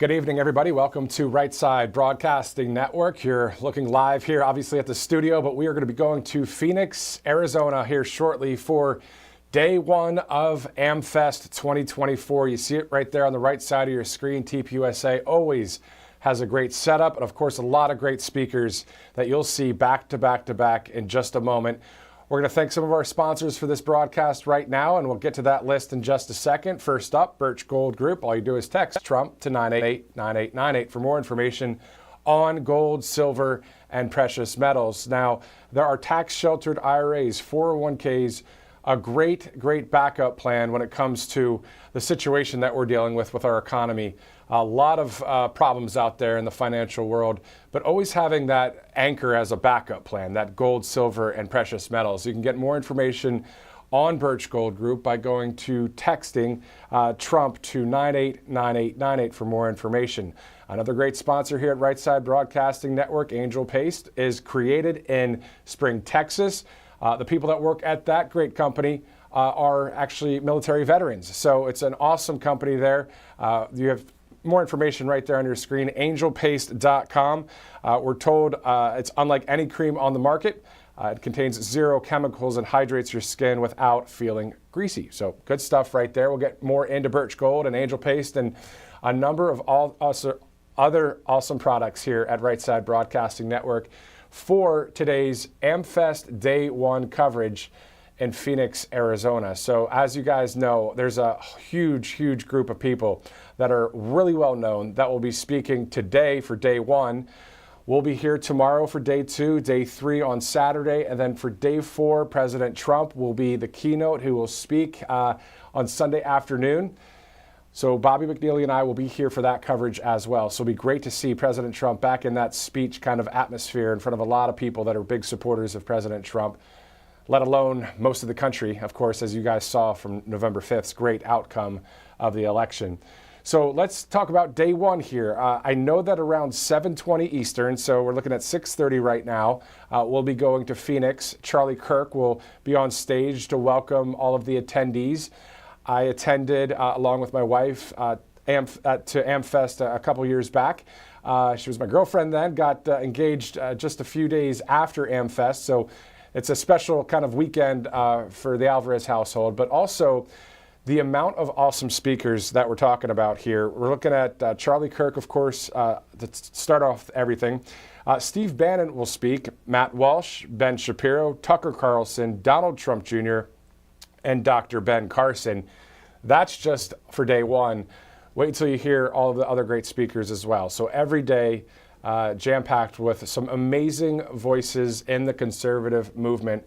Good evening, everybody. Welcome to Right Side Broadcasting Network. You're looking live here, obviously, at the studio, but we are going to be going to Phoenix, Arizona here shortly for day one of AmFest 2024. You see it right there on the right side of your screen. TPUSA always has a great setup, and of course, a lot of great speakers that you'll see back to back to back in just a moment. We're going to thank some of our sponsors for this broadcast right now, and we'll get to that list in just a second. First up, Birch Gold Group. All you do is text Trump to 988-9898 for more information on gold, silver, and precious metals. Now, there are tax-sheltered IRAs, 401ks, a great backup plan when it comes to the situation that we're dealing with our economy. A lot of problems out there in the financial world, but always having that anchor as a backup plan, that gold, silver, and precious metals. You can get more information on Birch Gold Group by going to texting Trump to 989898 for more information. Another great sponsor here at Right Side Broadcasting Network, Angel Paste, is created in Spring, Texas. The people that work at that great company are actually military veterans. So it's an awesome company there. You have more information right there on your screen, angelpaste.com. We're told it's unlike any cream on the market. It contains 0 chemicals and hydrates your skin without feeling greasy. So good stuff right there. We'll get more into Birch Gold and Angel Paste and a number of other awesome products here at Right Side Broadcasting Network for today's AmFest Day 1 coverage in Phoenix, Arizona. So as you guys know, there's a huge group of people that are really well known that will be speaking today for day 1. We'll be here tomorrow for day 2, day 3 on Saturday, and then for day 4, President Trump will be the keynote who will speak on Sunday afternoon. So Bobby McNeely and I will be here for that coverage as well. So it'll be great to see President Trump back in that speech kind of atmosphere in front of a lot of people that are big supporters of President Trump, let alone most of the country, of course, as you guys saw from November 5th's great outcome of the election. So let's talk about day 1 here. I know that around 7:20 Eastern, so we're looking at 6:30 right now, we'll be going to Phoenix. Charlie Kirk will be on stage to welcome all of the attendees. I attended, along with my wife, to AmFest a couple years back. She was my girlfriend then, got engaged just a few days after AmFest, so it's a special kind of weekend for the Alvarez household, but also the amount of awesome speakers that we're talking about here. We're looking at Charlie Kirk, of course, to start off everything. Steve Bannon will speak, Matt Walsh, Ben Shapiro, Tucker Carlson, Donald Trump Jr., and Dr. Ben Carson. That's just for day 1. Wait until you hear all of the other great speakers as well. So every day, jam-packed with some amazing voices in the conservative movement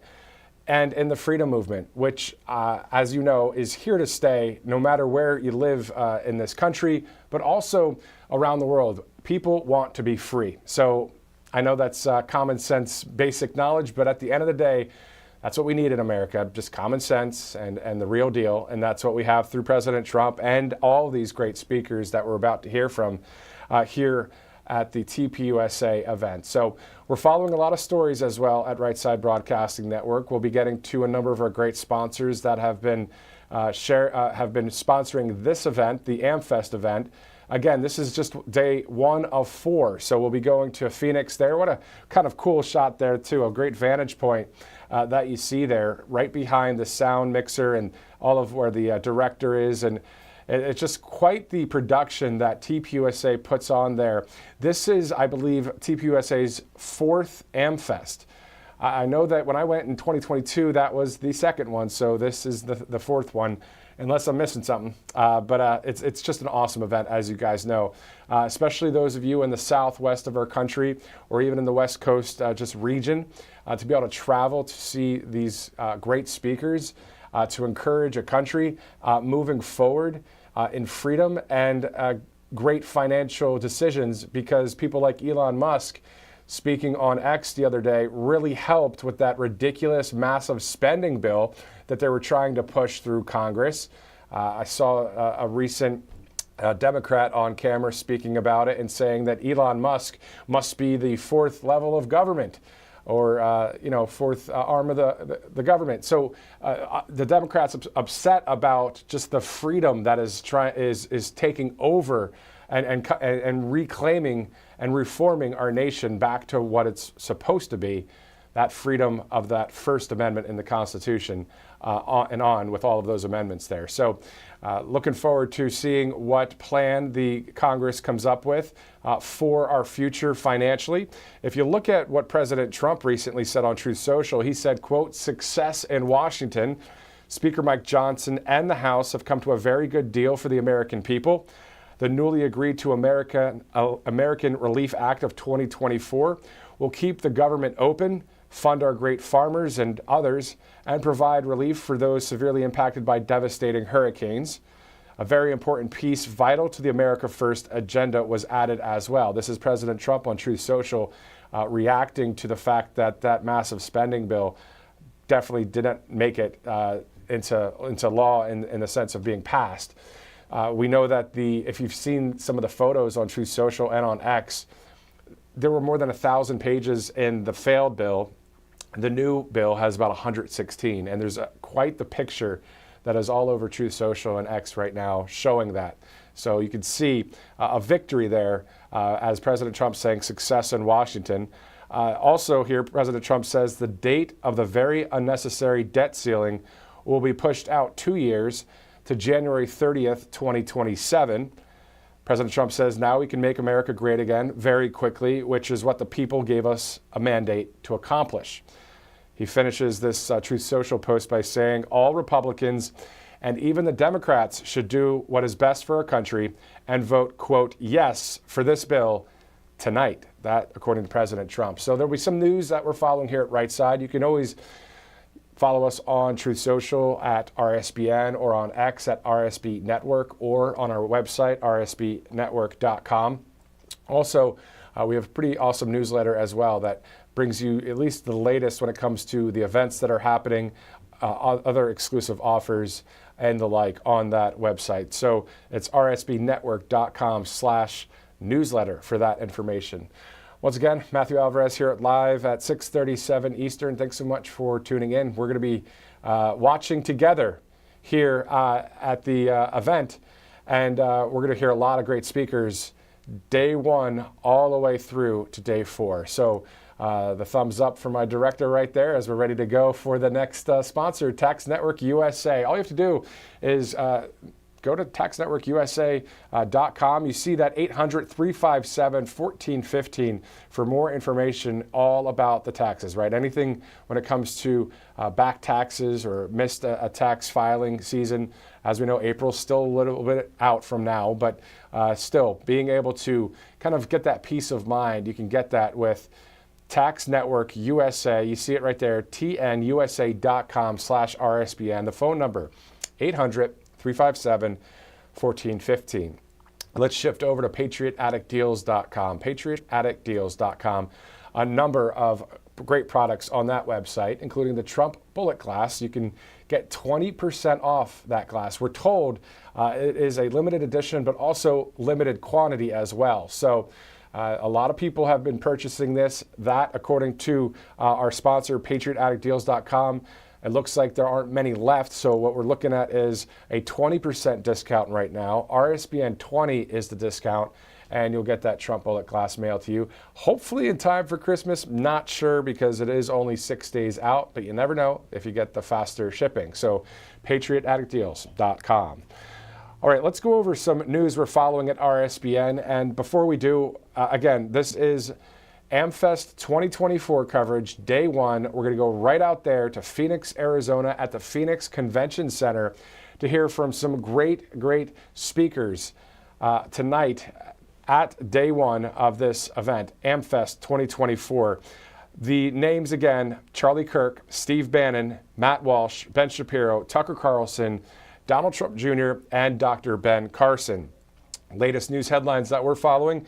and in the freedom movement, which, as you know, is here to stay no matter where you live in this country, but also around the world. People want to be free. So I know that's common sense, basic knowledge, but at the end of the day, that's what we need in America, just common sense and the real deal. And that's what we have through President Trump and all these great speakers that we're about to hear from here at the TPUSA event. So we're following a lot of stories as well at Right Side Broadcasting Network. We'll be getting to a number of our great sponsors that have been sponsoring this event, the AmFest event. Again, this is just day 1 of 4, so we'll be going to Phoenix there. What a kind of cool shot there, too, a great vantage point that you see there, right behind the sound mixer and all of where the director is. And it's just quite the production that TPUSA puts on there. This is, I believe, TPUSA's 4th AmFest. I know that when I went in 2022, that was the 2nd one, so this is the 4th one, unless I'm missing something. But it's just an awesome event, as you guys know, especially those of you in the southwest of our country or even in the West Coast just region, to be able to travel to see these great speakers, to encourage a country moving forward in freedom and great financial decisions, because people like Elon Musk speaking on X the other day really helped with that ridiculous, massive spending bill that they were trying to push through Congress. I saw a recent Democrat on camera speaking about it and saying that Elon Musk must be the 4th level of government. or fourth arm of the government. So the Democrats upset about just the freedom that is taking over and reclaiming and reforming our nation back to what it's supposed to be, that freedom of that First Amendment in the Constitution, on with all of those amendments there. So looking forward to seeing what plan the Congress comes up with for our future financially. If you look at what President Trump recently said on Truth Social, he said, quote, "Success in Washington. Speaker Mike Johnson and the House have come to a very good deal for the American people. The newly agreed to American Relief Act of 2024 will keep the government open, fund our great farmers and others, and provide relief for those severely impacted by devastating hurricanes. A very important piece vital to the America First agenda was added as well." This is President Trump on Truth Social reacting to the fact that that massive spending bill definitely didn't make it into law in the sense of being passed. We know that if you've seen some of the photos on Truth Social and on X, there were more than 1,000 pages in the failed bill. The new bill has about 116, and there's quite the picture that is all over Truth Social and X right now showing that. So you can see a victory there as President Trump saying success in Washington. Also here, President Trump says the date of the very unnecessary debt ceiling will be pushed out 2 years to January 30th, 2027. President Trump says now we can make America great again very quickly, which is what the people gave us a mandate to accomplish. He finishes this Truth Social post by saying all Republicans and even the Democrats should do what is best for our country and vote, quote, "yes" for this bill tonight. That, according to President Trump. So there'll be some news that we're following here at Right Side. You can always follow us on Truth Social at RSBN or on X at RSB Network or on our website, rsbnetwork.com. Also, we have a pretty awesome newsletter as well that brings you at least the latest when it comes to the events that are happening, other exclusive offers and the like on that website. So it's rsbnetwork.com/newsletter for that information. Once again, Matthew Alvarez here live at 6:37 Eastern. Thanks so much for tuning in. We're going to be watching together here at the event, and we're going to hear a lot of great speakers day one all the way through to day 4. So the thumbs up for my director right there as we're ready to go for the next sponsor, Tax Network USA. All you have to do is go to taxnetworkusa.com. You see that 800-357-1415 for more information all about the taxes, right? Anything when it comes to back taxes or missed a tax filing season. As we know, April's still a little bit out from now, but still being able to kind of get that peace of mind, you can get that with Tax Network USA. You see it right there, tnusa.com/RSBN. The phone number, 800-357-1415. Let's shift over to patriotaddictdeals.com. Patriotaddictdeals.com. A number of great products on that website, including the Trump Bullet Glass. You can get 20% off that glass. We're told it is a limited edition, but also limited quantity as well. So a lot of people have been purchasing this. That, according to our sponsor, patriotaddictdeals.com, it looks like there aren't many left, so what we're looking at is a 20% discount right now. RSBN 20 is the discount, and you'll get that Trump Bullet Glass mailed to you. Hopefully in time for Christmas. Not sure because it is only 6 days out, but you never know if you get the faster shipping. So patriotaddictdeals.com. All right, let's go over some news we're following at RSBN. And before we do, again, this is AmFest 2024 coverage, day one. We're going to go right out there to Phoenix, Arizona at the Phoenix Convention Center to hear from some great speakers tonight at day one of this event, AmFest 2024. The names again, Charlie Kirk, Steve Bannon, Matt Walsh, Ben Shapiro, Tucker Carlson, Donald Trump Jr., and Dr. Ben Carson. Latest news headlines that we're following.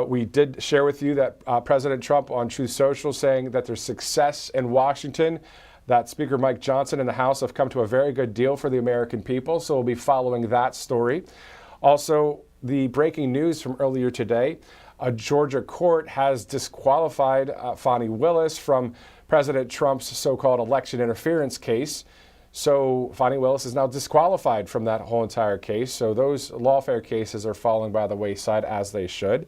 We did share with you that President Trump on Truth Social saying that there's success in Washington, that Speaker Mike Johnson and the House have come to a very good deal for the American people. So we'll be following that story. Also, the breaking news from earlier today, a Georgia court has disqualified Fani Willis from President Trump's so-called election interference case. So Fani Willis is now disqualified from that whole entire case. So those lawfare cases are falling by the wayside, as they should.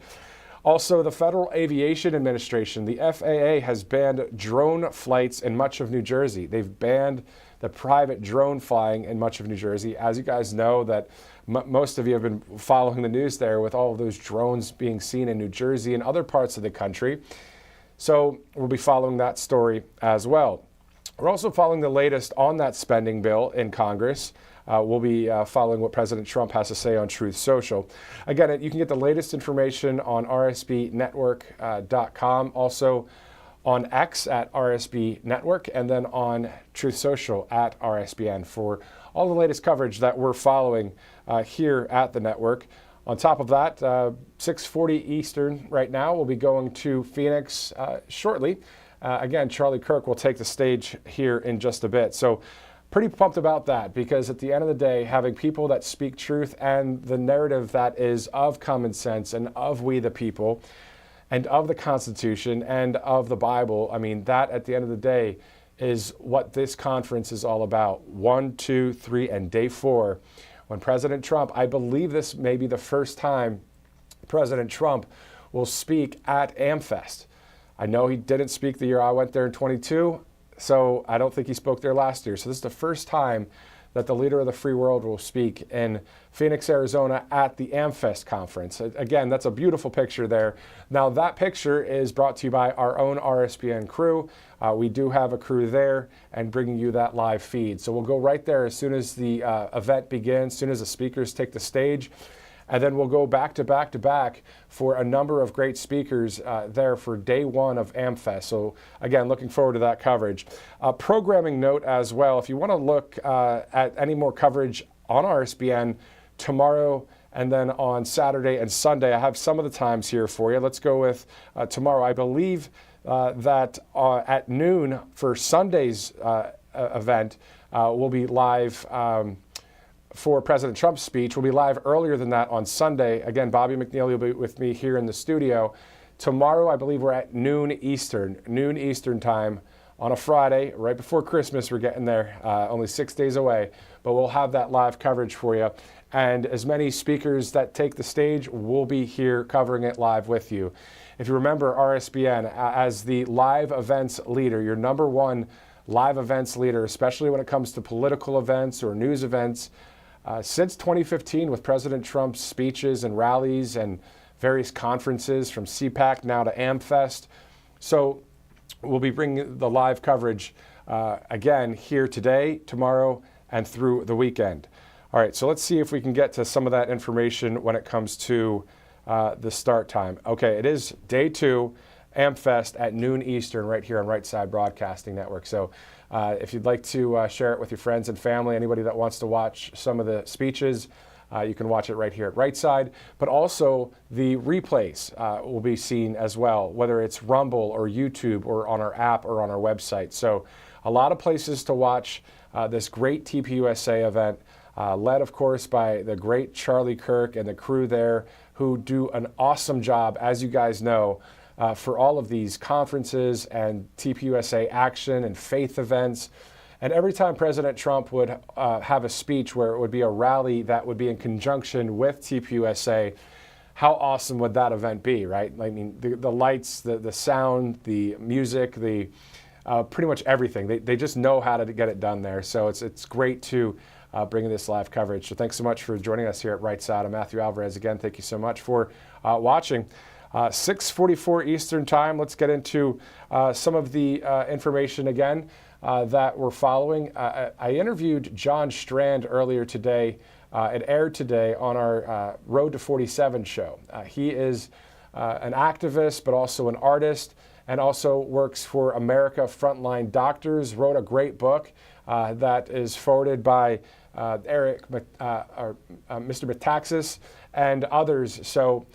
Also, the Federal Aviation Administration, the FAA, has banned drone flights in much of New Jersey. They've banned the private drone flying in much of New Jersey. As you guys know, that most of you have been following the news there with all of those drones being seen in New Jersey and other parts of the country. So we'll be following that story as well. We're also following the latest on that spending bill in Congress. We'll be following what President Trump has to say on Truth Social. Again, you can get the latest information on rsbnetwork.com, also on X at RSB Network, and then on Truth Social at RSBN for all the latest coverage that we're following here at the network. On top of that, 6:40 Eastern right now, we'll be going to Phoenix shortly. Again, Charlie Kirk will take the stage here in just a bit. So pretty pumped about that, because at the end of the day, having people that speak truth and the narrative that is of common sense and of we the people and of the Constitution and of the Bible, I mean, that at the end of the day is what this conference is all about. 1, 2, 3, and day 4. When President Trump, I believe this may be the first time President Trump will speak at AmFest. I know he didn't speak the year I went there in 22, so I don't think he spoke there last year. So this is the first time that the leader of the free world will speak in Phoenix, Arizona at the AmFest conference. Again, that's a beautiful picture there. Now that picture is brought to you by our own RSBN crew. We do have a crew there and bringing you that live feed. So we'll go right there as soon as the event begins, as soon as the speakers take the stage. And then we'll go back to back to back for a number of great speakers there for day 1 of AmFest. So again, looking forward to that coverage. Programming note as well, if you want to look at any more coverage on RSBN tomorrow and then on Saturday and Sunday, I have some of the times here for you. Let's go with tomorrow. I believe that at noon for Sunday's event, we'll be live for President Trump's speech. We'll be live earlier than that on Sunday. Again, Bobby McNeil will be with me here in the studio. Tomorrow, I believe we're at noon Eastern time on a Friday, right before Christmas. We're getting there, only 6 days away, but we'll have that live coverage for you. And as many speakers that take the stage, we'll be here covering it live with you. If you remember RSBN as the live events leader, your number one live events leader, especially when it comes to political events or news events, since 2015 with President Trump's speeches and rallies and various conferences from CPAC now to AmFest. So we'll be bringing the live coverage again here today, tomorrow, and through the weekend. All right, so let's see if we can get to some of that information when it comes to the start time. Okay, it is day 2, AmFest at noon Eastern right here on Right Side Broadcasting Network. So if you'd like to share it with your friends and family, anybody that wants to watch some of the speeches, you can watch it right here at Right Side. But also the replays will be seen as well, whether it's Rumble or YouTube or on our app or on our website. So a lot of places to watch this great TPUSA event, led, of course, by the great Charlie Kirk and the crew there, who do an awesome job, as you guys know, for all of these conferences and TPUSA action and faith events. And every time President Trump would have a speech where it would be a rally that would be in conjunction with TPUSA, how awesome would that event be, right? I mean, the lights, the sound, the music, the pretty much everything. They just know how to get it done there. So it's great to bring this live coverage. So thanks so much for joining us here at Right Side. I'm Matthew Alvarez. Again, thank you so much for watching. 6:44 Eastern time. Let's get into some of the information again that we're following. I interviewed John Strand earlier today. It aired today on our Road to 47 show. He is an activist, but also an artist, and also works for America Frontline Doctors. Wrote a great book that is forwarded by Mr. Metaxas and others. So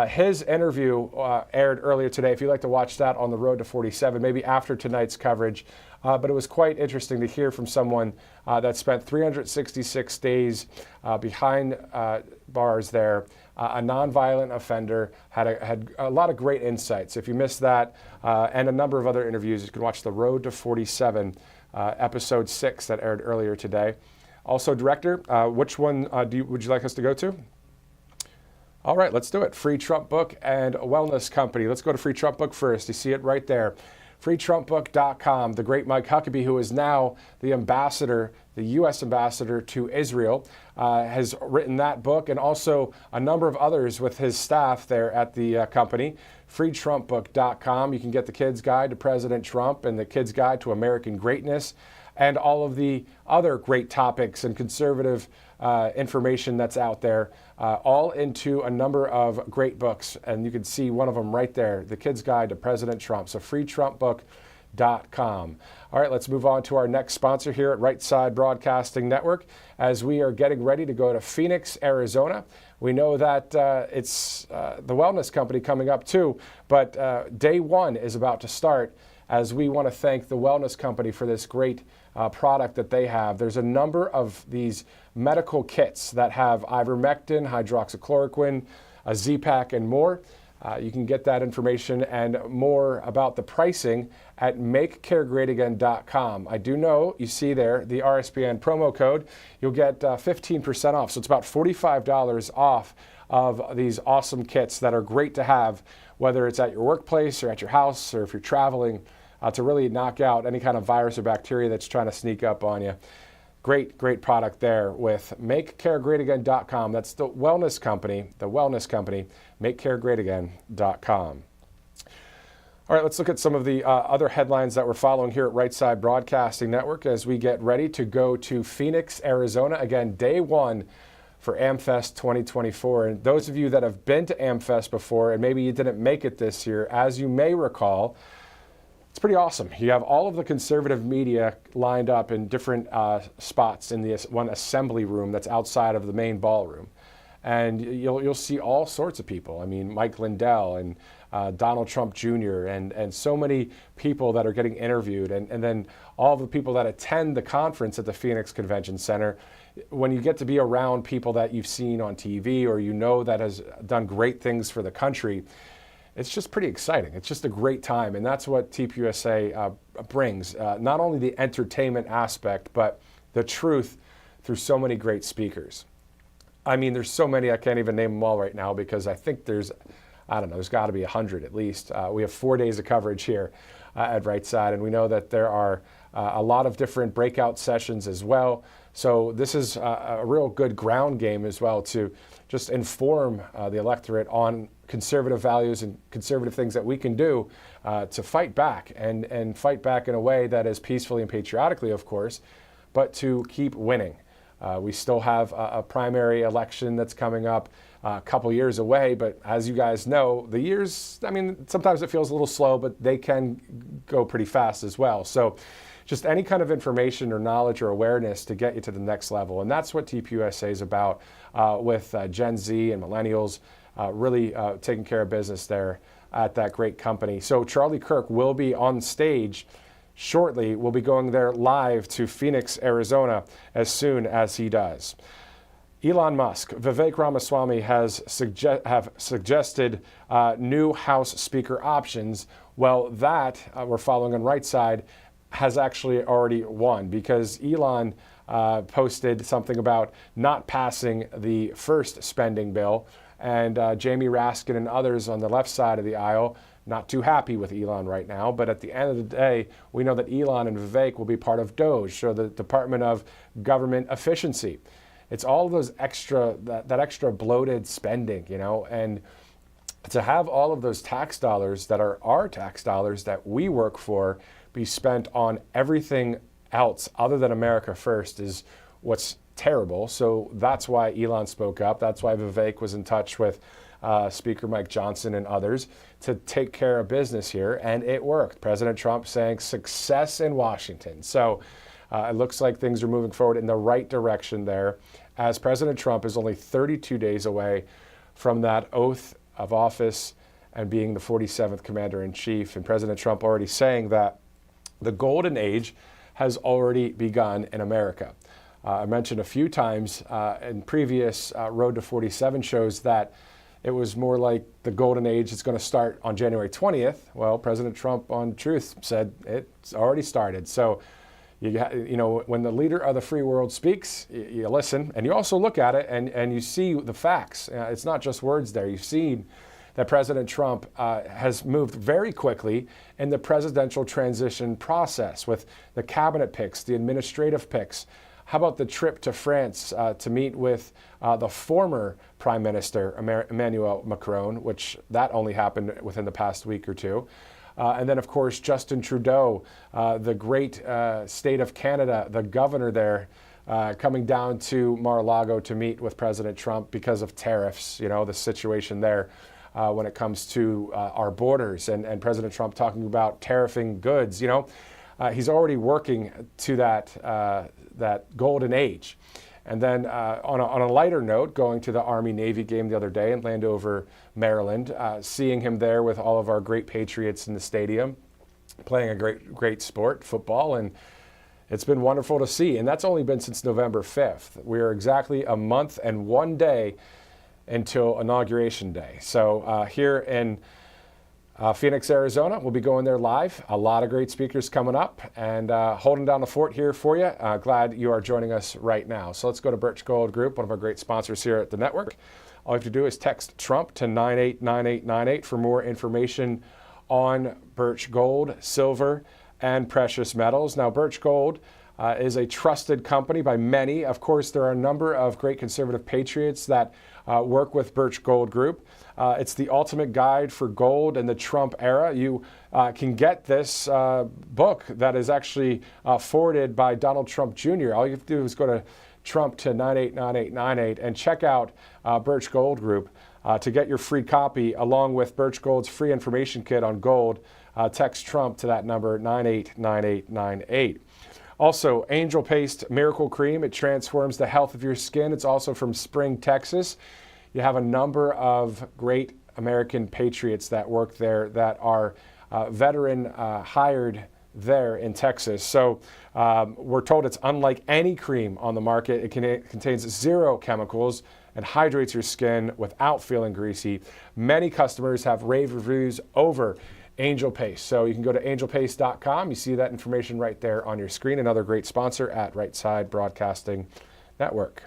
his interview aired earlier today. If you'd like to watch that on the Road to 47, maybe after tonight's coverage. But it was quite interesting to hear from someone that spent 366 days behind bars there a nonviolent offender, had a lot of great insights. If you missed that and a number of other interviews, you can watch The Road to 47, episode 6 that aired earlier today. Also, director, which one would you like us to go to? All right, let's do it. Free Trump Book and Wellness Company. Let's go to Free Trump Book first. You see it right there. freetrumpbook.com. The great Mike Huckabee, who is now the ambassador, the U.S. ambassador to Israel, has written that book and also a number of others with his staff there at the company. freetrumpbook.com. You can get the Kid's Guide to President Trump and the Kid's Guide to American Greatness and all of the other great topics and conservative information that's out there, all into a number of great books. And you can see one of them right there, The Kid's Guide to President Trump. So freetrumpbook.com. All right, let's move on to our next sponsor here at Right Side Broadcasting Network as we are getting ready to go to Phoenix, Arizona. We know that it's the Wellness Company coming up too, but day one is about to start as we want to thank the Wellness Company for this great product that they have. There's a number of these medical kits that have ivermectin, hydroxychloroquine, a Z-Pak, and more. You can get that information and more about the pricing at makecaregreatagain.com. I do know, you see there, the RSBN promo code, you'll get 15% off. So it's about $45 off of these awesome kits that are great to have, whether it's at your workplace or at your house or if you're traveling, to really knock out any kind of virus or bacteria that's trying to sneak up on you. Great, great product there with makecaregreatagain.com. That's the Wellness Company, makecaregreatagain.com. All right, let's look at some of the other headlines that we're following here at Right Side Broadcasting Network as we get ready to go to Phoenix, Arizona. Again, day one for AmFest 2024. And those of you that have been to AmFest before and maybe you didn't make it this year, as you may recall, it's pretty awesome. You have all of the conservative media lined up in different spots in the one assembly room that's outside of the main ballroom. And you'll see all sorts of people. I mean, Mike Lindell and Donald Trump Jr. and so many people that are getting interviewed. And then all of the people that attend the conference at the Phoenix Convention Center. When you get to be around people that you've seen on TV or you know that has done great things for the country, it's just pretty exciting. It's just a great time, and that's what TPUSA brings. Not only the entertainment aspect, but the truth through so many great speakers. I mean, there's so many, I can't even name them all right now because I think there's got to be 100 at least. We have 4 days of coverage here at Right Side, and we know that there are a lot of different breakout sessions as well. So this is a real good ground game as well to just inform the electorate on conservative values and conservative things that we can do to fight back and fight back in a way that is peacefully and patriotically, of course, but to keep winning. We still have a primary election that's coming up a couple years away, but as you guys know, the years, I mean, sometimes it feels a little slow, but they can go pretty fast as well. So just any kind of information or knowledge or awareness to get you to the next level. And that's what TPUSA is about with Gen Z and millennials really taking care of business there at that great company. So Charlie Kirk will be on stage shortly. We'll be going there live to Phoenix, Arizona as soon as he does. Elon Musk, Vivek Ramaswamy have suggested new House Speaker options. Well, that we're following on Right Side has actually already won because Elon posted something about not passing the first spending bill, and Jamie Raskin and others on the left side of the aisle not too happy with Elon right now. But at the end of the day, we know that Elon and Vivek will be part of DOGE, so the Department of Government Efficiency. It's all those extra, that extra bloated spending, you know, and to have all of those tax dollars that are our tax dollars that we work for be spent on everything else other than America first is what's terrible. So that's why Elon spoke up. That's why Vivek was in touch with Speaker Mike Johnson and others to take care of business here, and it worked. President Trump saying success in Washington. So it looks like things are moving forward in the right direction there, as President Trump is only 32 days away from that oath of office and being the 47th Commander-in-Chief. And President Trump already saying that the golden age has already begun in America. I mentioned a few times in previous Road to 47 shows that it was more like the golden age is going to start on January 20th. Well, President Trump on Truth said it's already started. So, you know, when the leader of the free world speaks, you listen, and you also look at it and you see the facts. It's not just words there. You've seen that President Trump has moved very quickly in the presidential transition process with the cabinet picks, the administrative picks. How about the trip to France to meet with the former Prime Minister, Emmanuel Macron, which that only happened within the past week or two. And then, of course, Justin Trudeau, the great state of Canada, the governor there, coming down to Mar-a-Lago to meet with President Trump because of tariffs, you know, the situation there when it comes to our borders, and President Trump talking about tariffing goods. You know, he's already working to that golden age. And then on a lighter note, going to the Army-Navy game the other day in Landover, Maryland, seeing him there with all of our great Patriots in the stadium, playing a great sport, football, and it's been wonderful to see. And that's only been since November 5th. We are exactly a month and 1 day until Inauguration Day. So here in Phoenix, Arizona, we'll be going there live. A lot of great speakers coming up and holding down the fort here for you. Glad you are joining us right now. So let's go to Birch Gold Group, one of our great sponsors here at the network. All you have to do is text Trump to 989898 for more information on Birch Gold, silver, and precious metals. Now, Birch Gold is a trusted company by many. Of course, there are a number of great conservative patriots that work with Birch Gold Group. It's the ultimate guide for gold in the Trump era. You can get this book that is actually forwarded by Donald Trump Jr. All you have to do is go to Trump to 989898 and check out Birch Gold Group to get your free copy along with Birch Gold's free information kit on gold. Text Trump to that number, 989898. Also, Angel Paste Miracle Cream. It transforms the health of your skin. It's also from Spring, Texas. You have a number of great American patriots that work there that are veteran hired there in Texas. So we're told it's unlike any cream on the market. It contains 0 chemicals and hydrates your skin without feeling greasy. Many customers have rave reviews over Angel Paste. So you can go to angelpaste.com. You see that information right there on your screen. Another great sponsor at Right Side Broadcasting Network.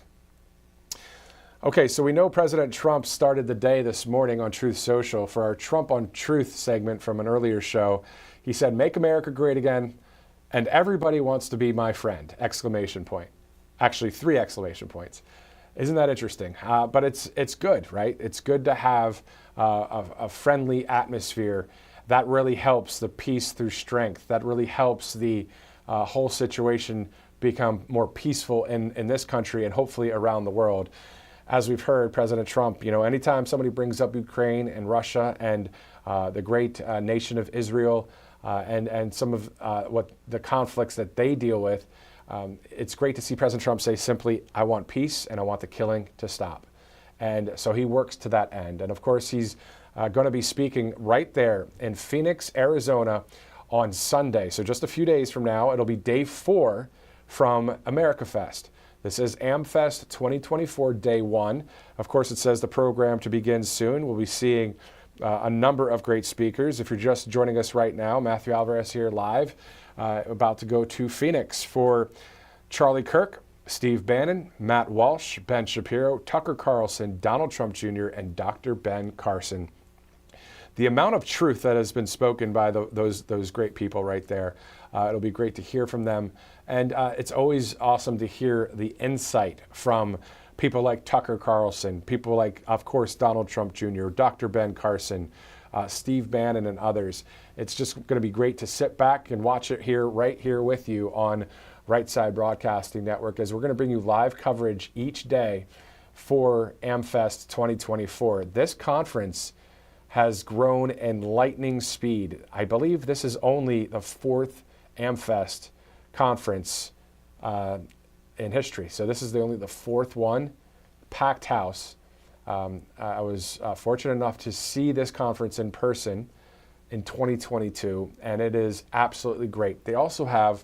Okay, so we know President Trump started the day this morning on Truth Social for our Trump on Truth segment from an earlier show. He said, "Make America great again, and everybody wants to be my friend!" Exclamation point. Actually, 3 exclamation points. Isn't that interesting? But it's good, right? It's good to have a friendly atmosphere. That really helps the peace through strength. That really helps the whole situation become more peaceful in this country and hopefully around the world. As we've heard, President Trump, you know, anytime somebody brings up Ukraine and Russia and the great nation of Israel and some of what the conflicts that they deal with, it's great to see President Trump say simply, "I want peace and I want the killing to stop." And so he works to that end. And of course, he's going to be speaking right there in Phoenix, Arizona on Sunday. So just a few days from now, it'll be day 4 from America Fest. This is AmFest 2024, day 1. Of course, it says the program to begin soon. We'll be seeing a number of great speakers. If you're just joining us right now, Matthew Alvarez here live, about to go to Phoenix for Charlie Kirk, Steve Bannon, Matt Walsh, Ben Shapiro, Tucker Carlson, Donald Trump Jr., and Dr. Ben Carson. The amount of truth that has been spoken by those great people right there, it'll be great to hear from them. And it's always awesome to hear the insight from people like Tucker Carlson, people like, of course, Donald Trump Jr., Dr. Ben Carson, Steve Bannon, and others. It's just going to be great to sit back and watch it here, right here with you on Right Side Broadcasting Network, as we're going to bring you live coverage each day for AmFest 2024. This conference has grown in lightning speed. I believe this is only the 4th AmFest conference in history. So this is only the 4th one, packed house. I was fortunate enough to see this conference in person in 2022, and it is absolutely great. They also have,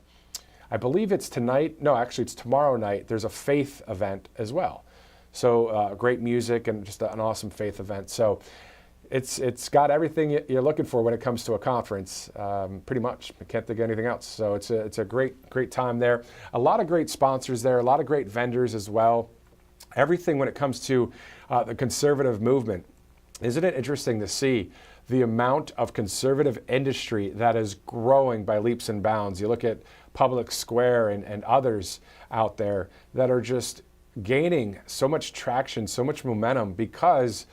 I believe it's tonight. No, actually it's tomorrow night. There's a faith event as well. So great music and just an awesome faith event. So it's got everything you're looking for when it comes to a conference, pretty much. I can't think of anything else. So it's a great time there. A lot of great sponsors there, a lot of great vendors as well. Everything when it comes to the conservative movement. Isn't it interesting to see the amount of conservative industry that is growing by leaps and bounds? You look at Public Square and others out there that are just gaining so much traction, so much momentum because,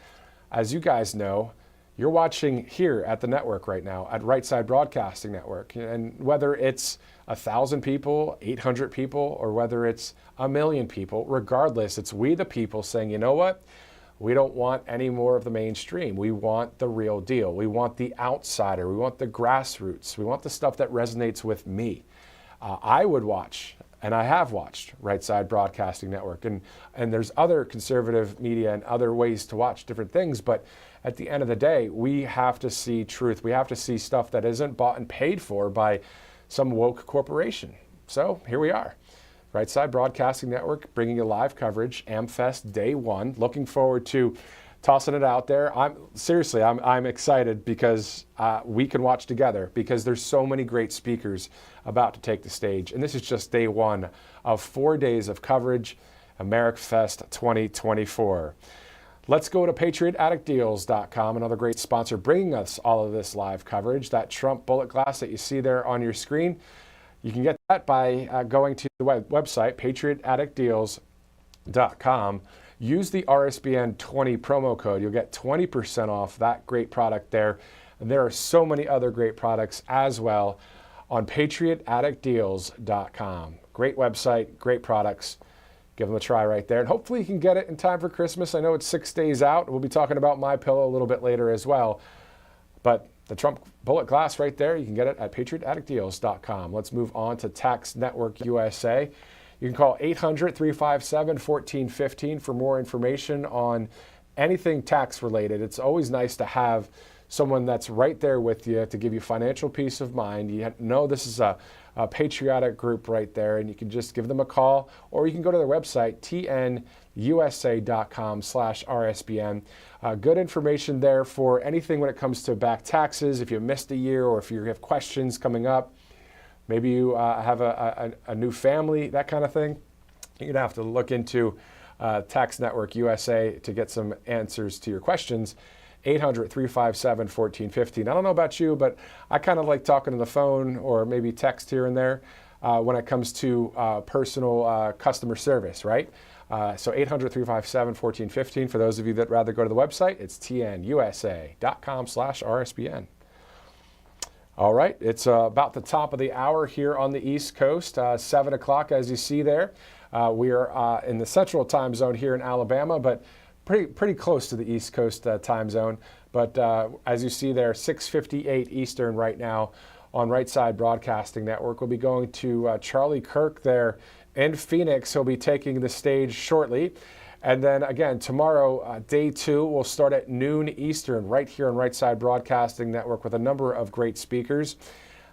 as you guys know, you're watching here at the network right now, at Right Side Broadcasting Network. And whether it's 1,000 people, 800 people, or whether it's 1 million people, regardless, it's we the people saying, you know what? We don't want any more of the mainstream. We want the real deal. We want the outsider. We want the grassroots. We want the stuff that resonates with me. I would watch, and I have watched, Right Side Broadcasting Network. And there's other conservative media and other ways to watch different things. But at the end of the day, we have to see truth. We have to see stuff that isn't bought and paid for by some woke corporation. So here we are. Right Side Broadcasting Network bringing you live coverage, AmFest Day 1. Looking forward to tossing it out there. I'm excited because we can watch together because there's so many great speakers about to take the stage. And this is just day 1 of 4 days of coverage, AmericFest 2024. Let's go to PatriotAddictDeals.com, another great sponsor bringing us all of this live coverage. That Trump bullet glass that you see there on your screen, you can get that by going to the website, PatriotAddictDeals.com. Use the RSBN 20 promo code. You'll get 20% off that great product there. And there are so many other great products as well on PatriotAddictDeals.com. Great website, great products. Give them a try right there. And hopefully you can get it in time for Christmas. I know it's 6 days out. We'll be talking about MyPillow a little bit later as well. But the Trump bullet glass right there, you can get it at PatriotAddictDeals.com. Let's move on to Tax Network USA. You can call 800-357-1415 for more information on anything tax related. It's always nice to have someone that's right there with you to give you financial peace of mind. You know this is a patriotic group right there, and you can just give them a call, or you can go to their website, tnusa.com/RSBN. Good information there for anything when it comes to back taxes, if you missed a year or if you have questions coming up. Maybe you have a new family, that kind of thing. You're going to have to look into Tax Network USA to get some answers to your questions. 800-357-1415. I don't know about you, but I kind of like talking on the phone or maybe text here and there when it comes to personal customer service, right? So 800-357-1415. For those of you that rather go to the website, it's tnusa.com/RSBN. All right, it's about the top of the hour here on the East Coast, 7 o'clock as you see there. We are in the Central Time Zone here in Alabama, but pretty close to the East Coast time zone. But as you see there, 6:58 Eastern right now on Right Side Broadcasting Network. We'll be going to Charlie Kirk there in Phoenix. He'll be taking the stage shortly. And then again, tomorrow, day 2, will start at noon Eastern right here on Right Side Broadcasting Network with a number of great speakers.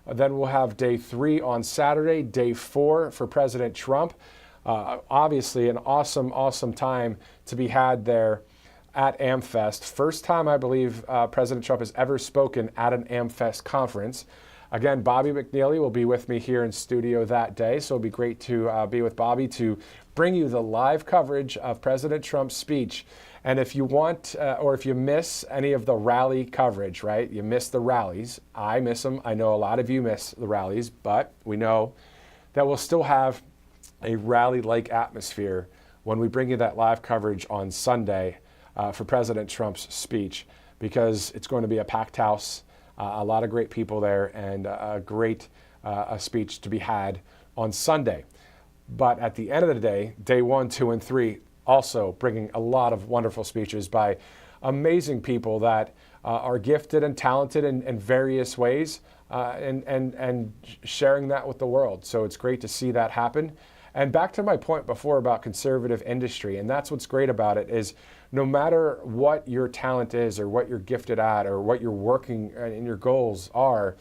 Then we'll have day 3 on Saturday, day 4 for President Trump. Obviously an awesome time to be had there at AmFest. First time, I believe, President Trump has ever spoken at an AmFest conference. Again, Bobby McNeely will be with me here in studio that day, so it'll be great to be with Bobby to bring you the live coverage of President Trump's speech. And if you want, or if you miss any of the rally coverage, right, you miss the rallies. I miss them. I know a lot of you miss the rallies, but we know that we'll still have a rally-like atmosphere when we bring you that live coverage on Sunday for President Trump's speech, because it's going to be a packed house, a lot of great people there, and a great speech to be had on Sunday. But at the end of the day, day 1, 2, and 3, also bringing a lot of wonderful speeches by amazing people that are gifted and talented in various ways, and sharing that with the world. So it's great to see that happen. And back to my point before about conservative industry, and that's what's great about it, is no matter what your talent is or what you're gifted at or what you're working and your goals are,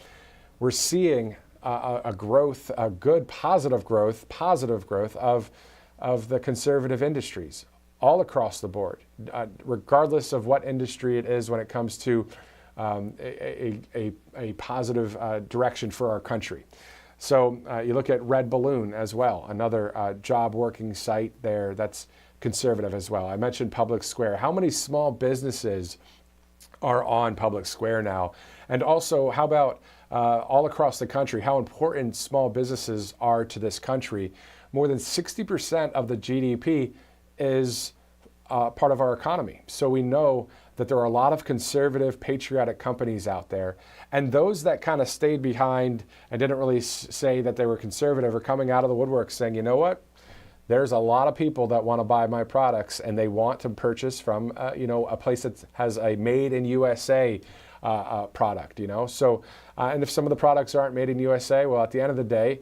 we're seeing a growth, a good positive growth of the conservative industries all across the board, regardless of what industry it is when it comes to a positive direction for our country. So you look at Red Balloon as well, another job working site there that's conservative as well. I mentioned Public Square. How many small businesses are on Public Square now? And also, how about all across the country, how important small businesses are to this country? More than 60% of the GDP is part of our economy. So we know that there are a lot of conservative, patriotic companies out there. And those that kind of stayed behind and didn't really say that they were conservative are coming out of the woodwork saying, you know what? There's a lot of people that want to buy my products and they want to purchase from, a place that has a made in USA product, So, and if some of the products aren't made in USA, well, at the end of the day,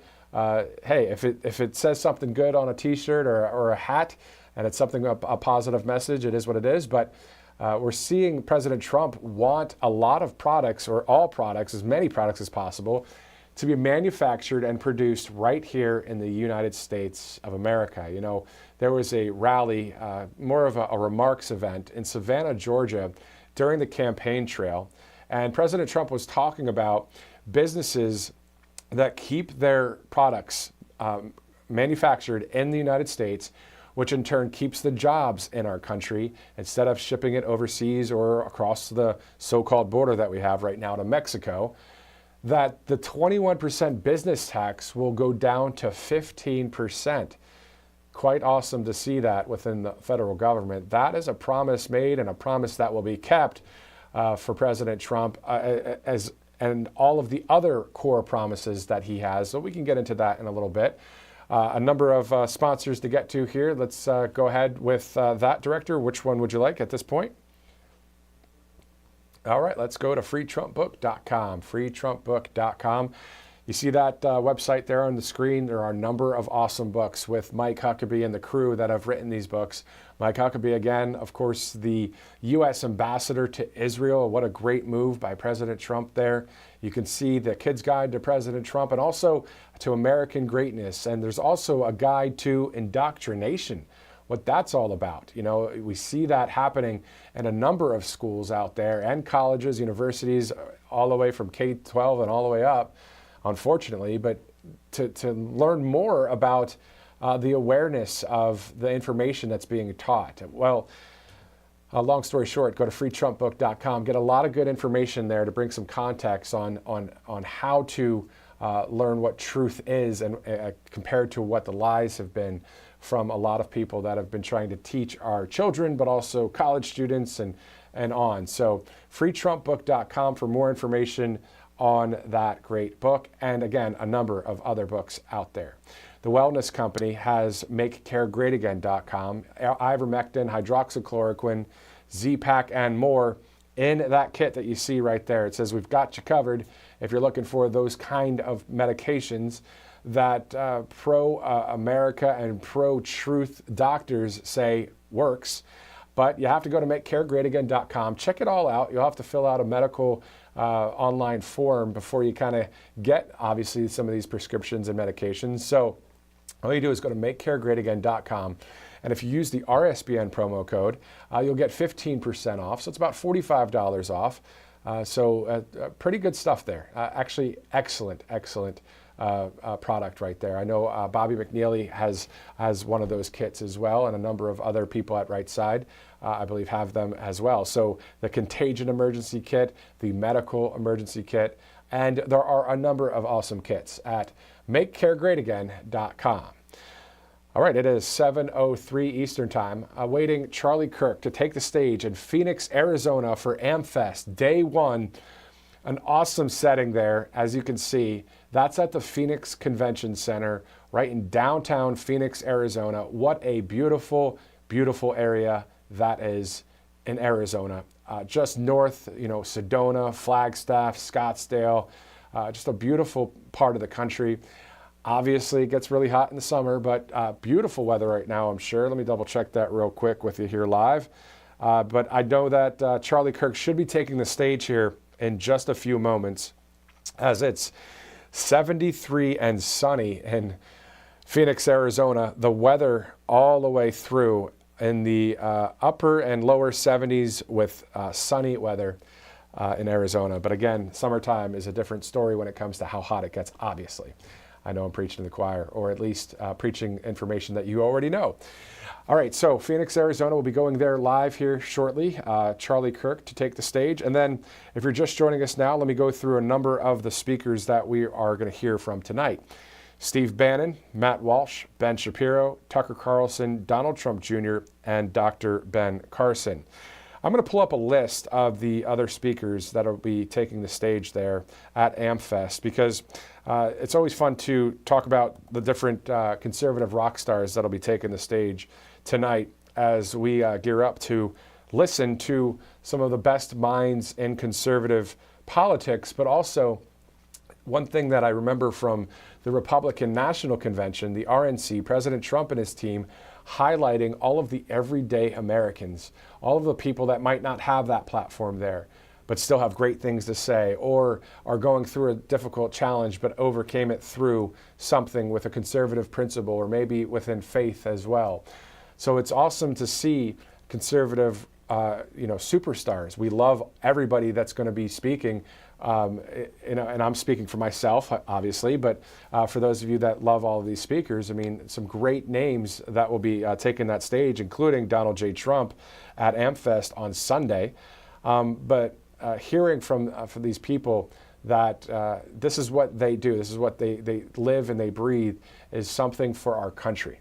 hey, if it says something good on a T-shirt or a hat, and it's something, a positive message, it is what it is. But we're seeing President Trump want a lot of products, or all products, as many products as possible, to be manufactured and produced right here in the United States of America. There was a rally, more of a remarks event in Savannah, Georgia, during the campaign trail. And President Trump was talking about businesses that keep their products manufactured in the United States, which in turn keeps the jobs in our country instead of shipping it overseas or across the so-called border that we have right now to Mexico, that the 21% business tax will go down to 15%. Quite awesome to see that within the federal government. That is a promise made and a promise that will be kept for President Trump and all of the other core promises that he has. So we can get into that in a little bit. A number of sponsors to get to here. Let's go ahead with that, Director. Which one would you like at this point? All right, let's go to freetrumpbook.com, freetrumpbook.com. You see that website there on the screen. There are a number of awesome books with Mike Huckabee and the crew that have written these books. Mike Huckabee, again, of course, the U.S. ambassador to Israel. What a great move by President Trump there. You can see the Kid's Guide to President Trump and also to American Greatness. And there's also a guide to indoctrination, what that's all about. We see that happening in a number of schools out there and colleges, universities, all the way from K-12 and all the way up, unfortunately. But to learn more about the awareness of the information that's being taught. Well, long story short, go to freetrumpbook.com. Get a lot of good information there to bring some context on how to learn what truth is and compared to what the lies have been from a lot of people that have been trying to teach our children, but also college students and on. So freetrumpbook.com for more information on that great book. And again, a number of other books out there. The Wellness Company has MakeCareGreatAgain.com, ivermectin, hydroxychloroquine, Z-Pak, and more in that kit that you see right there. It says we've got you covered if you're looking for those kind of medications that pro-America and pro-truth doctors say works. But you have to go to MakeCareGreatAgain.com. Check it all out. You'll have to fill out a medical online form before you kind of get, obviously, some of these prescriptions and medications. So all you do is go to MakeCareGreatAgain.com. And if you use the RSBN promo code, you'll get 15% off. So it's about $45 off. So pretty good stuff there. Actually, excellent product right there. I know Bobby McNeely has one of those kits as well, and a number of other people at Right Side, I believe, have them as well. So the Contagion Emergency Kit, the Medical Emergency Kit, and there are a number of awesome kits at MakeCareGreatAgain.com. All right, it is 7:03 Eastern Time, awaiting Charlie Kirk to take the stage in Phoenix, Arizona for AmFest Day 1. An awesome setting there, as you can see. That's at the Phoenix Convention Center, right in downtown Phoenix, Arizona. What a beautiful, beautiful area that is in Arizona. Just north, Sedona, Flagstaff, Scottsdale, just a beautiful part of the country. Obviously, it gets really hot in the summer, but beautiful weather right now, I'm sure. Let me double check that real quick with you here live. But I know that Charlie Kirk should be taking the stage here in just a few moments, as it's 73 and sunny in Phoenix, Arizona. The weather all the way through in the upper and lower 70s with sunny weather in Arizona. But again, summertime is a different story when it comes to how hot it gets, obviously. I know I'm preaching to the choir, or at least preaching information that you already know. All right, so Phoenix, Arizona, we'll be going there live here shortly. Charlie Kirk to take the stage. And then if you're just joining us now, let me go through a number of the speakers that we are going to hear from tonight. Steve Bannon, Matt Walsh, Ben Shapiro, Tucker Carlson, Donald Trump Jr., and Dr. Ben Carson. I'm going to pull up a list of the other speakers that will be taking the stage there at AmFest, because it's always fun to talk about the different conservative rock stars that will be taking the stage tonight as we gear up to listen to some of the best minds in conservative politics. But also, one thing that I remember from the Republican National Convention, the RNC, President Trump and his team highlighting all of the everyday Americans, all of the people that might not have that platform there, but still have great things to say, or are going through a difficult challenge but overcame it through something with a conservative principle, or maybe within faith as well. So it's awesome to see conservative superstars. We love everybody that's going to be speaking, and I'm speaking for myself, obviously, but for those of you that love all of these speakers, I mean, some great names that will be taking that stage, including Donald J. Trump at AmFest on Sunday. But hearing from these people that this is what they do, this is what they live and they breathe, is something for our country.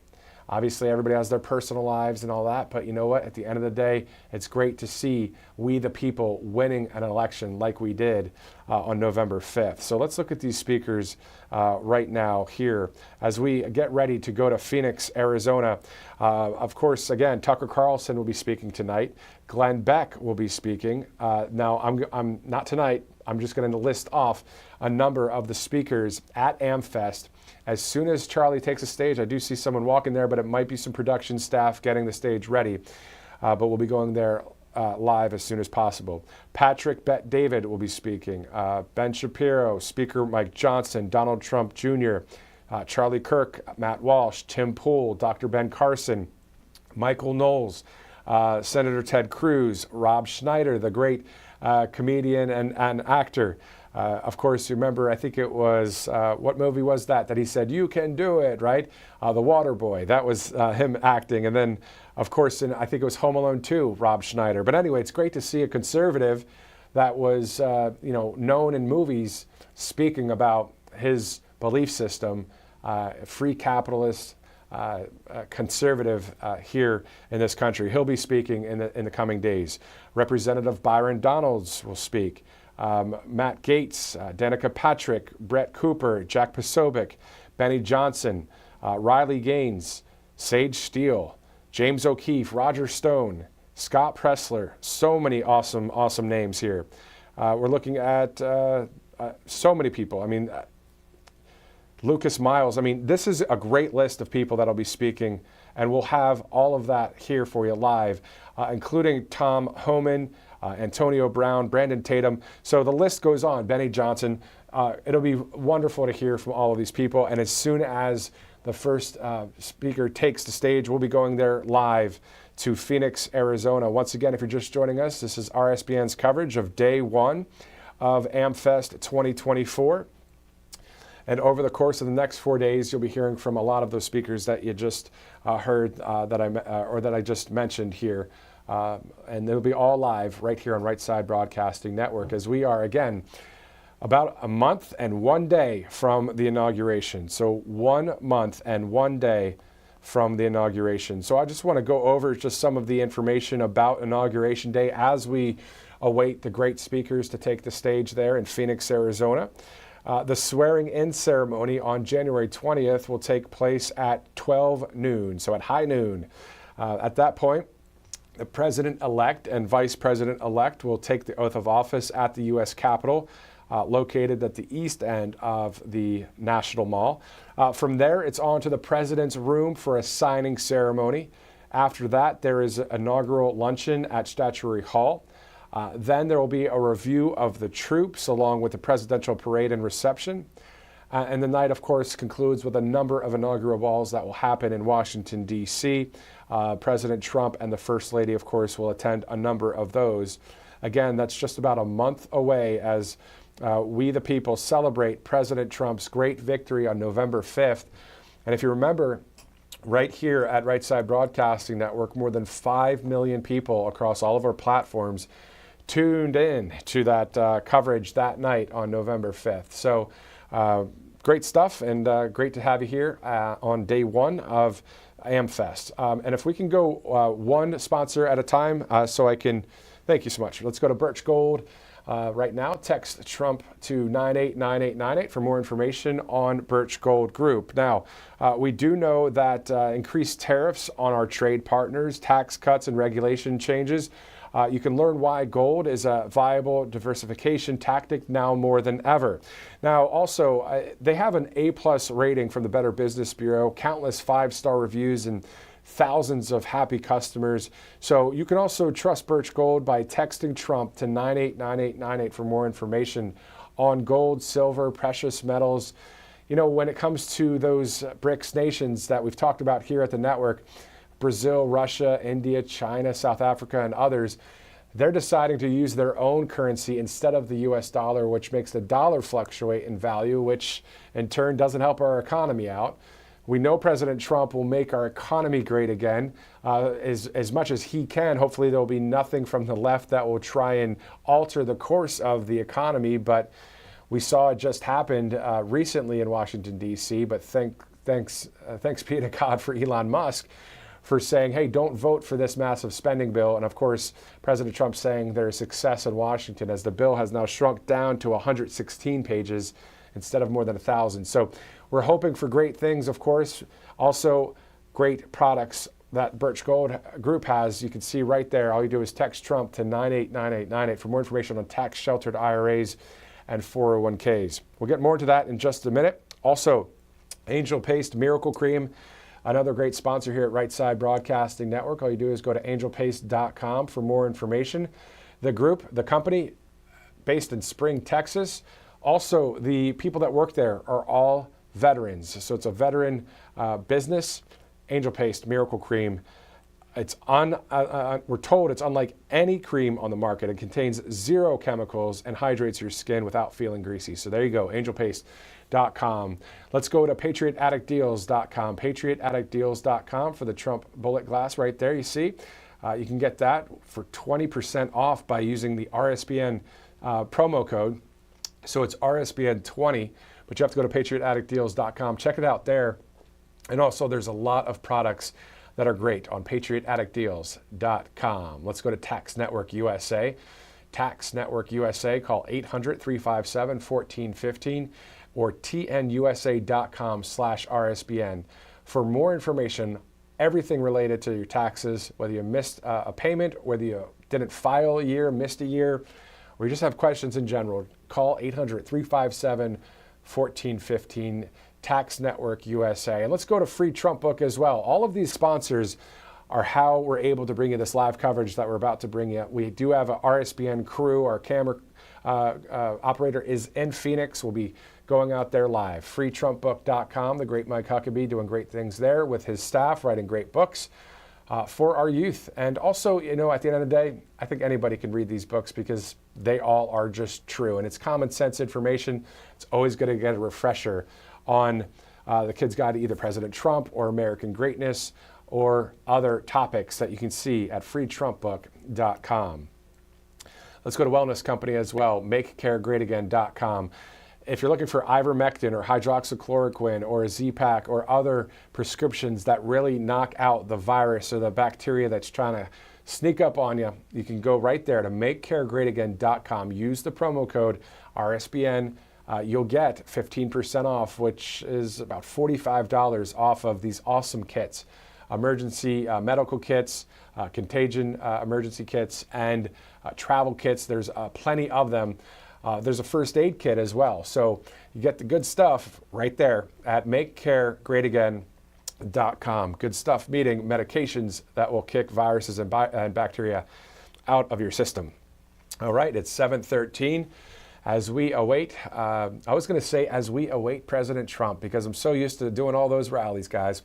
Obviously, everybody has their personal lives and all that, but you know what? At the end of the day, it's great to see we, the people, winning an election like we did on November 5th. So let's look at these speakers right now here as we get ready to go to Phoenix, Arizona. Of course, again, Tucker Carlson will be speaking tonight. Glenn Beck will be speaking. Now, I'm not tonight. I'm just going to list off a number of the speakers at AmFest. As soon as Charlie takes a stage, I do see someone walking there, but it might be some production staff getting the stage ready. But we'll be going there live as soon as possible. Patrick Bet-David will be speaking. Ben Shapiro, Speaker Mike Johnson, Donald Trump Jr., Charlie Kirk, Matt Walsh, Tim Pool, Dr. Ben Carson, Michael Knowles, Senator Ted Cruz, Rob Schneider, the great comedian and actor. Of course, you remember, I think it was, what movie was that he said, "You can do it," right? The Water Boy. That was him acting. And then, of course, I think it was Home Alone 2, Rob Schneider. But anyway, it's great to see a conservative that was, known in movies speaking about his belief system, free capitalist, conservative here in this country. He'll be speaking in the coming days. Representative Byron Donalds will speak. Matt Gaetz, Danica Patrick, Brett Cooper, Jack Posobiec, Benny Johnson, Riley Gaines, Sage Steele, James O'Keefe, Roger Stone, Scott Pressler. So many awesome names here. We're looking at so many people. I mean, Lucas Miles. I mean, this is a great list of people that'll be speaking, and we'll have all of that here for you live, including Tom Homan, Antonio Brown, Brandon Tatum. So the list goes on. Benny Johnson. It'll be wonderful to hear from all of these people. And as soon as the first speaker takes the stage, we'll be going there live to Phoenix, Arizona. Once again, if you're just joining us, this is RSBN's coverage of day one of AmFest 2024. And over the course of the next 4 days, you'll be hearing from a lot of those speakers that you just heard that I just mentioned here. And they'll be all live right here on Right Side Broadcasting Network, as we are, again, about a month and 1 day from the inauguration. So 1 month and 1 day from the inauguration. So I just want to go over just some of the information about Inauguration Day as we await the great speakers to take the stage there in Phoenix, Arizona. The swearing-in ceremony on January 20th will take place at 12 noon, so at high noon. At that point, the president-elect and vice president-elect will take the oath of office at the U.S. Capitol, located at the east end of the National Mall. From there, it's on to the president's room for a signing ceremony. After that, there is an inaugural luncheon at Statuary Hall. Then there will be a review of the troops along with the presidential parade and reception. And the night, of course, concludes with a number of inaugural balls that will happen in Washington, D.C. President Trump and the First Lady, of course, will attend a number of those. Again, that's just about a month away as we, the people, celebrate President Trump's great victory on November 5th. And if you remember, right here at Right Side Broadcasting Network, more than 5 million people across all of our platforms tuned in to that coverage that night on November 5th. So great stuff, and great to have you here on day one of AmFest. And if we can go one sponsor at a time, so I can, thank you so much. Let's go to Birch Gold right now. Text Trump to 989898 for more information on Birch Gold Group. Now, we do know that increased tariffs on our trade partners, tax cuts and regulation changes. You can learn why gold is a viable diversification tactic now more than ever. Now, also, they have an A+ rating from the Better Business Bureau, countless 5-star reviews, and thousands of happy customers. So you can also trust Birch Gold by texting Trump to 989898 for more information on gold, silver, precious metals. You know, when it comes to those BRICS nations that we've talked about here at the network, Brazil, Russia, India, China, South Africa, and others, they're deciding to use their own currency instead of the US dollar, which makes the dollar fluctuate in value, which in turn doesn't help our economy out. We know President Trump will make our economy great again as much as he can. Hopefully there'll be nothing from the left that will try and alter the course of the economy, but we saw it just happened recently in Washington, D.C., but thanks be to God for Elon Musk for saying, hey, don't vote for this massive spending bill. And of course, President Trump saying there's success in Washington as the bill has now shrunk down to 116 pages instead of more than 1,000. So we're hoping for great things, of course. Also, great products that Birch Gold Group has. You can see right there. All you do is text Trump to 989898 for more information on tax-sheltered IRAs and 401ks. We'll get more into that in just a minute. Also, Angel Paste Miracle Cream, another great sponsor here at Right Side Broadcasting Network. All you do is go to angelpaste.com for more information. The group, the company, based in Spring, Texas. Also, the people that work there are all veterans. So it's a veteran business. Angel Paste Miracle Cream. It's we're told it's unlike any cream on the market. It contains 0 chemicals and hydrates your skin without feeling greasy. So there you go, angelpaste.com. Let's go to patriotaddictdeals.com. Patriotaddictdeals.com for the Trump bullet glass right there. You see, you can get that for 20% off by using the RSBN promo code. So it's RSBN20, but you have to go to patriotaddictdeals.com. Check it out there. And also, there's a lot of products that are great on patriotaddictdeals.com. Let's go to Tax Network USA. Tax Network USA, call 800-357-1415 or tnusa.com/RSBN for more information, everything related to your taxes, whether you missed a payment, whether you didn't file a year, missed a year, or you just have questions in general. Call 800-357-1415. Tax Network USA. And let's go to Free Trump Book as well. All of these sponsors are how we're able to bring you this live coverage that we're about to bring you. We do have a RSBN crew. Our camera operator is in Phoenix. We'll be going out there live. FreeTrumpBook.com. The great Mike Huckabee doing great things there with his staff, writing great books for our youth. And also, you know, at the end of the day, I think anybody can read these books because they all are just true. And it's common sense information. It's always going to get a refresher on the Kid's Guide to either President Trump or American Greatness or other topics that you can see at freetrumpbook.com. Let's go to Wellness Company as well, makecaregreatagain.com. If you're looking for ivermectin or hydroxychloroquine or a Z-Pak or other prescriptions that really knock out the virus or the bacteria that's trying to sneak up on you, you can go right there to makecaregreatagain.com. Use the promo code RSBN. You'll get 15% off, which is about $45 off of these awesome kits. Emergency medical kits, contagion emergency kits, and travel kits. There's plenty of them. There's a first aid kit as well. So you get the good stuff right there at makecaregreatagain.com. Good stuff, meaning medications that will kick viruses and bacteria out of your system. All right, it's 7:13. as we await, I was going to say as we await President Trump, because I'm so used to doing all those rallies, guys.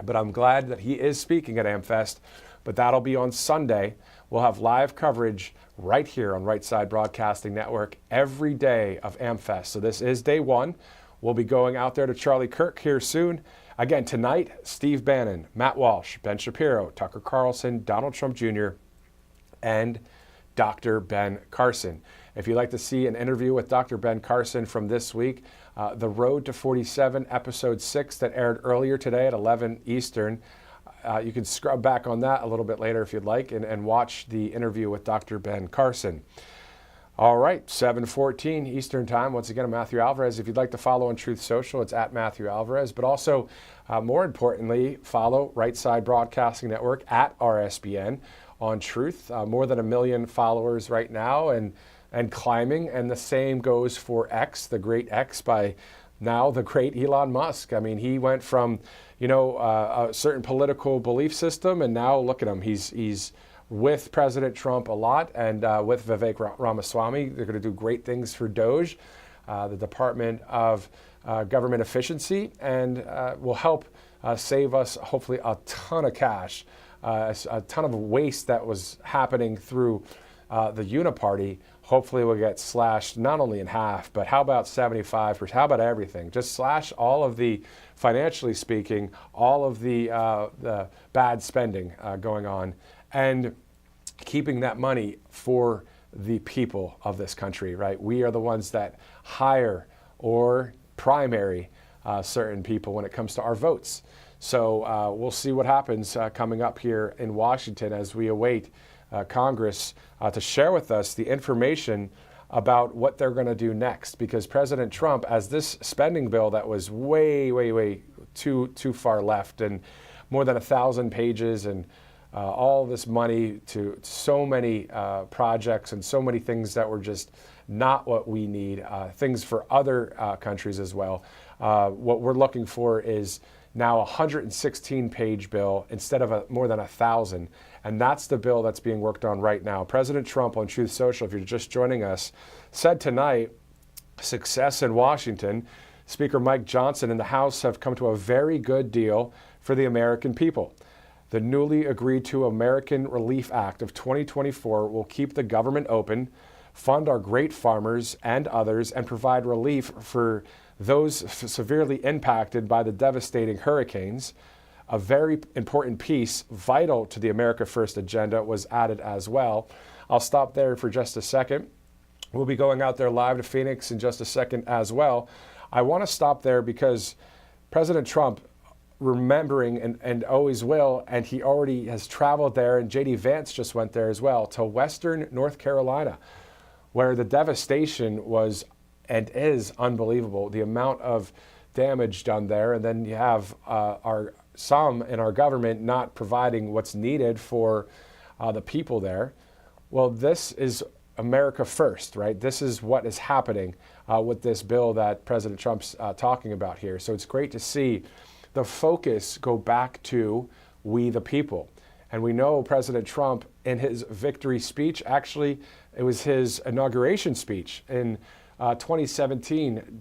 But I'm glad that he is speaking at AmFest, but that'll be on Sunday. We'll have live coverage right here on Right Side Broadcasting Network every day of AmFest. So this is day one. We'll be going out there to Charlie Kirk here soon. Again, tonight, Steve Bannon, Matt Walsh, Ben Shapiro, Tucker Carlson, Donald Trump Jr., and Dr. Ben Carson. If you'd like to see an interview with Dr. Ben Carson from this week, The Road to 47, Episode 6 that aired earlier today at 11 Eastern, you can scrub back on that a little bit later if you'd like and watch the interview with Dr. Ben Carson. All right, 7:14 Eastern Time. Once again, I'm Matthew Alvarez. If you'd like to follow on Truth Social, it's at Matthew Alvarez. But also, more importantly, follow Right Side Broadcasting Network at RSBN on Truth. More than 1 million followers right now and climbing. And the same goes for X, the great X by now the great Elon Musk. I mean, he went from, a certain political belief system, and now look at him. He's with President Trump a lot, and with Vivek Ramaswamy. They're going to do great things for DOJ, the Department of Government Efficiency, and will help save us, hopefully, a ton of cash, a ton of waste that was happening through the Uniparty. Hopefully will get slashed not only in half, but how about 75%? How about everything? Just slash all of the, financially speaking, all of the bad spending going on, and keeping that money for the people of this country, right? We are the ones that hire or primary certain people when it comes to our votes. So we'll see what happens coming up here in Washington as we await Congress to share with us the information about what they're going to do next. Because President Trump, as this spending bill that was way too far left and more than 1,000 pages and all this money to so many projects and so many things that were just not what we need, things for other countries as well. What we're looking for is now a 116-page bill instead of more than 1,000. And that's the bill that's being worked on right now. President Trump on Truth Social, if you're just joining us, said tonight, success in Washington. Speaker Mike Johnson and the House have come to a very good deal for the American people. The newly agreed to American Relief Act of 2024 will keep the government open, fund our great farmers and others, and provide relief for those severely impacted by the devastating hurricanes. A very important piece, vital to the America First agenda, was added as well. I'll stop there for just a second. We'll be going out there live to Phoenix in just a second as well. I want to stop there because President Trump, remembering and always will, and he already has traveled there, and J.D. Vance just went there as well, to Western North Carolina, where the devastation was and is unbelievable. The amount of damage done there, and then you have some in our government not providing what's needed for the people there. Well, this is America First, right? This is what is happening with this bill that President Trump's talking about here. So it's great to see the focus go back to we the people. And we know President Trump, in his victory speech, actually, it was his inauguration speech in 2017,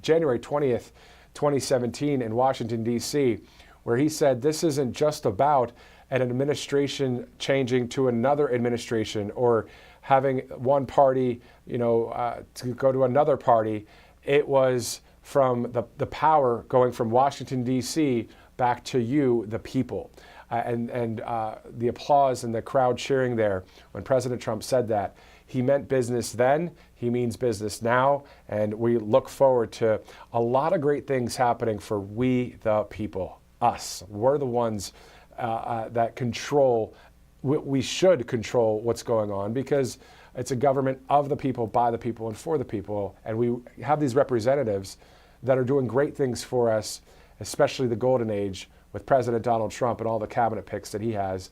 January 20th, 2017 in Washington, D.C., where he said this isn't just about an administration changing to another administration or having one party, to go to another party. It was from the power going from Washington, D.C. back to you, the people. And the applause and the crowd cheering there when President Trump said that. He meant business then, he means business now, and we look forward to a lot of great things happening for we the people, us. We're the ones that control, we should control what's going on because it's a government of the people, by the people, and for the people. And we have these representatives that are doing great things for us, especially the golden age with President Donald Trump and all the cabinet picks that he has.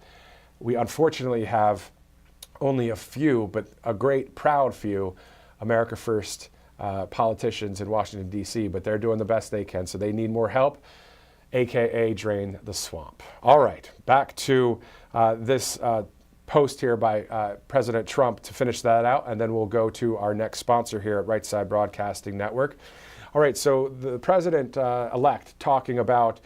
We unfortunately have only a few, but a great, proud few, America First politicians in Washington, D.C., but they're doing the best they can, so they need more help, AKA drain the swamp. All right, back to this post here by President Trump to finish that out, and then we'll go to our next sponsor here at Right Side Broadcasting Network. All right, so the president-elect talking about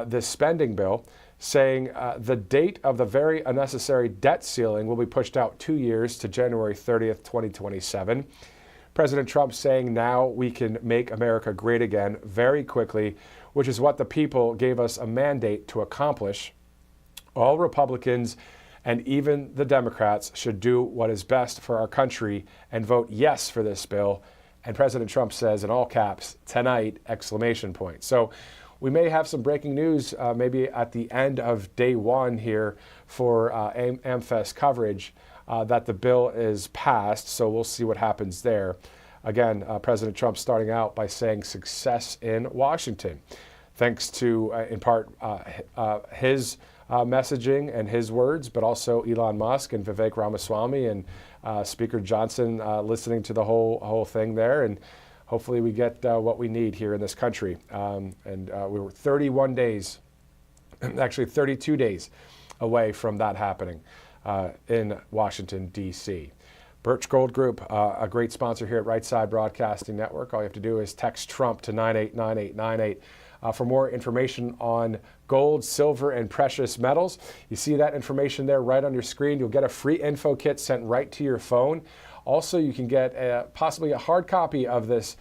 this spending bill, saying the date of the very unnecessary debt ceiling will be pushed out 2 years to January 30th, 2027. President Trump saying now we can make America great again very quickly, which is what the people gave us a mandate to accomplish. All Republicans and even the Democrats should do what is best for our country and vote yes for this bill. And President Trump says in all caps, tonight, exclamation point. So we may have some breaking news maybe at the end of day one here for AmFest coverage that the bill is passed. So we'll see what happens there. Again, President Trump starting out by saying success in Washington, thanks to, in part, his messaging and his words, but also Elon Musk and Vivek Ramaswamy and Speaker Johnson listening to the whole thing there, and hopefully we get what we need here in this country. We were 31 days, actually 32 days away from that happening in Washington, D.C. Birch Gold Group, a great sponsor here at Right Side Broadcasting Network. All you have to do is text Trump to 989898 for more information on gold, silver, and precious metals. You see that information there right on your screen. You'll get a free info kit sent right to your phone. Also, you can get possibly a hard copy of this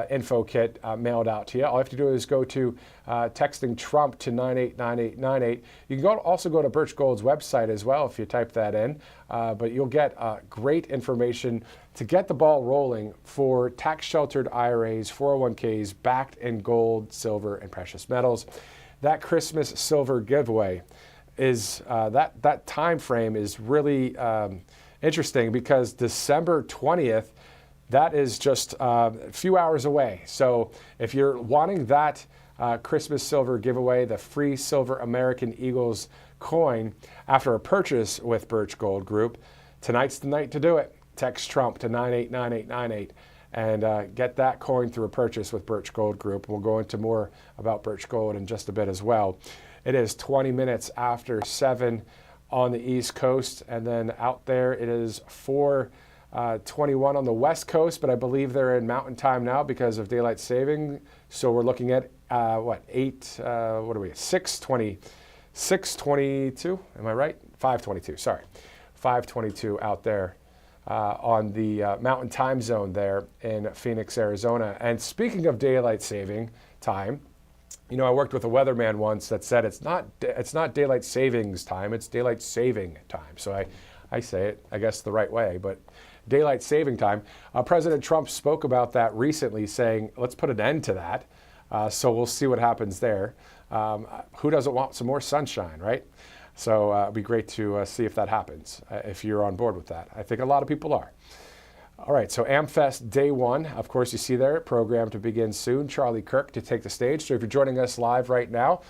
info kit mailed out to you. All you have to do is go to texting Trump to 989898. You can also go to Birch Gold's website as well if you type that in. But you'll get great information to get the ball rolling for tax-sheltered IRAs, 401ks backed in gold, silver, and precious metals. That Christmas silver giveaway is that time frame is really interesting because December 20th, that is just a few hours away. So if you're wanting that Christmas silver giveaway, the free silver American Eagles coin after a purchase with Birch Gold Group, tonight's the night to do it. Text Trump to 989898 and get that coin through a purchase with Birch Gold Group. We'll go into more about Birch Gold in just a bit as well. It is 20 minutes after 7 on the East Coast, and then out there it is 4:21 on the West Coast, but I believe they're in Mountain Time now because of daylight saving. So we're looking at 6:22, am I right? 5:22, sorry. 5:22 out there on the Mountain Time Zone there in Phoenix, Arizona. And speaking of daylight saving time, you know, I worked with a weatherman once that said it's not daylight savings time, it's daylight saving time. So I say it, I guess, the right way, but daylight saving time. President Trump spoke about that recently, saying, let's put an end to that. So we'll see what happens there. Who doesn't want some more sunshine, right? So it'd be great to see if that happens, if you're on board with that. I think a lot of people are. All right, so AmFest Day 1, of course, you see there, program to begin soon. Charlie Kirk to take the stage. So if you're joining us live right now,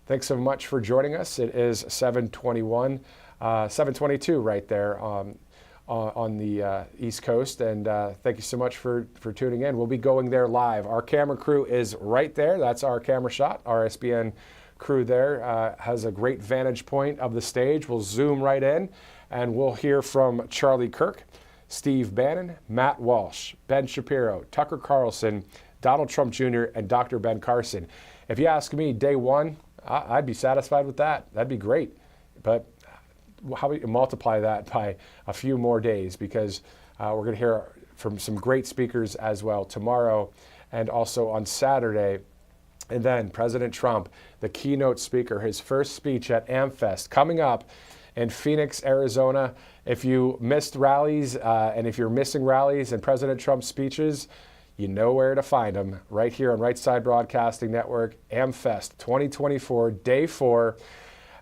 thanks so much for joining us. It is 7:22 right there on the East Coast, and thank you so much for tuning in. We'll be going there live. Our camera crew is right there. That's our camera shot. RSBN crew there has a great vantage point of the stage. We'll zoom right in, and we'll hear from Charlie Kirk, Steve Bannon, Matt Walsh, Ben Shapiro, Tucker Carlson, Donald Trump Jr., and Dr. Ben Carson. If you ask me, day one, I'd be satisfied with that. That'd be great. But how about you multiply that by a few more days, because we're going to hear from some great speakers as well tomorrow and also on Saturday. And then President Trump, the keynote speaker, his first speech at AmFest coming up in Phoenix, Arizona. If you missed rallies and if you're missing rallies and President Trump's speeches, you know where to find them, right here on Right Side Broadcasting Network, AmFest 2024, Day 4.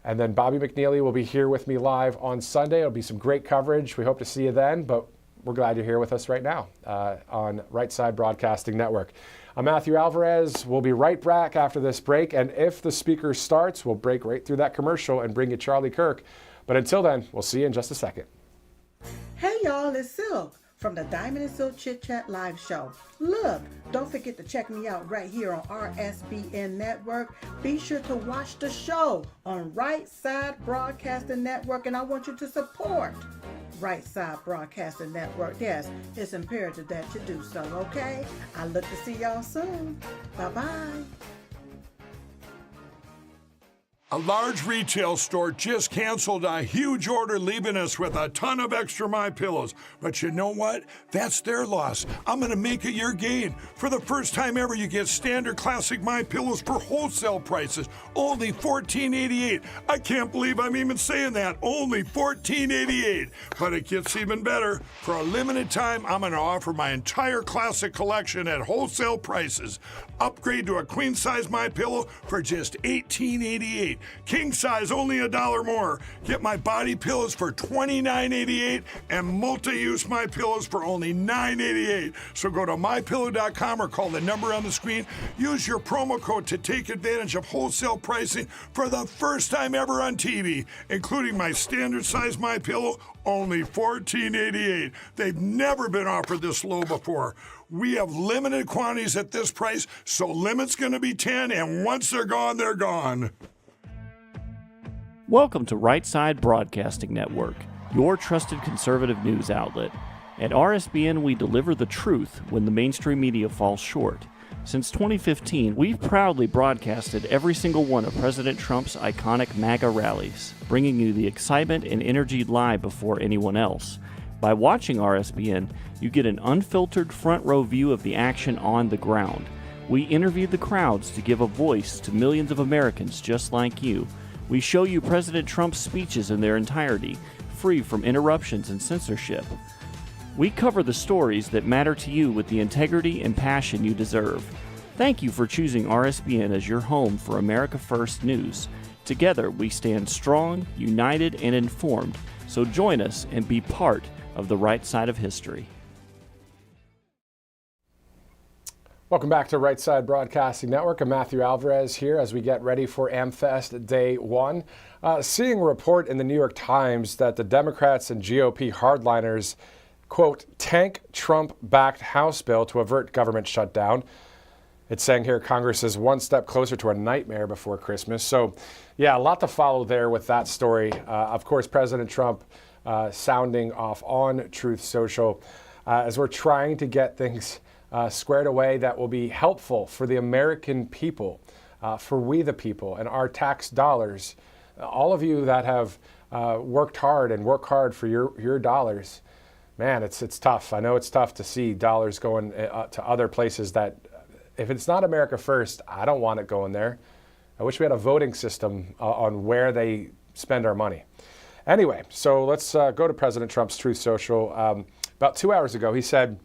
And then Bobby McNeely will be here with me live on Sunday. It'll be some great coverage. We hope to see you then, but we're glad you're here with us right now on Right Side Broadcasting Network. I'm Matthew Alvarez. We'll be right back after this break, and if the speaker starts, we'll break right through that commercial and bring you Charlie Kirk. But until then, we'll see you in just a second. Hey y'all, it's Silk from the Diamond and Silk Chit Chat live show. Look, don't forget to check me out right here on RSBN Network. Be sure to watch the show on Right Side Broadcasting Network, and I want you to support Right Side Broadcasting Network. Yes, it's imperative that you do so, okay? I look to see y'all soon. Bye-bye. A large retail store just canceled a huge order, leaving us with a ton of extra MyPillows. But you know what? That's their loss. I'm going to make it your gain. For the first time ever, you get standard classic MyPillows for wholesale prices, only $14.88. I can't believe I'm even saying that. Only $14.88. But it gets even better. For a limited time, I'm going to offer my entire classic collection at wholesale prices. Upgrade to a queen size MyPillow for just $18.88. King size only $1 more. Get my body pillows for $29.88 and multi-use MyPillows for only $9.88. So go to mypillow.com or call the number on the screen. Use your promo code to take advantage of wholesale pricing for the first time ever on TV, including my standard size MyPillow, only $14.88. They've never been offered this low before. We have limited quantities at this price, so limit's going to be 10, and once they're gone, they're gone. Welcome to Right Side Broadcasting Network, your trusted conservative news outlet. At RSBN, we deliver the truth when the mainstream media falls short. Since 2015, we've proudly broadcasted every single one of President Trump's iconic MAGA rallies, bringing you the excitement and energy live before anyone else. By watching RSBN, you get an unfiltered front row view of the action on the ground. We interview the crowds to give a voice to millions of Americans just like you. We show you President Trump's speeches in their entirety, free from interruptions and censorship. We cover the stories that matter to you with the integrity and passion you deserve. Thank you for choosing RSBN as your home for America First News. Together, we stand strong, united, and informed. So join us and be part of the right side of history. Welcome back to Right Side Broadcasting Network. I'm Matthew Alvarez here as we get ready for AmFest Day 1. Seeing a report in the New York Times that the Democrats and GOP hardliners, quote, tank Trump-backed House bill to avert government shutdown. It's saying here Congress is one step closer to a nightmare before Christmas. So, yeah, a lot to follow there with that story. Of course, President Trump sounding off on Truth Social as we're trying to get things squared away that will be helpful for the American people, for we the people and our tax dollars. All of you that have worked hard and work hard for your dollars, man, it's tough. I know it's tough to see dollars going to other places that, if it's not America First, I don't want it going there. I wish we had a voting system on where they spend our money. Anyway, so let's go to President Trump's Truth Social. About 2 hours ago, he said,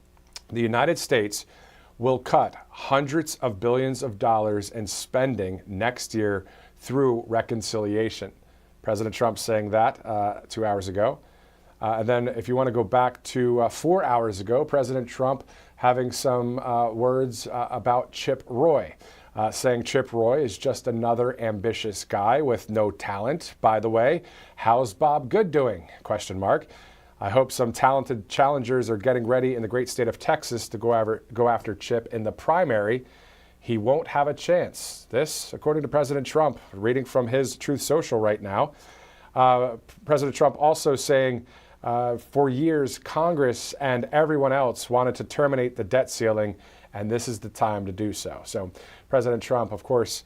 the United States will cut hundreds of billions of dollars in spending next year through reconciliation. President Trump saying that 2 hours ago. And then if you want to go back to 4 hours ago, President Trump having some words about Chip Roy, saying Chip Roy is just another ambitious guy with no talent. By the way, how's Bob Good doing? ? I hope some talented challengers are getting ready in the great state of Texas to go after Chip in the primary. He won't have a chance. This, according to President Trump, reading from his Truth Social right now. President Trump also saying, for years, Congress and everyone else wanted to terminate the debt ceiling, and this is the time to do so. So President Trump, of course,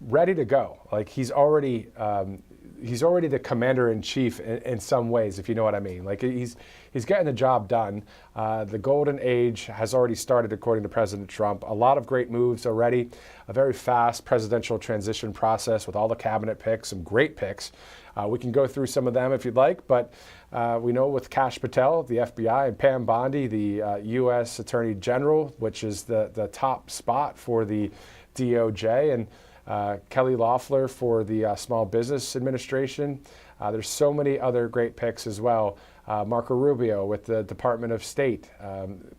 ready to go. Like he's already the commander-in-chief in some ways, if you know what I mean. Like he's getting the job done. The golden age has already started, according to President Trump. A lot of great moves already. A very fast presidential transition process with all the cabinet picks, some great picks. We can go through some of them if you'd like, but we know with Kash Patel, the FBI, and Pam Bondi, the U.S. Attorney General, which is the top spot for the DOJ, and Kelly Loeffler for the Small Business Administration. There's so many other great picks as well. Marco Rubio with the Department of State,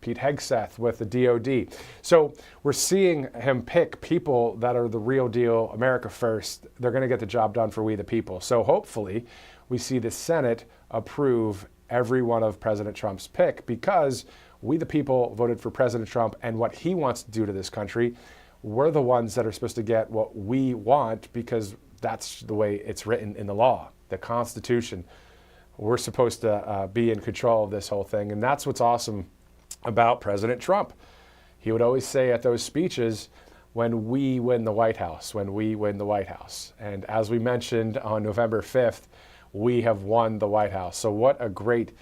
Pete Hegseth with the DOD. So we're seeing him pick people that are the real deal, America First. They're going to get the job done for we the people. So hopefully we see the Senate approve every one of President Trump's pick, because we, the people, voted for President Trump and what he wants to do to this country. We're the ones that are supposed to get what we want because that's the way it's written in the law, the Constitution. We're supposed to be in control of this whole thing. And that's what's awesome about President Trump. He would always say at those speeches, when we win the White House, when we win the White House. And as we mentioned on November 5th, we have won the White House. So what a great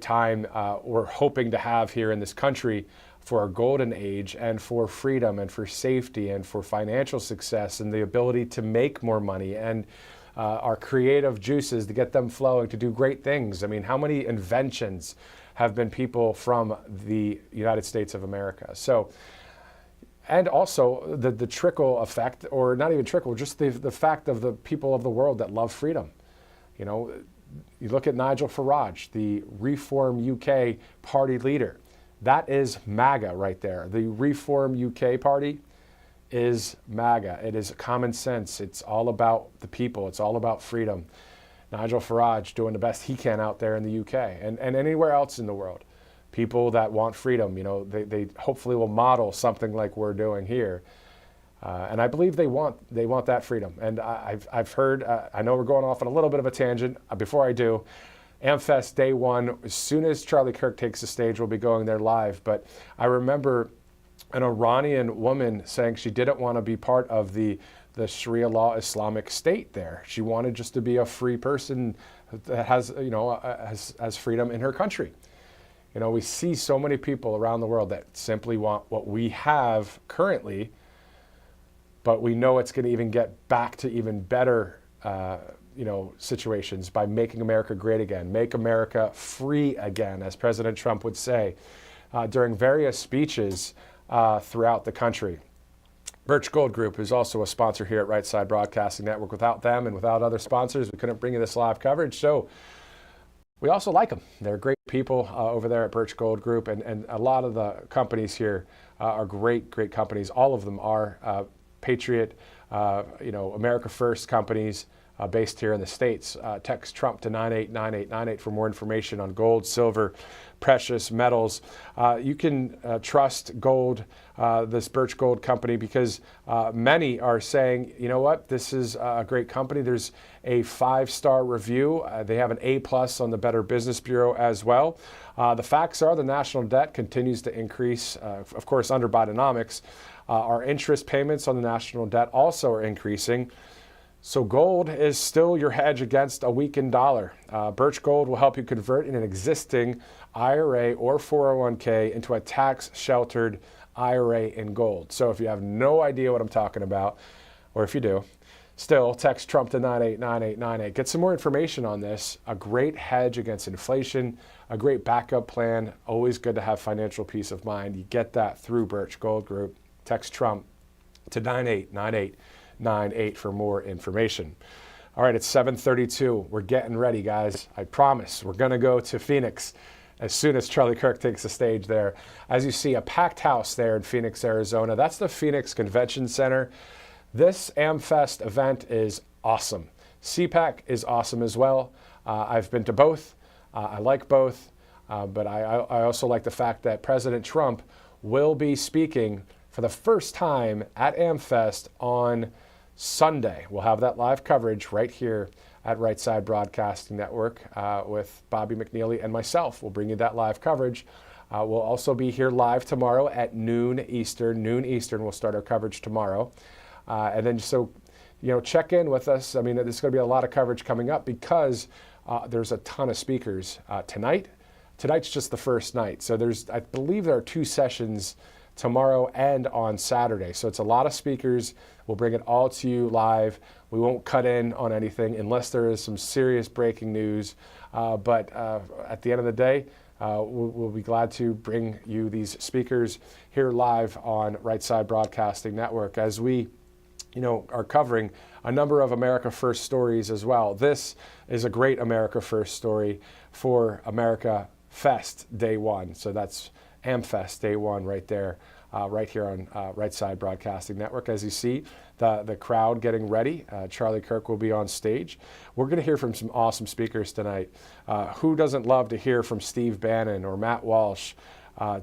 time we're hoping to have here in this country for our golden age, and for freedom, and for safety, and for financial success, and the ability to make more money, and our creative juices to get them flowing to do great things. I mean, how many inventions have been people from the United States of America? So, and also the trickle effect, or not even trickle, just the fact of the people of the world that love freedom. You know, you look at Nigel Farage, the Reform UK party leader. That is MAGA right there. The Reform UK party is MAGA. It is common sense. It's all about the people. It's all about freedom. Nigel Farage doing the best he can out there in the UK and anywhere else in the world. People that want freedom, you know, they hopefully will model something like we're doing here. And I believe they want that freedom. And I've heard, I know we're going off on a little bit of a tangent. Before I do, AmFest Day 1, as soon as Charlie Kirk takes the stage, we'll be going there live. But I remember an Iranian woman saying she didn't want to be part of the Sharia law Islamic State there. She wanted just to be a free person that has, you know, has freedom in her country. You know, we see so many people around the world that simply want what we have currently, but we know it's going to even get back to even better you know, situations by making America great again, make America free again, as President Trump would say during various speeches throughout the country. Birch Gold Group is also a sponsor here at Right Side Broadcasting Network. Without them and without other sponsors, we couldn't bring you this live coverage. So we also like them. They're great people over there at Birch Gold Group, and a lot of the companies here are great companies. All of them are Patriot, you know, America First companies. Based here in the States. Text Trump to 989898 for more information on gold, silver, precious metals. You can trust gold, this Birch Gold company, because many are saying, you know what, this is a great company. There's a 5-star review. They have an A+ on the Better Business Bureau as well. The facts are the national debt continues to increase, of course, under Bidenomics. Our interest payments on the national debt also are increasing. So gold is still your hedge against a weakened dollar. Birch Gold will help you convert an existing IRA or 401k into a tax-sheltered IRA in gold. So if you have no idea what I'm talking about, or if you do, still text Trump to 989898. Get some more information on this. A great hedge against inflation, a great backup plan. Always good to have financial peace of mind. You get that through Birch Gold Group. Text Trump to 989898 for more information. All right, it's 7:32. We're getting ready, guys. I promise we're going to go to Phoenix as soon as Charlie Kirk takes the stage there. As you see, a packed house there in Phoenix, Arizona. That's the Phoenix Convention Center. This AmFest event is awesome. CPAC is awesome as well. I've been to both. I like both, but I also like the fact that President Trump will be speaking for the first time at AmFest on Sunday. We'll have that live coverage right here at Right Side Broadcasting Network with Bobby McNeely and myself. We'll bring you that live coverage. We'll also be here live tomorrow at noon Eastern. Noon Eastern, we'll start our coverage tomorrow. And then so, you know, check in with us. I mean, there's going to be a lot of coverage coming up because there's a ton of speakers tonight. Tonight's just the first night. So I believe there are 2 sessions tomorrow and on Saturday. So it's a lot of speakers. We'll bring it all to you live. We won't cut in on anything unless there is some serious breaking news. But at the end of the day, we'll be glad to bring you these speakers here live on Right Side Broadcasting Network as we, you know, are covering a number of America First stories as well. This is a great America First story for America Fest Day 1. So that's AmFest Day 1 right there right here on Right Side Broadcasting Network. As you see, the crowd getting ready. Charlie Kirk will be on stage. We're going to hear from some awesome speakers tonight. Who doesn't love to hear from Steve Bannon or Matt Walsh?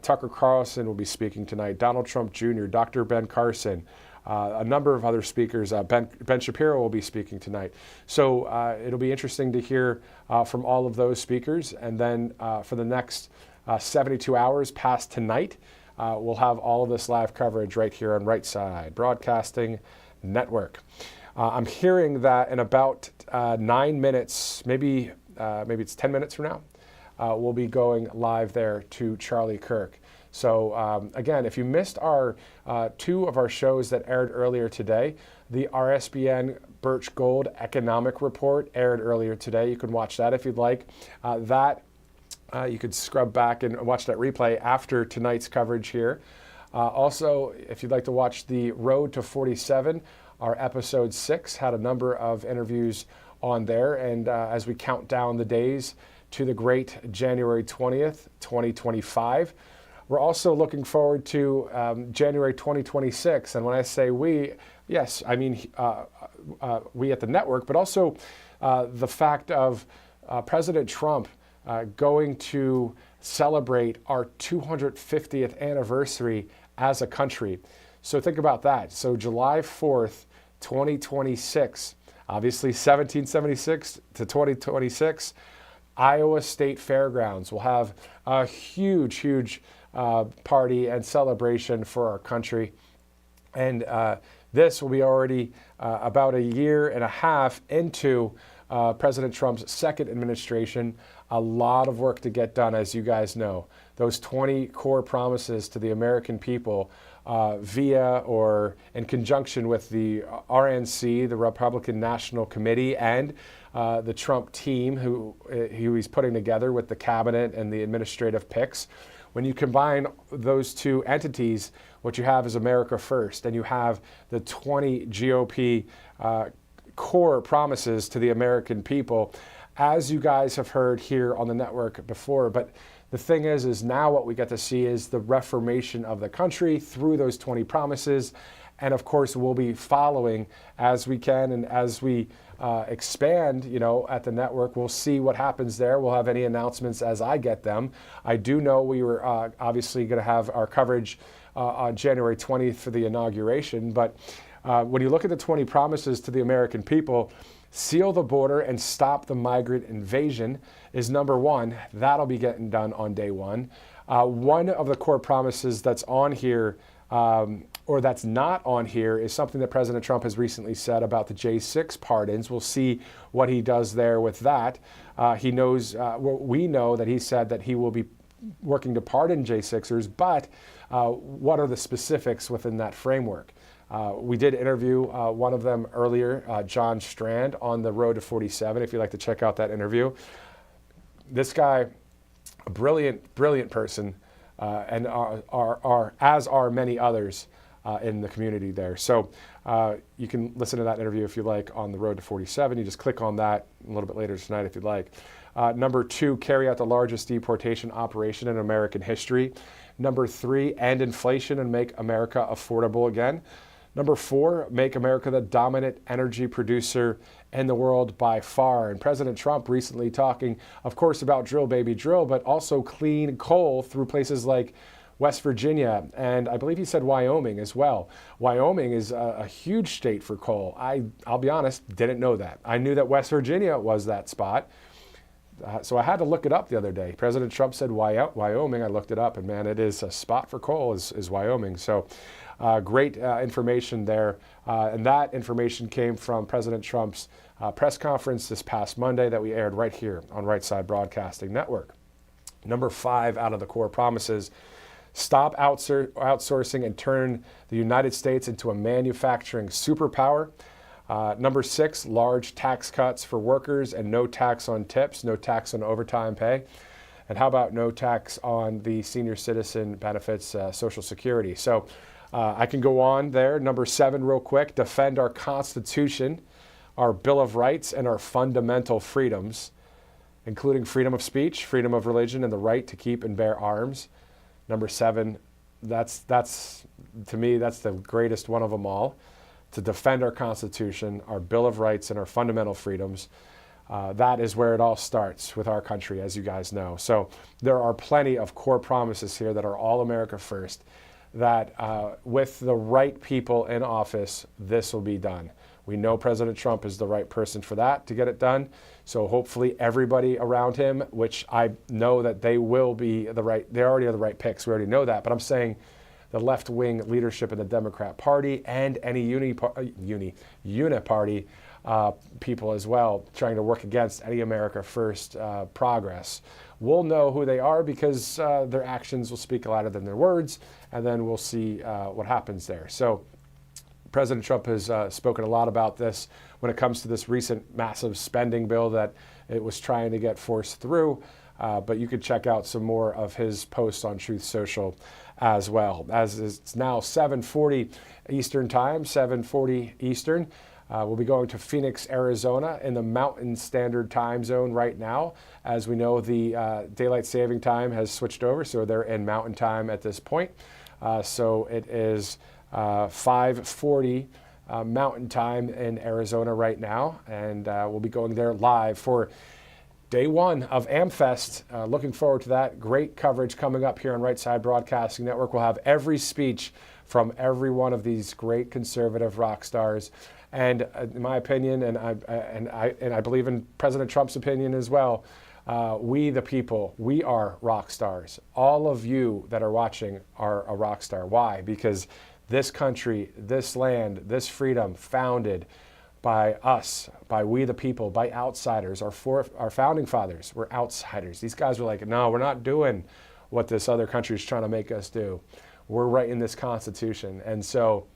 Tucker Carlson will be speaking tonight. Donald Trump Jr., Dr. Ben Carson, a number of other speakers. Ben Shapiro will be speaking tonight. So it'll be interesting to hear from all of those speakers. And then for the next 72 hours past tonight, we'll have all of this live coverage right here on Right Side Broadcasting Network. I'm hearing that in about 9 minutes, maybe it's 10 minutes from now, we'll be going live there to Charlie Kirk. So again, if you missed our two of our shows that aired earlier today, the RSBN Birch Gold Economic Report aired earlier today. You can watch that if you'd like. You could scrub back and watch that replay after tonight's coverage here. Also, if you'd like to watch the Road to 47, our episode 6 had a number of interviews on there. And as we count down the days to the great January 20th, 2025, we're also looking forward to January 2026. And when I say we, yes, I mean we at the network, but also the fact of President Trump going to celebrate our 250th anniversary as a country. So think about that. So July 4th, 2026, obviously 1776 to 2026, Iowa State Fairgrounds will have a huge party and celebration for our country. And this will be already about a year and a half into President Trump's second administration. A lot of work to get done, as you guys know. Those 20 core promises to the American people via or in conjunction with the RNC, the Republican National Committee, and the Trump team who he's putting together with the cabinet and the administrative picks. When you combine those two entities, what you have is America First, and you have the 20 GOP core promises to the American people, as you guys have heard here on the network before. But the thing is now what we get to see is the reformation of the country through those 20 promises. And of course, we'll be following as we can, and as we expand, at the network, we'll see what happens there. We'll have any announcements as I get them. I do know we were obviously going to have our coverage on January 20th for the inauguration. But when you look at the 20 promises to the American people, seal the border and stop the migrant invasion is number one. That'll be getting done on day one. One of the core promises that's on here, or that's not on here, is something that President Trump has recently said about the J6 pardons. We'll see what he does there with that. He knows, we know that he said that he will be working to pardon J6ers, but what are the specifics within that framework? We did interview one of them earlier, John Strand, on the Road to 47, if you'd like to check out that interview. This guy, a brilliant person, and as are many others in the community there. So you can listen to that interview if you like on the Road to 47. You just click on that a little bit later tonight if you'd like. Number 2, carry out the largest deportation operation in American history. Number 3, end inflation and make America affordable again. Number 4, make America the dominant energy producer in the world by far. And President Trump recently talking, of course, about drill, baby, drill, but also clean coal through places like West Virginia, and I believe he said Wyoming as well. Wyoming is a huge state for coal. I'll be honest, didn't know that. I knew that West Virginia was that spot. So I had to look it up the other day. President Trump said Wyoming. I looked it up, and man, it is a spot for coal is Wyoming. So great information there. And that information came from President Trump's press conference this past Monday that we aired right here on Right Side Broadcasting Network. Number 5 out of the core promises: stop outsourcing and turn the United States into a manufacturing superpower. Number 6, large tax cuts for workers and no tax on tips, no tax on overtime pay. And how about no tax on the senior citizen benefits, Social Security? So I can go on there. Number 7, real quick: defend our Constitution, our Bill of Rights, and our fundamental freedoms, including freedom of speech, freedom of religion, and the right to keep and bear arms. Number 7, that's to me, that's the greatest one of them all, to defend our Constitution, our Bill of Rights, and our fundamental freedoms. That is where it all starts with our country, as you guys know. So there are plenty of core promises here that are all America first, that with the right people in office, this will be done. We know President Trump is the right person for that, to get it done. So hopefully everybody around him, which I know that they will be they already are the right picks, we already know that, but I'm saying the left-wing leadership in the Democrat Party and any uniparty people as well, trying to work against any America First progress. We'll know who they are because their actions will speak louder than their words, and then we'll see what happens there. So President Trump has spoken a lot about this when it comes to this recent massive spending bill that it was trying to get forced through. But you could check out some more of his posts on Truth Social as well. As it's now 7:40 Eastern Time, 7:40 Eastern. We'll be going to Phoenix, Arizona in the Mountain Standard Time Zone right now. As we know, the Daylight Saving Time has switched over, so they're in Mountain Time at this point. So it is 5:40 Mountain Time in Arizona right now, and we'll be going there live for day one of AmFest. Looking forward to that. Great coverage coming up here on Right Side Broadcasting Network. We'll have every speech from every one of these great conservative rock stars. And in my opinion, and I believe in President Trump's opinion as well, we the people, we are rock stars. All of you that are watching are a rock star. Why? Because this country, this land, this freedom founded by us, by we the people, by outsiders. Our founding fathers were outsiders. These guys were like, no, we're not doing what this other country is trying to make us do. We're writing this Constitution. And so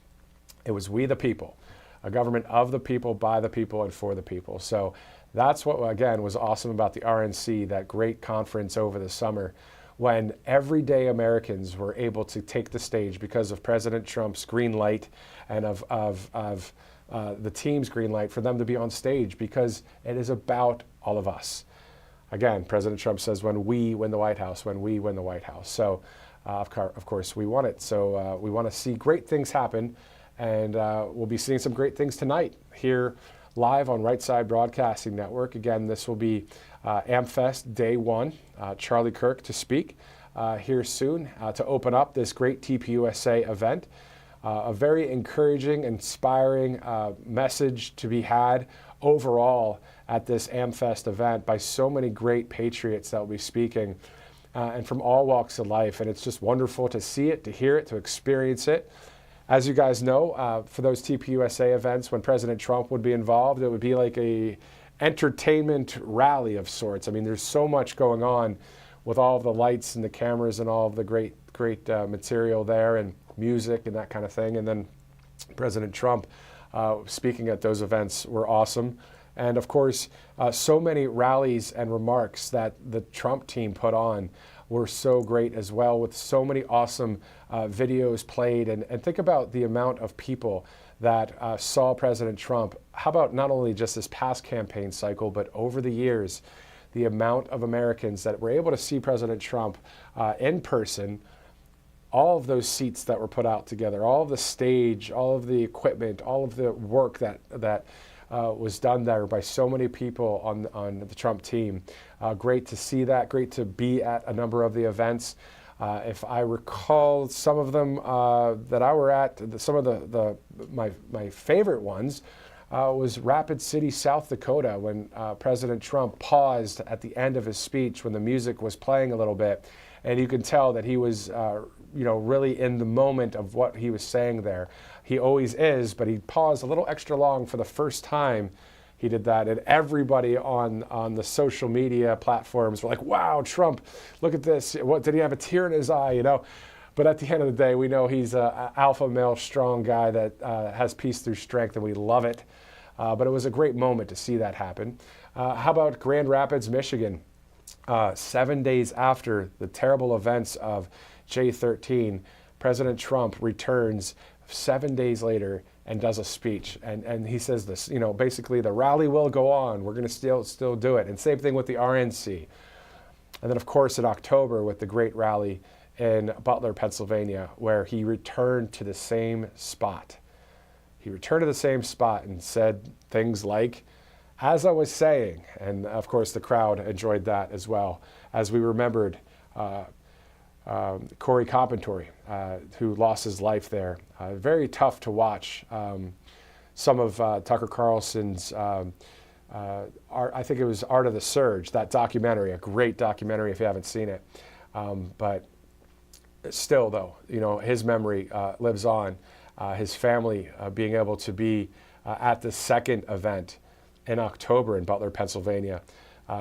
it was we the people, a government of the people, by the people, and for the people. So that's what, again, was awesome about the RNC, that great conference over the summer, when everyday Americans were able to take the stage because of President Trump's green light and of the team's green light for them to be on stage, because it is about all of us. Again, President Trump says, when we win the White House, when we win the White House. So, of course, we want it. So we want to see great things happen, and we'll be seeing some great things tonight here live on Right Side Broadcasting Network. Again, this will be AmFest Day 1. Charlie Kirk to speak here soon to open up this great TPUSA event. A very encouraging, inspiring message to be had overall at this AmFest event by so many great patriots that will be speaking, and from all walks of life. And it's just wonderful to see it, to hear it, to experience it. As you guys know, for those TPUSA events, when President Trump would be involved, it would be like a entertainment rally of sorts. I mean, there's so much going on with all of the lights and the cameras and all of the great material there, and music and that kind of thing. And then President Trump speaking at those events were awesome. And of course, so many rallies and remarks that the Trump team put on were so great as well, with so many awesome videos played. And think about the amount of people that saw President Trump. How about not only just this past campaign cycle, but over the years, the amount of Americans that were able to see President Trump in person, all of those seats that were put out together, all of the stage, all of the equipment, all of the work that was done there by so many people on the Trump team. Great to see that, great to be at a number of the events. If I recall some of them that I were at, some of my favorite ones was Rapid City, South Dakota, when President Trump paused at the end of his speech when the music was playing a little bit, and you can tell that he was really in the moment of what he was saying there. He always is, but he paused a little extra long for the first time he did that. And everybody on the social media platforms were like, wow, Trump, look at this. What, did he have a tear in his eye, But at the end of the day, we know he's an alpha male, strong guy that has peace through strength, and we love it. But it was a great moment to see that happen. How about Grand Rapids, Michigan? 7 days after the terrible events of J13, President Trump returns 7 days later and does a speech. And he says this, basically the rally will go on. We're going to still do it. And same thing with the RNC. And then, of course, in October with the great rally in Butler, Pennsylvania, where he returned to the same spot. He returned to the same spot and said things like, "As I was saying," and of course the crowd enjoyed that as well, as we remembered Corey Compentory, who lost his life there. Very tough to watch. Some of Tucker Carlson's, I think it was Art of the Surge, that documentary, a great documentary if you haven't seen it. But still, though, his memory lives on. His family being able to be at the second event in October in Butler, Pennsylvania,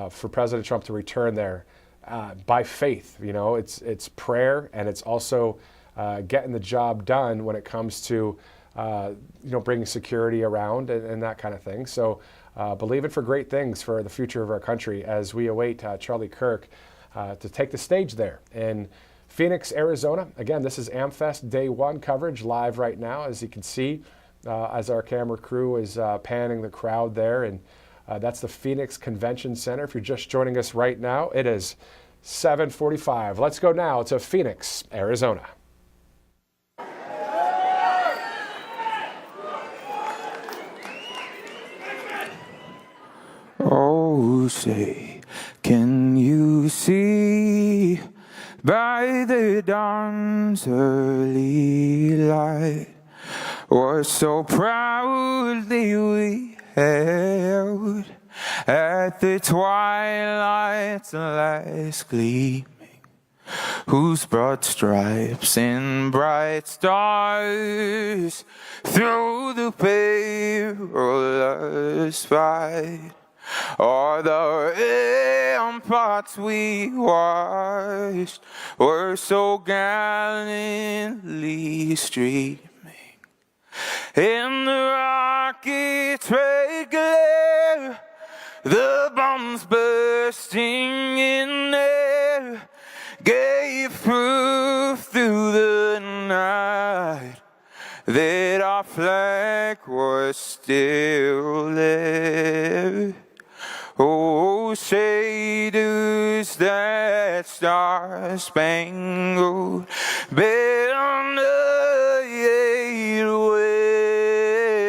for President Trump to return there by faith. It's prayer, and it's also getting the job done when it comes to bringing security around and that kind of thing. So believe it for great things for the future of our country as we await Charlie Kirk to take the stage there in Phoenix, Arizona. Again, this is AmFest Day 1 coverage live right now, as you can see, as our camera crew is panning the crowd there. And that's the Phoenix Convention Center. If you're just joining us right now, it is 7:45. Let's go now to Phoenix, Arizona. Oh, say, can you see by the dawn's early light what so proudly we held at the twilight's last gleaming, whose broad stripes and bright stars through the perilous fight are the ramparts we watched were so gallantly streaming, in the rocket's red glare, the bombs bursting in air gave proof through the night that our flag was still there. Oh, say does that star-spangled banner yet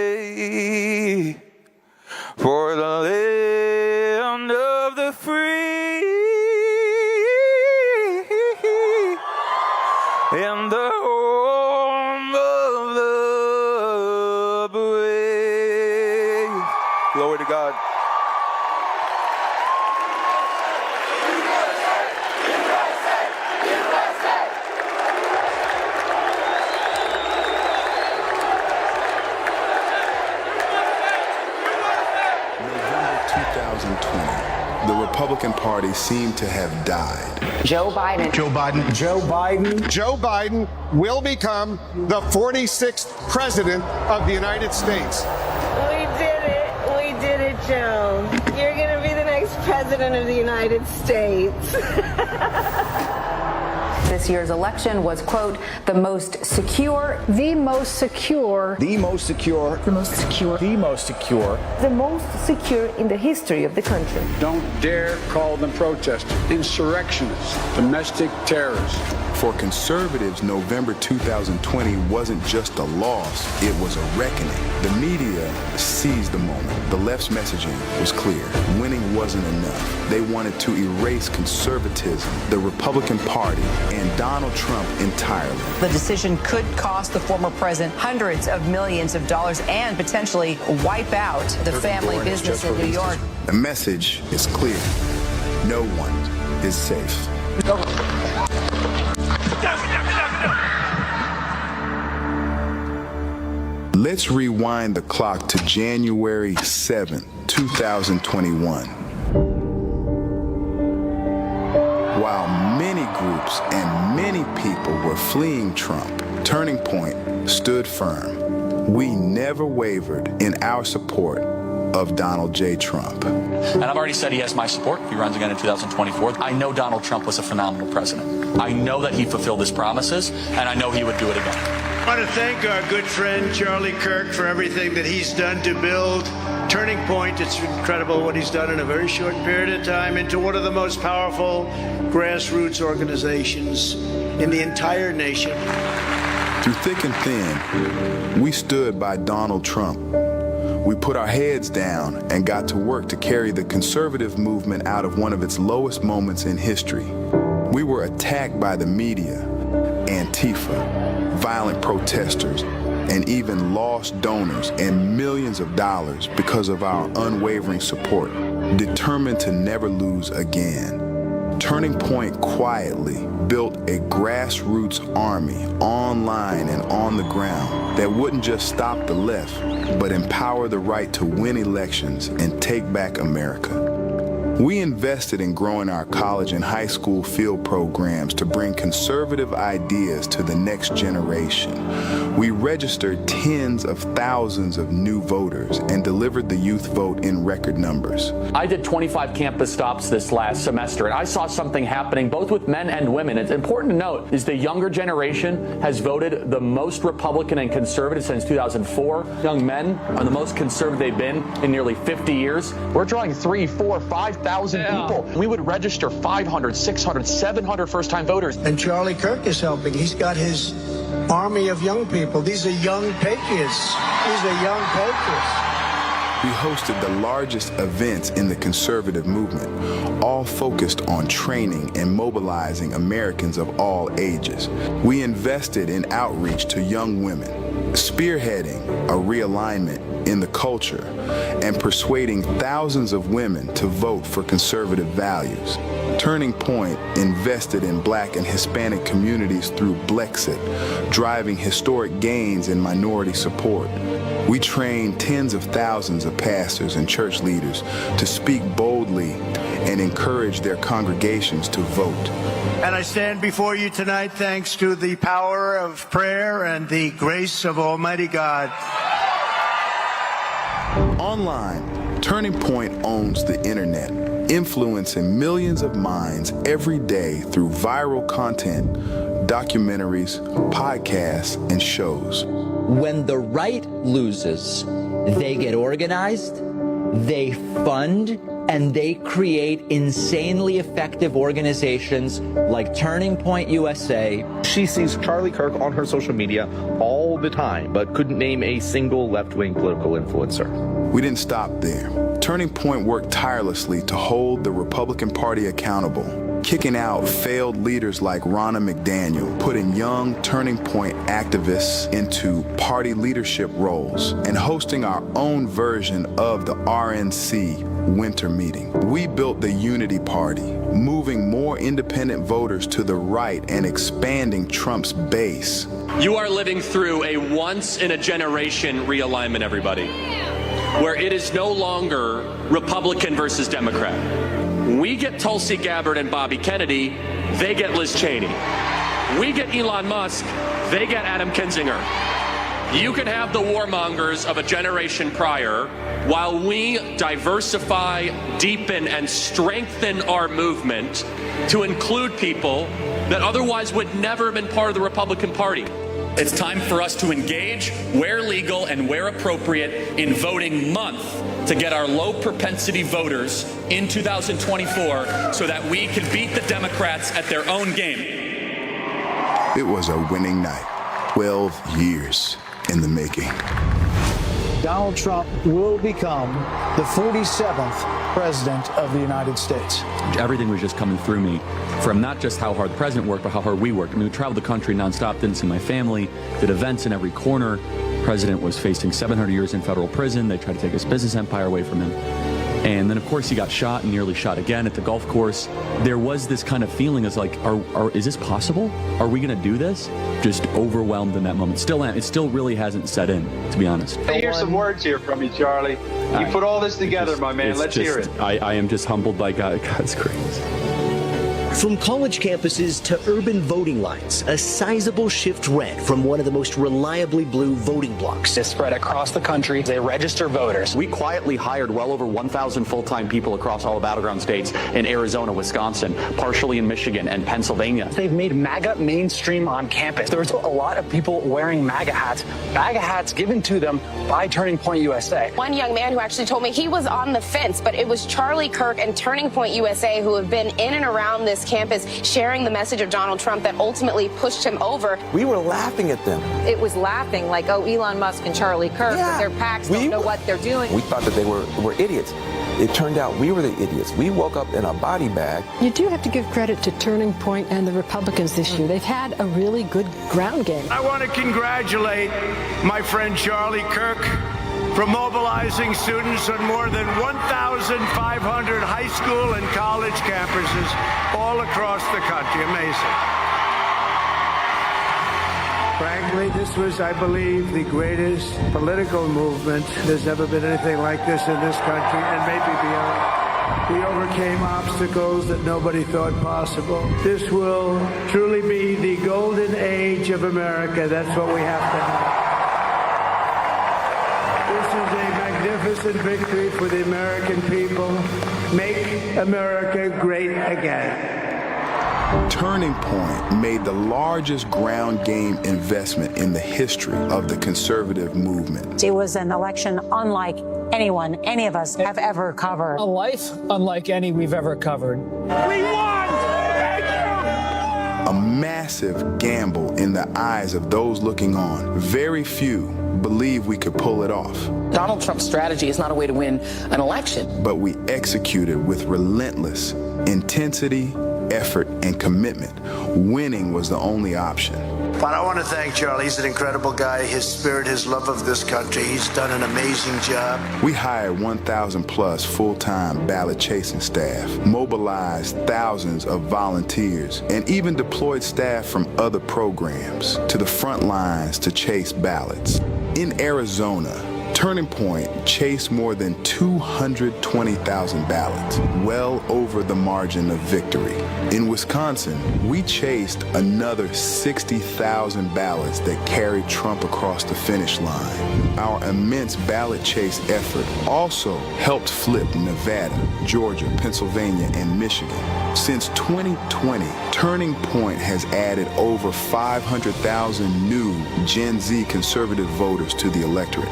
wave for the land of the free and the home of the brave. Glory to God. The Republican Party seemed to have died. Joe Biden. Joe Biden. Joe Biden. Joe Biden will become the 46th president of the United States. We did it. We did it, Joe. You're going to be the next president of the United States. This year's election was, quote, the most secure. The most secure. The most secure. The most secure. The most secure. The most secure in the history of the country. Don't dare call them protesters, insurrectionists, domestic terrorists. For conservatives, November 2020 wasn't just a loss, it was a reckoning. The media seized the moment. The left's messaging was clear. Winning wasn't enough. They wanted to erase conservatism, the Republican Party, and Donald Trump entirely. The decision could cost the former president hundreds of millions of dollars and potentially wipe out the family business in New York. The message is clear. No one is safe. Let's rewind the clock to January 7, 2021. While many groups and many people were fleeing Trump, Turning Point stood firm. We never wavered in our support of Donald J. Trump. And I've already said he has my support if he runs again in 2024. I know Donald Trump was a phenomenal president. I know that he fulfilled his promises, and I know he would do it again. I want to thank our good friend Charlie Kirk for everything that he's done to build turning point. It's incredible what he's done in a very short period of time into one of the most powerful grassroots organizations in the entire nation. Through thick and thin, we stood by Donald Trump. We put our heads down and got to work to carry the conservative movement out of one of its lowest moments in history. We were attacked by the media, Antifa, violent protesters, and even lost donors and millions of dollars because of our unwavering support, determined to never lose again. Turning Point quietly built a grassroots army online and on the ground that wouldn't just stop the left, but empower the right to win elections and take back America. We invested in growing our college and high school field programs to bring conservative ideas to the next generation. We registered tens of thousands of new voters and delivered the youth vote in record numbers. I did 25 campus stops this last semester, and I saw something happening both with men and women. It's important to note is the younger generation has voted the most Republican and conservative since 2004. Young men are the most conservative they've been in nearly 50 years. We're drawing 3, 4, 5,000 people. We would register 500, 600, 700 first-time voters. And Charlie Kirk is helping. He's got his army of young people. These are young patriots. These are young patriots. We hosted the largest events in the conservative movement, all focused on training and mobilizing Americans of all ages. We invested in outreach to young women, spearheading a realignment in the culture and persuading thousands of women to vote for conservative values. Turning Point invested in Black and Hispanic communities through Blexit, driving historic gains in minority support. We trained tens of thousands of pastors and church leaders to speak boldly and encourage their congregations to vote. And I stand before you tonight thanks to the power of prayer and the grace of Almighty God. Online, Turning Point owns the internet, influencing millions of minds every day through viral content, documentaries, podcasts, and shows. When the right loses, they get organized, they fund, and they create insanely effective organizations like Turning Point USA. She sees Charlie Kirk on her social media all the time, but couldn't name a single left-wing political influencer. We didn't stop there. Turning Point worked tirelessly to hold the Republican Party accountable, kicking out failed leaders like Ronna McDaniel, putting young Turning Point activists into party leadership roles, and hosting our own version of the RNC winter meeting. We built the Unity Party, moving more independent voters to the right and expanding Trump's base. You are living through a once-in-a-generation realignment, everybody, where it is no longer Republican versus Democrat. We get Tulsi Gabbard and Bobby Kennedy, they get Liz Cheney. We get Elon Musk, they get Adam Kinzinger. You can have the warmongers of a generation prior while we diversify, deepen, and strengthen our movement to include people that otherwise would never have been part of the Republican Party. It's time for us to engage where legal and where appropriate in voting month to get our low propensity voters in 2024 so that we can beat the Democrats at their own game. It was a winning night. 12 years in the making. Donald Trump will become the 47th president of the United States. Everything was just coming through me from not just how hard the president worked, but how hard we worked. I mean, we traveled the country nonstop, didn't see my family, did events in every corner. The president was facing 700 years in federal prison. They tried to take his business empire away from him. And then, of course, he got shot and nearly shot again at the golf course. There was this kind of feeling as like, is this possible? Are we going to do this? Just overwhelmed in that moment. It still really hasn't set in, to be honest. I hear some words here from you, Charlie. You put all this together, my man. Let's hear it. I am just humbled by God's grace. From college campuses to urban voting lines, a sizable shift red from one of the most reliably blue voting blocks. It's spread across the country. They register voters. We quietly hired well over 1,000 full-time people across all the battleground states in Arizona, Wisconsin, partially in Michigan and Pennsylvania. They've made MAGA mainstream on campus. There's a lot of people wearing MAGA hats given to them by Turning Point USA. One young man who actually told me he was on the fence, but it was Charlie Kirk and Turning Point USA who have been in and around this campus sharing the message of Donald Trump that ultimately pushed him over. We were laughing at them. It was laughing like, oh, Elon Musk and Charlie Kirk, with their PACs don't know what they're doing. We thought that they were idiots. It turned out we were the idiots. We woke up in a body bag. You do have to give credit to Turning Point and the Republicans this year. They've had a really good ground game. I want to congratulate my friend Charlie Kirk for mobilizing students on more than 1,500 high school and college campuses all across the country. Amazing. Frankly, this was, I believe, the greatest political movement. There's never been anything like this in this country, and maybe beyond. We overcame obstacles that nobody thought possible. This will truly be the golden age of America. That's what we have to have. This is a magnificent victory for the American people. Make America great again. Turning Point made the largest ground game investment in the history of the conservative movement. It was an election unlike any of us have ever covered. A life unlike any we've ever covered. We won! Thank you! A massive gamble in the eyes of those looking on. Very few believe we could pull it off. Donald Trump's strategy is not a way to win an election. But we executed with relentless intensity, effort, and commitment. Winning was the only option. But I want to thank Charlie. He's an incredible guy. His spirit, his love of this country. He's done an amazing job. We hired 1,000 plus full-time ballot chasing staff, mobilized thousands of volunteers, and even deployed staff from other programs to the front lines to chase ballots. In Arizona, Turning Point chased more than 220,000 ballots, well over the margin of victory. In Wisconsin, we chased another 60,000 ballots that carried Trump across the finish line. Our immense ballot chase effort also helped flip Nevada, Georgia, Pennsylvania, and Michigan. Since 2020, Turning Point has added over 500,000 new Gen Z conservative voters to the electorate.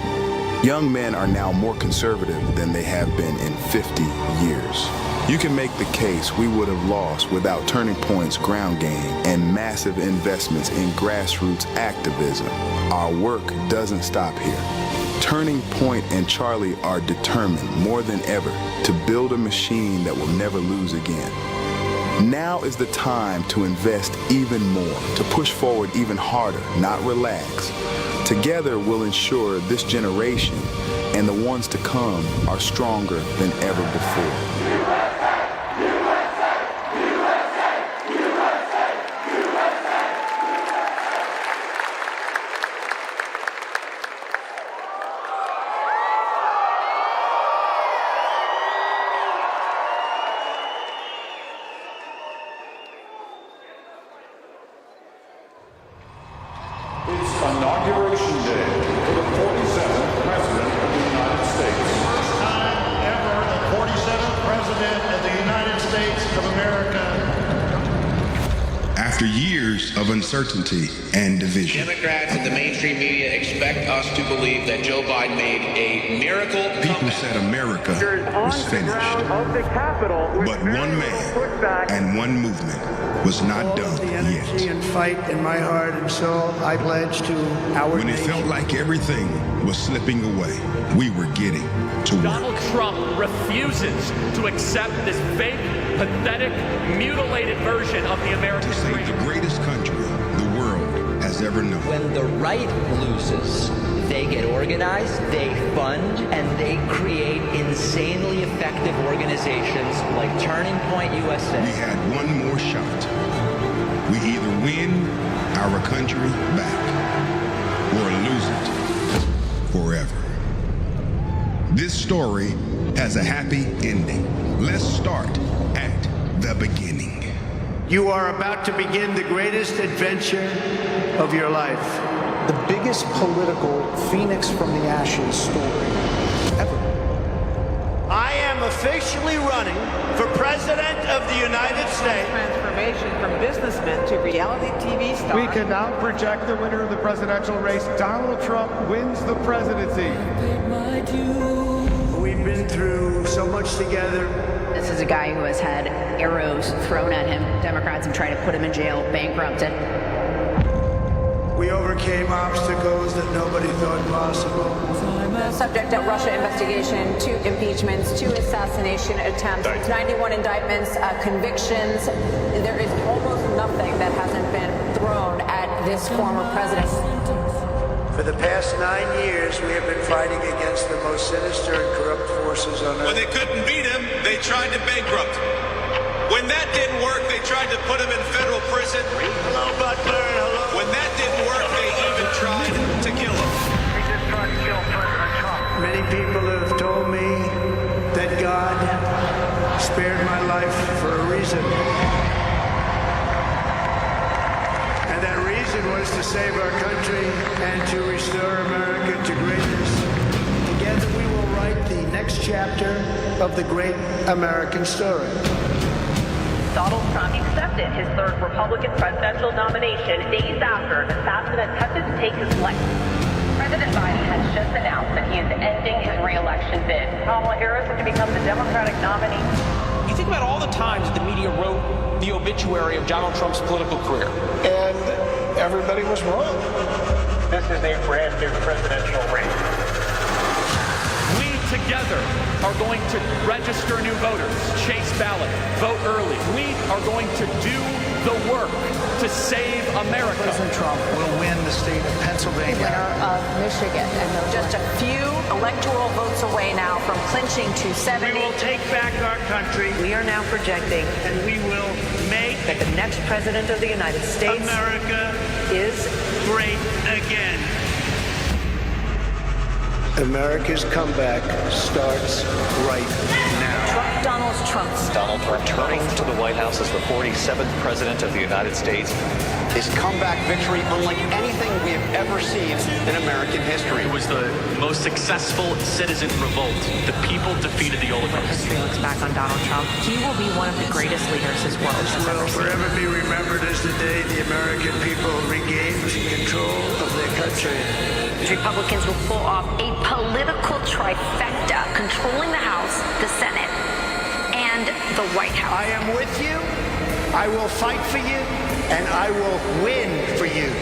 Young men are now more conservative than they have been in 50 years. You can make the case we would have lost without Turning Point's ground game and massive investments in grassroots activism. Our work doesn't stop here. Turning Point and Charlie are determined more than ever to build a machine that will never lose again. Now is the time to invest even more, to push forward even harder, not relax. Together, we'll ensure this generation and the ones to come are stronger than ever before. Inauguration Day for the 47th President of the United States. First time ever the 47th President of the United States of America. After years of uncertainty and division, Democrats and the mainstream media expect us to believe that Joe Biden made a miracle. People said America was finished. But one man and one movement was not done the energy yet. and fight in my heart and soul, I pledge to our When it nation. felt like everything was slipping away, we were getting to work. Donald Trump refuses to accept this fake, pathetic, mutilated version of the American dream. The greatest country the world has ever known. When the right loses, they get organized, they fund, and they create insanely effective organizations like Turning Point USA. We had one more shot. We either win our country back or lose it forever. This story has a happy ending. Let's start at the beginning. You are about to begin the greatest adventure of your life. The biggest political phoenix from the ashes story ever. I am officially running for President of the United States. Transformation from businessman to reality TV star. We can now project the winner of the presidential race. Donald Trump wins the presidency. We've been through so much together. This is a guy who has had arrows thrown at him. Democrats have tried to put him in jail, bankrupted. We overcame obstacles that nobody thought possible. The subject of Russia investigation, 2 impeachments, 2 assassination attempts, 91 indictments, convictions. There is almost nothing that hasn't been thrown at this former president. For the past 9 years, we have been fighting against the most sinister and corrupt forces on earth. When they couldn't beat him, they tried to bankrupt him. When that didn't work, they tried to put him in federal prison. Hello, Butler. Hello. When that didn't work, they even tried to kill him. They just tried to kill President Trump. Many people have told me that God spared my life for a reason. And that reason was to save our country and to restore America to greatness. Together we will write the next chapter of the great American story. Donald Trump accepted his 3rd Republican presidential nomination days after an assassin attempted to take his life. President Biden has just announced that he is ending his re-election bid. Kamala Harris is to become the Democratic nominee. You think about all the times the media wrote the obituary of Donald Trump's political career. And everybody was wrong. This is a brand new presidential race. We together are going to register new voters, chase ballot, vote early. We are going to do the work to save America. President Trump will win the state of Pennsylvania. Winner of Michigan. And Just a few electoral votes away now from clinching to 70. We will take back our country. We are now projecting And we will make that the next president of the United States America is great again. America's comeback starts right now. Donald Trump. Donald returning to the White House as the 47th president of the United States. His comeback victory unlike anything we have ever seen in American history. It was the most successful citizen revolt. The people defeated the oligarchs. History looks back on Donald Trump. He will be one of the greatest leaders this world has ever seen. Forever be remembered as the day the American people regained control of their country. Republicans will pull off a political trifecta, controlling the House, the Senate, and the White House. I am with you, I will fight for you, and I will win for you.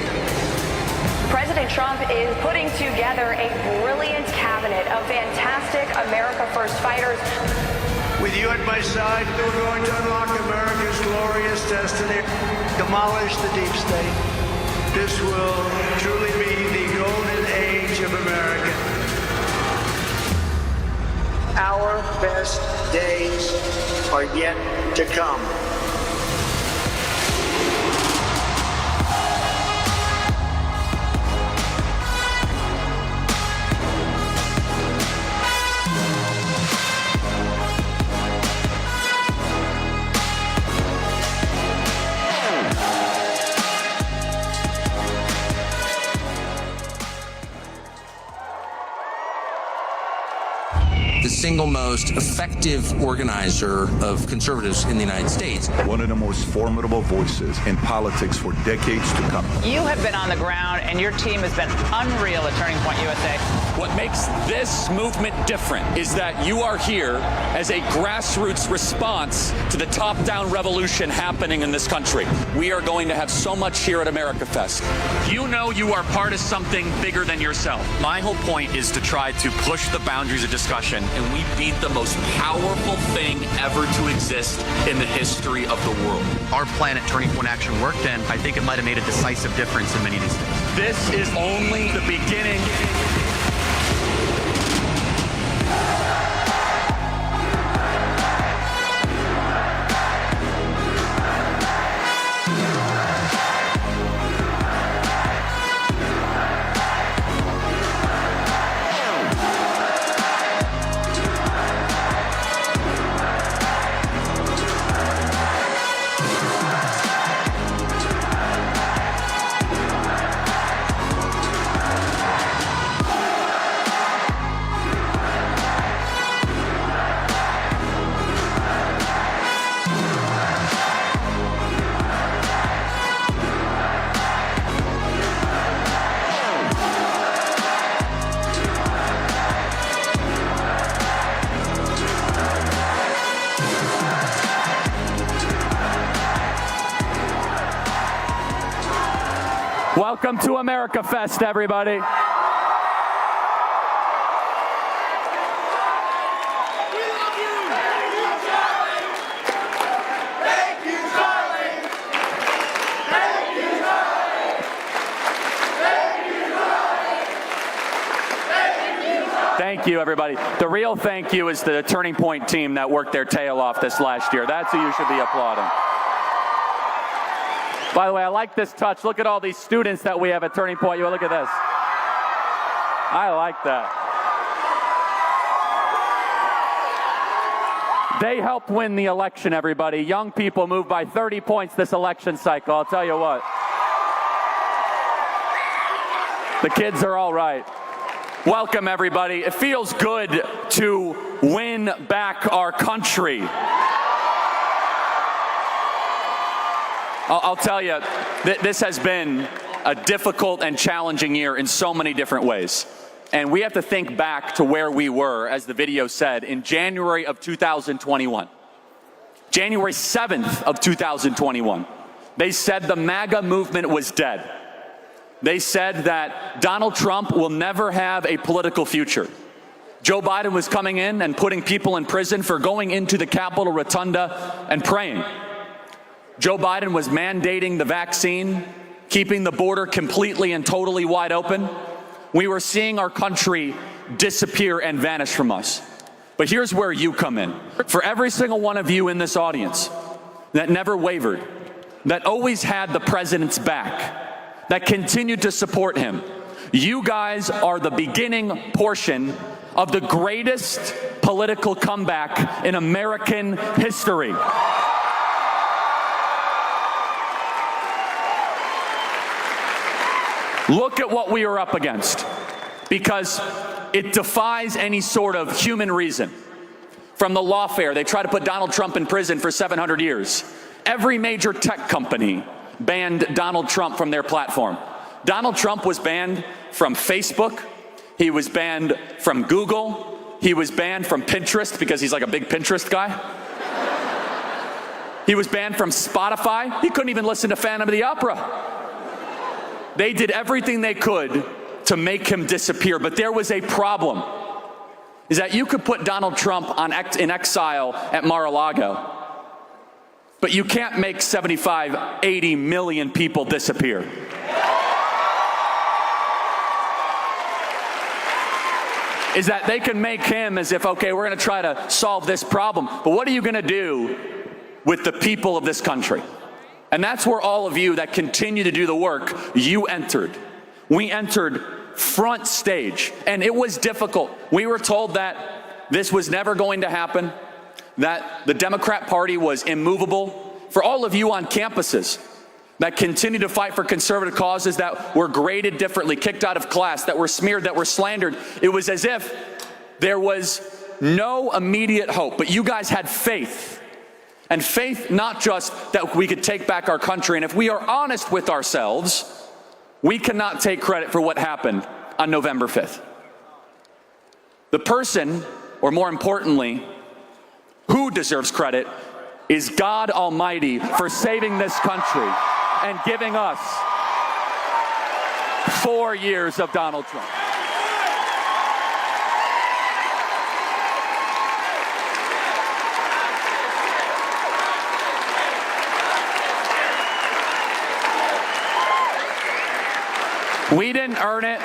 President Trump is putting together a brilliant cabinet of fantastic America First fighters. With you at my side, we're going to unlock America's glorious destiny, demolish the deep state. This will truly be the golden age of America. Our best days are yet to come. The single most effective organizer of conservatives in the United States. One of the most formidable voices in politics for decades to come. You have been on the ground, and your team has been unreal at Turning Point USA. What makes this movement different is that you are here as a grassroots response to the top-down revolution happening in this country. We are going to have so much here at America Fest. You know you are part of something bigger than yourself. My whole point is to try to push the boundaries of discussion, and we beat the most powerful thing ever to exist in the history of the world. Our plan at Turning Point Action worked, and I think it might have made a decisive difference in many of these things. This is only the beginning. Welcome to America Fest, everybody. Thank you, everybody. The real thank you is the Turning Point team that worked their tail off this last year. That's who you should be applauding. By the way, I like this touch. Look at all these students that we have at Turning Point. Look at this. I like that. They helped win the election, everybody. Young people moved by 30 points this election cycle. I'll tell you what. The kids are all right. Welcome, everybody. It feels good to win back our country. I'll tell you, this has been a difficult and challenging year in so many different ways. And we have to think back to where we were, as the video said, in January of 2021. January 7th of 2021. They said the MAGA movement was dead. They said that Donald Trump will never have a political future. Joe Biden was coming in and putting people in prison for going into the Capitol Rotunda and praying. Joe Biden was mandating the vaccine, keeping the border completely and totally wide open. We were seeing our country disappear and vanish from us. But here's where you come in. For every single one of you in this audience that never wavered, that always had the president's back, that continued to support him, you guys are the beginning portion of the greatest political comeback in American history. Look at what we are up against, because it defies any sort of human reason. From the lawfare, they try to put Donald Trump in prison for 700 years. Every major tech company banned Donald Trump from their platform. Donald Trump was banned from Facebook. He was banned from Google. He was banned from Pinterest because he's like a big Pinterest guy. He was banned from Spotify. He couldn't even listen to Phantom of the Opera. They did everything they could to make him disappear, but there was a problem. Is that you could put Donald Trump in exile at Mar-a-Lago, but you can't make 75, 80 million people disappear. Is that they can make him as if, okay, we're going to try to solve this problem, but what are you going to do with the people of this country? And that's where all of you that continue to do the work, you entered. We entered front stage, and it was difficult. We were told that this was never going to happen, that the Democrat Party was immovable. For all of you on campuses that continue to fight for conservative causes, that were graded differently, kicked out of class, that were smeared, that were slandered, it was as if there was no immediate hope. But you guys had faith. And faith not just that we could take back our country, and if we are honest with ourselves, we cannot take credit for what happened on November 5th. The person, or more importantly, who deserves credit is God Almighty for saving this country and giving us 4 years of Donald Trump. We didn't earn it.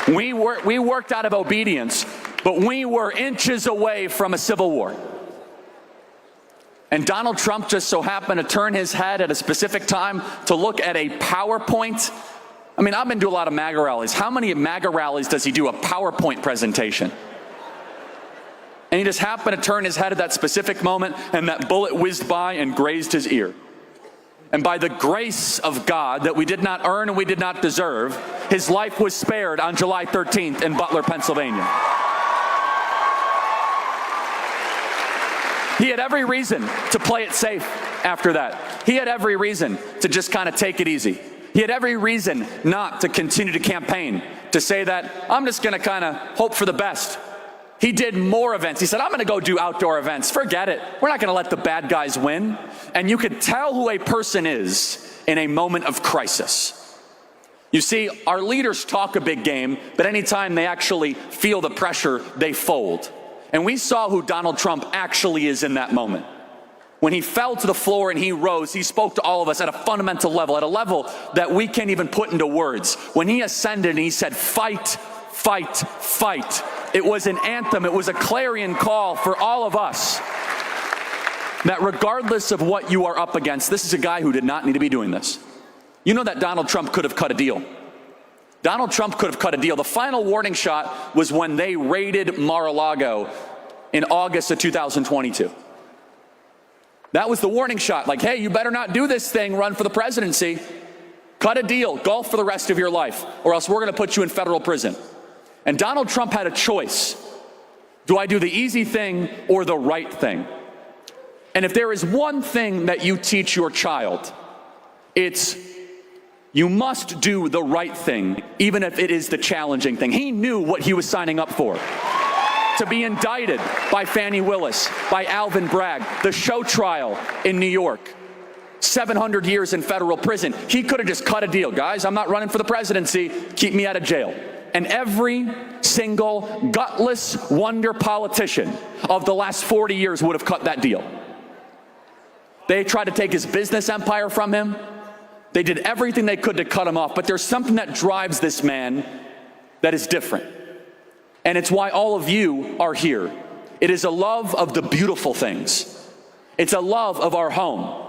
We worked out of obedience, but we were inches away from a civil war. And Donald Trump just so happened to turn his head at a specific time to look at a PowerPoint. I mean, I've been to a lot of MAGA rallies. How many MAGA rallies does he do a PowerPoint presentation? And he just happened to turn his head at that specific moment, and that bullet whizzed by and grazed his ear. And by the grace of God that we did not earn and we did not deserve, his life was spared on July 13th in Butler, Pennsylvania. He had every reason to play it safe after that. He had every reason to just kind of take it easy. He had every reason not to continue to campaign, to say that I'm just going to kind of hope for the best. He did more events. He said, I'm going to go do outdoor events. Forget it. We're not going to let the bad guys win. And you can tell who a person is in a moment of crisis. You see, our leaders talk a big game, but anytime they actually feel the pressure, they fold. And we saw who Donald Trump actually is in that moment. When he fell to the floor and he rose, he spoke to all of us at a fundamental level, at a level that we can't even put into words. When he ascended and he said, fight, fight, fight, it was an anthem, it was a clarion call for all of us. That regardless of what you are up against, this is a guy who did not need to be doing this. You know that Donald Trump could have cut a deal. Donald Trump could have cut a deal. The final warning shot was when they raided Mar-a-Lago in August of 2022. That was the warning shot, like, hey, you better not do this thing, run for the presidency. Cut a deal, golf for the rest of your life, or else we're going to put you in federal prison. And Donald Trump had a choice. Do I do the easy thing or the right thing? And if there is one thing that you teach your child, it's you must do the right thing, even if it is the challenging thing. He knew what he was signing up for. To be indicted by Fani Willis, by Alvin Bragg, the show trial in New York, 700 years in federal prison. He could have just cut a deal. Guys, I'm not running for the presidency. Keep me out of jail. And every single gutless wonder politician of the last 40 years would have cut that deal. They tried to take his business empire from him. They did everything they could to cut him off, but there's something that drives this man that is different. And it's why all of you are here. It is a love of the beautiful things. It's a love of our home,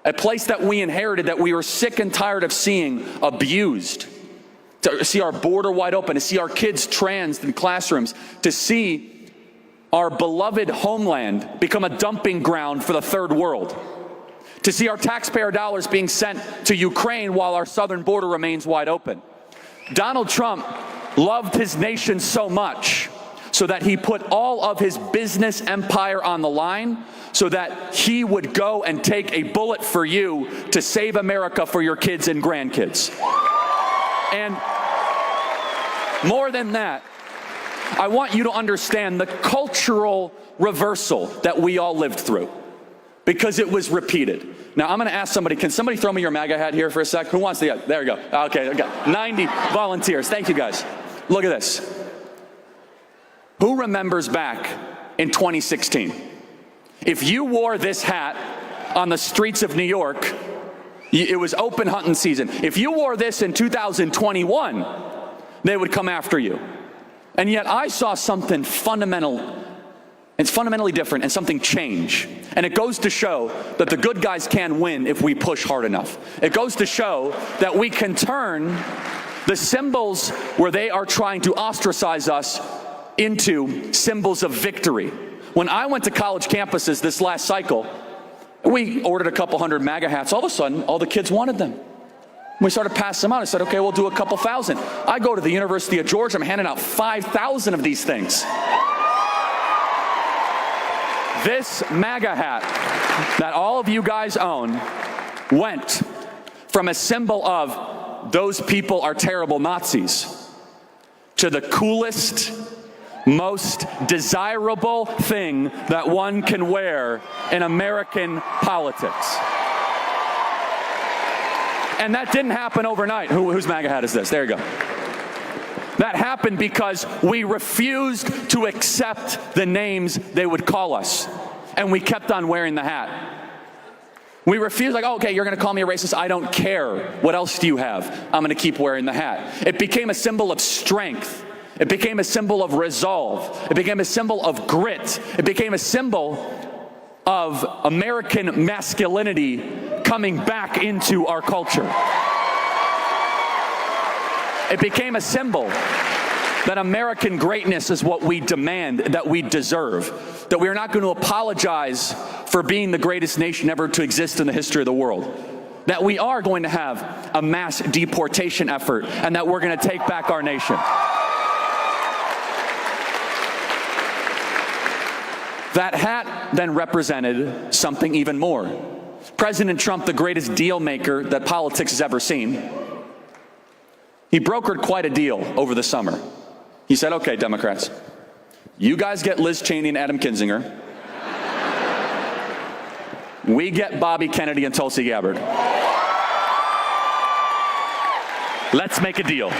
a place that we inherited that we were sick and tired of seeing abused, to see our border wide open, to see our kids trans in classrooms, to see our beloved homeland become a dumping ground for the third world, to see our taxpayer dollars being sent to Ukraine while our southern border remains wide open. Donald Trump loved his nation so much so that he put all of his business empire on the line so that he would go and take a bullet for you to save America for your kids and grandkids. And more than that, I want you to understand the cultural reversal that we all lived through, because it was repeated. Now, I'm going to ask somebody, can somebody throw me your MAGA hat here for a sec? Who wants to? There we go. Okay, I got 90 volunteers. Thank you, guys. Look at this. Who remembers back in 2016? If you wore this hat on the streets of New York, it was open hunting season. If you wore this in 2021, they would come after you. And yet I saw something fundamental. It's fundamentally different and something change. And it goes to show that the good guys can win if we push hard enough. It goes to show that we can turn the symbols where they are trying to ostracize us into symbols of victory. When I went to college campuses this last cycle, we ordered a couple hundred MAGA hats. All of a sudden, all the kids wanted them. We started passing them out. I said, okay, we'll do a couple thousand. I go to the University of Georgia. I'm handing out 5,000 of these things. This MAGA hat that all of you guys own went from a symbol of those people are terrible Nazis to the coolest, most desirable thing that one can wear in American politics. And that didn't happen overnight. Whose MAGA hat is this? There you go. That happened because we refused to accept the names they would call us. And we kept on wearing the hat. We refused, like, oh, okay, you're going to call me a racist. I don't care. What else do you have? I'm going to keep wearing the hat. It became a symbol of strength. It became a symbol of resolve. It became a symbol of grit. It became a symbol of American masculinity coming back into our culture. It became a symbol that American greatness is what we demand, that we deserve, that we are not going to apologize for being the greatest nation ever to exist in the history of the world, that we are going to have a mass deportation effort, and that we're going to take back our nation. That hat then represented something even more. President Trump, the greatest deal maker that politics has ever seen, he brokered quite a deal over the summer. He said, okay, Democrats, you guys get Liz Cheney and Adam Kinzinger. We get Bobby Kennedy and Tulsi Gabbard. Let's make a deal.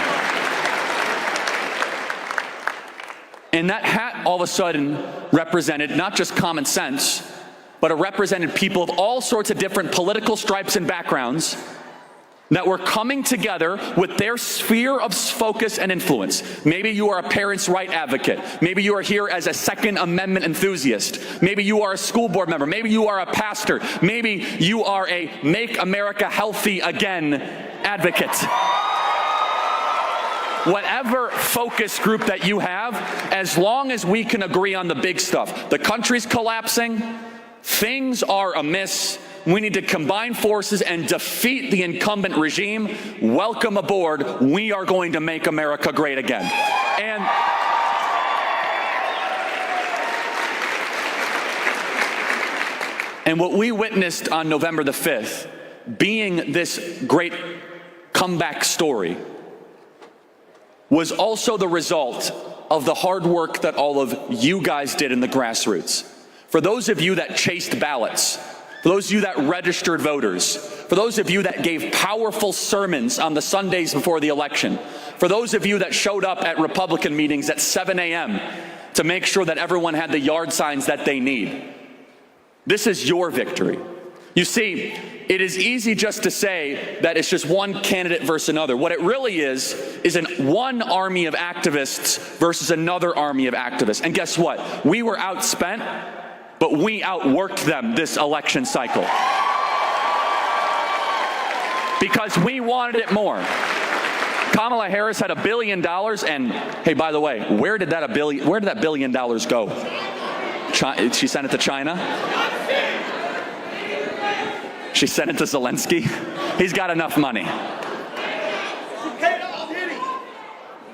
And that hat all of a sudden represented not just common sense, but it represented people of all sorts of different political stripes and backgrounds that were coming together with their sphere of focus and influence. Maybe you are a parents' right advocate. Maybe you are here as a Second Amendment enthusiast. Maybe you are a school board member. Maybe you are a pastor. Maybe you are a Make America Healthy Again advocate. Whatever focus group that you have, as long as we can agree on the big stuff. The country's collapsing. Things are amiss. We need to combine forces and defeat the incumbent regime. Welcome aboard. We are going to make America great again. And what we witnessed on November the 5th, being this great comeback story, was also the result of the hard work that all of you guys did in the grassroots. For those of you that chased ballots, for those of you that registered voters, for those of you that gave powerful sermons on the Sundays before the election, for those of you that showed up at Republican meetings at 7 a.m. to make sure that everyone had the yard signs that they need. This is your victory. You see, it is easy just to say that it's just one candidate versus another. What it really is one army of activists versus another army of activists. And guess what? We were outspent, but we outworked them this election cycle. Because we wanted it more. Kamala Harris had $1 billion, and hey, by the way, where did that $1 billion go? She sent it to China? She sent it to Zelensky. He's got enough money.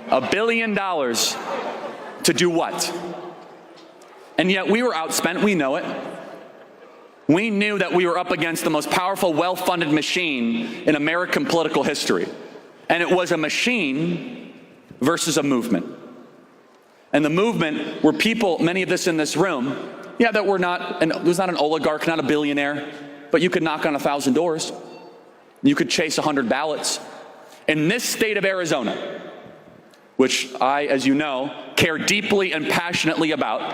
$1 billion to do what? And yet we were outspent. We know it. We knew that we were up against the most powerful, well-funded machine in American political history. And it was a machine versus a movement. And the movement were people, many of us in this room, that were not, and was not an oligarch, not a billionaire, but you could knock on 1,000 doors. You could chase 100 ballots. In this state of Arizona, which I, as you know, care deeply and passionately about,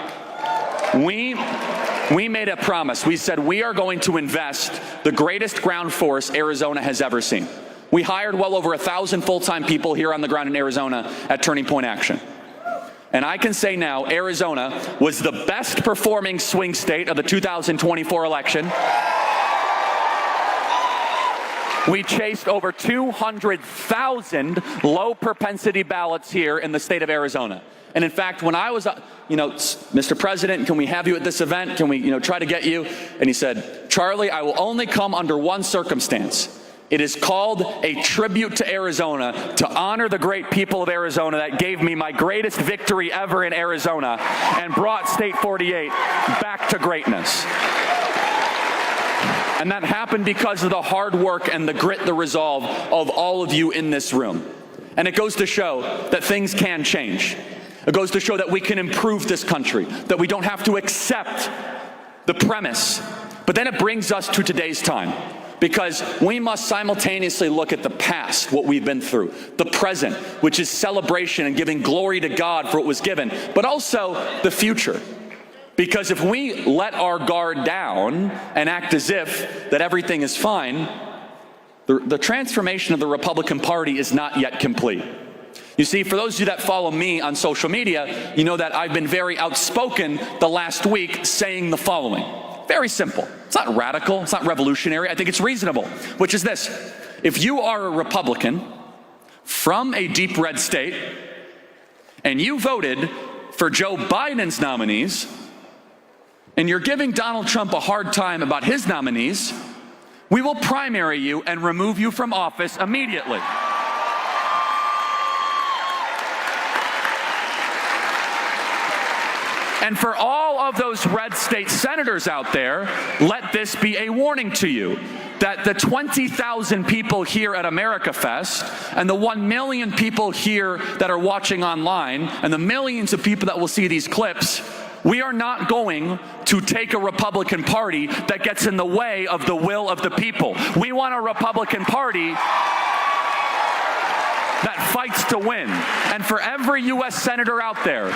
we made a promise. We said we are going to invest the greatest ground force Arizona has ever seen. We hired well over 1,000 full-time people here on the ground in Arizona at Turning Point Action. And I can say now, Arizona was the best performing swing state of the 2024 election. We chased over 200,000 low propensity ballots here in the state of Arizona. And in fact, when I was, Mr. President, can we have you at this event? Can we, try to get you? And he said, Charlie, I will only come under one circumstance. It is called a tribute to Arizona, to honor the great people of Arizona that gave me my greatest victory ever in Arizona and brought State 48 back to greatness. And that happened because of the hard work and the grit, the resolve of all of you in this room. And it goes to show that things can change. It goes to show that we can improve this country, that we don't have to accept the premise. But then it brings us to today's time, because we must simultaneously look at the past, what we've been through, the present, which is celebration and giving glory to God for what was given, but also the future. Because if we let our guard down and act as if that everything is fine, the transformation of the Republican Party is not yet complete. You see, for those of you that follow me on social media, you know that I've been very outspoken the last week saying the following. Very simple. It's not radical. It's not revolutionary. I think it's reasonable, which is this. If you are a Republican from a deep red state and you voted for Joe Biden's nominees, and you're giving Donald Trump a hard time about his nominees, we will primary you and remove you from office immediately. And for all of those red state senators out there, let this be a warning to you that the 20,000 people here at America Fest and the 1 million people here that are watching online and the millions of people that will see these clips, we are not going to take a Republican Party that gets in the way of the will of the people. We want a Republican Party that fights to win. And for every U.S. Senator out there,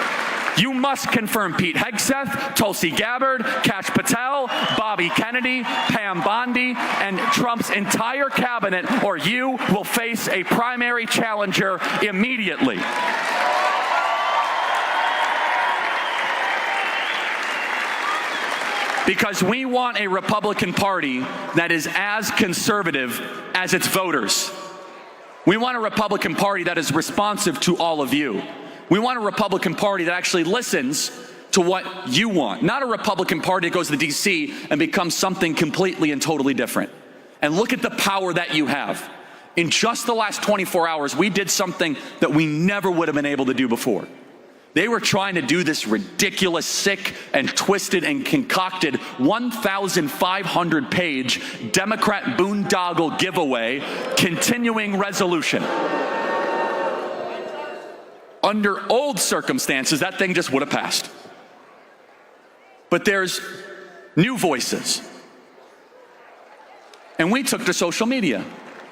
you must confirm Pete Hegseth, Tulsi Gabbard, Kash Patel, Bobby Kennedy, Pam Bondi, and Trump's entire cabinet, or you will face a primary challenger immediately. Because we want a Republican Party that is as conservative as its voters. We want a Republican Party that is responsive to all of you. We want a Republican Party that actually listens to what you want, not a Republican Party that goes to D.C. and becomes something completely and totally different. And look at the power that you have. In just the last 24 hours, we did something that we never would have been able to do before. They were trying to do this ridiculous, sick, and twisted and concocted 1,500-page Democrat boondoggle giveaway continuing resolution. Under old circumstances, that thing just would have passed. But there's new voices. And we took to social media.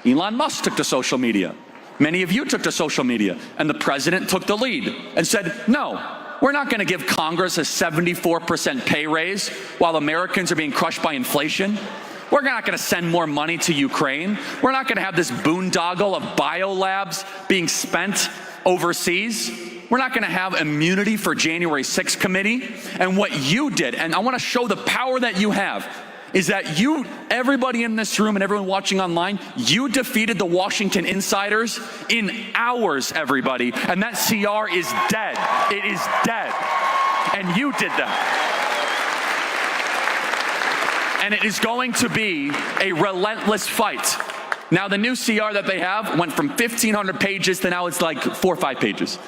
Elon Musk took to social media. Many of you took to social media. And the president took the lead and said, no, we're not going to give Congress a 74% pay raise while Americans are being crushed by inflation. We're not going to send more money to Ukraine. We're not going to have this boondoggle of biolabs being spent overseas. We're not going to have immunity for January 6th committee. And what you did, and I want to show the power that you have, is that you, everybody in this room and everyone watching online, you defeated the Washington insiders in hours, everybody. And that CR is dead. It is dead. And you did that. And it is going to be a relentless fight. Now, the new CR that they have went from 1,500 pages to now it's like 4 or 5 pages.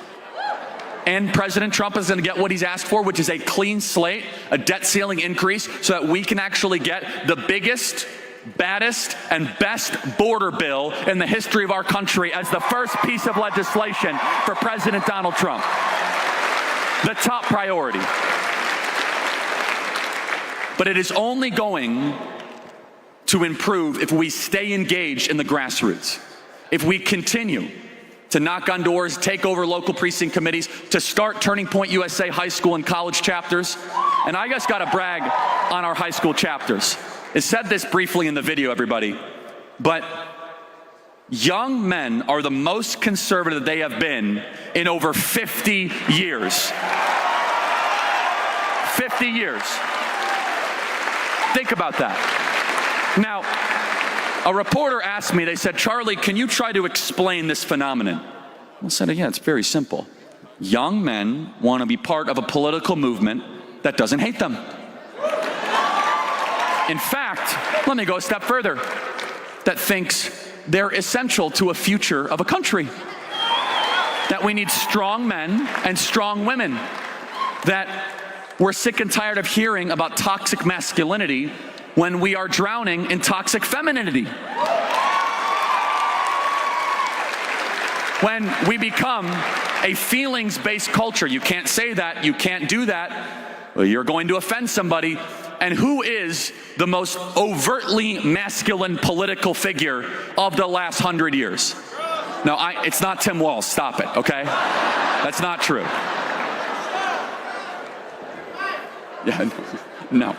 And President Trump is going to get what he's asked for, which is a clean slate, a debt ceiling increase, so that we can actually get the biggest, baddest, and best border bill in the history of our country as the first piece of legislation for President Donald Trump. The top priority. But it is only going to improve if we stay engaged in the grassroots. If we continue to knock on doors, take over local precinct committees, to start Turning Point USA high school and college chapters. And I just got to brag on our high school chapters. It said this briefly in the video, everybody, but young men are the most conservative they have been in over 50 years. 50 years. Think about that. Now, a reporter asked me, they said, Charlie, can you try to explain this phenomenon? I said, yeah, it's very simple. Young men want to be part of a political movement that doesn't hate them. In fact, let me go a step further, that thinks they're essential to a future of a country. That we need strong men and strong women. That we're sick and tired of hearing about toxic masculinity when we are drowning in toxic femininity. When we become a feelings-based culture, you can't say that, you can't do that, well, you're going to offend somebody. And who is the most overtly masculine political figure of the last 100 years? No, it's not Tim Walz, stop it, okay? That's not true. Yeah, no.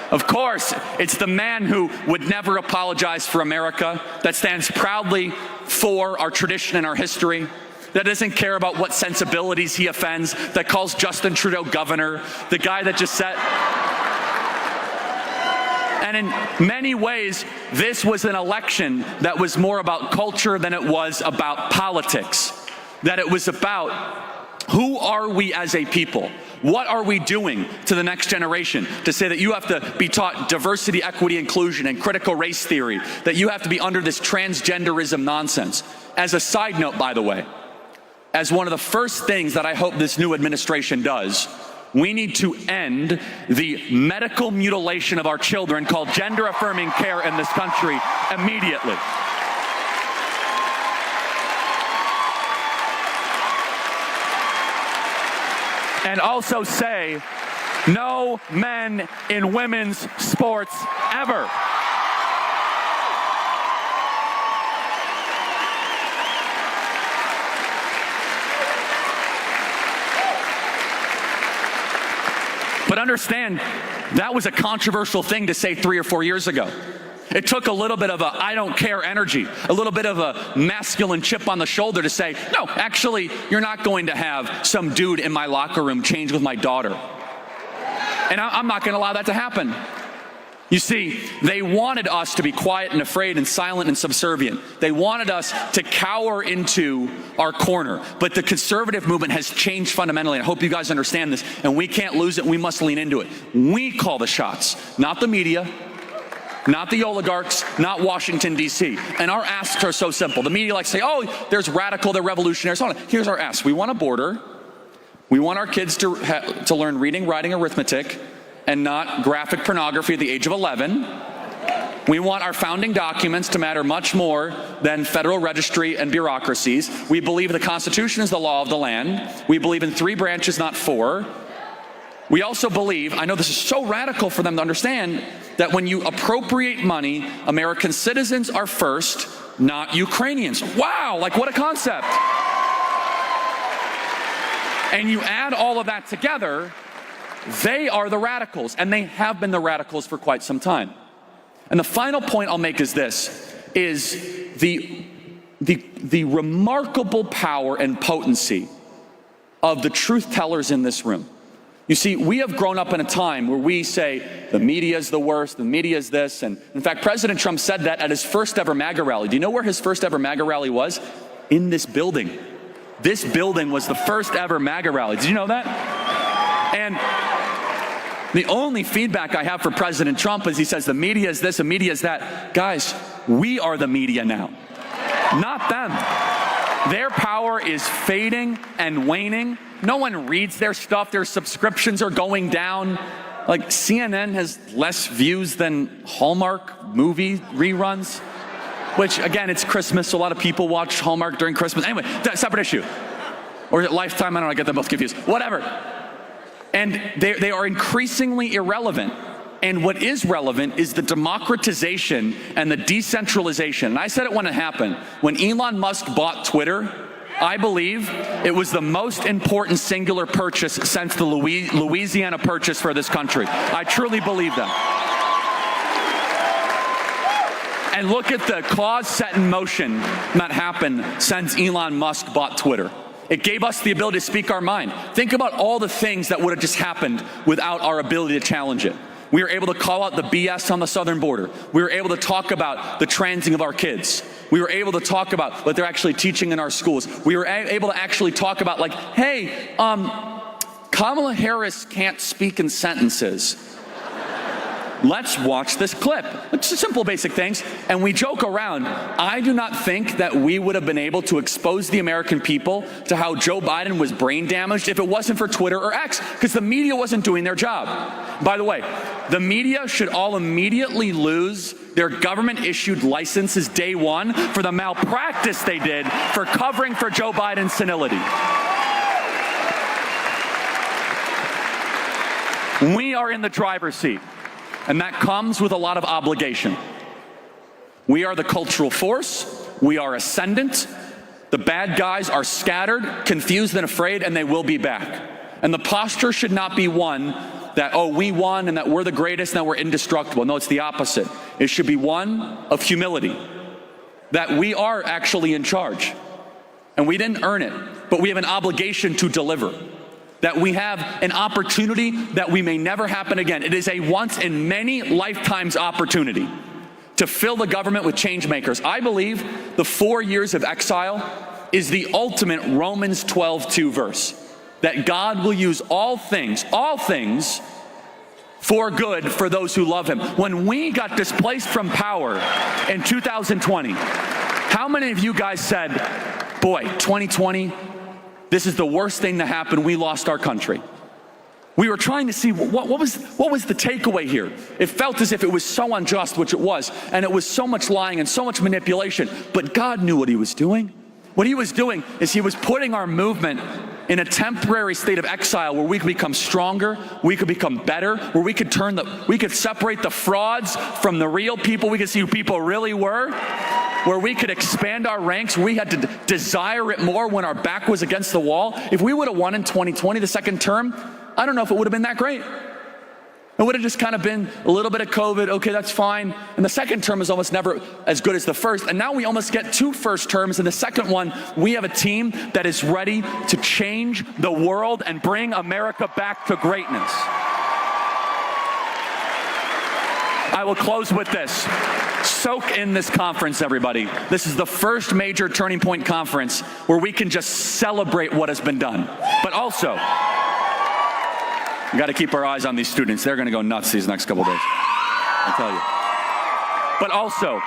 Of course, it's the man who would never apologize for America, that stands proudly for our tradition and our history, that doesn't care about what sensibilities he offends, that calls Justin Trudeau governor, the guy that just said... And in many ways, this was an election that was more about culture than it was about politics. That it was about who are we as a people? What are we doing to the next generation to say that you have to be taught diversity, equity, inclusion, and critical race theory, that you have to be under this transgenderism nonsense? As a side note, by the way, as one of the first things that I hope this new administration does, we need to end the medical mutilation of our children called gender-affirming care in this country immediately. And also say, no men in women's sports ever. But understand, that was a controversial thing to say 3 or 4 years ago. It took a little bit of a I don't care energy, a little bit of a masculine chip on the shoulder to say, no, actually, you're not going to have some dude in my locker room change with my daughter. And I'm not going to allow that to happen. You see, they wanted us to be quiet and afraid and silent and subservient. They wanted us to cower into our corner. But the conservative movement has changed fundamentally. I hope you guys understand this. And we can't lose it. We must lean into it. We call the shots, not the media, not the oligarchs, not Washington, D.C. And our asks are so simple. The media likes to say, oh, there's radical, they're revolutionaries. Hold on. Here's our ask. We want a border. We want our kids to learn reading, writing, arithmetic, and not graphic pornography at the age of 11. We want our founding documents to matter much more than federal registry and bureaucracies. We believe the Constitution is the law of the land. We believe in 3 branches, not 4. We also believe, I know this is so radical for them to understand, that when you appropriate money, American citizens are first, not Ukrainians. Wow, like what a concept. And you add all of that together, they are the radicals, and they have been the radicals for quite some time. And the final point I'll make is this, is the remarkable power and potency of the truth tellers in this room. You see, we have grown up in a time where we say the media is the worst, the media is this, and in fact, President Trump said that at his first ever MAGA rally. Do you know where his first ever MAGA rally was? In this building. This building was the first ever MAGA rally. Did you know that? And the only feedback I have for President Trump is he says the media is this, the media is that. Guys, we are the media now, not them. Their power is fading and waning. No one reads their stuff. Their subscriptions are going down. Like CNN has less views than Hallmark movie reruns, which again, it's Christmas, so a lot of people watch Hallmark during Christmas. Anyway, that's a separate issue. Or is it Lifetime? I don't know, I get them both confused. Whatever. And they are increasingly irrelevant. And what is relevant is the democratization and the decentralization. And I said it when it happened. When Elon Musk bought Twitter, I believe it was the most important singular purchase since the Louisiana Purchase for this country. I truly believe that. And look at the cause set in motion that happened since Elon Musk bought Twitter. It gave us the ability to speak our mind. Think about all the things that would have just happened without our ability to challenge it. We were able to call out the BS on the southern border. We were able to talk about the transing of our kids. We were able to talk about what they're actually teaching in our schools. We were able to actually talk about like, hey, Kamala Harris can't speak in sentences. Let's watch this clip. It's just simple, basic things. And we joke around. I do not think that we would have been able to expose the American people to how Joe Biden was brain damaged if it wasn't for Twitter or X, because the media wasn't doing their job. By the way, the media should all immediately lose their government-issued licenses day one for the malpractice they did for covering for Joe Biden's senility. We are in the driver's seat. And that comes with a lot of obligation. We are the cultural force. We are ascendant. The bad guys are scattered, confused, and afraid, and they will be back. And the posture should not be one that, oh, we won and that we're the greatest and that we're indestructible. No, it's the opposite. It should be one of humility, that we are actually in charge. And we didn't earn it, but we have an obligation to deliver. That we have an opportunity that we may never happen again. It is a once in many lifetimes opportunity to fill the government with change makers. I believe the 4 years of exile is the ultimate Romans 12:2 verse. That God will use all things for good for those who love him. When we got displaced from power in 2020, how many of you guys said, boy, 2020, this is the worst thing that happened. We lost our country. We were trying to see what was the takeaway here. It felt as if it was so unjust, which it was, and it was so much lying and so much manipulation. But God knew what he was doing. What he was doing is he was putting our movement in a temporary state of exile where we could become stronger, we could become better, where we could separate the frauds from the real people. We could see who people really were. Where we could expand our ranks. We had to desire it more when our back was against the wall. If we would have won in 2020, the second term, I don't know if it would have been that great. It would have just kind of been a little bit of COVID. Okay, that's fine. And the second term is almost never as good as the first. And now we almost get 2 first terms. And the second one, we have a team that is ready to change the world and bring America back to greatness. I will close with this. Soak in this conference, everybody. This is the first major Turning Point conference where we can just celebrate what has been done. But also, we got to keep our eyes on these students. They're going to go nuts these next couple days, I tell you. But also,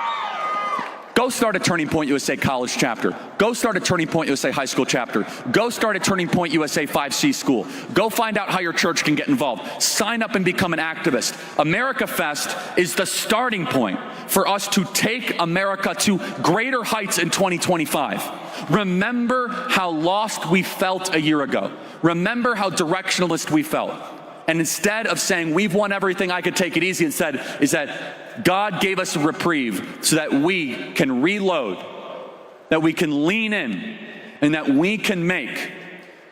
go start a Turning Point USA college chapter. Go start a Turning Point USA high school chapter. Go start a Turning Point USA 5C school. Go find out how your church can get involved. Sign up and become an activist. America Fest is the starting point for us to take America to greater heights in 2025. Remember how lost we felt a year ago. Remember how directionalist we felt. And instead of saying, we've won everything, I could take it easy, instead is that God gave us a reprieve so that we can reload, that we can lean in, and that we can make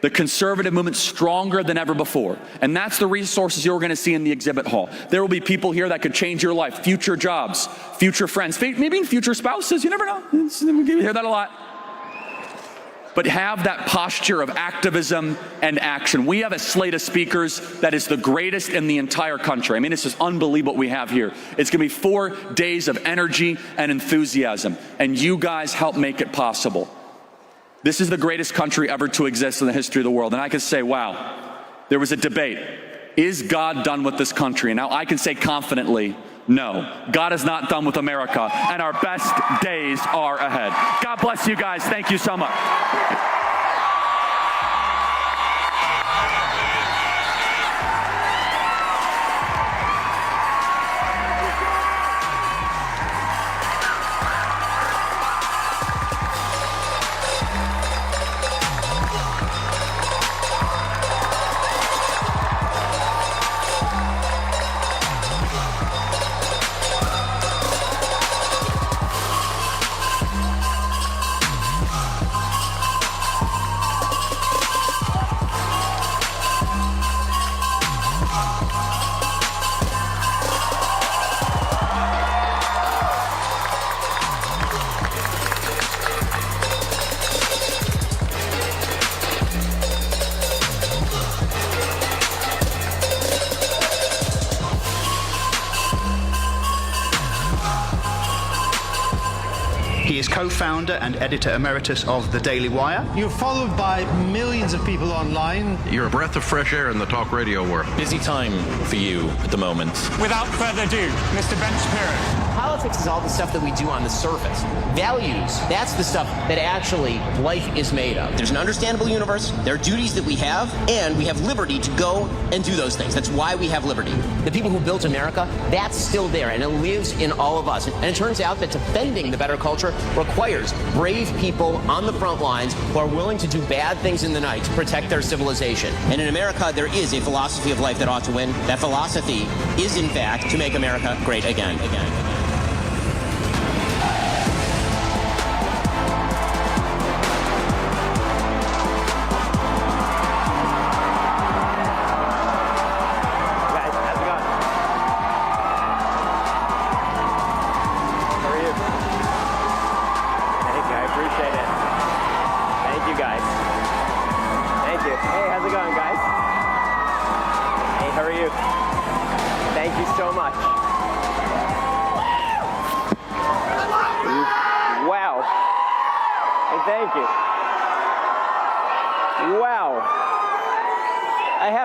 the conservative movement stronger than ever before. And that's the resources you're going to see in the exhibit hall. There will be people here that could change your life, future jobs, future friends, maybe even future spouses. You never know. We hear that a lot. But have that posture of activism and action. We have a slate of speakers that is the greatest in the entire country. I mean, it's just unbelievable what we have here. It's going to be 4 days of energy and enthusiasm, and you guys help make it possible. This is the greatest country ever to exist in the history of the world. And I can say, wow, there was a debate. Is God done with this country? And now I can say confidently, no, God is not done with America, and our best days are ahead. God bless you guys. Thank you so much. He is co-founder and editor emeritus of The Daily Wire. You're followed by millions of people online. You're a breath of fresh air in the talk radio world. Busy time for you at the moment. Without further ado, Mr. Ben Shapiro. Politics is all the stuff that we do on the surface. Values, that's the stuff that actually life is made of. There's an understandable universe, there are duties that we have, and we have liberty to go and do those things. That's why we have liberty. The people who built America, that's still there, and it lives in all of us. And it turns out that defending the better culture requires brave people on the front lines who are willing to do bad things in the night to protect their civilization. And in America, there is a philosophy of life that ought to win. That philosophy is, in fact, to make America great again.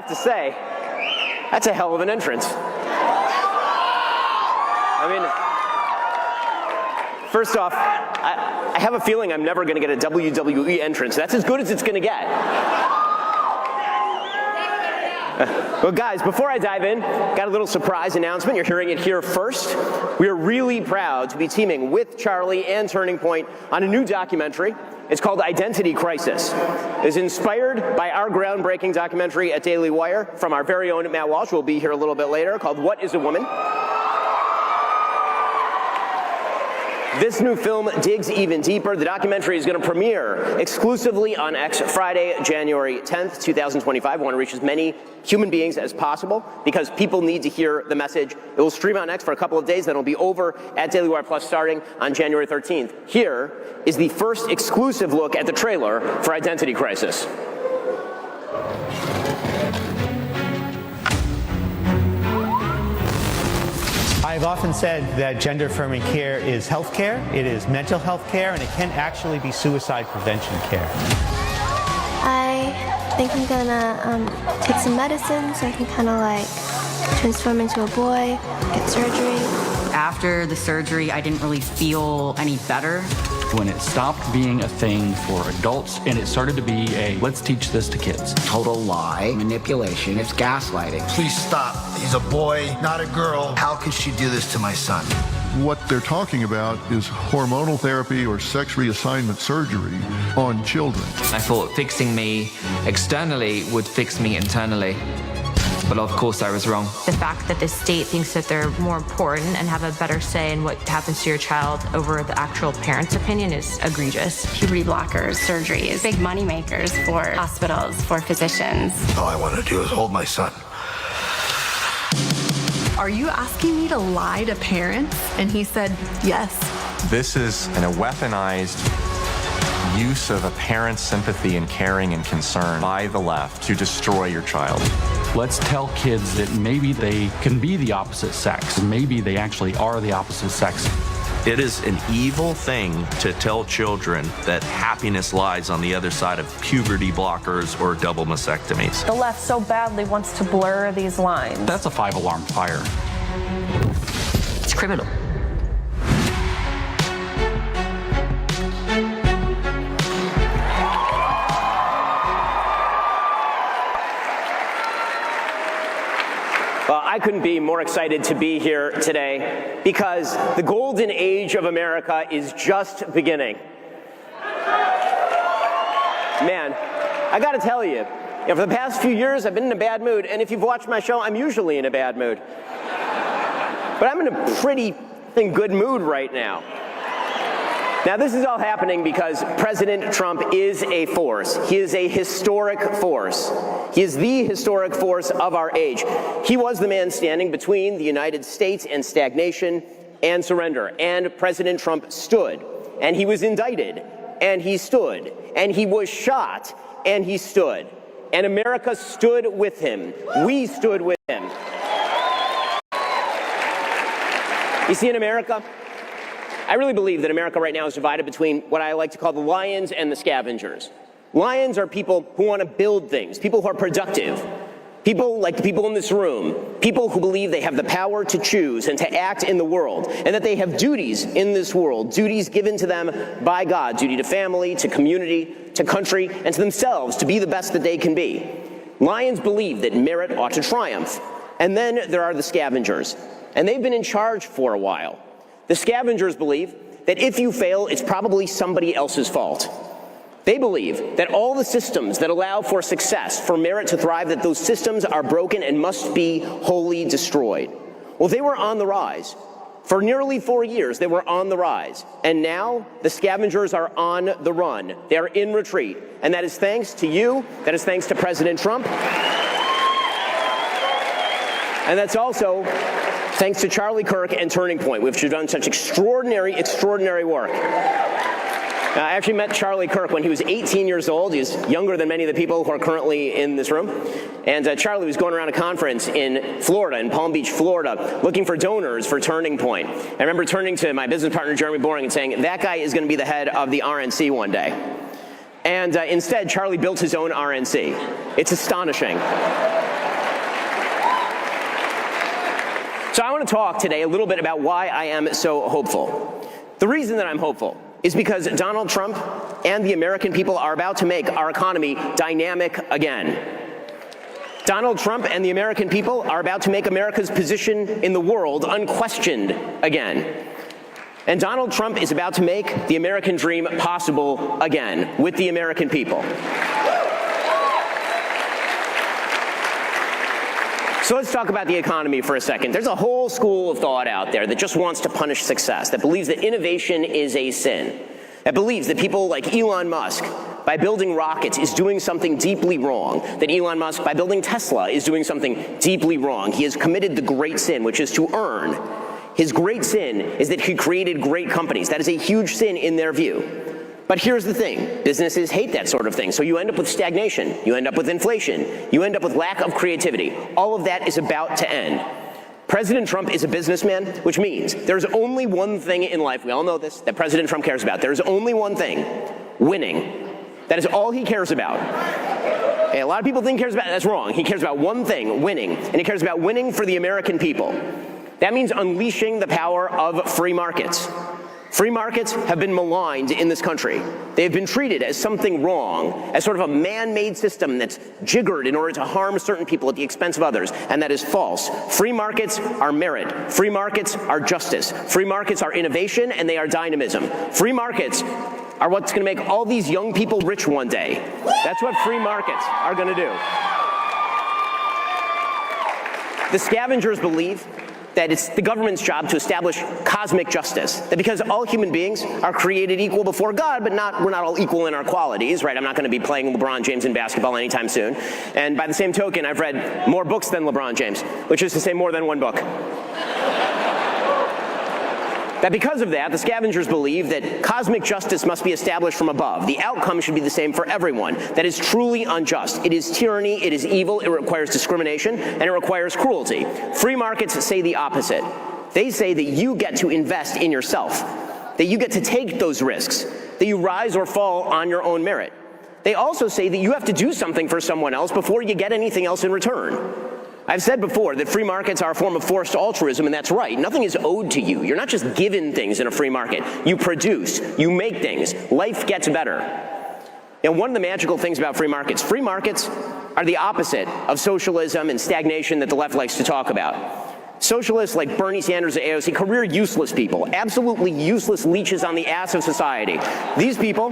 To say, that's a hell of an entrance. I mean, first off, I have a feeling I'm never going to get a WWE entrance. That's as good as it's going to get. But guys, before I dive in, got a little surprise announcement. You're hearing it here first. We are really proud to be teaming with Charlie and Turning Point on a new documentary. It's called Identity Crisis. It's inspired by our groundbreaking documentary at Daily Wire from our very own Matt Walsh, who will be here a little bit later, called What is a Woman? This new film digs even deeper. The documentary is going to premiere exclusively on X Friday, January 10th, 2025. We want to reach as many human beings as possible because people need to hear the message. It will stream on X for a couple of days, then it'll be over at Daily Wire Plus starting on January 13th. Here is the first exclusive look at the trailer for Identity Crisis. I've often said that gender-affirming care is health care, it is mental health care, and it can actually be suicide prevention care. I think I'm gonna take some medicine so I can kind of like transform into a boy, get surgery. After the surgery, I didn't really feel any better. When it stopped being a thing for adults and it started to be a let's teach this to kids. Total lie, manipulation, it's gaslighting. Please stop. He's a boy, not a girl. How could she do this to my son? What they're talking about is hormonal therapy or sex reassignment surgery on children. I thought fixing me externally would fix me internally. But of course I was wrong. The fact that the state thinks that they're more important and have a better say in what happens to your child over the actual parent's opinion is egregious. Puberty blockers, surgeries, big money makers for hospitals, for physicians. All I want to do is hold my son. Are you asking me to lie to parents? And he said, yes. This is a weaponized use of a parent's sympathy and caring and concern by the left to destroy your child. Let's tell kids that maybe they can be the opposite sex. Maybe they actually are the opposite sex. It is an evil thing to tell children that happiness lies on the other side of puberty blockers or double mastectomies. The left so badly wants to blur these lines. That's a 5-alarm fire. It's criminal. Well, I couldn't be more excited to be here today because the golden age of America is just beginning. Man, I gotta tell you, for the past few years I've been in a bad mood, and if you've watched my show, I'm usually in a bad mood. But I'm in a pretty good mood right now. Now, this is all happening because President Trump is a force. He is a historic force. He is the historic force of our age. He was the man standing between the United States and stagnation and surrender. And President Trump stood. And he was indicted. And he stood. And he was shot. And he stood. And America stood with him. We stood with him. You see, in America, I really believe that America right now is divided between what I like to call the lions and the scavengers. Lions are people who want to build things, people who are productive, people like the people in this room, people who believe they have the power to choose and to act in the world, and that they have duties in this world, duties given to them by God, duty to family, to community, to country, and to themselves to be the best that they can be. Lions believe that merit ought to triumph. And then there are the scavengers, and they've been in charge for a while. The scavengers believe that if you fail, it's probably somebody else's fault. They believe that all the systems that allow for success, for merit to thrive, that those systems are broken and must be wholly destroyed. Well, they were on the rise. For nearly 4 years, they were on the rise. And now the scavengers are on the run. They're in retreat. And that is thanks to you. That is thanks to President Trump. And that's also thanks to Charlie Kirk and Turning Point, which have done such extraordinary, extraordinary work. I actually met Charlie Kirk when he was 18 years old. He's younger than many of the people who are currently in this room. And Charlie was going around a conference in Florida, in Palm Beach, Florida, looking for donors for Turning Point. I remember turning to my business partner, Jeremy Boring, and saying, that guy is going to be the head of the RNC one day. And instead, Charlie built his own RNC. It's astonishing. So I want to talk today a little bit about why I am so hopeful. The reason that I'm hopeful is because Donald Trump and the American people are about to make our economy dynamic again. Donald Trump and the American people are about to make America's position in the world unquestioned again. And Donald Trump is about to make the American dream possible again with the American people. So let's talk about the economy for a second. There's a whole school of thought out there that just wants to punish success, that believes that innovation is a sin, that believes that people like Elon Musk, by building rockets, is doing something deeply wrong, that Elon Musk, by building Tesla, is doing something deeply wrong. He has committed the great sin, which is to earn. His great sin is that he created great companies. That is a huge sin in their view. But here's the thing, businesses hate that sort of thing, so you end up with stagnation, you end up with inflation, you end up with lack of creativity. All of that is about to end. President Trump is a businessman, which means there's only one thing in life, we all know this, that President Trump cares about. There's only one thing, winning. That is all he cares about. Okay, a lot of people think he cares about, that's wrong. He cares about one thing, winning, and he cares about winning for the American people. That means unleashing the power of free markets. Free markets have been maligned in this country. They have been treated as something wrong, as sort of a man-made system that's jiggered in order to harm certain people at the expense of others, and that is false. Free markets are merit. Free markets are justice. Free markets are innovation, and they are dynamism. Free markets are what's going to make all these young people rich one day. That's what free markets are going to do. The scavengers believe that it's the government's job to establish cosmic justice, that because all human beings are created equal before God, but we're not all equal in our qualities, right? I'm not going to be playing LeBron James in basketball anytime soon. And by the same token, I've read more books than LeBron James, which is to say more than one book. That because of that, the scavengers believe that cosmic justice must be established from above. The outcome should be the same for everyone. That is truly unjust. It is tyranny, it is evil, it requires discrimination, and it requires cruelty. Free markets say the opposite. They say that you get to invest in yourself, that you get to take those risks, that you rise or fall on your own merit. They also say that you have to do something for someone else before you get anything else in return. I've said before that free markets are a form of forced altruism, and that's right. Nothing is owed to you. You're not just given things in a free market. You produce, you make things. Life gets better. And one of the magical things about free markets are the opposite of socialism and stagnation that the left likes to talk about. Socialists like Bernie Sanders and AOC, career useless people, absolutely useless leeches on the ass of society. These people,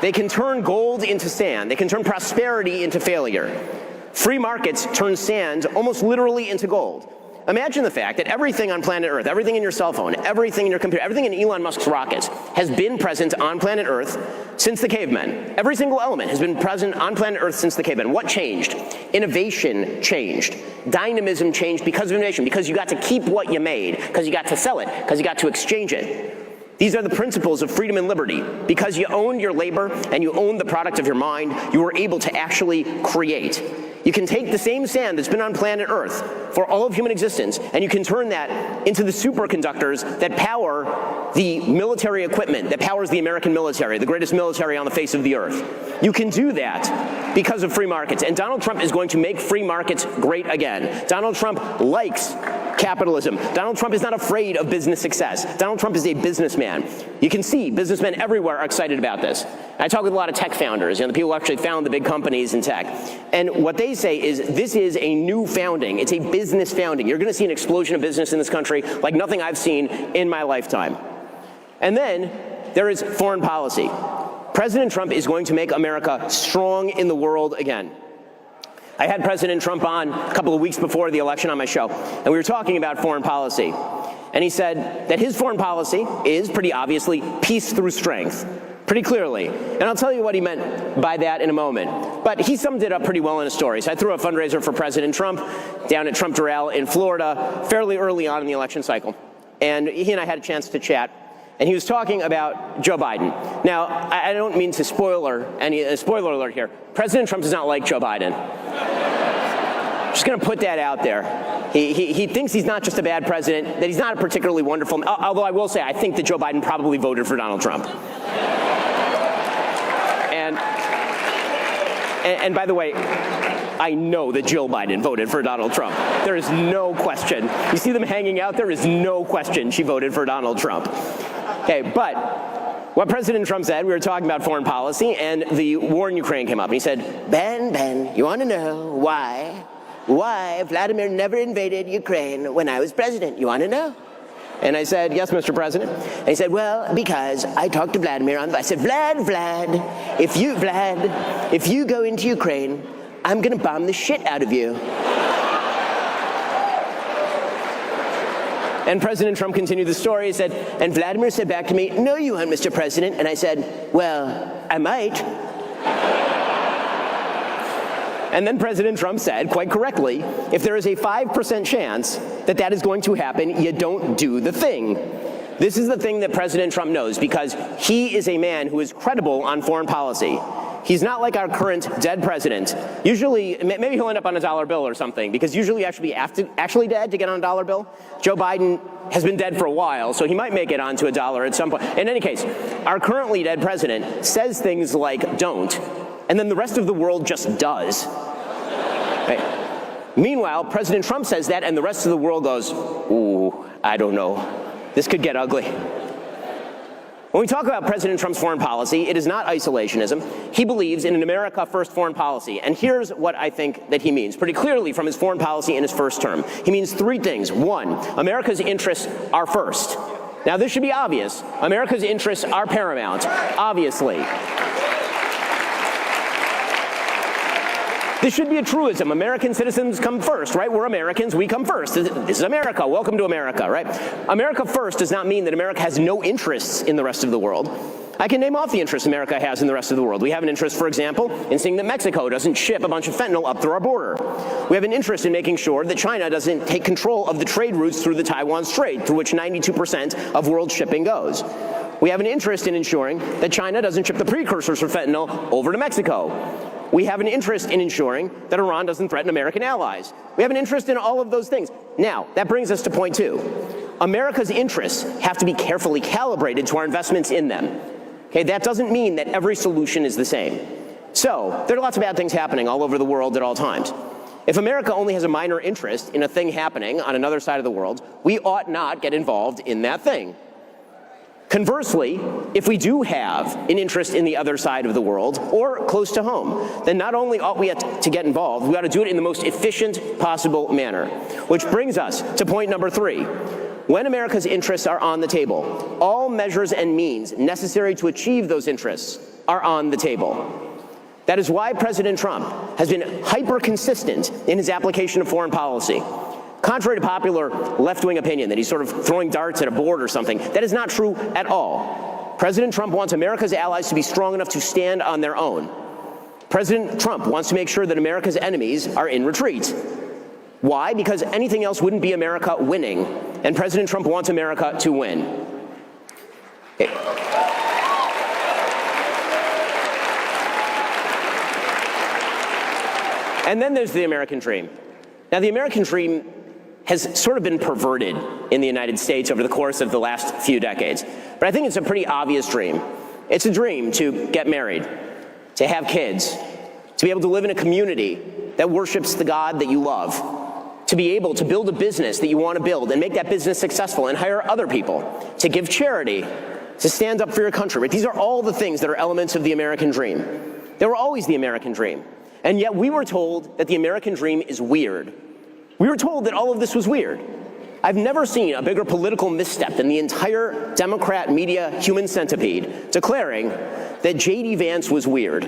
they can turn gold into sand. They can turn prosperity into failure. Free markets turn sand almost literally into gold. Imagine the fact that everything on planet Earth, everything in your cell phone, everything in your computer, everything in Elon Musk's rockets has been present on planet Earth since the cavemen. Every single element has been present on planet Earth since the cavemen. What changed? Innovation changed. Dynamism changed because of innovation, because you got to keep what you made, because you got to sell it, because you got to exchange it. These are the principles of freedom and liberty. Because you owned your labor and you owned the product of your mind, you were able to actually create. You can take the same sand that's been on planet Earth for all of human existence, and you can turn that into the superconductors that power the military equipment, that powers the American military, the greatest military on the face of the earth. You can do that because of free markets, and Donald Trump is going to make free markets great again. Donald Trump likes capitalism. Donald Trump is not afraid of business success. Donald Trump is a businessman. You can see businessmen everywhere are excited about this. I talk with a lot of tech founders, the people who actually found the big companies in tech. And what they say is this is a new founding. It's a business founding. You're going to see an explosion of business in this country like nothing I've seen in my lifetime. And then there is foreign policy. President Trump is going to make America strong in the world again. I had President Trump on a couple of weeks before the election on my show, and we were talking about foreign policy. And he said that his foreign policy is pretty obviously peace through strength, pretty clearly. And I'll tell you what he meant by that in a moment. But he summed it up pretty well in a story. So I threw a fundraiser for President Trump down at Trump Doral in Florida fairly early on in the election cycle. And he and I had a chance to chat. And he was talking about Joe Biden. Now, I don't mean to spoiler alert here. President Trump does not like Joe Biden. Just going to put that out there. He thinks he's not just a bad president, that he's not a particularly wonderful, although I will say I think that Joe Biden probably voted for Donald Trump. And by the way, I know that Jill Biden voted for Donald Trump. There is no question. You see them hanging out, there is no question she voted for Donald Trump. Okay, but what President Trump said, we were talking about foreign policy, and the war in Ukraine came up. And he said, Ben, you want to know why Vladimir never invaded Ukraine when I was president? You want to know? And I said, yes, Mr. President. And he said, well, because I talked to Vladimir I said, Vlad, if you go into Ukraine, I'm going to bomb the shit out of you. And President Trump continued the story. He said, and Vladimir said back to me, no, you won't, Mr. President. And I said, well, I might. And then President Trump said, quite correctly, if there is a 5% chance that that is going to happen, you don't do the thing. This is the thing that President Trump knows, because he is a man who is credible on foreign policy. He's not like our current dead president. Usually, maybe he'll end up on a dollar bill or something, because usually you have to be actually dead to get on a dollar bill. Joe Biden has been dead for a while, so he might make it onto a dollar at some point. In any case, our currently dead president says things like don't, and then the rest of the world just does. Right? Meanwhile, President Trump says that, and the rest of the world goes, ooh, I don't know. This could get ugly. When we talk about President Trump's foreign policy, it is not isolationism. He believes in an America first foreign policy. And here's what I think that he means pretty clearly from his foreign policy in his first term. He means three things. One, America's interests are first. Now, this should be obvious. America's interests are paramount, obviously. This should be a truism. American citizens come first, right? We're Americans, we come first. This is America, welcome to America, right? America first does not mean that America has no interests in the rest of the world. I can name off the interests America has in the rest of the world. We have an interest, for example, in seeing that Mexico doesn't ship a bunch of fentanyl up through our border. We have an interest in making sure that China doesn't take control of the trade routes through the Taiwan Strait, through which 92% of world shipping goes. We have an interest in ensuring that China doesn't ship the precursors for fentanyl over to Mexico. We have an interest in ensuring that Iran doesn't threaten American allies. We have an interest in all of those things. Now, that brings us to point two. America's interests have to be carefully calibrated to our investments in them. Okay, that doesn't mean that every solution is the same. So, there are lots of bad things happening all over the world at all times. If America only has a minor interest in a thing happening on another side of the world, we ought not get involved in that thing. Conversely, if we do have an interest in the other side of the world, or close to home, then not only ought we to get involved, we ought to do it in the most efficient possible manner. Which brings us to point number three. When America's interests are on the table, all measures and means necessary to achieve those interests are on the table. That is why President Trump has been hyper-consistent in his application of foreign policy. Contrary to popular left-wing opinion that he's sort of throwing darts at a board or something, that is not true at all. President Trump wants America's allies to be strong enough to stand on their own. President Trump wants to make sure that America's enemies are in retreat. Why? Because anything else wouldn't be America winning, and President Trump wants America to win. And then there's the American dream. Now, the American dream has sort of been perverted in the United States over the course of the last few decades. But I think it's a pretty obvious dream. It's a dream to get married, to have kids, to be able to live in a community that worships the God that you love, to be able to build a business that you want to build and make that business successful and hire other people, to give charity, to stand up for your country. Right? These are all the things that are elements of the American dream. They were always the American dream. And yet we were told that the American dream is weird. We were told that all of this was weird. I've never seen a bigger political misstep than the entire Democrat media human centipede declaring that J.D. Vance was weird.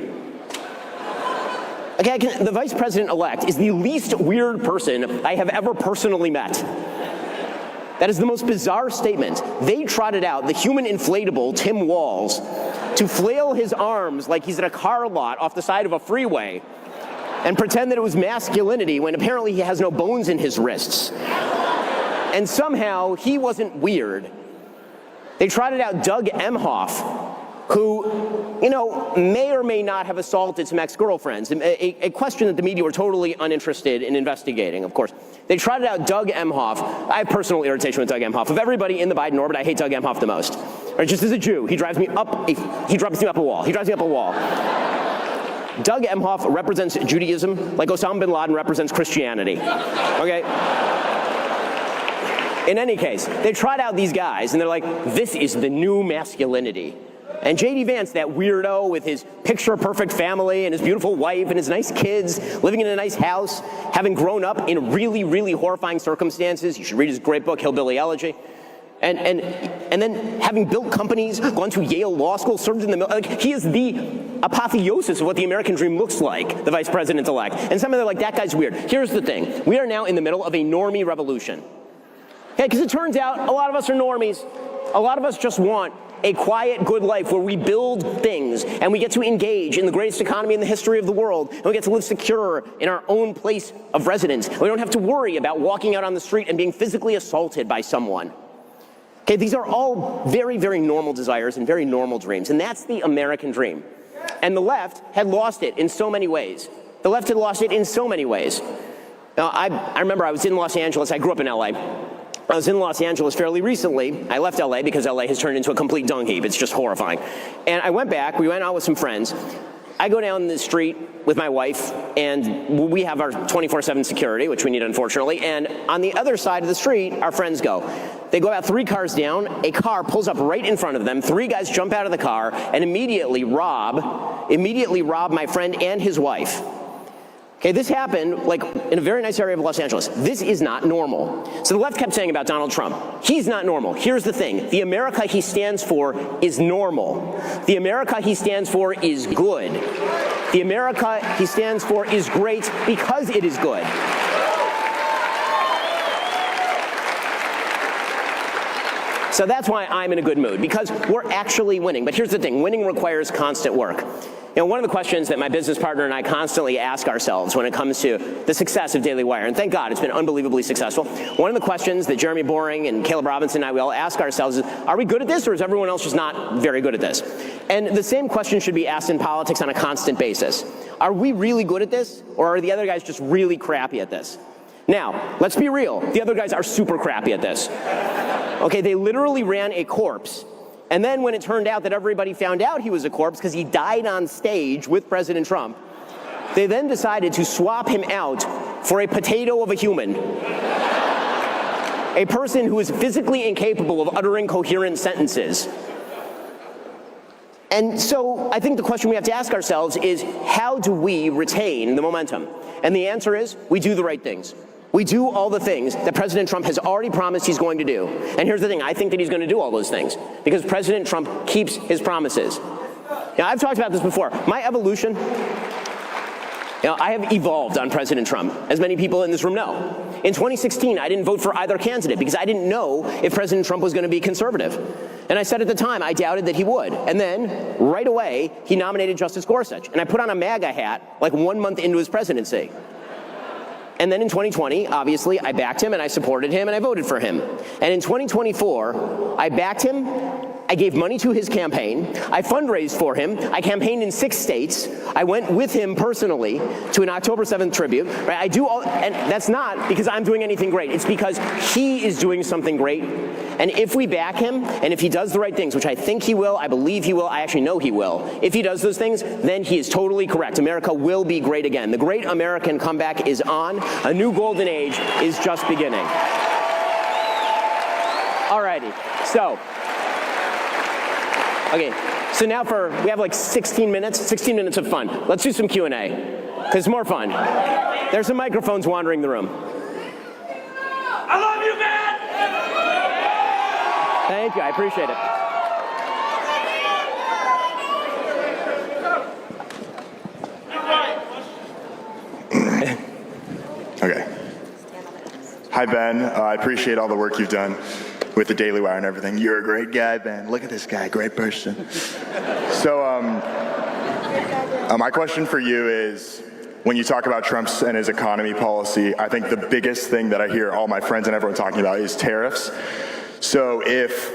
Okay, the vice president-elect is the least weird person I have ever personally met. That is the most bizarre statement. They trotted out the human inflatable Tim Walz to flail his arms like he's at a car lot off the side of a freeway and pretend that it was masculinity when apparently he has no bones in his wrists. And somehow he wasn't weird. They trotted out Doug Emhoff, who, may or may not have assaulted some ex-girlfriends, a question that the media were totally uninterested in investigating, of course. They trotted out Doug Emhoff. I have personal irritation with Doug Emhoff. Of everybody in the Biden orbit, I hate Doug Emhoff the most. Or just as a Jew, he drops me up a wall. Doug Emhoff represents Judaism like Osama bin Laden represents Christianity, okay? In any case, they trot out these guys, and they're like, this is the new masculinity. And J.D. Vance, that weirdo with his picture-perfect family and his beautiful wife and his nice kids, living in a nice house, having grown up in really, really horrifying circumstances. You should read his great book, Hillbilly Elegy. And then having built companies, gone to Yale Law School, served in the military. He is the apotheosis of what the American dream looks like, the vice president-elect. And some of them are like, that guy's weird. Here's the thing. We are now in the middle of a normie revolution. Okay, because it turns out a lot of us are normies. A lot of us just want a quiet, good life where we build things and we get to engage in the greatest economy in the history of the world, and we get to live secure in our own place of residence. We don't have to worry about walking out on the street and being physically assaulted by someone. Okay, these are all very, very normal desires and very normal dreams, and that's the American dream. And the left had lost it in so many ways. The left had lost it in so many ways. Now, I remember I was in Los Angeles. I grew up in LA. I was in Los Angeles fairly recently. I left LA because LA has turned into a complete dung heap. It's just horrifying. And I went back. We went out with some friends. I go down the street with my wife, and we have our 24/7 security, which we need, unfortunately. And on the other side of the street, our friends go. They go about 3 cars down. A car pulls up right in front of them. 3 guys jump out of the car and immediately rob my friend and his wife. Okay, this happened like in a very nice area of Los Angeles. This is not normal. So the left kept saying about Donald Trump, he's not normal. Here's the thing, the America he stands for is normal. The America he stands for is good. The America he stands for is great because it is good. So that's why I'm in a good mood, because we're actually winning. But here's the thing, winning requires constant work. You know, one of the questions that my business partner and I constantly ask ourselves when it comes to the success of Daily Wire, and thank God it's been unbelievably successful, one of the questions that Jeremy Boring and Caleb Robinson and I, we all ask ourselves is, are we good at this, or is everyone else just not very good at this? And the same question should be asked in politics on a constant basis. Are we really good at this, or are the other guys just really crappy at this? Now, let's be real, the other guys are super crappy at this. Okay, they literally ran a corpse. And then when it turned out that everybody found out he was a corpse because he died on stage with President Trump, they then decided to swap him out for a potato of a human. A person who is physically incapable of uttering coherent sentences. And so I think the question we have to ask ourselves is, how do we retain the momentum? And the answer is, we do the right things. We do all the things that President Trump has already promised he's going to do. And here's the thing, I think that he's going to do all those things because President Trump keeps his promises. Now, I've talked about this before. My evolution, I have evolved on President Trump, as many people in this room know. In 2016, I didn't vote for either candidate because I didn't know if President Trump was going to be conservative. And I said at the time, I doubted that he would. And then, right away, he nominated Justice Gorsuch. And I put on a MAGA hat like 1 month into his presidency. And then in 2020, obviously, I backed him and I supported him and I voted for him. And in 2024, I backed him, I gave money to his campaign, I fundraised for him, I campaigned in 6 states, I went with him personally to an October 7th tribute. Right? I do all, and that's not because I'm doing anything great, it's because he is doing something great. And if we back him, and if he does the right things, which I think he will, I believe he will, I actually know he will, if he does those things, then he is totally correct. America will be great again. The great American comeback is on. A new golden age is just beginning. Alrighty, so now we have like 16 minutes of fun. Let's do some Q&A, because it's more fun. There's some microphones wandering the room. I love you, man! Thank you, I appreciate it. Okay. Hi, Ben. I appreciate all the work you've done with the Daily Wire and everything. You're a great guy, Ben. Look at this guy, great person. So, my question for you is, when you talk about Trump's and his economy policy, I think the biggest thing that I hear all my friends and everyone talking about is tariffs. So if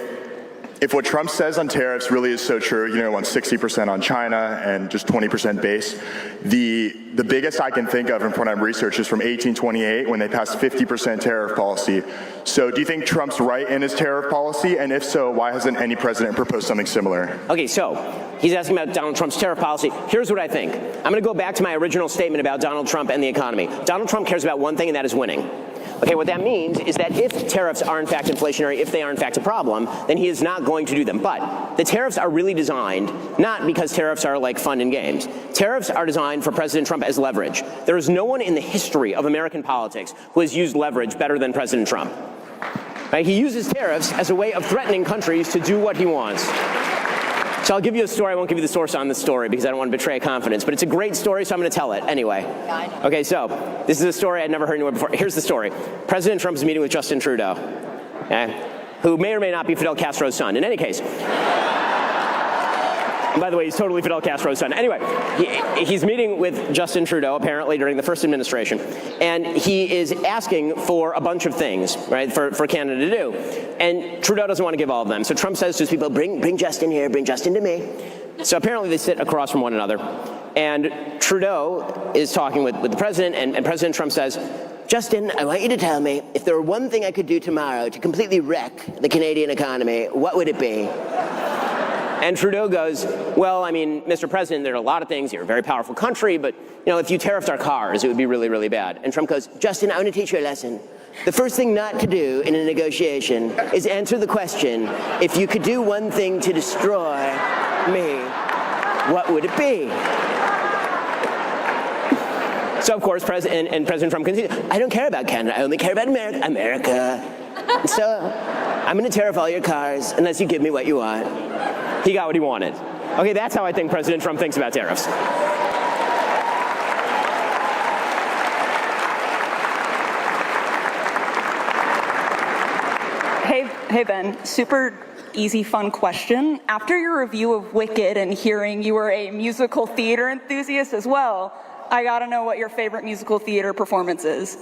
what Trump says on tariffs really is so true, you know, on 60% on China and just 20% base, the biggest I can think of from what I've researched is from 1828 when they passed 50% tariff policy. So do you think Trump's right in his tariff policy? And if so, why hasn't any president proposed something similar? Okay, so he's asking about Donald Trump's tariff policy. Here's what I think. I'm going to go back to my original statement about Donald Trump and the economy. Donald Trump cares about one thing, and that is winning. Okay, what that means is that if tariffs are in fact inflationary, if they are in fact a problem, then he is not going to do them. But the tariffs are really designed not because tariffs are like fun and games. Tariffs are designed for President Trump as leverage. There is no one in the history of American politics who has used leverage better than President Trump. Right? He uses tariffs as a way of threatening countries to do what he wants. So I'll give you a story. I won't give you the source on the story because I don't want to betray confidence, but it's a great story, so I'm going to tell it anyway. Okay, so this is a story I'd never heard anywhere before. Here's the story. President Trump is meeting with Justin Trudeau. who may or may not be Fidel Castro's son. In any case. By the way, he's totally Fidel Castro's son. Anyway, he's meeting with Justin Trudeau, apparently, during the first administration, and he is asking for a bunch of things, right, for Canada to do. And Trudeau doesn't want to give all of them. So Trump says to his people, bring Justin here, bring Justin to me. So apparently they sit across from one another. And Trudeau is talking with the president, and President Trump says, Justin, I want you to tell me, if there were one thing I could do tomorrow to completely wreck the Canadian economy, what would it be? And Trudeau goes, well, I mean, Mr. President, there are a lot of things. You're a very powerful country, but, you know, if you tariffed our cars, it would be really, really bad. And Trump goes, Justin, I want to teach you a lesson. The first thing not to do in a negotiation is answer the question, if you could do one thing to destroy me, what would it be? So, of course, President Trump continues, I don't care about Canada. I only care about America. So I'm going to tariff all your cars unless you give me what you want. He got what he wanted. Okay, that's how I think President Trump thinks about tariffs. Hey Ben, super easy, fun question. After your review of Wicked and hearing you were a musical theater enthusiast as well, I gotta know what your favorite musical theater performance is.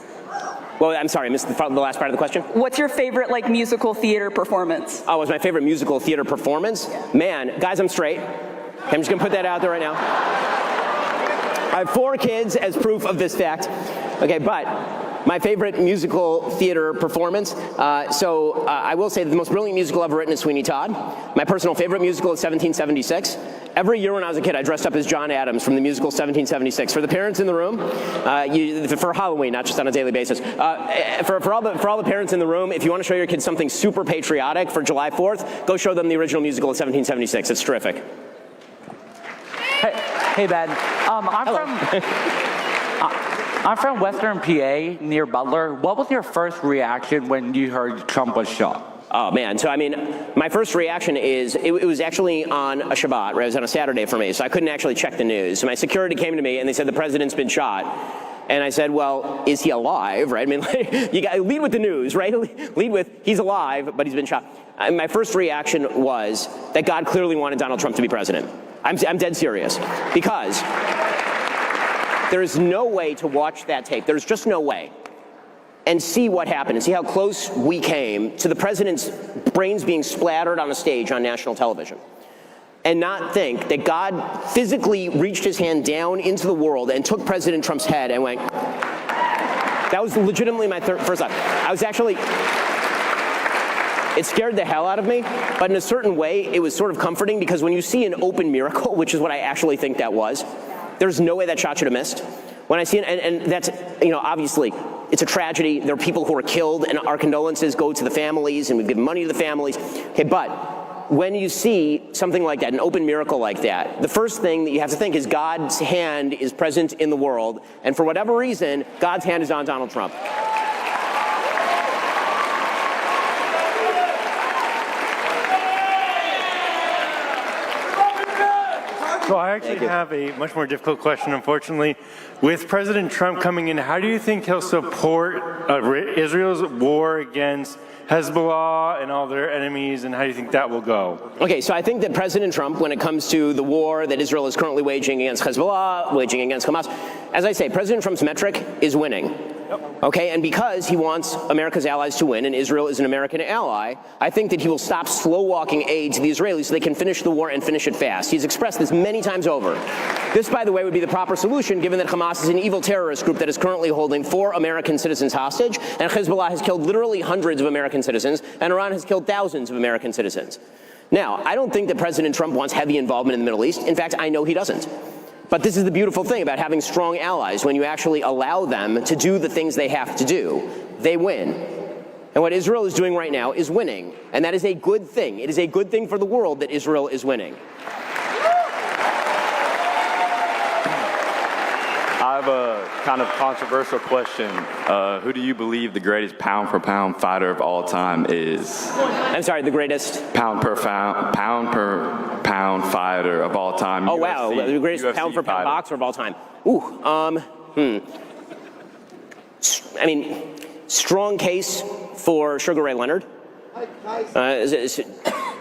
Well, I'm sorry, I missed the last part of the question. What's your favorite, musical theater performance? Oh, what's my favorite musical theater performance? Man, guys, I'm straight. I'm just gonna put that out there right now. I have 4 kids as proof of this fact. Okay, but my favorite musical theater performance, I will say the most brilliant musical ever written is Sweeney Todd. My personal favorite musical is 1776. Every year when I was a kid, I dressed up as John Adams from the musical 1776. For the parents in the room, for Halloween, not just on a daily basis. For all the parents in the room, if you want to show your kids something super patriotic for July 4th, go show them the original musical of 1776. It's terrific. Hey Ben, I'm from Western PA near Butler. What was your first reaction when you heard Trump was shot? Oh man, so I mean, my first reaction is, it was actually on a Shabbat, right? It was on a Saturday for me, so I couldn't actually check the news. So my security came to me and they said the president's been shot. And I said, well, is he alive, right? I mean, you got to lead with the news, right? Lead with, he's alive, but he's been shot. And my first reaction was that God clearly wanted Donald Trump to be president. I'm dead serious, because there is no way to watch that tape. There's just no way. And see what happened, and see how close we came to the president's brains being splattered on a stage on national television. And not think that God physically reached his hand down into the world and took President Trump's head and went. That was legitimately my first thought. I was actually, it scared the hell out of me, but in a certain way, it was sort of comforting, because when you see an open miracle, which is what I actually think that was, there's no way that shot should have missed. When I see it, and that's, obviously, it's a tragedy. There are people who are killed, and our condolences go to the families, and we've given money to the families. Okay, but when you see something like that, an open miracle like that, the first thing that you have to think is God's hand is present in the world, and for whatever reason, God's hand is on Donald Trump. So I actually have a much more difficult question, unfortunately. With President Trump coming in, how do you think he'll support Israel's war against Hezbollah and all their enemies, and how do you think that will go? Okay, so I think that President Trump, when it comes to the war that Israel is currently waging against Hezbollah, waging against Hamas, as I say, President Trump's metric is winning. Okay, and because he wants America's allies to win, and Israel is an American ally, I think that he will stop slow-walking aid to the Israelis so they can finish the war and finish it fast. He's expressed this many times over. This, by the way, would be the proper solution, given that Hamas is an evil terrorist group that is currently holding 4 American citizens hostage, and Hezbollah has killed literally hundreds of American citizens, and Iran has killed thousands of American citizens. Now, I don't think that President Trump wants heavy involvement in the Middle East. In fact, I know he doesn't. But this is the beautiful thing about having strong allies. When you actually allow them to do the things they have to do, they win. And what Israel is doing right now is winning. And that is a good thing. It is a good thing for the world that Israel is winning. I have a kind of controversial question. Who do you believe the greatest pound-for-pound fighter of all time is? I'm sorry, the greatest? Pound-per-pound fighter of all time. Oh, wow, the greatest pound-for-pound boxer of all time. I mean, strong case for Sugar Ray Leonard.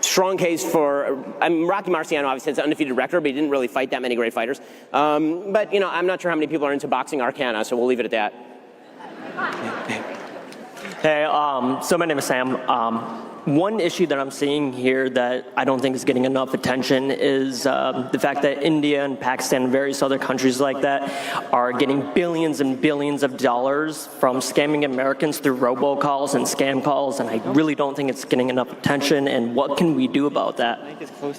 Strong case for, Rocky Marciano obviously has an undefeated record, but he didn't really fight that many great fighters. But, you know, I'm not sure how many people are into boxing arcana, so we'll leave it at that. Hey, so my name is Sam. One issue that I'm seeing here that I don't think is getting enough attention is the fact that India and Pakistan and various other countries like that are getting billions and billions of dollars from scamming Americans through robocalls and scam calls, and I really don't think it's getting enough attention. And what can we do about that?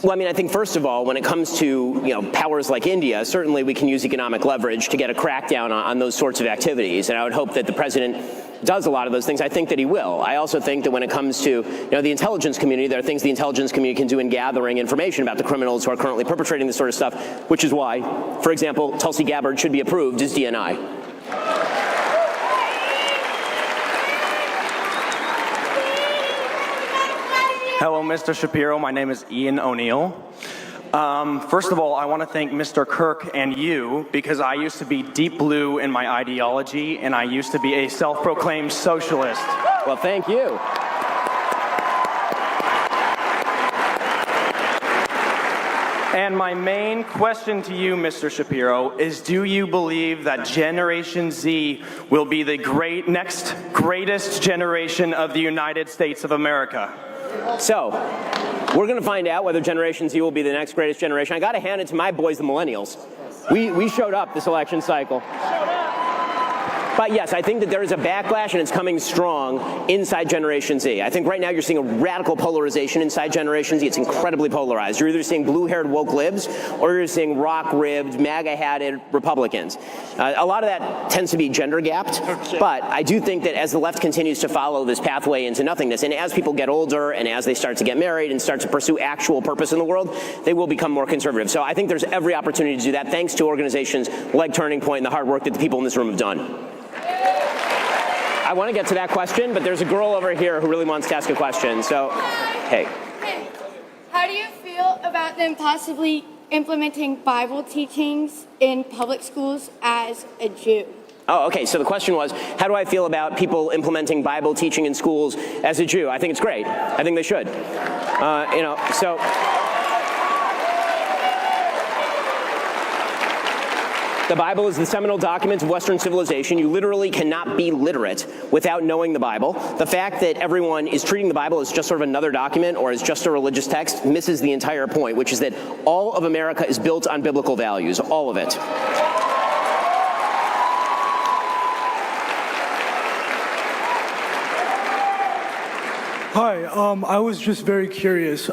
Well, I mean, I think first of all, when it comes to powers like India, certainly we can use economic leverage to get a crackdown on those sorts of activities, and I would hope that the president does a lot of those things. I think that he will. I also think that when it comes to the intelligence community, there are things the intelligence community can do in gathering information about the criminals who are currently perpetrating this sort of stuff, which is why, for example, Tulsi Gabbard should be approved as DNI. Hello, Mr. Shapiro. My name is Ian O'Neill. First of all, I want to thank Mr. Kirk and you, because I used to be deep blue in my ideology, and I used to be a self-proclaimed socialist. Well, thank you. And my main question to you, Mr. Shapiro, is do you believe that Generation Z will be the next greatest generation of the United States of America? So, we're going to find out whether Generation Z will be the next greatest generation. I got to hand it to my boys, the millennials. We showed up this election cycle. But yes, I think that there is a backlash, and it's coming strong inside Generation Z. I think right now you're seeing a radical polarization inside Generation Z. It's incredibly polarized. You're either seeing blue-haired woke libs, or you're seeing rock-ribbed, MAGA-hatted Republicans. A lot of that tends to be gender-gapped, but I do think that as the left continues to follow this pathway into nothingness, and as people get older, and as they start to get married and start to pursue actual purpose in the world, they will become more conservative. So I think there's every opportunity to do that, thanks to organizations like Turning Point and the hard work that the people in this room have done. I want to get to that question, but there's a girl over here who really wants to ask a question. So, hey. How do you feel about them possibly implementing Bible teachings in public schools as a Jew? Oh, okay. So the question was, how do I feel about people implementing Bible teaching in schools as a Jew? I think it's great. I think they should. So. The Bible is the seminal document of Western civilization. You literally cannot be literate without knowing the Bible. The fact that everyone is treating the Bible as just sort of another document or as just a religious text misses the entire point, which is that all of America is built on biblical values, all of it. Hi, I was just very curious.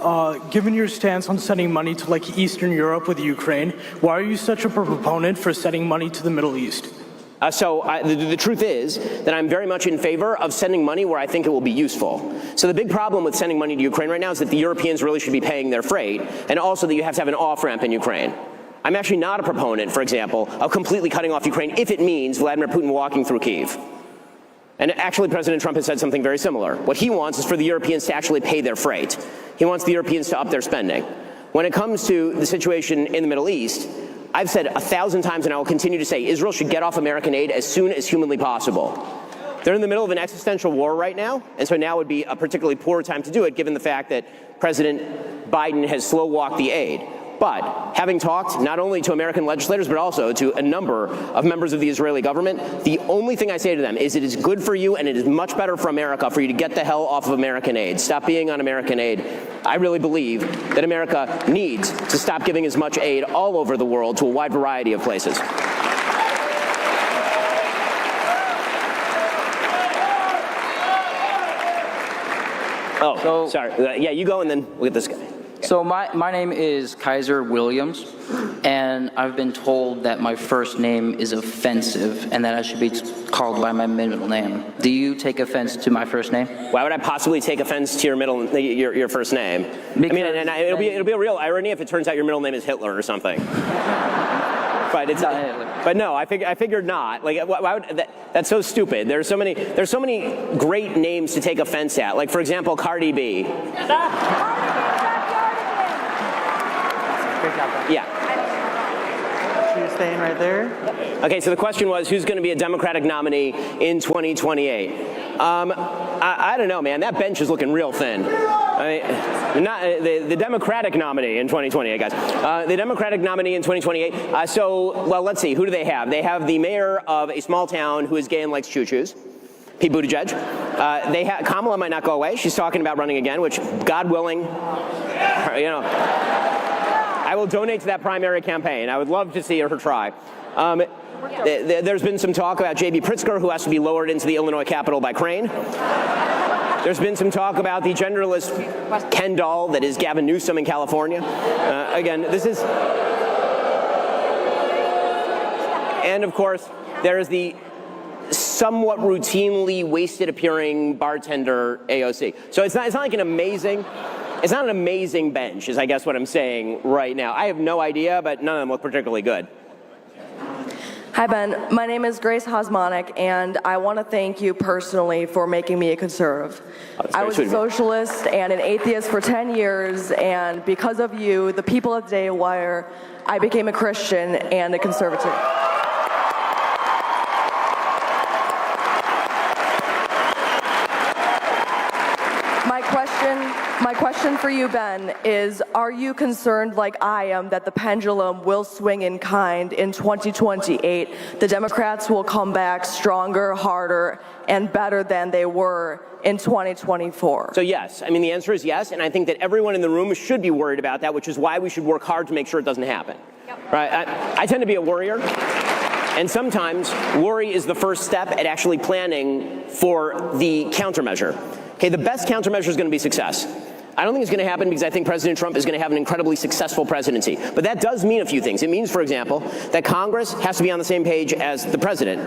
Given your stance on sending money to like Eastern Europe with Ukraine, why are you such a proponent for sending money to the Middle East? The truth is that I'm very much in favor of sending money where I think it will be useful. So the big problem with sending money to Ukraine right now is that the Europeans really should be paying their freight, and also that you have to have an off-ramp in Ukraine. I'm actually not a proponent, for example, of completely cutting off Ukraine if it means Vladimir Putin walking through Kyiv. And actually, President Trump has said something very similar. What he wants is for the Europeans to actually pay their freight. He wants the Europeans to up their spending. When it comes to the situation in the Middle East, I've said 1,000 times, and I will continue to say, Israel should get off American aid as soon as humanly possible. They're in the middle of an existential war right now, and so now would be a particularly poor time to do it, given the fact that President Biden has slow-walked the aid. But having talked not only to American legislators, but also to a number of members of the Israeli government, the only thing I say to them is it is good for you and it is much better for America for you to get the hell off of American aid. Stop being on American aid. I really believe that America needs to stop giving as much aid all over the world to a wide variety of places. Oh, sorry. Yeah, you go and then we'll get this guy. So my name is Kaiser Williams, and I've been told that my first name is offensive and that I should be called by my middle name. Do you take offense to my first name? Why would I possibly take offense to your first name? Because it'll be a real irony if it turns out your middle name is Hitler or something. But no, I figured not. Like, why would that's so stupid. There's so many great names to take offense at. Like, for example, Cardi B. Yeah. You're staying right there? Okay, so the question was, who's going to be a Democratic nominee in 2028? I don't know, man. That bench is looking real thin. I mean, not the Democratic nominee in 2028, guys. The Democratic nominee in 2028. Well, let's see. Who do they have? They have the mayor of a small town who is gay and likes choo-choos, Pete Buttigieg. Kamala might not go away. She's talking about running again, which, God willing, you know, I will donate to that primary campaign. I would love to see her try. There's been some talk about J.B. Pritzker, who has to be lowered into the Illinois Capitol by crane. There's been some talk about the genderless Ken doll that is Gavin Newsom in California. Again, this is... And, of course, there is the somewhat routinely wasted-appearing bartender AOC. So it's not like an amazing... It's not an amazing bench, is I guess what I'm saying right now. I have no idea, but none of them look particularly good. Hi, Ben. My name is Grace Hosmonic, and I want to thank you personally for making me a conservative. I was a socialist and an atheist for 10 years, and because of you, the people of the Daily Wire, I became a Christian and a conservative. My question for you, Ben, is are you concerned like I am that the pendulum will swing in kind in 2028? The Democrats will come back stronger, harder, and better than they were in 2024? So yes, I mean the answer is yes, and I think that everyone in the room should be worried about that, which is why we should work hard to make sure it doesn't happen. Yep. Right? I tend to be a worrier. And sometimes worry is the first step at actually planning for the countermeasure. Okay, the best countermeasure is going to be success. I don't think it's going to happen because I think President Trump is going to have an incredibly successful presidency. But that does mean a few things. It means, for example, that Congress has to be on the same page as the president.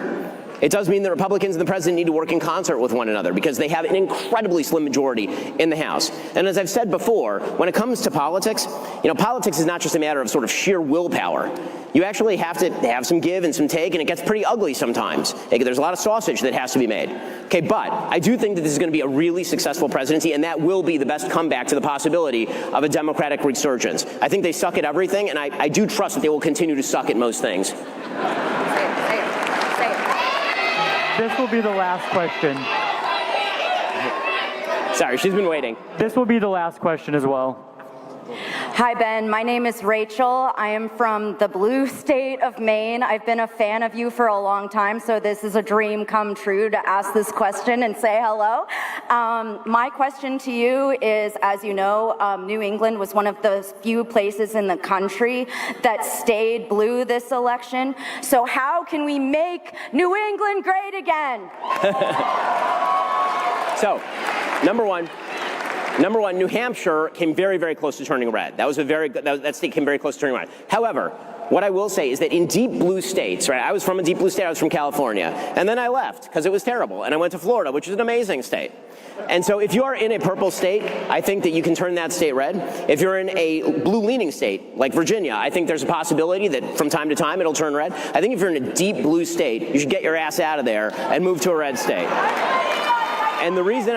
It does mean that Republicans and the president need to work in concert with one another because they have an incredibly slim majority in the House. And as I've said before, when it comes to politics, you know, politics is not just a matter of sort of sheer willpower. You actually have to have some give and some take, and it gets pretty ugly sometimes. There's a lot of sausage that has to be made. Okay, but I do think that this is going to be a really successful presidency, and that will be the best comeback to the possibility of a Democratic resurgence. I think they suck at everything, and I do trust that they will continue to suck at most things. This will be the last question. Sorry, she's been waiting. This will be the last question as well. Hi, Ben. My name is Rachel. I am from the blue state of Maine. I've been a fan of you for a long time, so this is a dream come true to ask this question and say hello. My question to you is, as you know, New England was one of the few places in the country that stayed blue this election. So how can we make New England great again? So, number one, New Hampshire came very, very close to turning red. That state came very close to turning red. However, what I will say is that in deep blue states, right, I was from a deep blue state, I was from California, and then I left because it was terrible, and I went to Florida, which is an amazing state. And so if you are in a purple state, I think that you can turn that state red. If you're in a blue-leaning state, like Virginia, I think there's a possibility that from time to time it'll turn red. I think if you're in a deep blue state, you should get your ass out of there and move to a red state. And the reason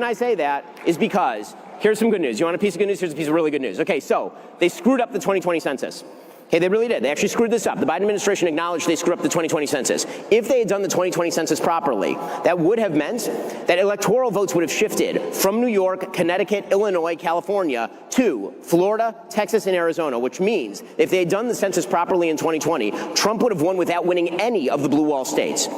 I say that is because here's some good news. You want a piece of good news? Here's a piece of really good news. Okay, so they screwed up the 2020 census. Okay, they really did. They actually screwed this up. The Biden administration acknowledged they screwed up the 2020 census. If they had done the 2020 census properly, that would have meant that electoral votes would have shifted from New York, Connecticut, Illinois, California to Florida, Texas, and Arizona, which means if they had done the census properly in 2020, Trump would have won without winning any of the blue wall states.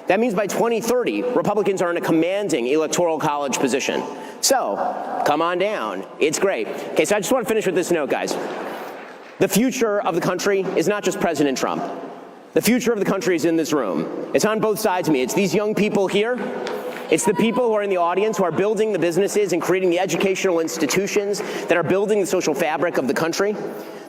That means by 2030, Republicans are in a commanding electoral college position. So, come on down. It's great. Okay, so I just want to finish with this note, guys. The future of the country is not just President Trump. The future of the country is in this room. It's on both sides of me. It's these young people here. It's the people who are in the audience who are building the businesses and creating the educational institutions that are building the social fabric of the country.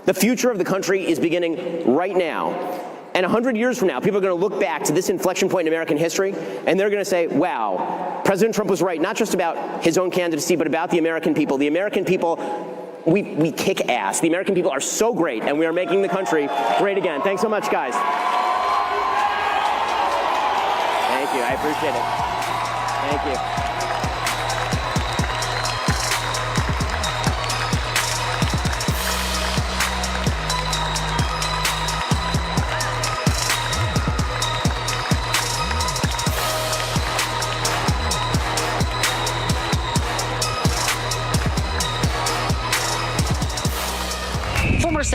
The future of the country is beginning right now. And 100 years from now, people are going to look back to this inflection point in American history, and they're going to say, wow, President Trump was right, not just about his own candidacy, but about the American people. The American people, we kick ass. The American people are so great, and we are making the country great again. Thanks so much, guys. Thank you. I appreciate it. Thank you.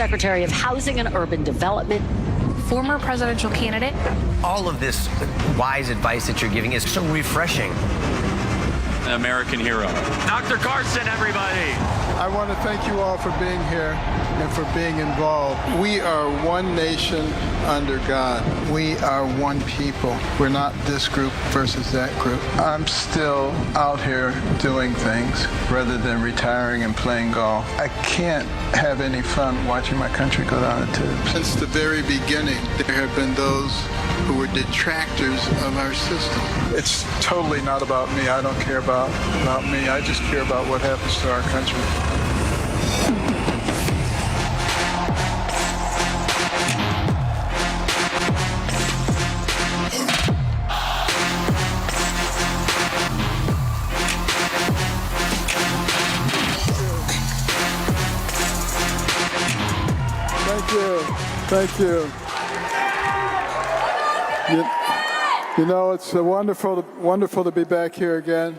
Secretary of Housing and Urban Development, Former presidential candidate. All of this wise advice that you're giving is so refreshing. An American hero. Dr. Carson, everybody. I want to thank you all for being here and for being involved. We are one nation under God. We are one people. We're not this group versus that group. I'm still out here doing things rather than retiring and playing golf. I can't have any fun watching my country go down the tubes. Since the very beginning, there have been those who were detractors of our system. It's totally not about me. I don't care about me. I just care about what happens to our country. Thank you. You know, it's wonderful to be back here again,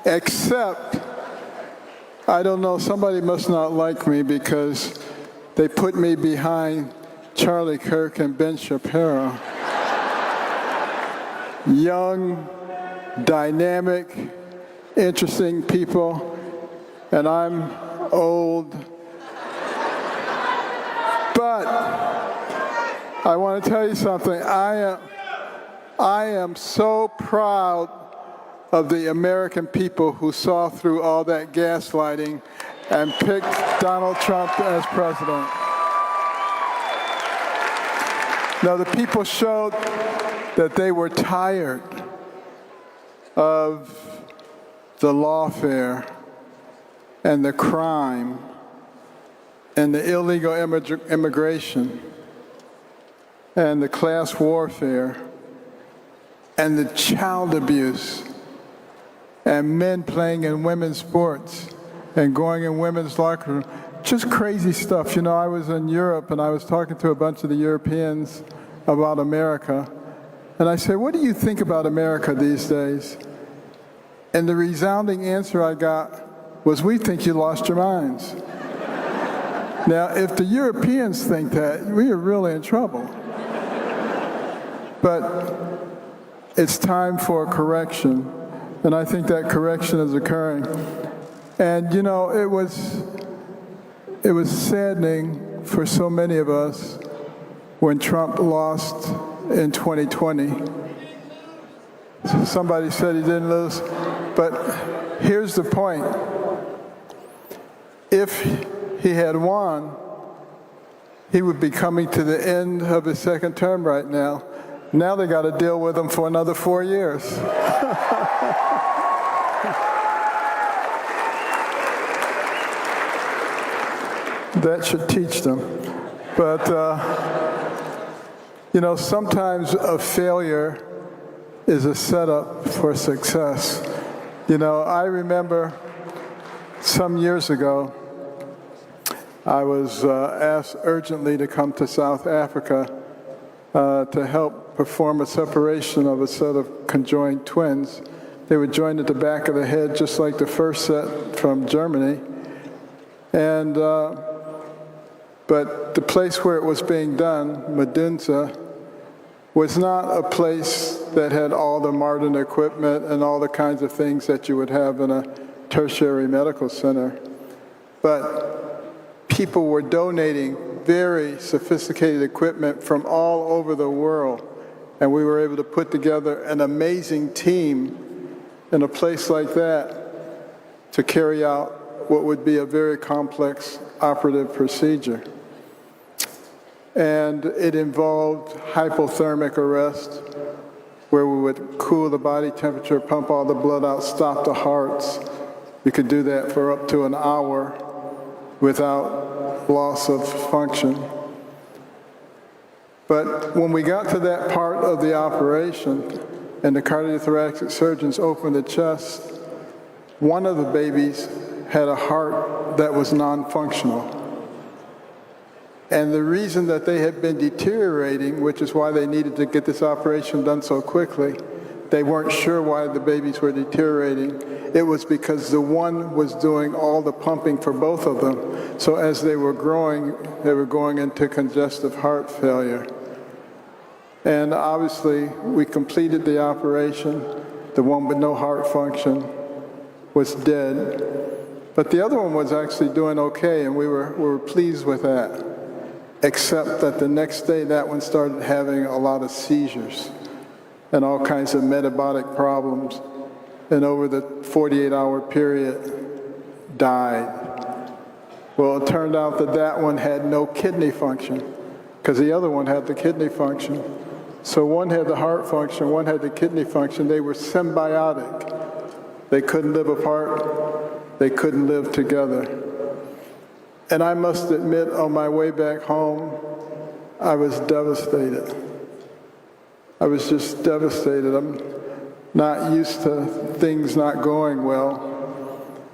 except, I don't know, somebody must not like me because they put me behind Charlie Kirk and Ben Shapiro. Young, dynamic, interesting people, and I'm old. But I want to tell you something. I am so proud of the American people who saw through all that gaslighting and picked Donald Trump as president. Now, the people showed that they were tired of the lawfare and the crime and the illegal immigration and the class warfare and the child abuse and men playing in women's sports and going in women's locker rooms. Just crazy stuff. You know, I was in Europe and I was talking to a bunch of the Europeans about America. And I said, what do you think about America these days? And the resounding answer I got was, we think you lost your minds. Now, if the Europeans think that, we are really in trouble. But it's time for correction, and I think that correction is occurring. And you know, it was saddening for so many of us when Trump lost in 2020. Somebody said he didn't lose, but here's the point. If he had won, he would be coming to the end of his second term right now. Now they got to deal with him for another 4 years. That should teach them. But, you know, sometimes a failure is a setup for success. You know, I remember some years ago, I was asked urgently to come to South Africa to help perform a separation of a set of conjoined twins. They were joined at the back of the head, just like the first set from Germany. And, but the place where it was being done, Medunsa, was not a place that had all the modern equipment and all the kinds of things that you would have in a tertiary medical center. But people were donating very sophisticated equipment from all over the world, and we were able to put together an amazing team in a place like that to carry out what would be a very complex operative procedure. And it involved hypothermic arrest, where we would cool the body temperature, pump all the blood out, stop the hearts. We could do that for up to an hour without loss of function. But when we got to that part of the operation and the cardiothoracic surgeons opened the chest, one of the babies had a heart that was non-functional. And the reason that they had been deteriorating, which is why they needed to get this operation done so quickly, they weren't sure why the babies were deteriorating, it was because the one was doing all the pumping for both of them. So as they were growing, they were going into congestive heart failure. And obviously, we completed the operation. The one with no heart function was dead. But the other one was actually doing okay, and we were pleased with that. Except that the next day, that one started having a lot of seizures and all kinds of metabolic problems. And over the 48-hour period, died. Well, it turned out that that one had no kidney function, because the other one had the kidney function. So one had the heart function, one had the kidney function. They were symbiotic. They couldn't live apart. They couldn't live together. And I must admit, on my way back home, I was devastated. I was just devastated. I'm not used to things not going well.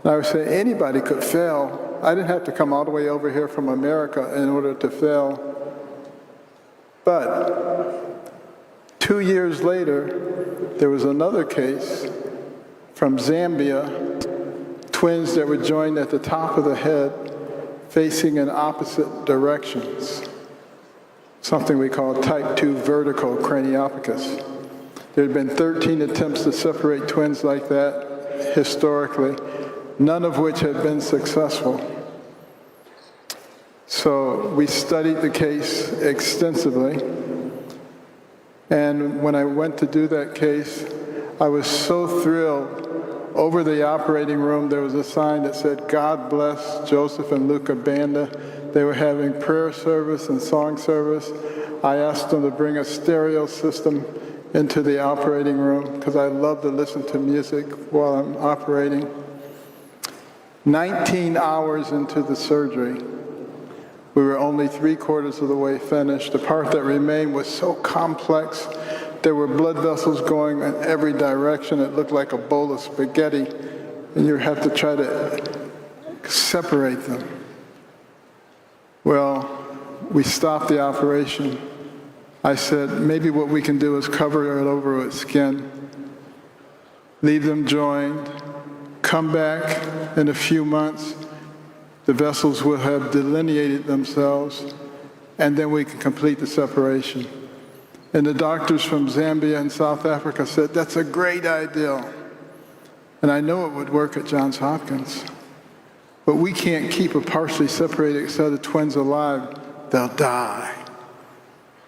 And I would say anybody could fail. I didn't have to come all the way over here from America in order to fail. But 2 years later, there was another case from Zambia, twins that were joined at the top of the head, facing in opposite directions, something we call type 2 vertical craniopicus. There had been 13 attempts to separate twins like that historically, none of which had been successful. So we studied the case extensively, and when I went to do that case, I was so thrilled. Over the operating room, there was a sign that said, "God bless Joseph and Luca Banda." They were having prayer service and song service. I asked them to bring a stereo system into the operating room because I love to listen to music while I'm operating. 19 hours into the surgery, we were only 3/4 of the way finished. The part that remained was so complex. There were blood vessels going in every direction. It looked like a bowl of spaghetti, and you have to try to separate them. Well, we stopped the operation. I said, maybe what we can do is cover it over with skin, leave them joined, come back in a few months, the vessels will have delineated themselves, and then we can complete the separation. And the doctors from Zambia and South Africa said, that's a great idea. And I know it would work at Johns Hopkins. But we can't keep a partially separated set of twins alive. They'll die.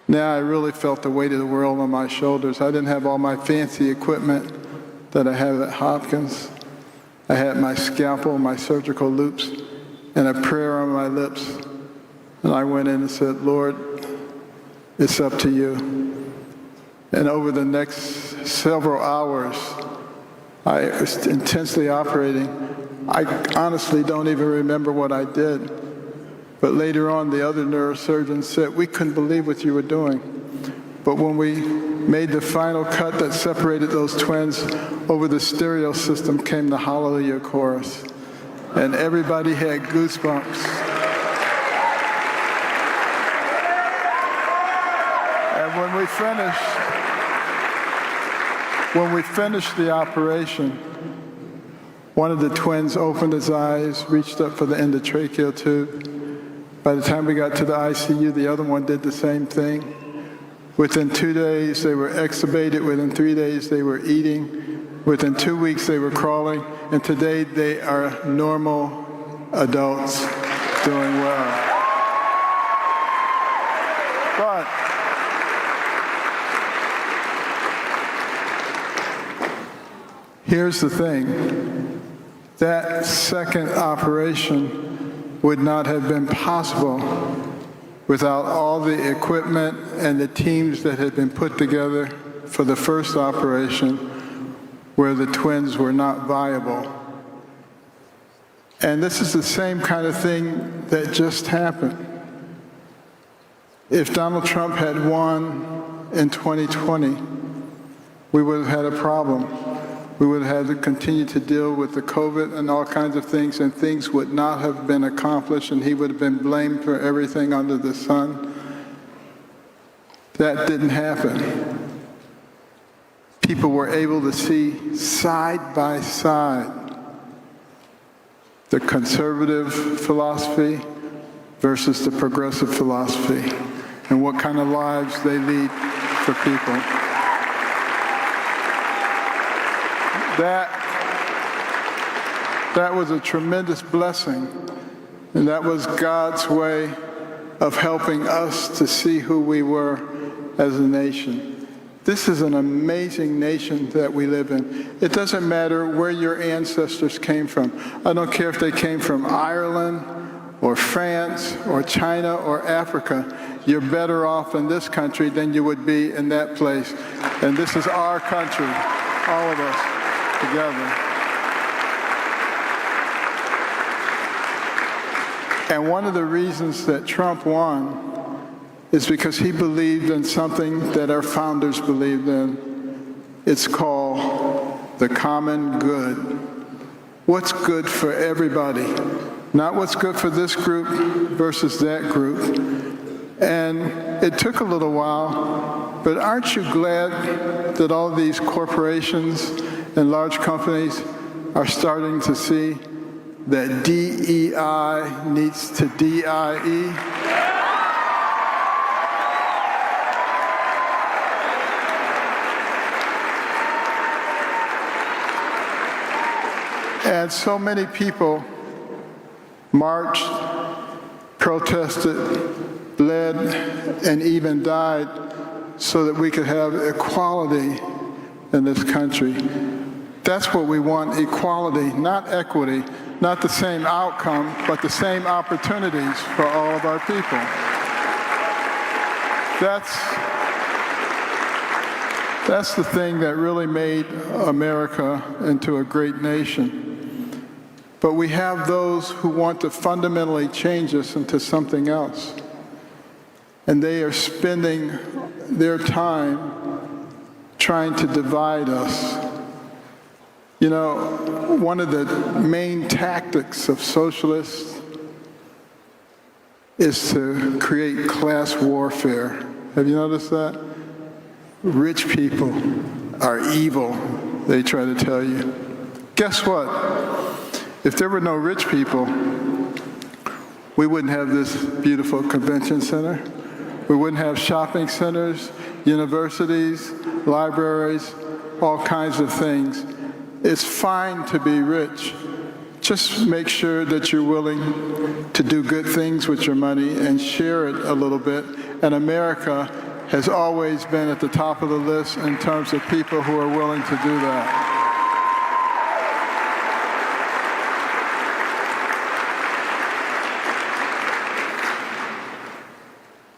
Now I really felt the weight of the world on my shoulders. I didn't have all my fancy equipment that I have at Hopkins. I had my scalpel, my surgical loops, and a prayer on my lips. And I went in and said, Lord, it's up to you. And over the next several hours, I was intensely operating. I honestly don't even remember what I did. But later on, the other neurosurgeons said, we couldn't believe what you were doing. But when we made the final cut that separated those twins, over the stereo system came the Hallelujah chorus. And everybody had goosebumps. And when we finished the operation, one of the twins opened his eyes, reached up for the endotracheal tube. By the time we got to the ICU, the other one did the same thing. Within 2 days, they were extubated. Within 3 days, they were eating. Within 2 weeks, they were crawling. And today, they are normal adults doing well. But here's the thing. That second operation would not have been possible without all the equipment and the teams that had been put together for the first operation where the twins were not viable. And this is the same kind of thing that just happened. If Donald Trump had won in 2020, we would have had a problem. We would have had to continue to deal with the COVID and all kinds of things, and things would not have been accomplished, and he would have been blamed for everything under the sun. That didn't happen. people were able to see side by side the conservative philosophy versus the progressive philosophy, and what kind of lives they lead for people. That was a tremendous blessing, and that was God's way of helping us to see who we were as a nation. This is an amazing nation that we live in. It doesn't matter where your ancestors came from. I don't care if they came from Ireland or France or China or Africa. You're better off in this country than you would be in that place. And this is our country, all of us together. And one of the reasons that Trump won is because he believed in something that our founders believed in. It's called the common good. What's good for everybody, not what's good for this group versus that group. And it took a little while, but aren't you glad that all these corporations and large companies are starting to see that DEI needs to DIE? And so many people marched, protested, bled, and even died so that we could have equality in this country. That's what we want, equality, not equity, not the same outcome, but the same opportunities for all of our people. That's the thing that really made America into a great nation. But we have those who want to fundamentally change us into something else. And they are spending their time trying to divide us. You know, one of the main tactics of socialists is to create class warfare. Have you noticed that? Rich people are evil, they try to tell you. Guess what? If there were no rich people, we wouldn't have this beautiful convention center. We wouldn't have shopping centers, universities, libraries, all kinds of things. It's fine to be rich. Just make sure that you're willing to do good things with your money and share it a little bit. And America has always been at the top of the list in terms of people who are willing to do that.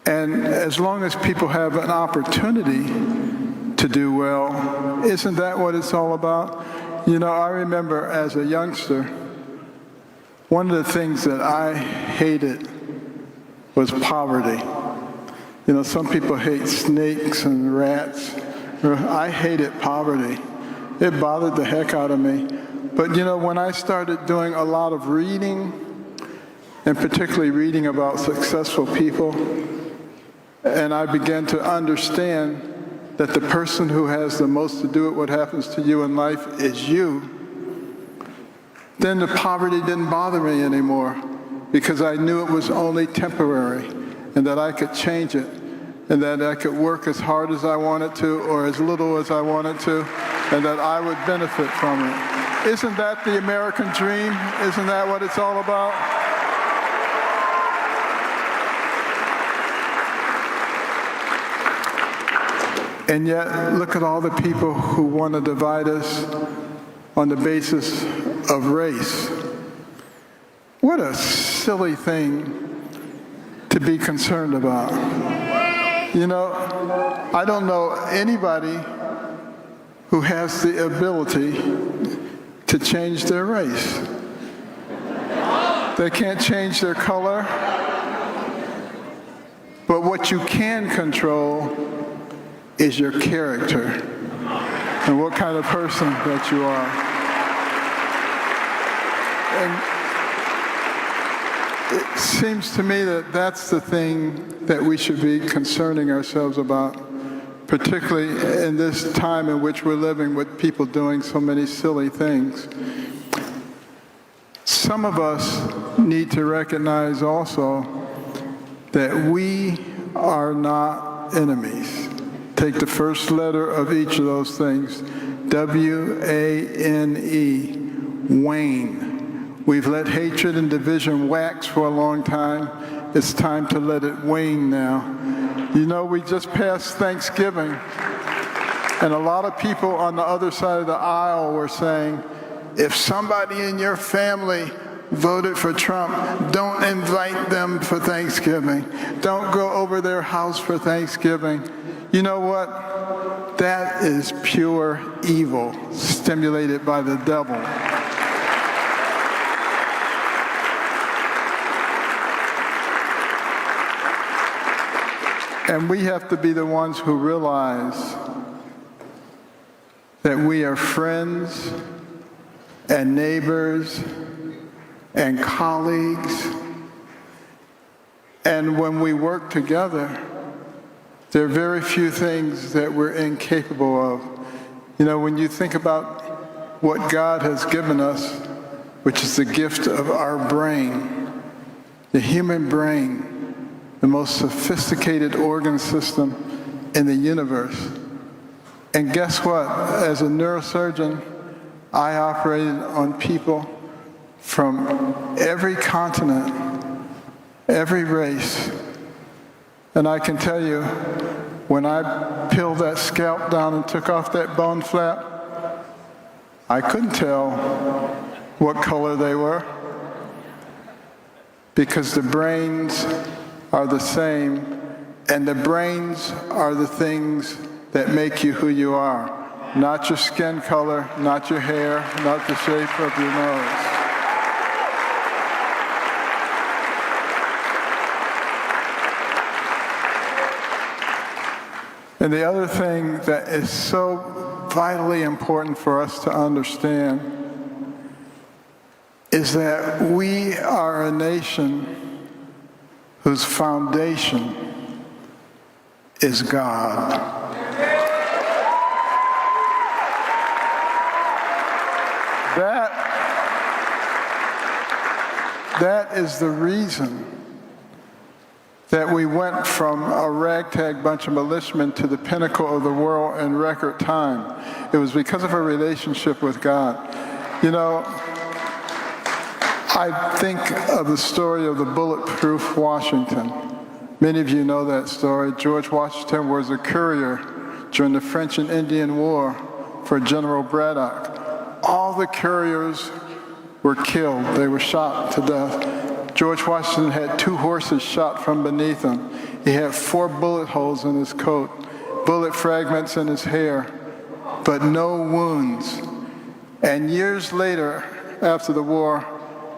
And as long as people have an opportunity to do well, isn't that what it's all about? You know, I remember as a youngster, one of the things that I hated was poverty. You know, some people hate snakes and rats. I hated poverty. It bothered the heck out of me. But you know, when I started doing a lot of reading, and particularly reading about successful people, and I began to understand that the person who has the most to do with what happens to you in life is you, then the poverty didn't bother me anymore, because I knew it was only temporary and that I could change it, and that I could work as hard as I wanted to or as little as I wanted to, and that I would benefit from it. Isn't that the American dream? Isn't that what it's all about? And yet, look at all the people who want to divide us on the basis of race. What a silly thing to be concerned about. You know, I don't know anybody who has the ability to change their race. They can't change their color. But what you can control is your character and what kind of person that you are. And it seems to me that that's the thing that we should be concerning ourselves about, particularly in this time in which we're living with people doing so many silly things. Some of us need to recognize also that we are not enemies. Take the first letter of each of those things, W-A-N-E, wane. We've let hatred and division wax for a long time. It's time to let it wane now. You know, we just passed Thanksgiving, and a lot of people on the other side of the aisle were saying, if somebody in your family voted for Trump, don't invite them for Thanksgiving. Don't go over their house for Thanksgiving. You know what? That is pure evil, stimulated by the devil. And we have to be the ones who realize that we are friends and neighbors and colleagues. And when we work together, there are very few things that we're incapable of. You know, when you think about what God has given us, which is the gift of our brain, the human brain, the most sophisticated organ system in the universe. And guess what? As a neurosurgeon, I operated on people from every continent, every race. And I can tell you, when I peeled that scalp down and took off that bone flap, I couldn't tell what color they were, because the brains are the same, and the brains are the things that make you who you are. Not your skin color, not your hair, not the shape of your nose. And the other thing that is so vitally important for us to understand is that we are a nation whose foundation is God. That is the reason that we went from a ragtag bunch of militiamen to the pinnacle of the world in record time. It was because of our relationship with God. You know, I think of the story of the bulletproof Washington. Many of you know that story. George Washington was a courier during the French and Indian War for General Braddock. All the couriers were killed. They were shot to death. George Washington had 2 horses shot from beneath him. He had 4 bullet holes in his coat, bullet fragments in his hair, but no wounds. And years later, after the war,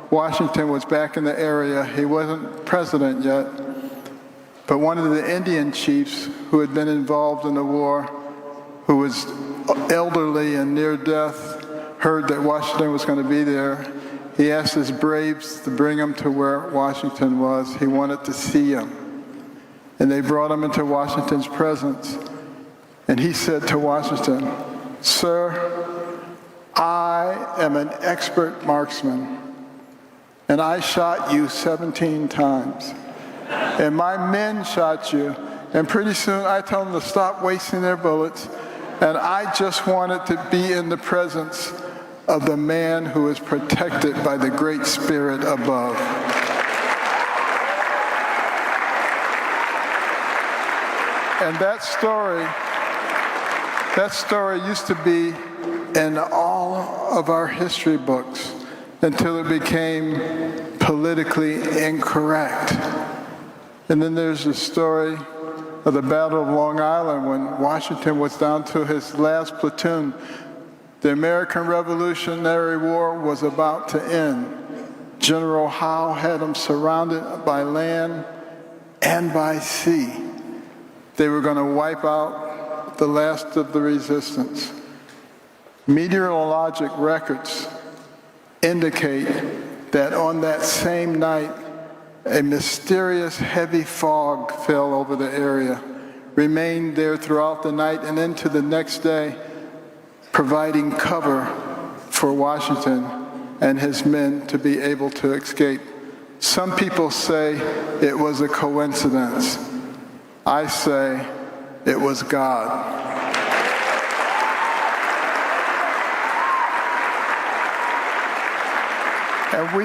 Washington was back in the area. He wasn't president yet, but one of the Indian chiefs who had been involved in the war, who was elderly and near death, heard that Washington was going to be there. He asked his braves to bring him to where Washington was. He wanted to see him. And they brought him into Washington's presence. And he said to Washington, "Sir, I am an expert marksman, and I shot you 17 times. And my men shot you, and pretty soon I told them to stop wasting their bullets, and I just wanted to be in the presence of the man who is protected by the Great Spirit above." And that story used to be in all of our history books until it became politically incorrect. And then there's the story of the Battle of Long Island when Washington was down to his last platoon. The American Revolutionary War was about to end. General Howe had them surrounded by land and by sea. They were going to wipe out the last of the resistance. Meteorologic records indicate that on that same night, a mysterious heavy fog fell over the area, remained there throughout the night and into the next day, providing cover for Washington and his men to be able to escape. Some people say it was a coincidence. I say it was God. And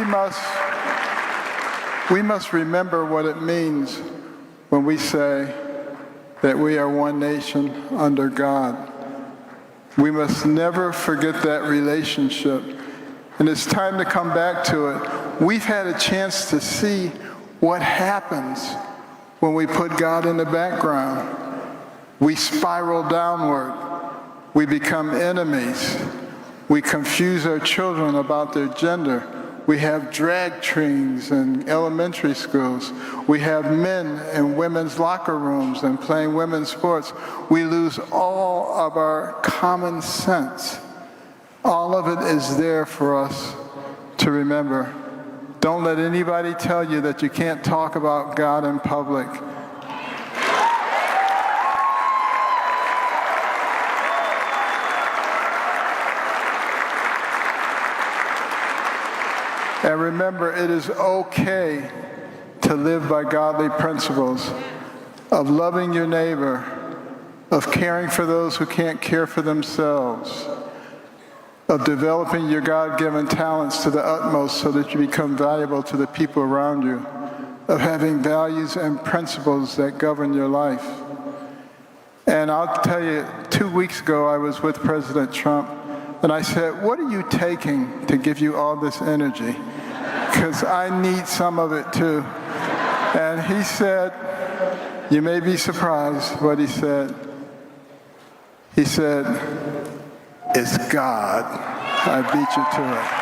we must remember what it means when we say that we are one nation under God. We must never forget that relationship. And it's time to come back to it. We've had a chance to see what happens when we put God in the background. We spiral downward. We become enemies. We confuse our children about their gender. We have drag queens in elementary schools. We have men in women's locker rooms and playing women's sports. We lose all of our common sense. All of it is there for us to remember. Don't let anybody tell you that you can't talk about God in public. And remember, it is okay to live by godly principles of loving your neighbor, of caring for those who can't care for themselves, of developing your God-given talents to the utmost so that you become valuable to the people around you, of having values and principles that govern your life. And I'll tell you, 2 weeks ago, I was with President Trump, and I said, what are you taking to give you all this energy? Because I need some of it too. And he said, you may be surprised what he said. He said, it's God. I beat you to it.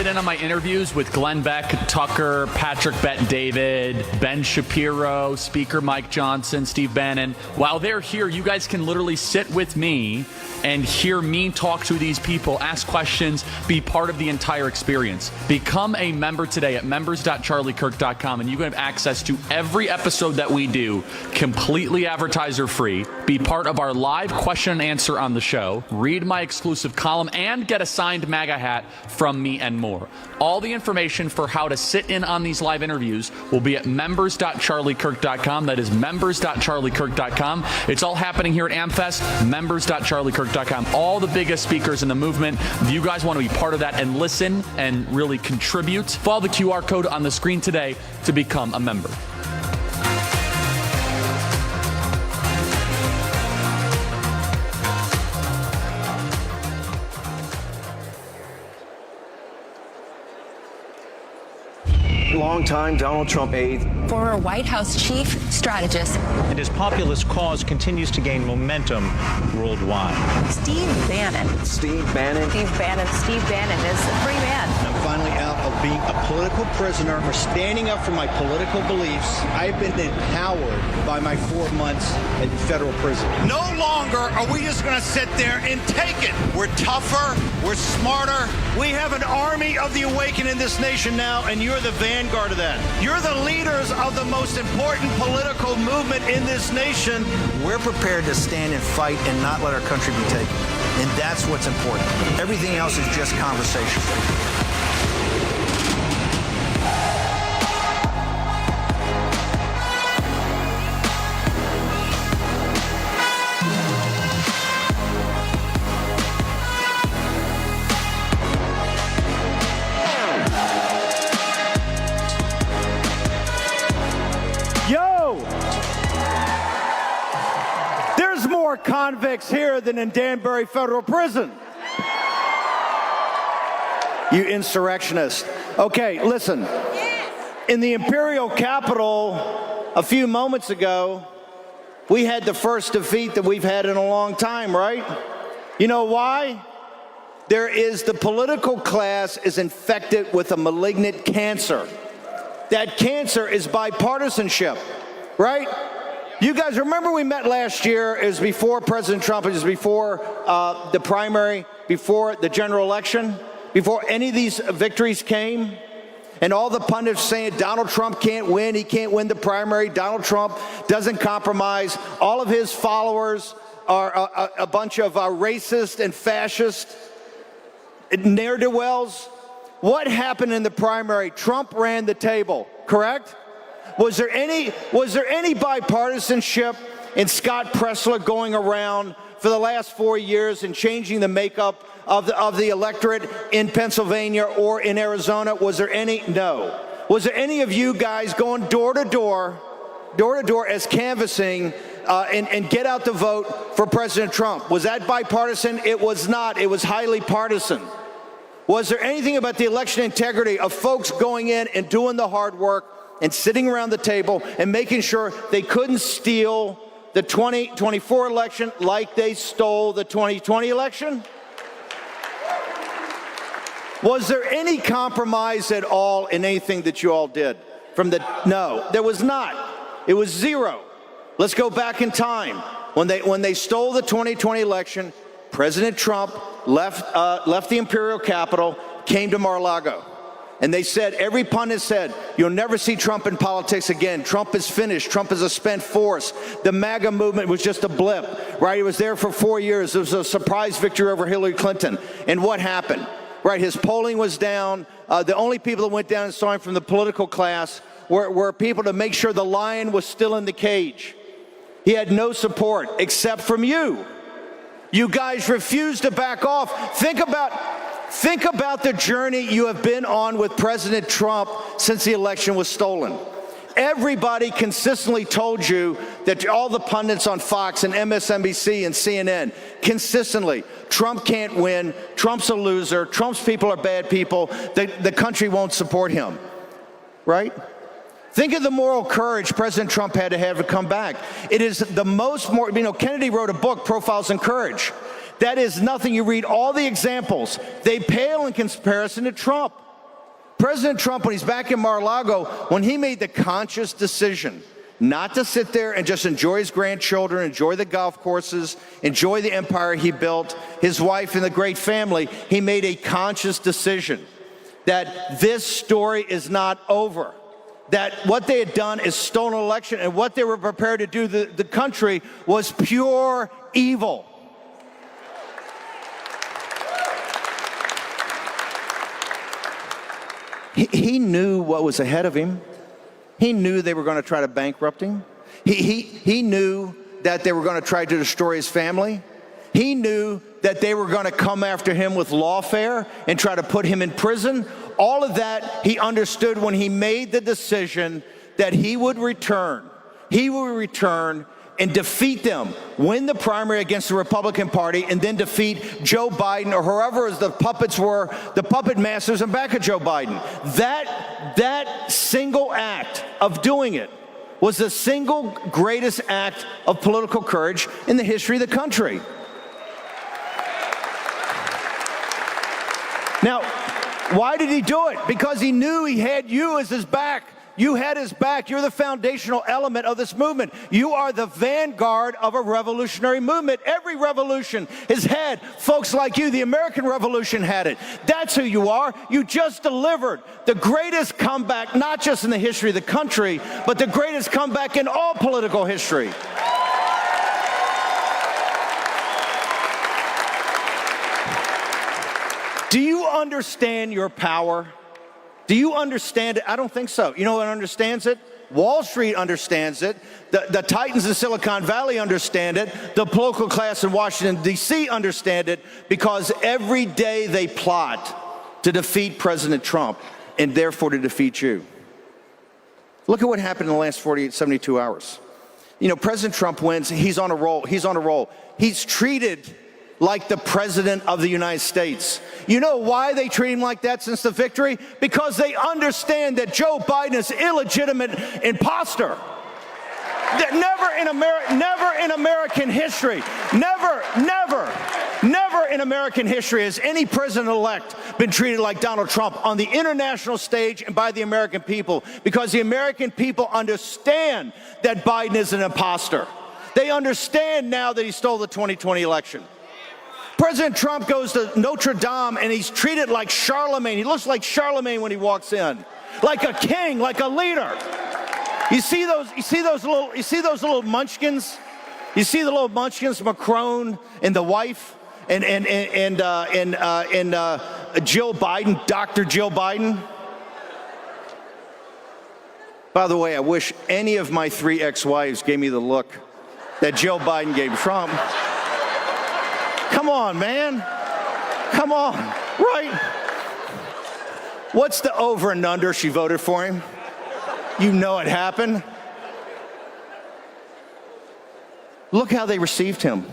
In on my interviews with Glenn Beck, Tucker, Patrick Bet-David, Ben Shapiro, Speaker Mike Johnson, Steve Bannon. While they're here, you guys can literally sit with me and hear me talk to these people, ask questions, be part of the entire experience. Become a member today at members.charliekirk.com, and you can have access to every episode that we do, completely advertiser free. Be part of our live question and answer on the show, read my exclusive column, and get a signed MAGA hat from me and more. All the information for how to sit in on these live interviews will be at members.charliekirk.com. That is members.charliekirk.com. It's all happening here at AmFest, members.charliekirk.com. All the biggest speakers in the movement. If you guys want to be part of that and listen and really contribute, follow the QR code on the screen today to become a member. Longtime Donald Trump aide, former White House chief strategist, and his populist cause continues to gain momentum worldwide. Steve Bannon. Steve Bannon. Steve Bannon. Steve Bannon is a free man. I'm finally out of being a political prisoner for standing up for my political beliefs. I've been empowered by my 4 months in federal prison. No longer are we just going to sit there and take it. We're tougher. We're smarter. We have an army of the awakened in this nation now, and you're the vanguard of that. You're the leaders of the most important political movement in this nation. We're prepared to stand and fight and not let our country be taken. And that's what's important. Everything else is just conversation. Convicts here than in Danbury Federal Prison. You insurrectionist. Okay, listen. In the Imperial Capitol a few moments ago, we had the first defeat that we've had in a long time, right? You know why? The political class is infected with a malignant cancer. that cancer is bipartisanship, right? You guys remember we met last year, it was before President Trump, it was before the primary, before the general election, before any of these victories came, and all the pundits saying Donald Trump can't win, he can't win the primary, Donald Trump doesn't compromise, all of his followers are a bunch of racist and fascist ne'er-do-wells. What happened in the primary? Trump ran the table, correct? Was there any bipartisanship in Scott Presler going around for the last 4 years and changing the makeup of the electorate in Pennsylvania or in Arizona? Was there any? No. Was there any of you guys going door to door as canvassing and get out the vote for President Trump? Was that bipartisan? It was not. It was highly partisan. Was there anything about the election integrity of folks going in and doing the hard work and sitting around the table and making sure they couldn't steal the 2024 election like they stole the 2020 election? Was there any compromise at all in anything that you all did? No, there was not. It was zero. Let's go back in time. When they stole the 2020 election, President Trump left the imperial capital, came to Mar-a-Lago. And they said, every pundit said, you'll never see Trump in politics again. Trump is finished. Trump is a spent force. The MAGA movement was just a blip, right? He was there for 4 years. It was a surprise victory over Hillary Clinton. And what happened? Right, his polling was down. The only people that went down and saw him from the political class were people to make sure the lion was still in the cage. He had no support except from you. You guys refused to back off. Think about the journey you have been on with President Trump since the election was stolen. Everybody consistently told you that all the pundits on Fox and MSNBC and CNN consistently, Trump can't win, Trump's a loser, Trump's people are bad people, the country won't support him, right? Think of the moral courage President Trump had to come back. It is the most, Kennedy wrote a book, Profiles in Courage. That is nothing. You read all the examples. They pale in comparison to Trump. President Trump, when he's back in Mar-a-Lago, when he made the conscious decision not to sit there and just enjoy his grandchildren, enjoy the golf courses, enjoy the empire he built, his wife and the great family, he made a conscious decision that this story is not over. That what they had done is stolen an election, and what they were prepared to do to the country was pure evil. He knew what was ahead of him. He knew they were going to try to bankrupt him. He knew that they were going to try to destroy his family. He knew that they were going to come after him with lawfare and try to put him in prison. All of that he understood when he made the decision that he would return. He would return and defeat them, win the primary against the Republican Party, and then defeat Joe Biden or whoever the puppets were, the puppet masters in back of Joe Biden. That single act of doing it was the single greatest act of political courage in the history of the country. Now, why did he do it? Because he knew he had you as his back. You had his back. You're the foundational element of this movement. You are the vanguard of a revolutionary movement. Every revolution has had folks like you. The American Revolution had it. That's who you are. You just delivered the greatest comeback, not just in the history of the country, but the greatest comeback in all political history. Do you understand your power? Do you understand it? I don't think so. You know what understands it? Wall Street understands it. The titans in Silicon Valley understand it. The political class in Washington, D.C. understand it because every day they plot to defeat President Trump and therefore to defeat you. Look at what happened in the last 72 hours. You know, President Trump wins. He's on a roll. He's on a roll. He's treated like the President of the United States. You know why they treat him like that since the victory? Because they understand that Joe Biden is an illegitimate imposter. That never in American history, never in American history has any president-elect been treated like Donald Trump on the international stage and by the American people, because the American people understand that Biden is an imposter. They understand now that he stole the 2020 election. President Trump goes to Notre Dame and he's treated like Charlemagne. He looks like Charlemagne when he walks in, like a king, like a leader. You see those little munchkins? You see the little munchkins, Macron and the wife, and Jill Biden, Dr. Jill Biden. By the way, I wish any of my 3 ex-wives gave me the look that Jill Biden gave Trump. Come on, man. Come on, right? What's the over and under she voted for him? You know it happened. Look how they received him.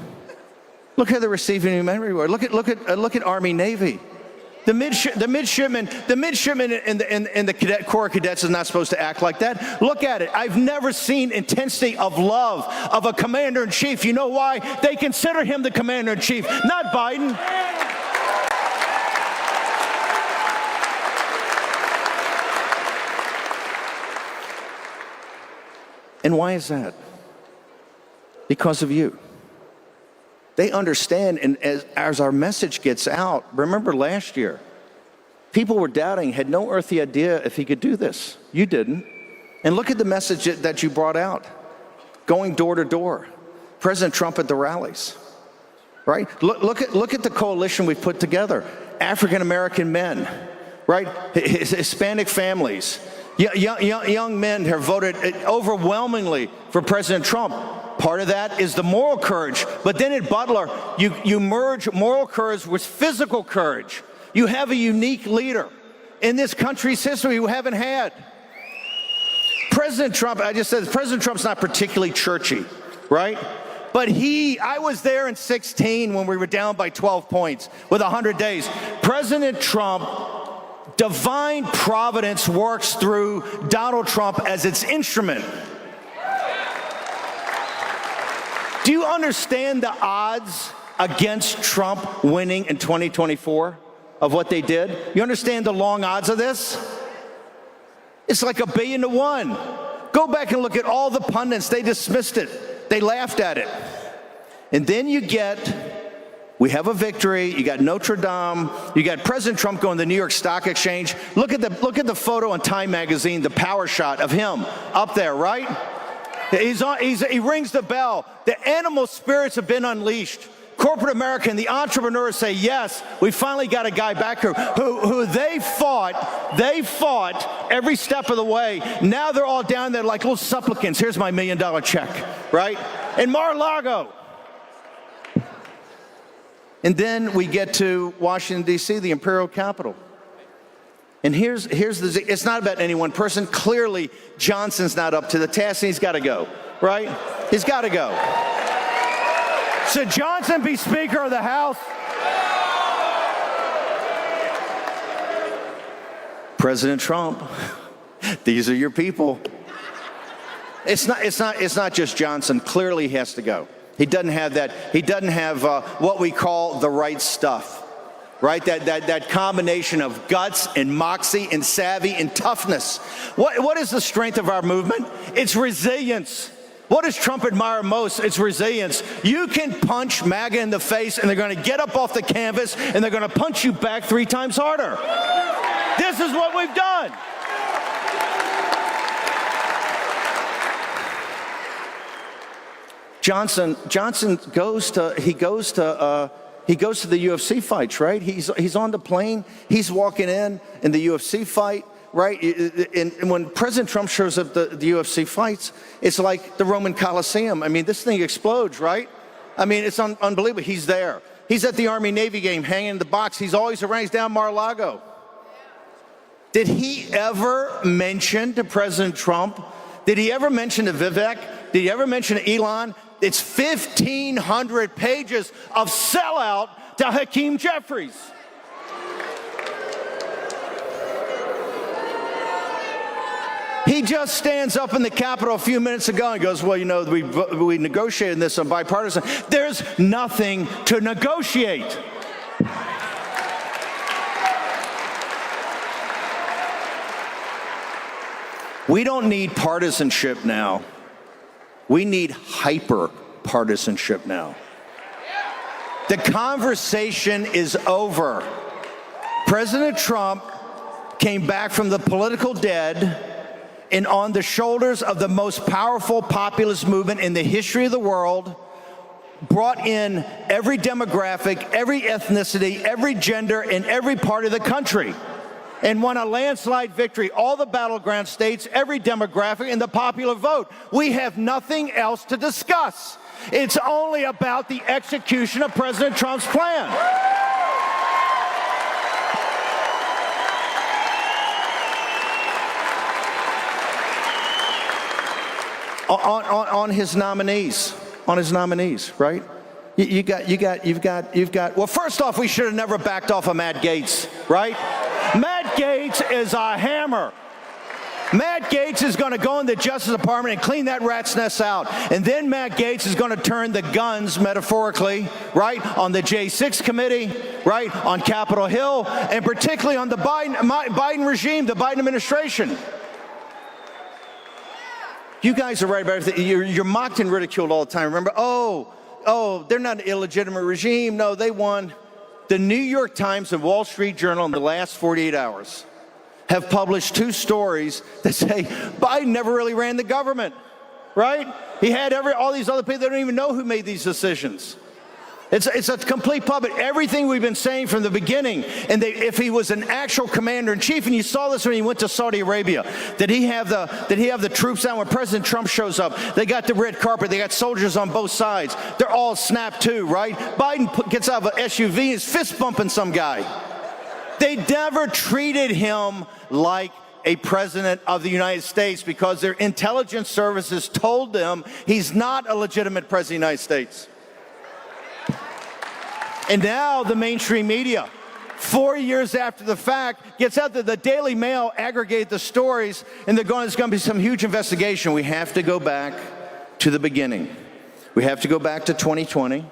Look how they're receiving him everywhere. Look at Army, Navy. The midshipmen and the cadet Corps cadets is not supposed to act like that. Look at it. I've never seen intensity of love of a commander-in-chief. You know why? They consider him the commander-in-chief, not Biden. And why is that? Because of you. They understand, and as our message gets out, remember last year, people were doubting, had no earthly idea if he could do this. You didn't. And look at the message that you brought out, going door to door. President Trump at the rallies, right? Look at the coalition we've put together. African-American men, right? Hispanic families. Young men have voted overwhelmingly for President Trump. Part of that is the moral courage. But then at Butler, you merge moral courage with physical courage. You have a unique leader in this country's history we haven't had. President Trump, I just said, President Trump's not particularly churchy, right? But I was there in 2016 when we were down by 12 points with 100 days. President Trump, divine providence works through Donald Trump as its instrument. Do you understand the odds against Trump winning in 2024 of what they did? You understand the long odds of this? It's like 1 billion to 1. Go back and look at all the pundits. They dismissed it. They laughed at it. And then we have a victory. You got Notre Dame. You got President Trump going to the New York Stock Exchange. Look at the photo on Time Magazine, the power shot of him up there, right? He rings the bell. The animal spirits have been unleashed. Corporate America and the entrepreneurs say, yes, we finally got a guy back here who they fought every step of the way. Now they're all down there like little supplicants. Here's my $1 million check, right? In Mar-a-Lago. And then we get to Washington, D.C., the imperial capital. And here's it's not about any one person. Clearly, Johnson's not up to the task, and he's got to go, right? He's got to go. Should Johnson be Speaker of the House? President Trump, these are your people. It's not just Johnson. Clearly, he has to go. He doesn't have that. He doesn't have what we call the right stuff. Right, that combination of guts and moxie and savvy and toughness. What is the strength of our movement? It's resilience. What does Trump admire most? It's resilience. You can punch MAGA in the face and they're going to get up off the canvas and they're going to punch you back 3 times harder. This is what we've done. Johnson goes to the UFC fights, right? He's on the plane. He's walking in the UFC fight, right? And when President Trump shows up the UFC fights, it's like the Roman Coliseum. I mean, this thing explodes, right? I mean, it's unbelievable. He's there. He's at the Army-Navy game, hanging in the box. He's always around. He's down Mar-a-Lago. Did he ever mention to President Trump? Did he ever mention to Vivek? Did he ever mention to Elon? It's 1,500 pages of sellout to Hakeem Jeffries. He just stands up in the Capitol a few minutes ago and goes, well, you know, we negotiated this on bipartisan. There's nothing to negotiate. We don't need partisanship now. We need hyper-partisanship now. The conversation is over. President Trump came back from the political dead and on the shoulders of the most powerful populist movement in the history of the world, brought in every demographic, every ethnicity, every gender, and every part of the country, and won a landslide victory, all the battleground states, every demographic, and the popular vote. We have nothing else to discuss. It's only about the execution of President Trump's plan. On his nominees, right? You've got. Well, first off, we should have never backed off of Matt Gaetz, right? Matt Gaetz is a hammer. Matt Gaetz is going to go in the Justice Department and clean that rat's nest out. And then Matt Gaetz is going to turn the guns, metaphorically, right, on the J6 committee, right, on Capitol Hill, and particularly on the Biden regime, the Biden administration. You guys are right about everything. You're mocked and ridiculed all the time. Remember, they're not an illegitimate regime. No, they won. The New York Times and Wall Street Journal in the last 48 hours have published 2 stories that say Biden never really ran the government, right? He had all these other people that don't even know who made these decisions. It's a complete puppet. Everything we've been saying from the beginning, and if he was an actual commander-in-chief, and you saw this when he went to Saudi Arabia, did he have the troops out when President Trump shows up? They got the red carpet. They got soldiers on both sides. They're all snapped too, right? Biden gets out of an SUV and is fist bumping some guy. They never treated him like a president of the United States because their intelligence services told them he's not a legitimate president of the United States. And now the mainstream media, 4 years after the fact, gets out that the Daily Mail aggregate the stories, and there's going to be some huge investigation. We have to go back to the beginning. We have to go back to 2020,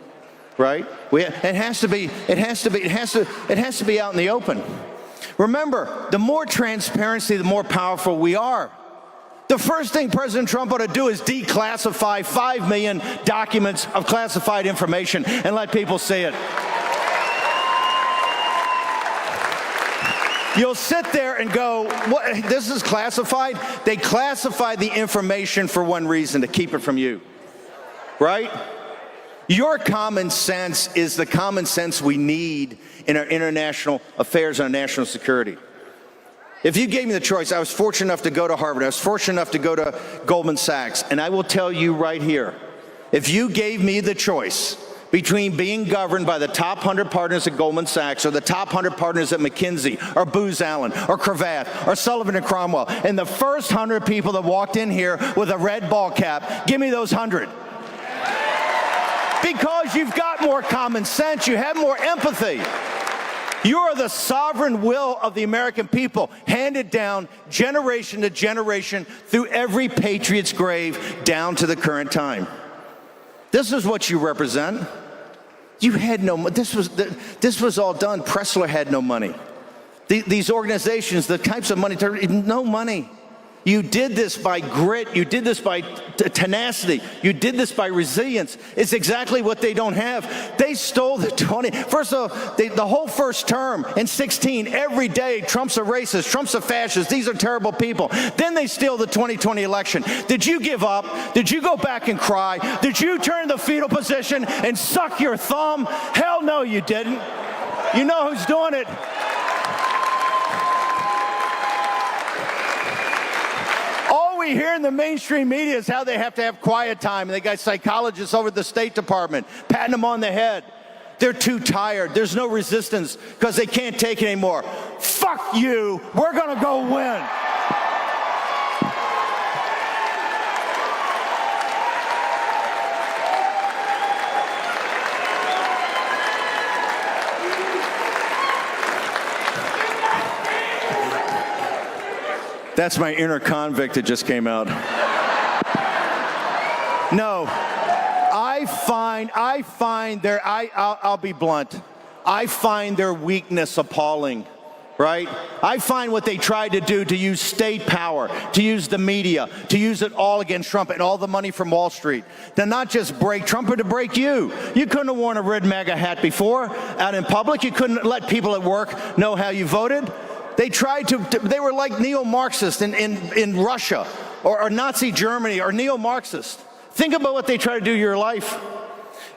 right? It has to be out in the open. Remember, the more transparency, the more powerful we are. The first thing President Trump ought to do is declassify 5 million documents of classified information and let people see it. You'll sit there and go, what, this is classified? They classified the information for one reason, to keep it from you, right? Your common sense is the common sense we need in our international affairs and our national security. If you gave me the choice, I was fortunate enough to go to Harvard. I was fortunate enough to go to Goldman Sachs. And I will tell you right here, if you gave me the choice between being governed by the top 100 partners at Goldman Sachs or the top 100 partners at McKinsey or Booz Allen or Cravath or Sullivan and Cromwell, and the first 100 people that walked in here with a red ball cap, give me those 100. Because you've got more common sense, you have more empathy. You are the sovereign will of the American people, handed down generation to generation through every patriot's grave down to the current time. This is what you represent. You had no money. This was all done. Pressler had no money. These organizations, the types of money, no money. You did this by grit. You did this by tenacity. You did this by resilience. It's exactly what they don't have. They stole the 20. First of all, the whole first term in 16, every day, Trump's a racist, Trump's a fascist, these are terrible people. Then they steal the 2020 election. Did you give up? Did you go back and cry? Did you turn the fetal position and suck your thumb? Hell no, you didn't. You know who's doing it. We hear in the mainstream media is how they have to have quiet time, and they got psychologists over at the State Department patting them on the head. They're too tired. There's no resistance because they can't take it anymore. Fuck you. We're going to go win. That's my inner convict that just came out. No, I'll be blunt. I find their weakness appalling. right? I find what they tried to do, to use state power, to use the media, to use it all against Trump and all the money from Wall Street, to not just break Trump, but to break you. You couldn't have worn a red MAGA hat before out in public. You couldn't let people at work know how you voted. They tried to they were like neo-Marxists in Russia or Nazi Germany or neo-Marxists. Think about what they tried to do to your life.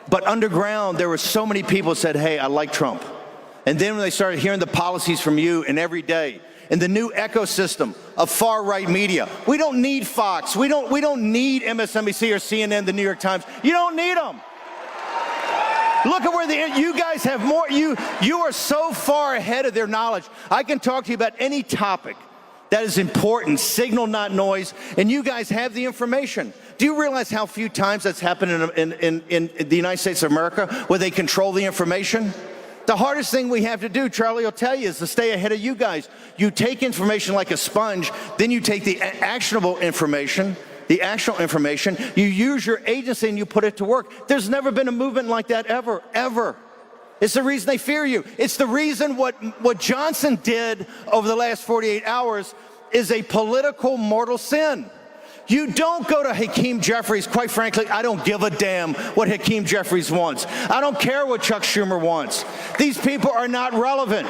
But underground, there were so many people who said, hey, I like Trump. And then when they started hearing the policies from you and every day, and the new ecosystem of far-right media, we don't need Fox, we don't need MSNBC or CNN, the New York Times. You don't need them. Look at where you guys have more. You are so far ahead of their knowledge. I can talk to you about any topic that is important, signal, not noise, and you guys have the information. Do you realize how few times that's happened in the United States of America, where they control the information? The hardest thing we have to do, Charlie will tell you, is to stay ahead of you guys. You take information like a sponge, then you take the actionable information, the actual information, you use your agency and you put it to work. There's never been a movement like that ever, ever. It's the reason they fear you. It's the reason what Johnson did over the last 48 hours is a political mortal sin. You don't go to Hakeem Jeffries. Quite frankly, I don't give a damn what Hakeem Jeffries wants. I don't care what Chuck Schumer wants. These people are not relevant.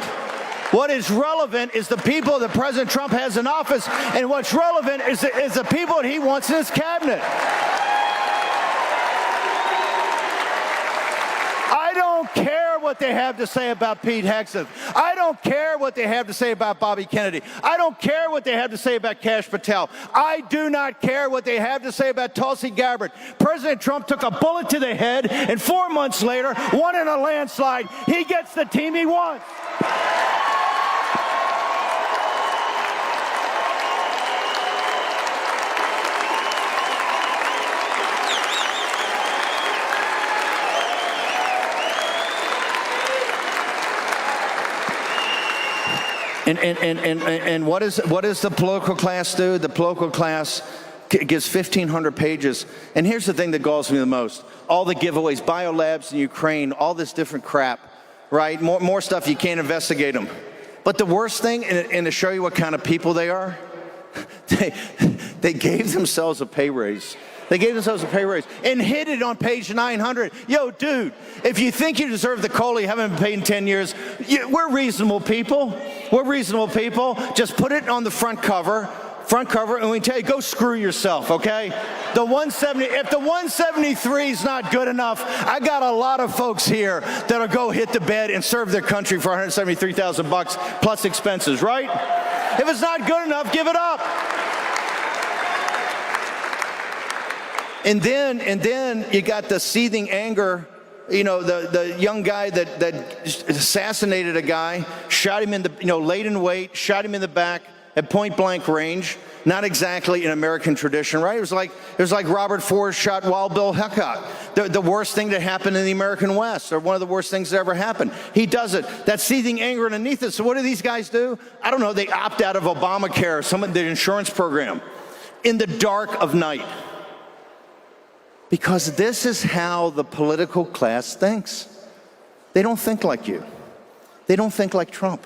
What is relevant is the people that President Trump has in office, and what's relevant is the people that he wants in his cabinet. I don't care what they have to say about Pete Hegseth. I don't care what they have to say about Bobby Kennedy. I don't care what they have to say about Kash Patel. I do not care what they have to say about Tulsi Gabbard. President Trump took a bullet to the head, and 4 months later, won in a landslide. He gets the team he wants. And what does the political class do? The political class gives 1,500 pages. And here's the thing that galls me the most. All the giveaways, biolabs in Ukraine, all this different crap, right? More stuff, you can't investigate them. But the worst thing, and to show you what kind of people they are, they gave themselves a pay raise. They gave themselves a pay raise and hid it on page 900. Yo, dude, if you think you deserve the COLA, you haven't been paid in 10 years, we're reasonable people. We're reasonable people. Just put it on the front cover, and we tell you, go screw yourself, okay? If the 173 is not good enough, I got a lot of folks here that'll go hit the bed and serve their country for $173,000 plus expenses, right? If it's not good enough, give it up. And then you got the seething anger, you know, the young guy that assassinated a guy, shot him in the, laid in wait, shot him in the back at point blank range. Not exactly an American tradition, right? It was like Robert Ford shot Wild Bill Hickok, the worst thing that happened in the American West, or one of the worst things that ever happened. He does it. That seething anger underneath it. So what do these guys do? I don't know. They opt out of Obamacare, some of the insurance program, in the dark of night. Because this is how the political class thinks. They don't think like you. They don't think like Trump.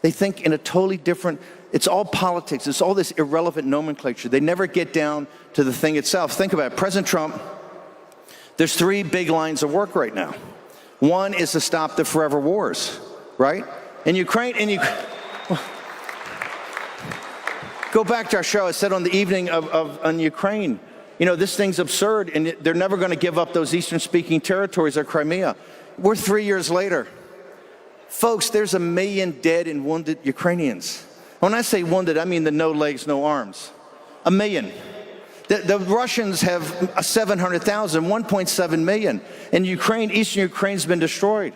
They think in a totally different, it's all politics. It's all this irrelevant nomenclature. They never get down to the thing itself. Think about it. President Trump, there's 3 big lines of work right now. One is to stop the forever wars, right? In Ukraine, go back to our show. I said on the evening on Ukraine, this thing's absurd, and they're never going to give up those Eastern-speaking territories or Crimea. We're 3 years later. Folks, there's 1 million dead and wounded Ukrainians. When I say wounded, I mean the no legs, no arms. 1 million. The Russians have 700,000, 1.7 million. And Eastern Ukraine's been destroyed.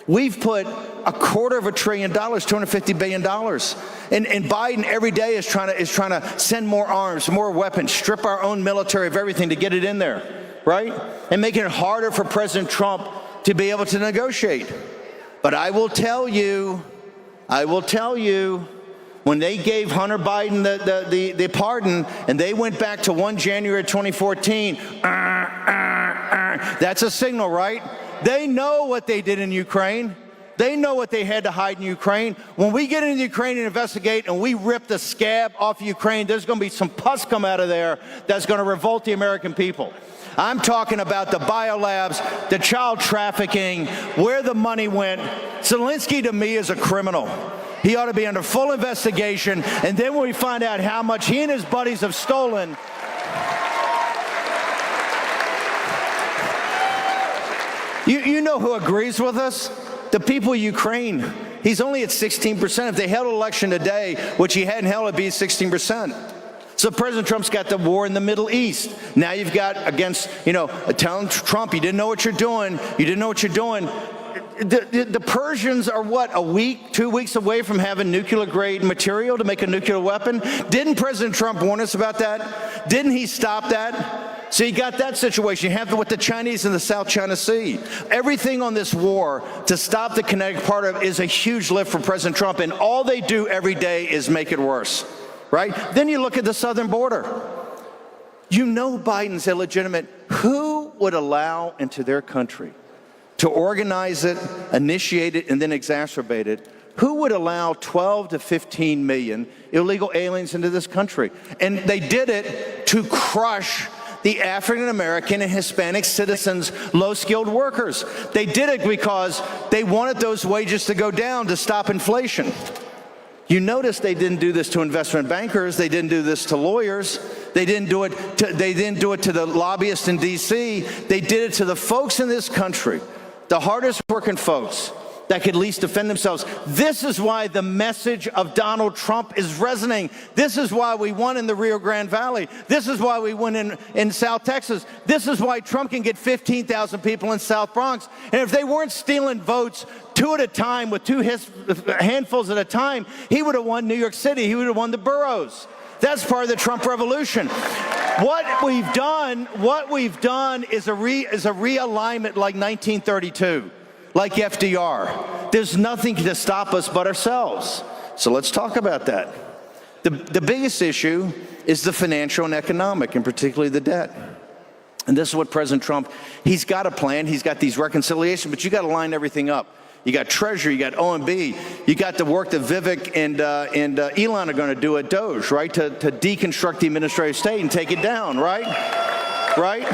We've put $250 billion, $250 billion. And Biden every day is trying to send more arms, more weapons, strip our own military of everything to get it in there, right? And making it harder for President Trump to be able to negotiate. But I will tell you, when they gave Hunter Biden the pardon and they went back to 1 January 2014, that's a signal, right? They know what they did in Ukraine. They know what they had to hide in Ukraine. When we get into Ukraine and investigate and we rip the scab off of Ukraine, there's going to be some pus come out of there that's going to revolt the American people. I'm talking about the biolabs, the child trafficking, where the money went. Zelensky, to me, is a criminal. He ought to be under full investigation. And then when we find out how much he and his buddies have stolen, you know who agrees with us? The people of Ukraine. He's only at 16%. If they held an election today, which he hadn't held, it'd be 16%. So President Trump's got the war in the Middle East. Now you've got against, telling Trump, you didn't know what you're doing. You didn't know what you're doing. The Persians are what, a week, 2 weeks away from having nuclear-grade material to make a nuclear weapon? Didn't President Trump warn us about that? Didn't he stop that? So you got that situation. You have with the Chinese in the South China Sea. Everything on this war to stop the kinetic part of it is a huge lift for President Trump, and all they do every day is make it worse, right? Then you look at the southern border. You know Biden's illegitimate. Who would allow into their country to organize it, initiate it, and then exacerbate it? Who would allow 12 to 15 million illegal aliens into this country? And they did it to crush the African-American and Hispanic citizens, low-skilled workers. They did it because they wanted those wages to go down to stop inflation. You notice they didn't do this to investment bankers. They didn't do this to lawyers. They didn't do it to the lobbyists in D.C. They did it to the folks in this country, the hardest working folks that could least defend themselves. This is why the message of Donald Trump is resonating. This is why we won in the Rio Grande Valley. This is why we won in South Texas. This is why Trump can get 15,000 people in South Bronx. And if they weren't stealing votes two at a time with handfuls at a time, he would have won New York City. He would have won the boroughs. That's part of the Trump revolution. What we've done is a realignment like 1932. Like FDR. There's nothing to stop us but ourselves. So let's talk about that. The biggest issue is the financial and economic, and particularly the debt. And this is what President Trump, he's got a plan, he's got these reconciliations, but you got to line everything up. You got Treasury, you got OMB, you got the work that Vivek and Elon are going to do at Doge, right? To deconstruct the administrative state and take it down, right? Right?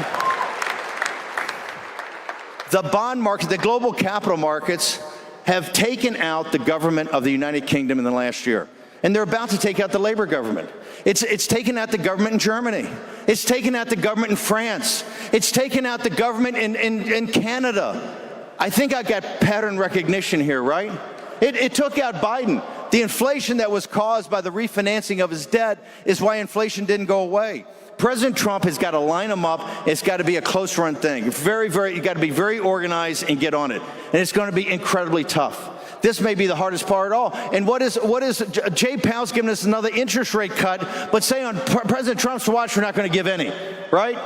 The bond market, the global capital markets have taken out the government of the United Kingdom in the last year. And they're about to take out the Labour government. It's taken out the government in Germany. It's taken out the government in France. It's taken out the government in Canada. I think I got pattern recognition here, right? It took out Biden. The inflation that was caused by the refinancing of his debt is why inflation didn't go away. President Trump has got to line them up. It's got to be a close-run thing. You got to be very organized and get on it. And it's going to be incredibly tough. This may be the hardest part at all. And what is Jay Powell's giving us another interest rate cut, but say on President Trump's watch we're not going to give any, right?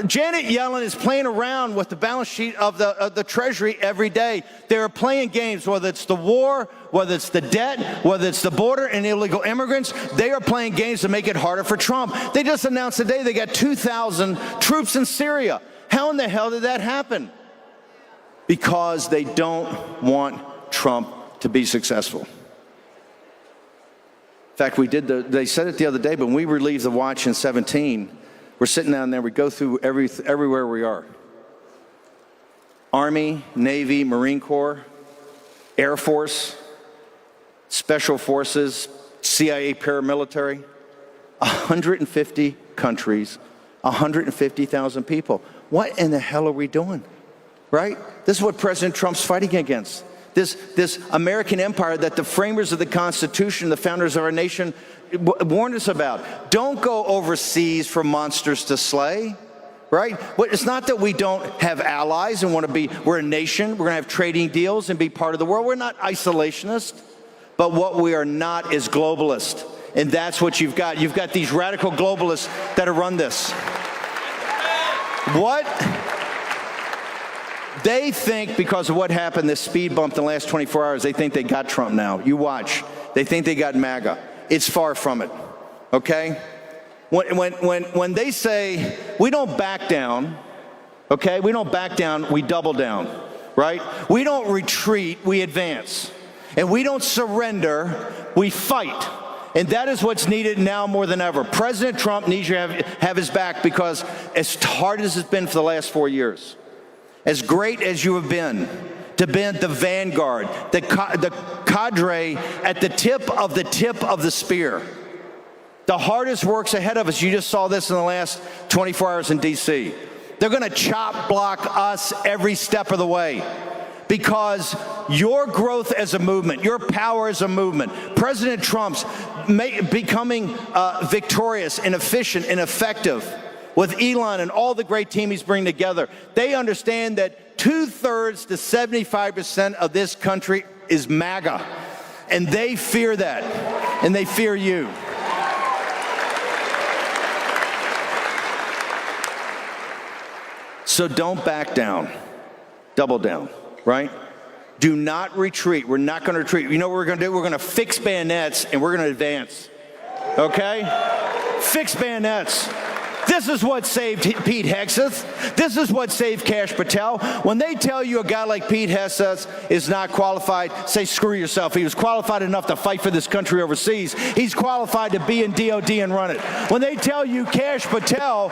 Janet Yellen is playing around with the balance sheet of the Treasury every day. They're playing games, whether it's the war, whether it's the debt, whether it's the border and illegal immigrants. They are playing games to make it harder for Trump. They just announced today they got 2,000 troops in Syria. How in the hell did that happen? Because they don't want Trump to be successful. In fact, they said it the other day, but when we relieved the watch in 17, we're sitting down there, we go through everywhere we are. Army, Navy, Marine Corps, Air Force, Special Forces, CIA paramilitary, 150 countries, 150,000 people. What in the hell are we doing? Right? This is what President Trump's fighting against. This American empire that the framers of the Constitution, the founders of our nation, warned us about. Don't go overseas for monsters to slay, right? It's not that we don't have allies and we're a nation, we're going to have trading deals and be part of the world. We're not isolationist, but what we are not is globalist. And that's what you've got. You've got these radical globalists that have run this. What? They think because of what happened, this speed bump in the last 24 hours, they think they got Trump now. You watch. They think they got MAGA. It's far from it, okay? When they say, we don't back down, okay? We don't back down, we double down. right? We don't retreat, we advance. And we don't surrender, we fight. And that is what's needed now more than ever. President Trump needs you to have his back, because as hard as it's been for the last 4 years, as great as you have been, to be the vanguard, the cadre at the tip of the spear. The hardest work's ahead of us. You just saw this in the last 24 hours in D.C. They're going to chop block us every step of the way, because your growth as a movement, your power as a movement, President Trump's becoming victorious and efficient and effective with Elon and all the great team he's bringing together. They understand that 2/3 to 75% of this country is MAGA, and they fear that, and they fear you. So don't back down. Double down, right? Do not retreat. We're not going to retreat. You know what we're going to do? We're going to fix bayonets, and we're going to advance. Okay? Fix bayonets. This is what saved Pete Hegseth. This is what saved Kash Patel. When they tell you a guy like Pete Hegseth is not qualified, say screw yourself. He was qualified enough to fight for this country overseas. He's qualified to be in DOD and run it. When they tell you Kash Patel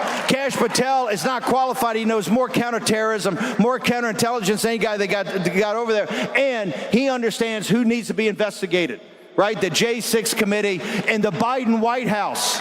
is not qualified, he knows more counterterrorism, more counterintelligence than any guy they got over there, and he understands who needs to be investigated, right? The J6 committee and the Biden White House.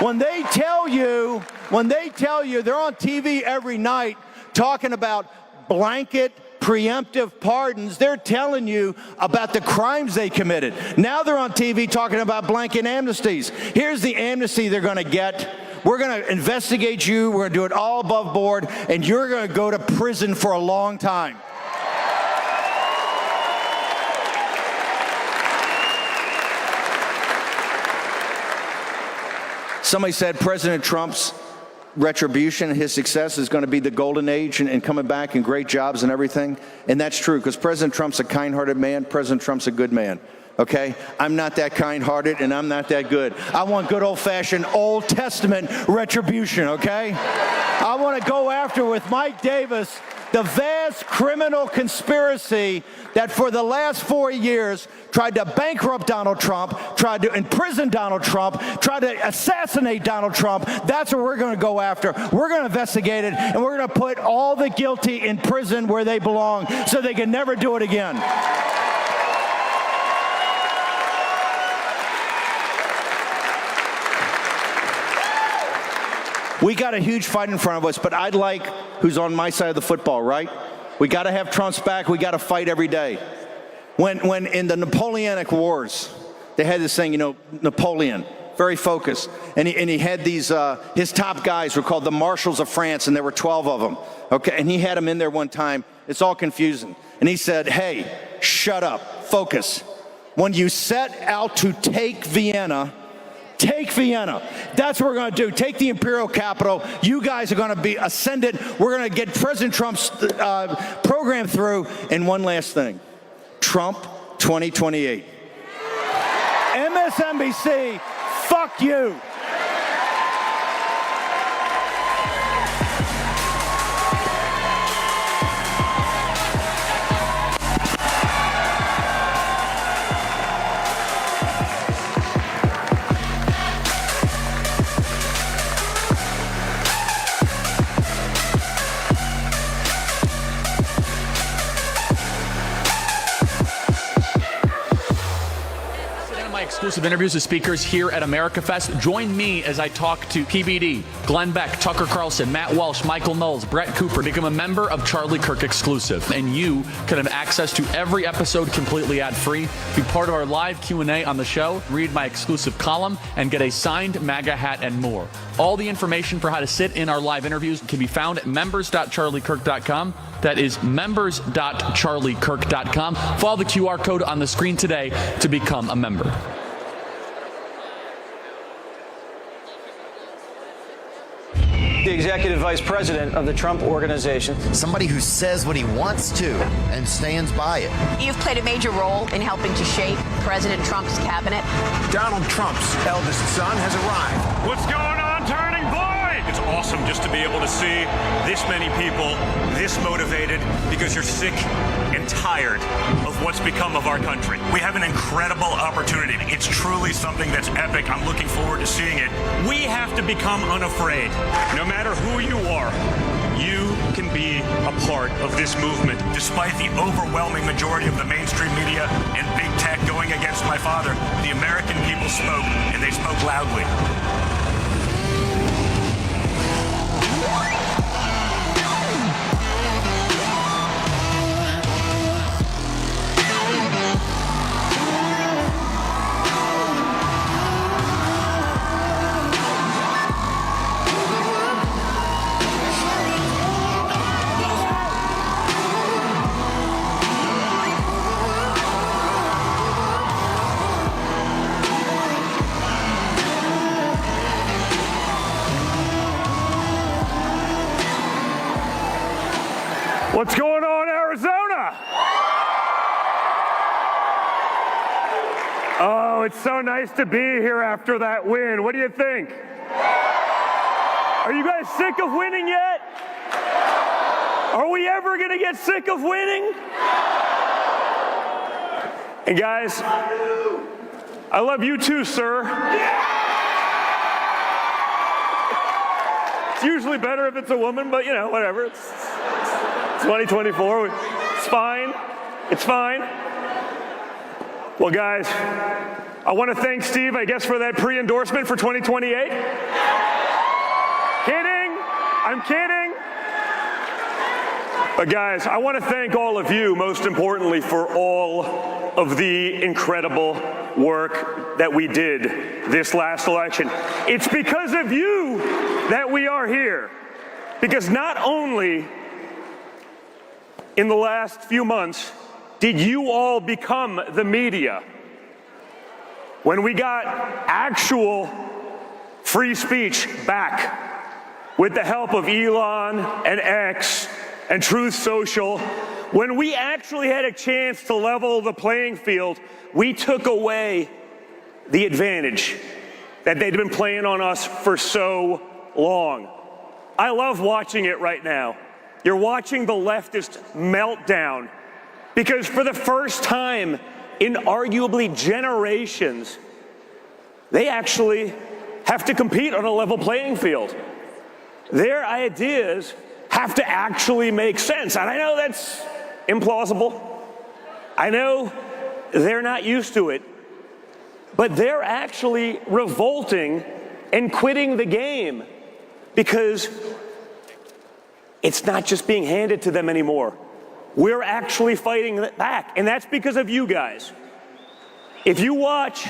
When they tell you, they're on TV every night talking about blanket preemptive pardons, they're telling you about the crimes they committed. Now they're on TV talking about blanket amnesties. Here's the amnesty they're going to get. We're going to investigate you. We're going to do it all above board, and you're going to go to prison for a long time. Somebody said President Trump's retribution, his success is going to be the golden age and coming back and great jobs and everything. And that's true, because President Trump's a kind-hearted man. President Trump's a good man. Okay? I'm not that kind-hearted, and I'm not that good. I want good old-fashioned Old Testament retribution, okay? I want to go after, with Mike Davis, the vast criminal conspiracy that for the last 4 years tried to bankrupt Donald Trump, tried to imprison Donald Trump, tried to assassinate Donald Trump. That's what we're going to go after. We're going to investigate it, and we're going to put all the guilty in prison where they belong so they can never do it again. We got a huge fight in front of us, but I'd like who's on my side of the football, right? We got to have Trump's back. We got to fight every day. When in the Napoleonic Wars, they had this thing, you know, Napoleon, very focused. And he had these, his top guys were called the Marshals of France, and there were 12 of them. Okay, and he had them in there one time. It's all confusing. And he said, hey, shut up, focus. When you set out to take Vienna, take Vienna. That's what we're going to do. Take the imperial capital. You guys are going to be ascended. We're going to get President Trump's program through. And one last thing. Trump 2028. MSNBC, fuck you. Exclusive interviews with speakers here at America Fest. Join me as I talk to PBD, Glenn Beck, Tucker Carlson, Matt Walsh, Michael Knowles, Brett Cooper. Become a member of Charlie Kirk Exclusive, and you can have access to every episode completely ad-free. Be part of our live Q&A on the show, read my exclusive column, and get a signed MAGA hat and more. All the information for how to sit in our live interviews can be found at members.charliekirk.com. That is members.charliekirk.com. Follow the QR code on the screen today to become a member. The executive vice president of the Trump Organization. Somebody who says what he wants to and stands by it. You've played a major role in helping to shape President Trump's cabinet. Donald Trump's eldest son has arrived. What's going on, Turning Boy? It's awesome just to be able to see this many people this motivated because you're sick and tired of what's become of our country. We have an incredible opportunity. It's truly something that's epic. I'm looking forward to seeing it. We have to become unafraid. No matter who you are, you can be a part of this movement. Despite the overwhelming majority of the mainstream media and big tech going against my father, the American people spoke, and they spoke loudly. What's going on, Arizona? Oh, it's so nice to be here after that win. What do you think? Are you guys sick of winning yet? Are we ever going to get sick of winning? And guys, I love you too, sir. It's usually better if it's a woman, but you know, whatever. It's 2024, it's fine, it's fine. Well guys, I want to thank Steve, I guess, for that pre-endorsement for 2028. Kidding, I'm kidding. But guys, I want to thank all of you, most importantly, for all of the incredible work that we did this last election. It's because of you that we are here. Because not only in the last few months did you all become the media, when we got actual free speech back with the help of Elon and X and Truth Social, when we actually had a chance to level the playing field, we took away the advantage that they'd been playing on us for so long. I love watching it right now. You're watching the leftist meltdown because for the first time in arguably generations, they actually have to compete on a level playing field. Their ideas have to actually make sense. And I know that's implausible. I know they're not used to it, but they're actually revolting and quitting the game because it's not just being handed to them anymore. We're actually fighting it back, and that's because of you guys. If you watch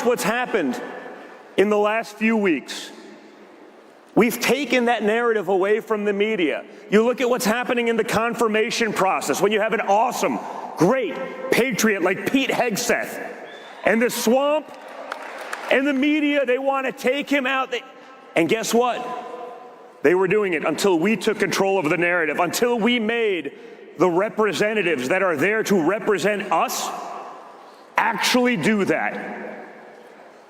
what's happened in the last few weeks, we've taken that narrative away from the media. You look at what's happening in the confirmation process when you have an awesome, great patriot like Pete Hegseth, and the swamp and the media, they want to take him out. And guess what? They were doing it until we took control of the narrative, until we made the representatives that are there to represent us actually do that.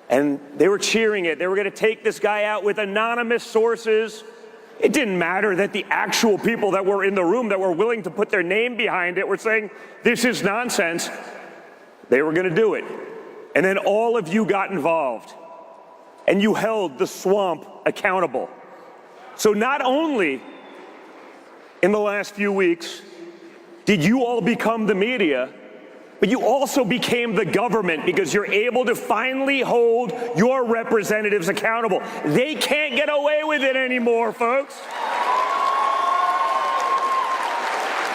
And they were cheering it. They were going to take this guy out with anonymous sources. It didn't matter that the actual people that were in the room that were willing to put their name behind it were saying, this is nonsense. They were going to do it. And then all of you got involved, and you held the swamp accountable. So not only in the last few weeks did you all become the media, but you also became the government because you're able to finally hold your representatives accountable. They can't get away with it anymore, folks.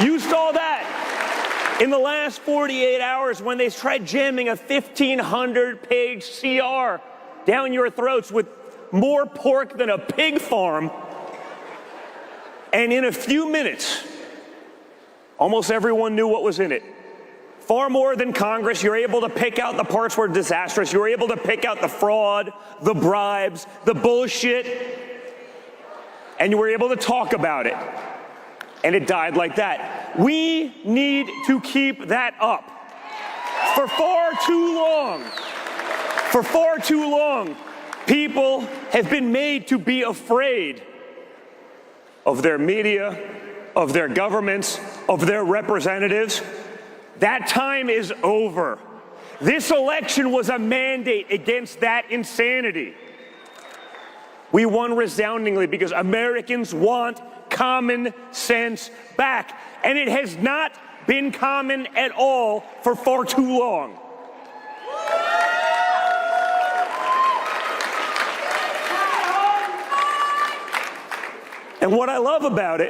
You saw that in the last 48 hours when they tried jamming a 1,500-page CR down your throats with more pork than a pig farm. And in a few minutes, almost everyone knew what was in it. Far more than Congress, you're able to pick out the parts where disastrous. You're able to pick out the fraud, the bribes, the bullshit, and you were able to talk about it. And it died like that. We need to keep that up. For far too long, people have been made to be afraid of their media, of their governments, of their representatives. That time is over. This election was a mandate against that insanity. We won resoundingly because Americans want common sense back, and it has not been common at all for far too long. And what I love about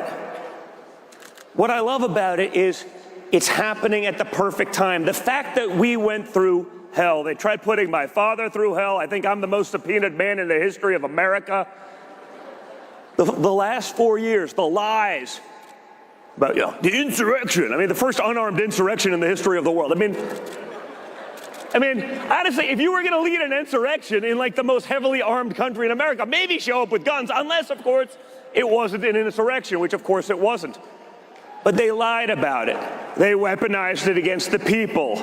it is it's happening at the perfect time. The fact that we went through hell, they tried putting my father through hell. I think I'm the most subpoenaed man in the history of America. The last 4 years, the lies about the insurrection. I mean, the first unarmed insurrection in the history of the world. I mean, honestly, if you were going to lead an insurrection in like the most heavily armed country in America, maybe show up with guns, unless, of course, it wasn't an insurrection, which, of course, it wasn't. But they lied about it. They weaponized it against the people.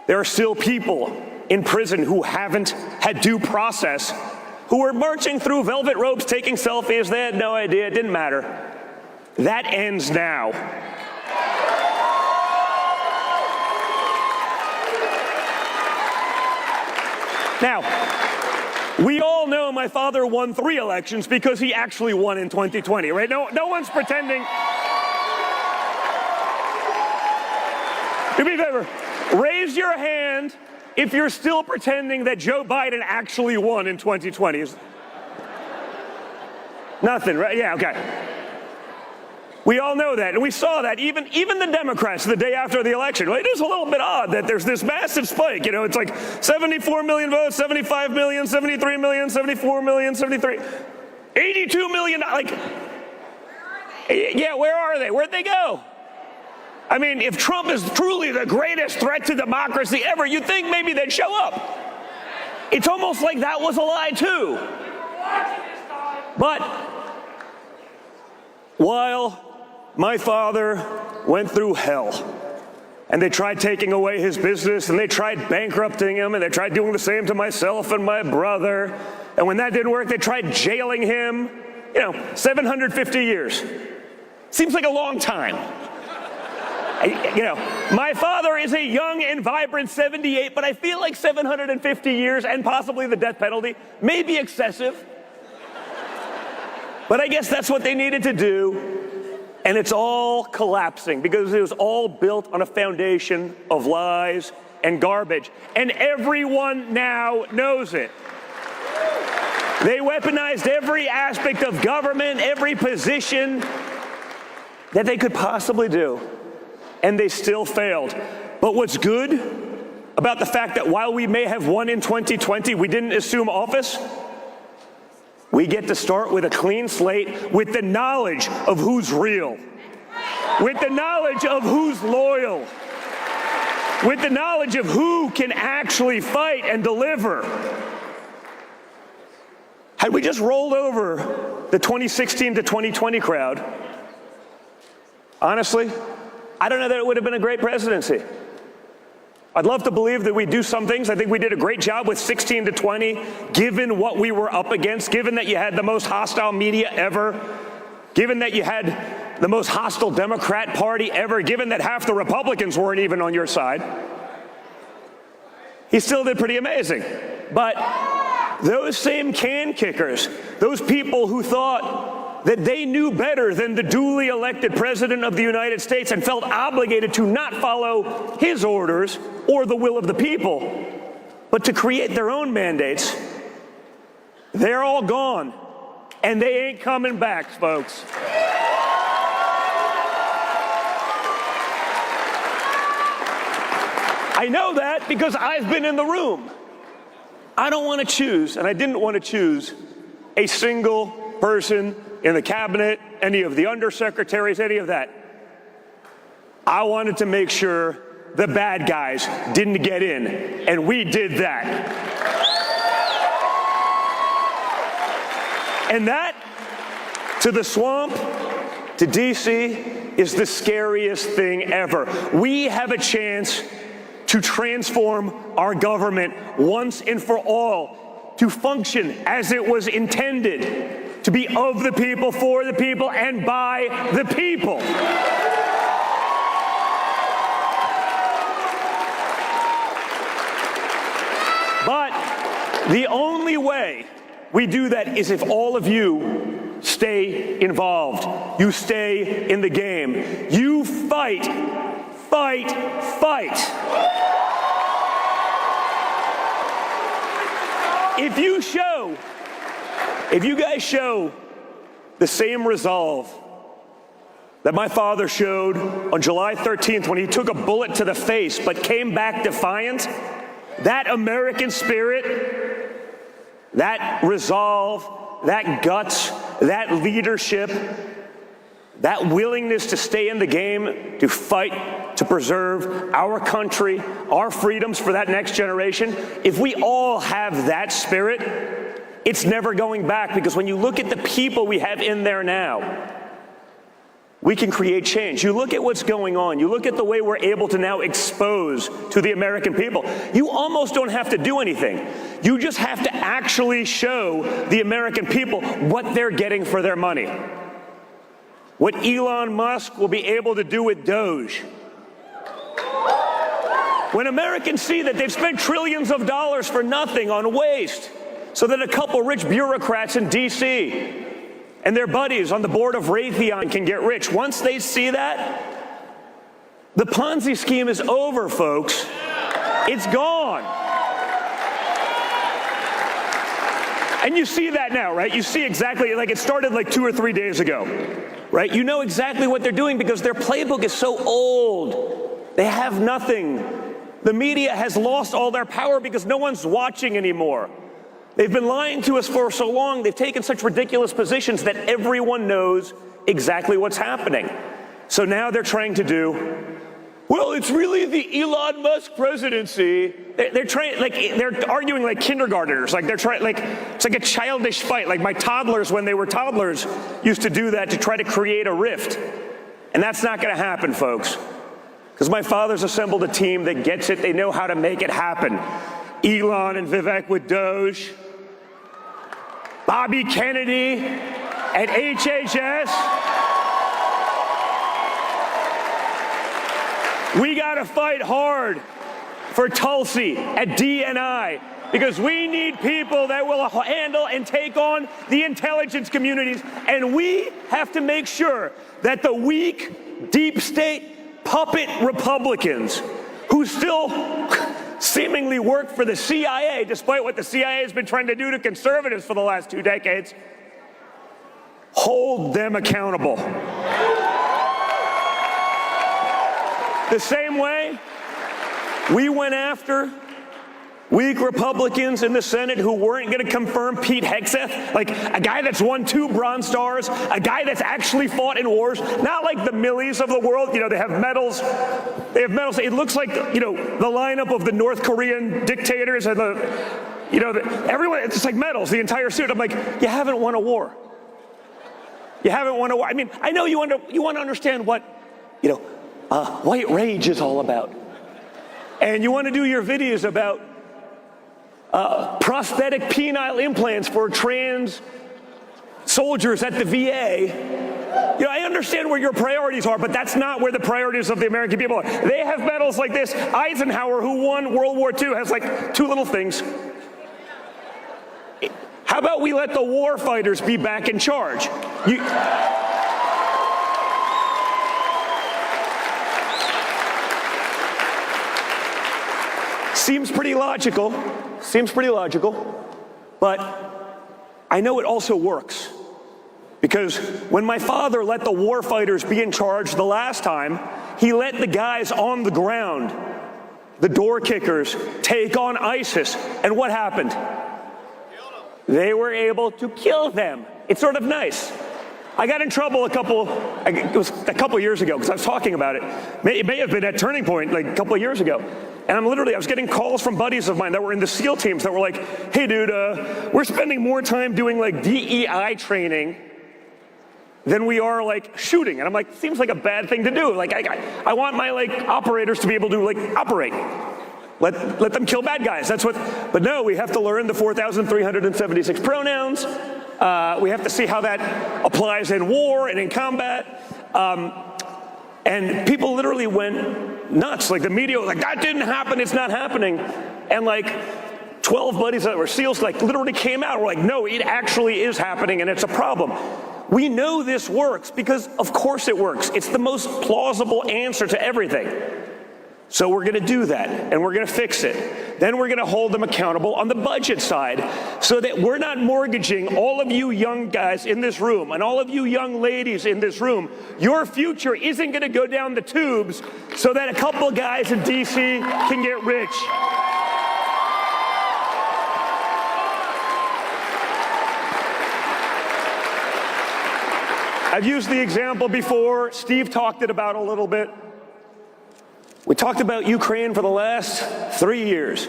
There are still people in prison who haven't had due process, who are marching through velvet robes, taking selfies. They had no idea. It didn't matter. That ends now. Now, we all know my father won 3 elections because he actually won in 2020, right? No one's pretending. Do me a favor. Raise your hand if you're still pretending that Joe Biden actually won in 2020. Nothing, right? Yeah, okay. We all know that, and we saw that. Even the Democrats the day after the election. It is a little bit odd that there's this massive spike. It's like 74 million votes, 75 million, 73 million, 74 million, 73, 82 million. Yeah, where are they? Where'd they go? I mean, if Trump is truly the greatest threat to democracy ever, you'd think maybe they'd show up. It's almost like that was a lie, too. But while my father went through hell, and they tried taking away his business, and they tried bankrupting him, and they tried doing the same to myself and my brother, and when that didn't work, they tried jailing him. 750 years. Seems like a long time. My father is a young and vibrant 78, but I feel like 750 years and possibly the death penalty may be excessive. But I guess that's what they needed to do. And it's all collapsing because it was all built on a foundation of lies and garbage. And everyone now knows it. They weaponized every aspect of government, every position that they could possibly do. And they still failed. But what's good about the fact that while we may have won in 2020, we didn't assume office? We get to start with a clean slate, with the knowledge of who's real, with the knowledge of who's loyal, with the knowledge of who can actually fight and deliver. Had we just rolled over the 2016 to 2020 crowd, honestly, I don't know that it would have been a great presidency. I'd love to believe that we do some things. I think we did a great job with 16 to 20, given what we were up against, given that you had the most hostile media ever, given that you had the most hostile Democrat Party ever, given that half the Republicans weren't even on your side. He still did pretty amazing. But those same can kickers, those people who thought that they knew better than the duly elected president of the United States and felt obligated to not follow his orders or the will of the people, but to create their own mandates, they're all gone. And they ain't coming back, folks. I know that because I've been in the room. I don't want to choose, and I didn't want to choose, a single person in the cabinet, any of the undersecretaries, any of that. I wanted to make sure the bad guys didn't get in, and we did that. And that, to the swamp, to DC, is the scariest thing ever. We have a chance to transform our government once and for all. to function as it was intended, to be of the people, for the people, and by the people. But the only way we do that is if all of you stay involved. You stay in the game. You fight, fight, fight. If you guys show the same resolve that my father showed on July 13th when he took a bullet to the face but came back defiant, that American spirit, that resolve, that guts, that leadership, that willingness to stay in the game, to fight, to preserve our country, our freedoms for that next generation, if we all have that spirit, it's never going back, because when you look at the people we have in there now, we can create change. You look at what's going on. You look at the way we're able to now expose to the American people. You almost don't have to do anything. You just have to actually show the American people what they're getting for their money. What Elon Musk will be able to do with Doge. When Americans see that they've spent trillions of dollars for nothing on waste, so that a couple rich bureaucrats in D.C. and their buddies on the board of Raytheon can get rich. Once they see that, the Ponzi scheme is over, folks. It's gone. And you see that now, right? You see exactly, like it started like 2 or 3 days ago, right? You know exactly what they're doing because their playbook is so old. They have nothing. The media has lost all their power because no one's watching anymore. They've been lying to us for so long. They've taken such ridiculous positions that everyone knows exactly what's happening. So now they're trying to do, well, it's really the Elon Musk presidency. They're arguing like kindergartners. Like they're trying, like it's like a childish fight. Like my toddlers, when they were toddlers, used to do that to try to create a rift. And that's not going to happen, folks. Because my father's assembled a team that gets it. They know how to make it happen. Elon and Vivek with Doge, Bobby Kennedy at HHS. We got to fight hard for Tulsi at DNI because we need people that will handle and take on the intelligence communities, and we have to make sure that the weak, deep state puppet Republicans who still seemingly work for the CIA, despite what the CIA has been trying to do to conservatives for the last 2 decades, hold them accountable. The same way we went after weak Republicans in the Senate who weren't going to confirm Pete Hegseth, like a guy that's won 2 Bronze Stars, a guy that's actually fought in wars, not like the Millies of the world. You know, they have medals. They have medals. It looks like, you know, the lineup of the North Korean dictators and everyone, it's just like medals, the entire suit. I'm like, you haven't won a war. You haven't won a war. I mean, I know you want to understand what, white rage is all about. And you want to do your videos about prosthetic penile implants for trans soldiers at the VA. I understand where your priorities are, but that's not where the priorities of the American people are. They have medals like this. Eisenhower, who won World War II, has like 2 little things. How about we let the war fighters be back in charge? Seems pretty logical, but I know it also works. Because when my father let the war fighters be in charge the last time, he let the guys on the ground, the door kickers, take on ISIS. And what happened? They were able to kill them. It's sort of nice. I got in trouble it was a couple years ago because I was talking about it. It may have been at Turning Point like a couple of years ago. And I was getting calls from buddies of mine that were in the SEAL teams that were like, hey dude, we're spending more time doing like DEI training than we are like shooting. And I'm like, seems like a bad thing to do. Like I want my like operators to be able to like operate. Let them kill bad guys. That's what. But no, we have to learn the 4,376 pronouns. We have to see how that applies in war and in combat. And people literally went nuts. Like the media was like, that didn't happen, it's not happening. And like 12 buddies that were SEALs like literally came out. We're like, no, it actually is happening and it's a problem. We know this works because of course it works. It's the most plausible answer to everything. So we're going to do that, and we're going to fix it. Then we're going to hold them accountable on the budget side so that we're not mortgaging all of you young guys in this room and all of you young ladies in this room. Your future isn't going to go down the tubes so that a couple of guys in D.C. can get rich. I've used the example before. Steve talked it about a little bit. We talked about Ukraine for the last 3 years.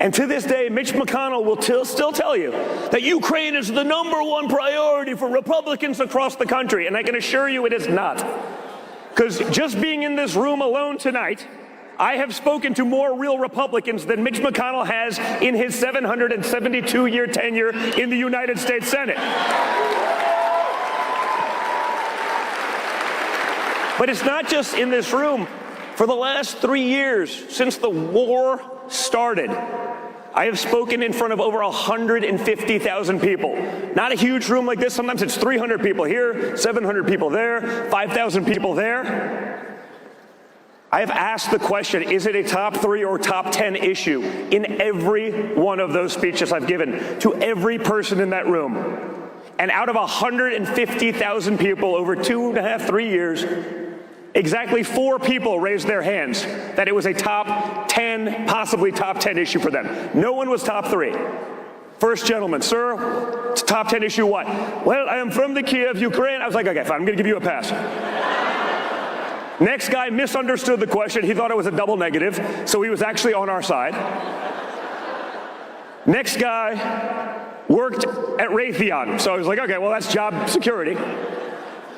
And to this day, Mitch McConnell will still tell you that Ukraine is the #1 priority for Republicans across the country. And I can assure you it is not. Because just being in this room alone tonight, I have spoken to more real Republicans than Mitch McConnell has in his 772-year tenure in the United States Senate. But it's not just in this room. For the last 3 years, since the war started, I have spoken in front of over 150,000 people. Not a huge room like this. Sometimes it's 300 people here, 700 people there, 5,000 people there. I have asked the question, is it a top 3 or top 10 issue in every one of those speeches I've given to every person in that room. And out of 150,000 people over 2.5, 3 years, exactly 4 people raised their hands that it was a top 10, possibly top 10 issue for them. No one was top 3. First gentleman, sir, it's top 10 issue what? Well, I am from the Kiev, Ukraine. I was like, okay, fine, I'm gonna give you a pass. Next guy misunderstood the question. He thought it was a double negative, so he was actually on our side. Next guy worked at Raytheon, so I was like, okay, well, that's job security.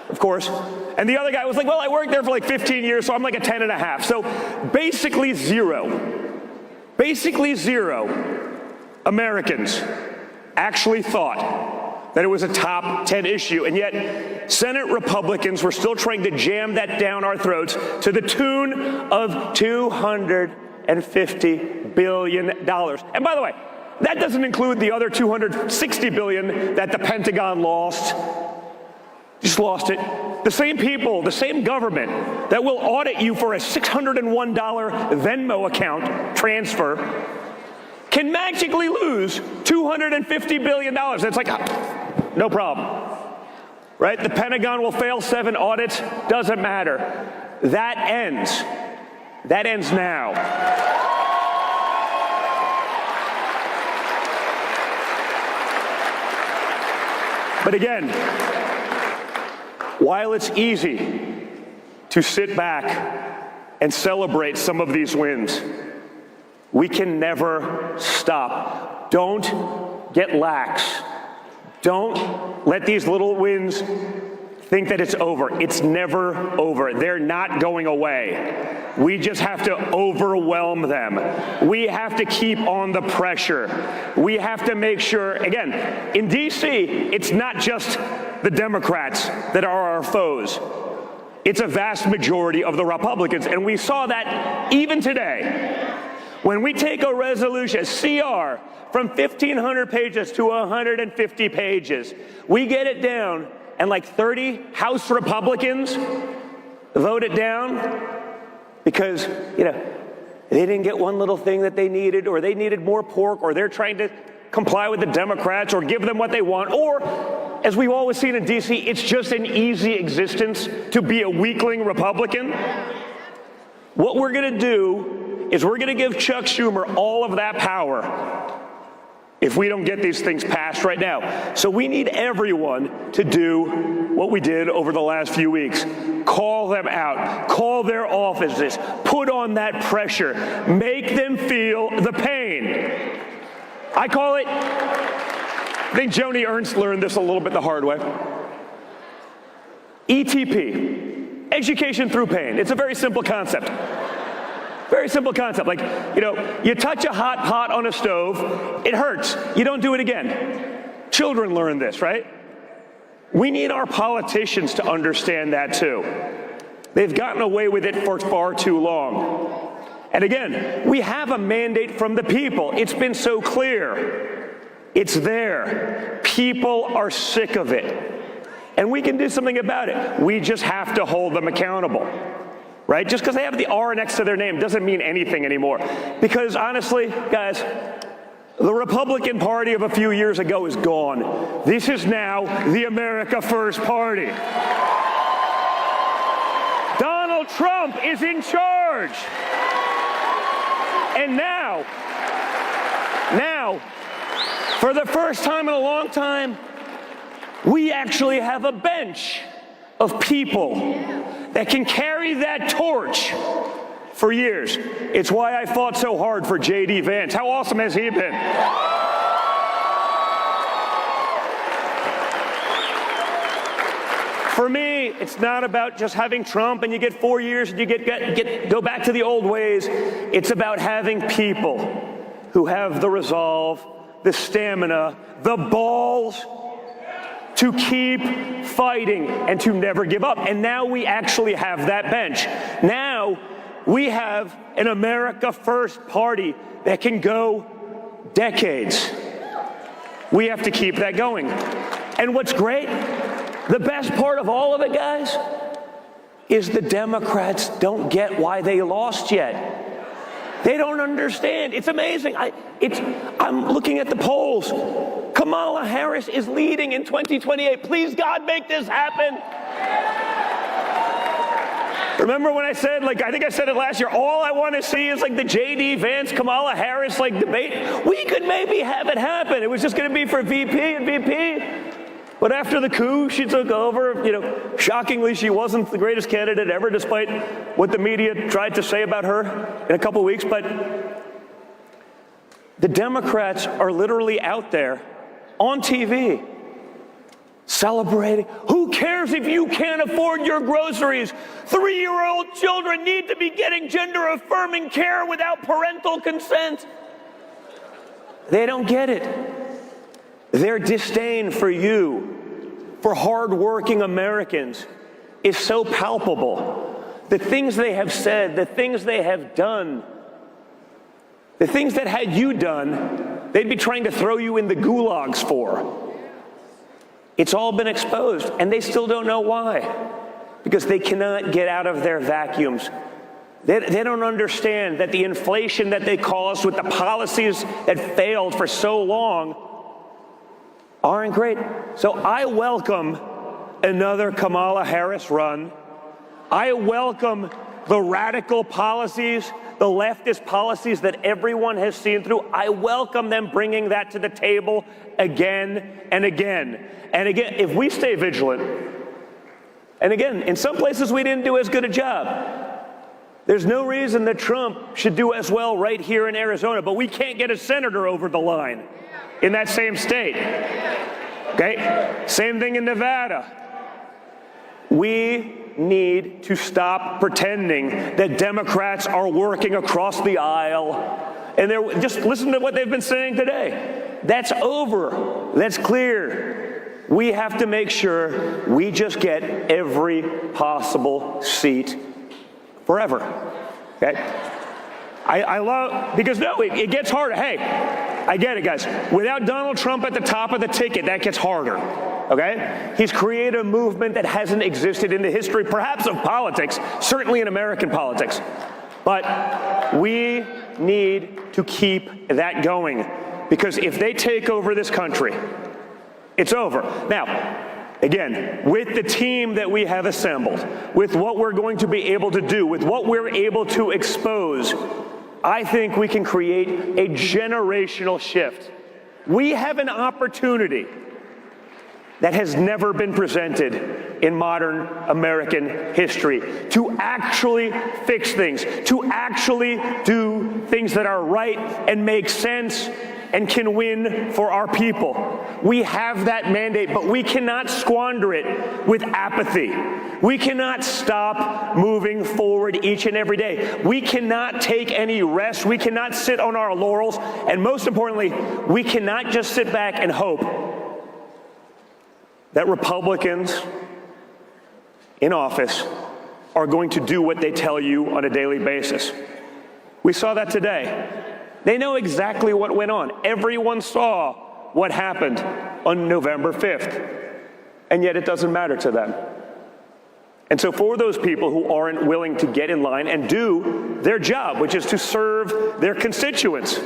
Of course. And the other guy was like, well, I worked there for like 15 years, so I'm like a 10.5. So basically zero Americans actually thought that it was a top 10 issue. And yet Senate Republicans were still trying to jam that down our throats to the tune of $250 billion. And by the way, that doesn't include the other $260 billion that the Pentagon lost. Just lost it. The same people, the same government that will audit you for a $601 Venmo account transfer can magically lose $250 billion. It's like, no problem, right? The Pentagon will fail 7 audits, doesn't matter. That ends now. But again, while it's easy to sit back and celebrate some of these wins, we can never stop. Don't get lax. Don't let these little wins think that it's over. It's never over. They're not going away. We just have to overwhelm them. We have to keep on the pressure. We have to make sure, again, in D.C., it's not just the Democrats that are our foes. It's a vast majority of the Republicans, and we saw that even today. When we take a resolution, CR, from 1,500 pages to 150 pages, we get it down, and like 30 House Republicans vote it down because, they didn't get one little thing that they needed, or they needed more pork, or they're trying to comply with the Democrats or give them what they want, or, as we've always seen in D.C., it's just an easy existence to be a weakling Republican. What we're going to do is we're going to give Chuck Schumer all of that power if we don't get these things passed right now. So we need everyone to do what we did over the last few weeks. Call them out. Call their offices. Put on that pressure. Make them feel the pain. I call it, I think Joni Ernst learned this a little bit the hard way. ETP, education through pain. It's a very simple concept. Very simple concept. Like, you touch a hot pot on a stove, it hurts. You don't do it again. Children learn this, right? We need our politicians to understand that too. They've gotten away with it for far too long. And again, we have a mandate from the people. It's been so clear. It's there. People are sick of it. And we can do something about it. We just have to hold them accountable, right? Just because they have the R next to their name doesn't mean anything anymore. Because honestly, guys, the Republican Party of a few years ago is gone. This is now the America First Party. Donald Trump is in charge. And now, for the first time in a long time, we actually have a bench of people that can carry that torch for years. It's why I fought so hard for J.D. Vance. How awesome has he been? For me, it's not about just having Trump and you get 4 years and you go back to the old ways. It's about having people who have the resolve, the stamina, the balls to keep fighting and to never give up. And now we actually have that bench. Now we have an America First Party that can go decades. We have to keep that going. And what's great, the best part of all of it, guys, is the Democrats don't get why they lost yet. They don't understand. It's amazing. I'm looking at the polls. Kamala Harris is leading in 2028. Please, God, make this happen. Remember when I said, I think I said it last year, all I want to see is the J.D. Vance, Kamala Harris, debate. We could maybe have it happen. It was just going to be for VP and VP. But after the coup, she took over. Shockingly, she wasn't the greatest candidate ever, despite what the media tried to say about her in a couple weeks. But the Democrats are literally out there on TV celebrating. Who cares if you can't afford your groceries? 3-year-old children need to be getting gender-affirming care without parental consent. They don't get it. Their disdain for you, for hardworking Americans, is so palpable. The things they have said, the things they have done, the things that had you done, they'd be trying to throw you in the gulags for. It's all been exposed, and they still don't know why. Because they cannot get out of their vacuums. They don't understand that the inflation that they caused with the policies that failed for so long aren't great. So I welcome another Kamala Harris run. I welcome the radical policies, the leftist policies that everyone has seen through. I welcome them bringing that to the table again and again. And again, if we stay vigilant, and again, in some places we didn't do as good a job. There's no reason that Trump should do as well right here in Arizona, but we can't get a senator over the line in that same state. Okay? Same thing in Nevada. We need to stop pretending that Democrats are working across the aisle. And just listen to what they've been saying today. That's over. That's clear. We have to make sure we just get every possible seat forever. Okay? I love, because no, it gets harder. Hey, I get it, guys. Without Donald Trump at the top of the ticket, that gets harder, okay? He's created a movement that hasn't existed in the history, perhaps of politics, certainly in American politics. But we need to keep that going, because if they take over this country, it's over. Now, again, with the team that we have assembled, with what we're going to be able to do, with what we're able to expose, I think we can create a generational shift. We have an opportunity that has never been presented in modern American history to actually fix things, to actually do things that are right and make sense and can win for our people. We have that mandate, but we cannot squander it with apathy. We cannot stop moving forward each and every day. We cannot take any rest. We cannot sit on our laurels. And most importantly, we cannot just sit back and hope that Republicans in office are going to do what they tell you on a daily basis. We saw that today. They know exactly what went on. Everyone saw what happened on November 5th, and yet it doesn't matter to them. And so for those people who aren't willing to get in line and do their job, which is to serve their constituents,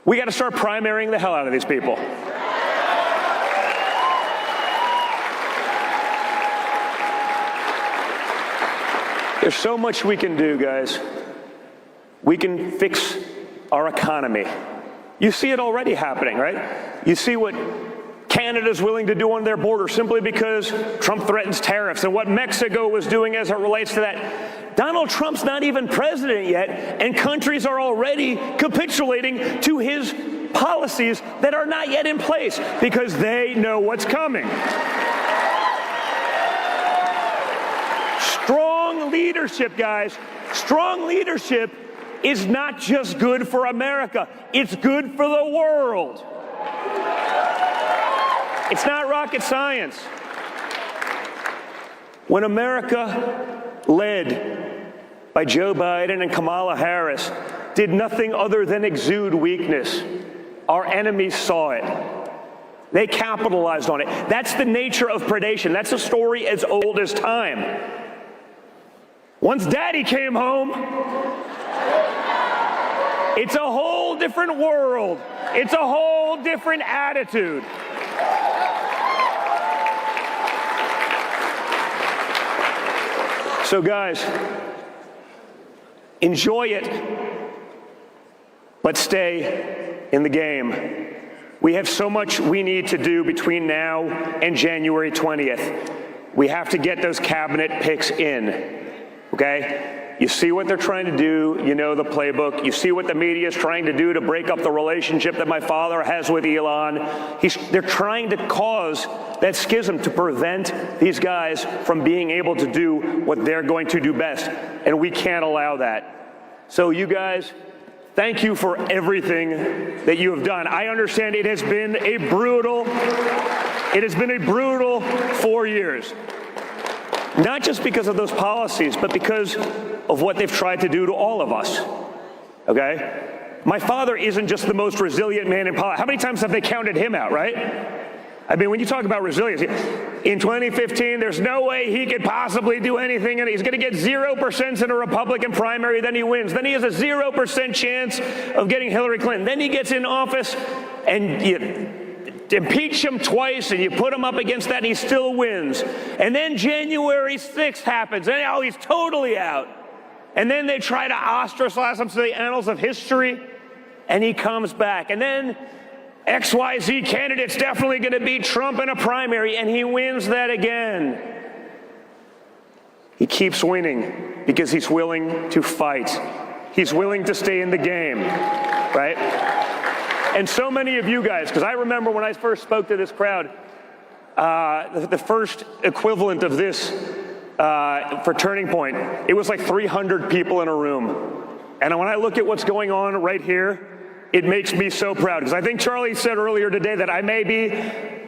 we got to start primarying the hell out of these people. There's so much we can do, guys. We can fix our economy. You see it already happening, right? You see what Canada's willing to do on their border simply because Trump threatens tariffs, and what Mexico was doing as it relates to that. Donald Trump's not even president yet, and countries are already capitulating to his policies that are not yet in place because they know what's coming. Strong leadership, guys. Strong leadership is not just good for America. It's good for the world. It's not rocket science. When America, led by Joe Biden and Kamala Harris, did nothing other than exude weakness, our enemies saw it. They capitalized on it. That's the nature of predation. That's a story as old as time. Once Daddy came home, it's a whole different world. It's a whole different attitude. So guys, enjoy it, but stay in the game. We have so much we need to do between now and January 20th. We have to get those cabinet picks in. Okay? You see what they're trying to do. You know the playbook. You see what the media is trying to do to break up the relationship that my father has with Elon. They're trying to cause that schism to prevent these guys from being able to do what they're going to do best. And we can't allow that. So you guys, thank you for everything that you have done. I understand it has been a brutal 4 years. Not just because of those policies, but because of what they've tried to do to all of us, okay? My father isn't just the most resilient man in politics. How many times have they counted him out, right? I mean, when you talk about resilience, in 2015, there's no way he could possibly do anything, and he's going to get 0% in a Republican primary, then he wins. Then he has a 0% chance of getting Hillary Clinton. Then he gets in office, and you impeach him twice, and you put him up against that, and he still wins. And then January 6th happens, and now he's totally out. And then they try to ostracize him to the annals of history, and he comes back. And then XYZ candidate's definitely going to beat Trump in a primary, and he wins that again. He keeps winning because he's willing to fight. He's willing to stay in the game, right? And so many of you guys, because I remember when I first spoke to this crowd, the first equivalent of this for Turning Point, it was like 300 people in a room. And when I look at what's going on right here, it makes me so proud. Because I think Charlie said earlier today that I may be,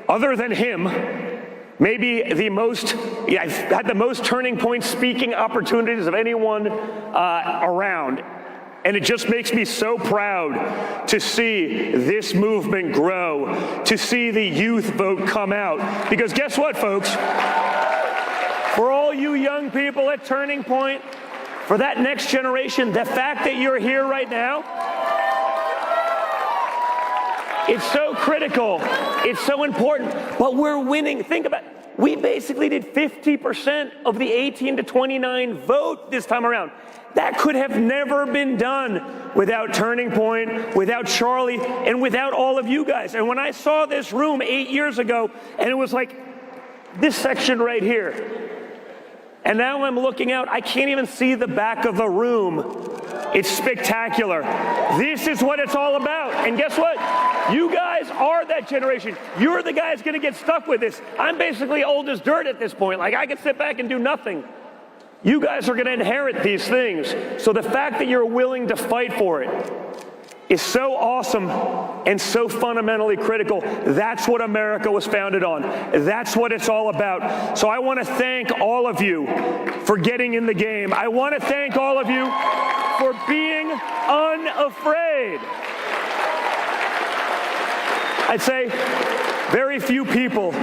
other than him, maybe I've had the most Turning Point speaking opportunities of anyone around. And it just makes me so proud to see this movement grow, to see the youth vote come out. Because guess what, folks? For all you young people at Turning Point, for that next generation, the fact that you're here right now, it's so critical. It's so important. But we're winning. Think about it. We basically did 50% of the 18 to 29 vote this time around. That could have never been done without Turning Point, without Charlie, and without all of you guys. And when I saw this room 8 years ago, and it was like this section right here, and now I'm looking out, I can't even see the back of the room. It's spectacular. This is what it's all about. And guess what? You guys are that generation. You're the guys going to get stuck with this. I'm basically old as dirt at this point. Like, I can sit back and do nothing. You guys are going to inherit these things. So the fact that you're willing to fight for it is so awesome and so fundamentally critical. That's what America was founded on. That's what it's all about. So I want to thank all of you for getting in the game. I want to thank all of you for being unafraid. I'd say very few people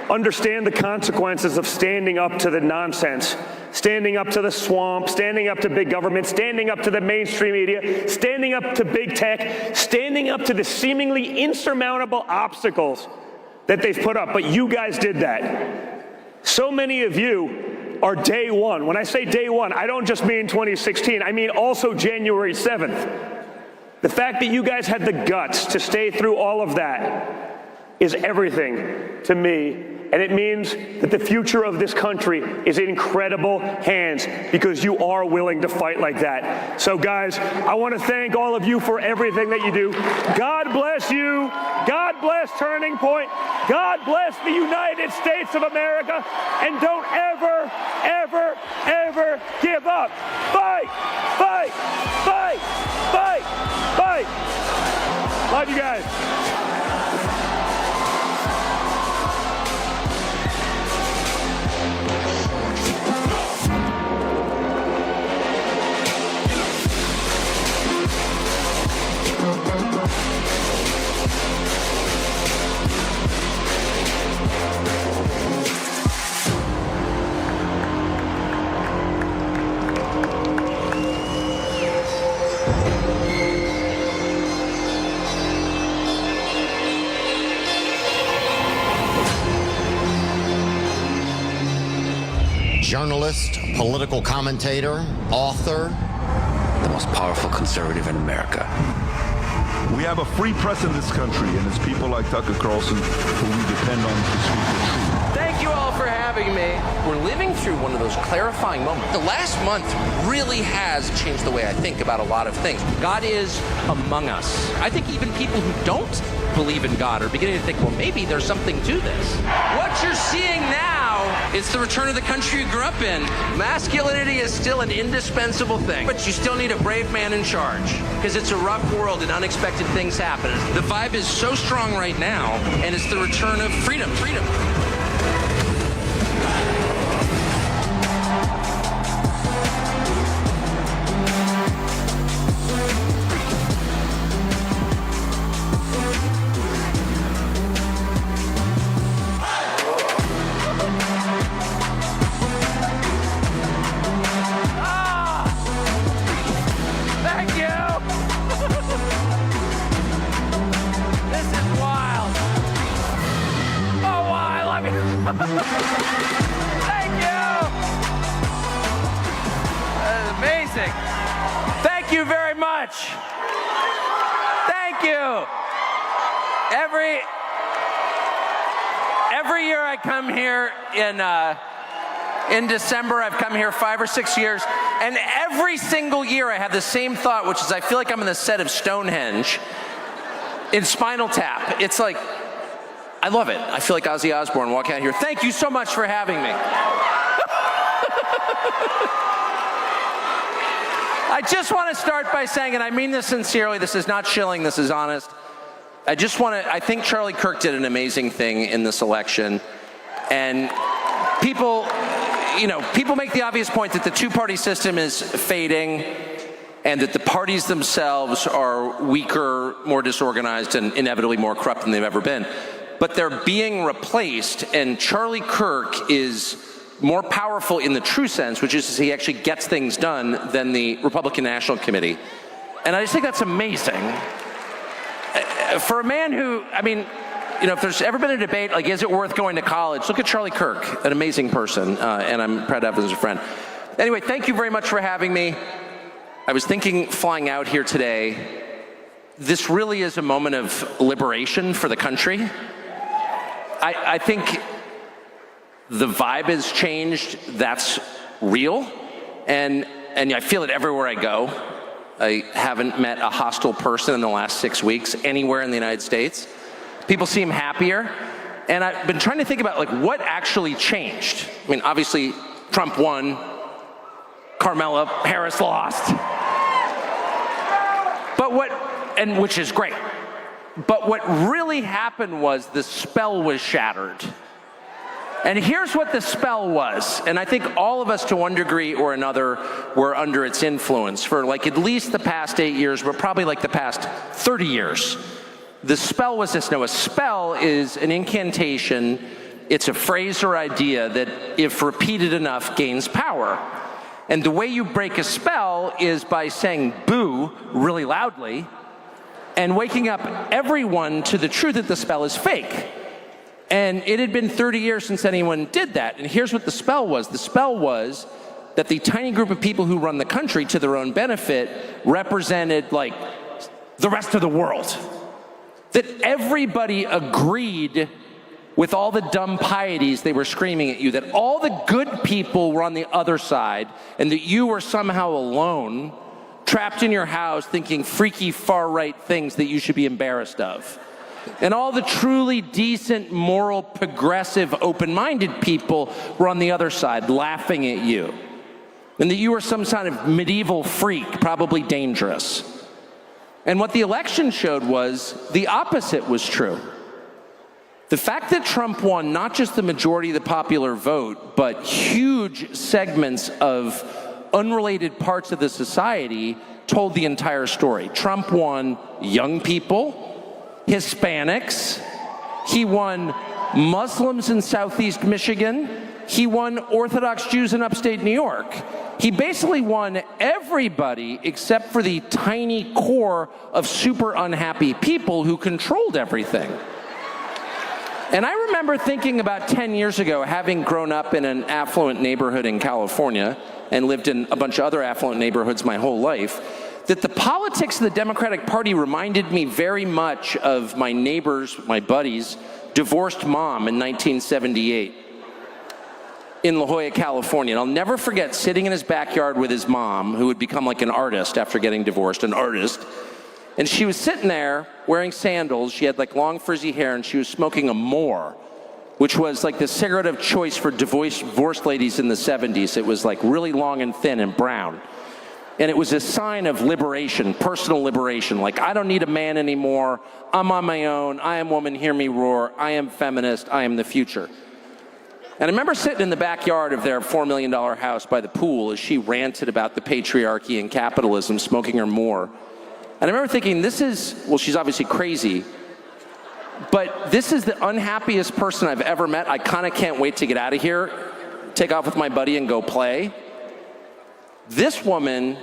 understand the consequences of standing up to the nonsense, standing up to the swamp, standing up to big government, standing up to the mainstream media, standing up to big tech, standing up to the seemingly insurmountable obstacles that they've put up. But you guys did that. So many of you are day one. When I say day one, I don't just mean 2016. I mean also January 7th. The fact that you guys had the guts to stay through all of that is everything to me. And it means that the future of this country is in incredible hands because you are willing to fight like that. So guys, I want to thank all of you for everything that you do. God bless you. God bless Turning Point. God bless the United States of America. And don't ever, ever, ever give up. Fight, fight, fight, fight, fight. Love you guys. Journalist, political commentator, author, the most powerful conservative in America. We have a free press in this country, and it's people like Tucker Carlson who we depend on to speak the truth. Thank you all for having me. We're living through one of those clarifying moments. The last month really has changed the way I think about a lot of things. God is among us. I think even people who don't believe in God are beginning to think, well, maybe there's something to this. What you're seeing now is the return of the country you grew up in. Masculinity is still an indispensable thing, but you still need a brave man in charge because it's a rough world and unexpected things happen. The vibe is so strong right now, and it's the return of freedom. Thank you! That is amazing. Thank you very much. Thank you. Every year I come here in December, I've come here 5 or 6 years, and every single year I have the same thought, which is I feel like I'm in the set of Stonehenge in Spinal Tap. It's like, I love it. I feel like Ozzy Osbourne walking out here. Thank you so much for having me. I just want to start by saying, and I mean this sincerely, this is not shilling, this is honest. I think Charlie Kirk did an amazing thing in this election. And people make the obvious point that the two-party system is fading and that the parties themselves are weaker, more disorganized, and inevitably more corrupt than they've ever been. But they're being replaced, and Charlie Kirk is more powerful in the true sense, which is he actually gets things done, than the Republican National Committee. And I just think that's amazing. For a man who, if there's ever been a debate, like, is it worth going to college? Look at Charlie Kirk, an amazing person, and I'm proud to have him as a friend. Anyway, thank you very much for having me. I was thinking, flying out here today, this really is a moment of liberation for the country. I think the vibe has changed. That's real, and I feel it everywhere I go. I haven't met a hostile person in the last 6 weeks anywhere in the United States. People seem happier. And I've been trying to think about, like, what actually changed. I mean, obviously, Trump won. Kamala Harris lost. But which is great. But what really happened was the spell was shattered. And here's what the spell was. And I think all of us, to one degree or another, were under its influence for like at least the past 8 years, but probably like the past 30 years. The spell was this. Now, a spell is an incantation. It's a phrase or idea that, if repeated enough, gains power. And the way you break a spell is by saying boo really loudly and waking up everyone to the truth that the spell is fake. And it had been 30 years since anyone did that. And here's what the spell was. The spell was that the tiny group of people who run the country to their own benefit represented, like, the rest of the world. That everybody agreed with all the dumb pieties they were screaming at you, that all the good people were on the other side, and that you were somehow alone, trapped in your house thinking freaky far-right things that you should be embarrassed of. And all the truly decent, moral, progressive, open-minded people were on the other side, laughing at you. And that you were some kind of medieval freak, probably dangerous. And what the election showed was the opposite was true. The fact that Trump won not just the majority of the popular vote, but huge segments of unrelated parts of the society told the entire story. Trump won young people, Hispanics, he won Muslims in Southeast Michigan, he won Orthodox Jews in upstate New York. He basically won everybody except for the tiny core of super unhappy people who controlled everything. And I remember thinking about 10 years ago, having grown up in an affluent neighborhood in California and lived in a bunch of other affluent neighborhoods my whole life, that the politics of the Democratic Party reminded me very much of my neighbor's, my buddy's, divorced mom in 1978 in La Jolla, California. And I'll never forget sitting in his backyard with his mom, who had become like an artist after getting divorced, an artist. And she was sitting there wearing sandals. She had like long frizzy hair, and she was smoking a Moor, which was like the cigarette of choice for divorced ladies in the 70s. It was like really long and thin and brown. And it was a sign of liberation, personal liberation. Like, I don't need a man anymore. I'm on my own. I am woman, hear me roar. I am feminist. I am the future. And I remember sitting in the backyard of their $4 million house by the pool as she ranted about the patriarchy and capitalism, smoking her Moor. And I remember thinking, this is, well, she's obviously crazy, but this is the unhappiest person I've ever met. I kind of can't wait to get out of here, take off with my buddy and go play. This woman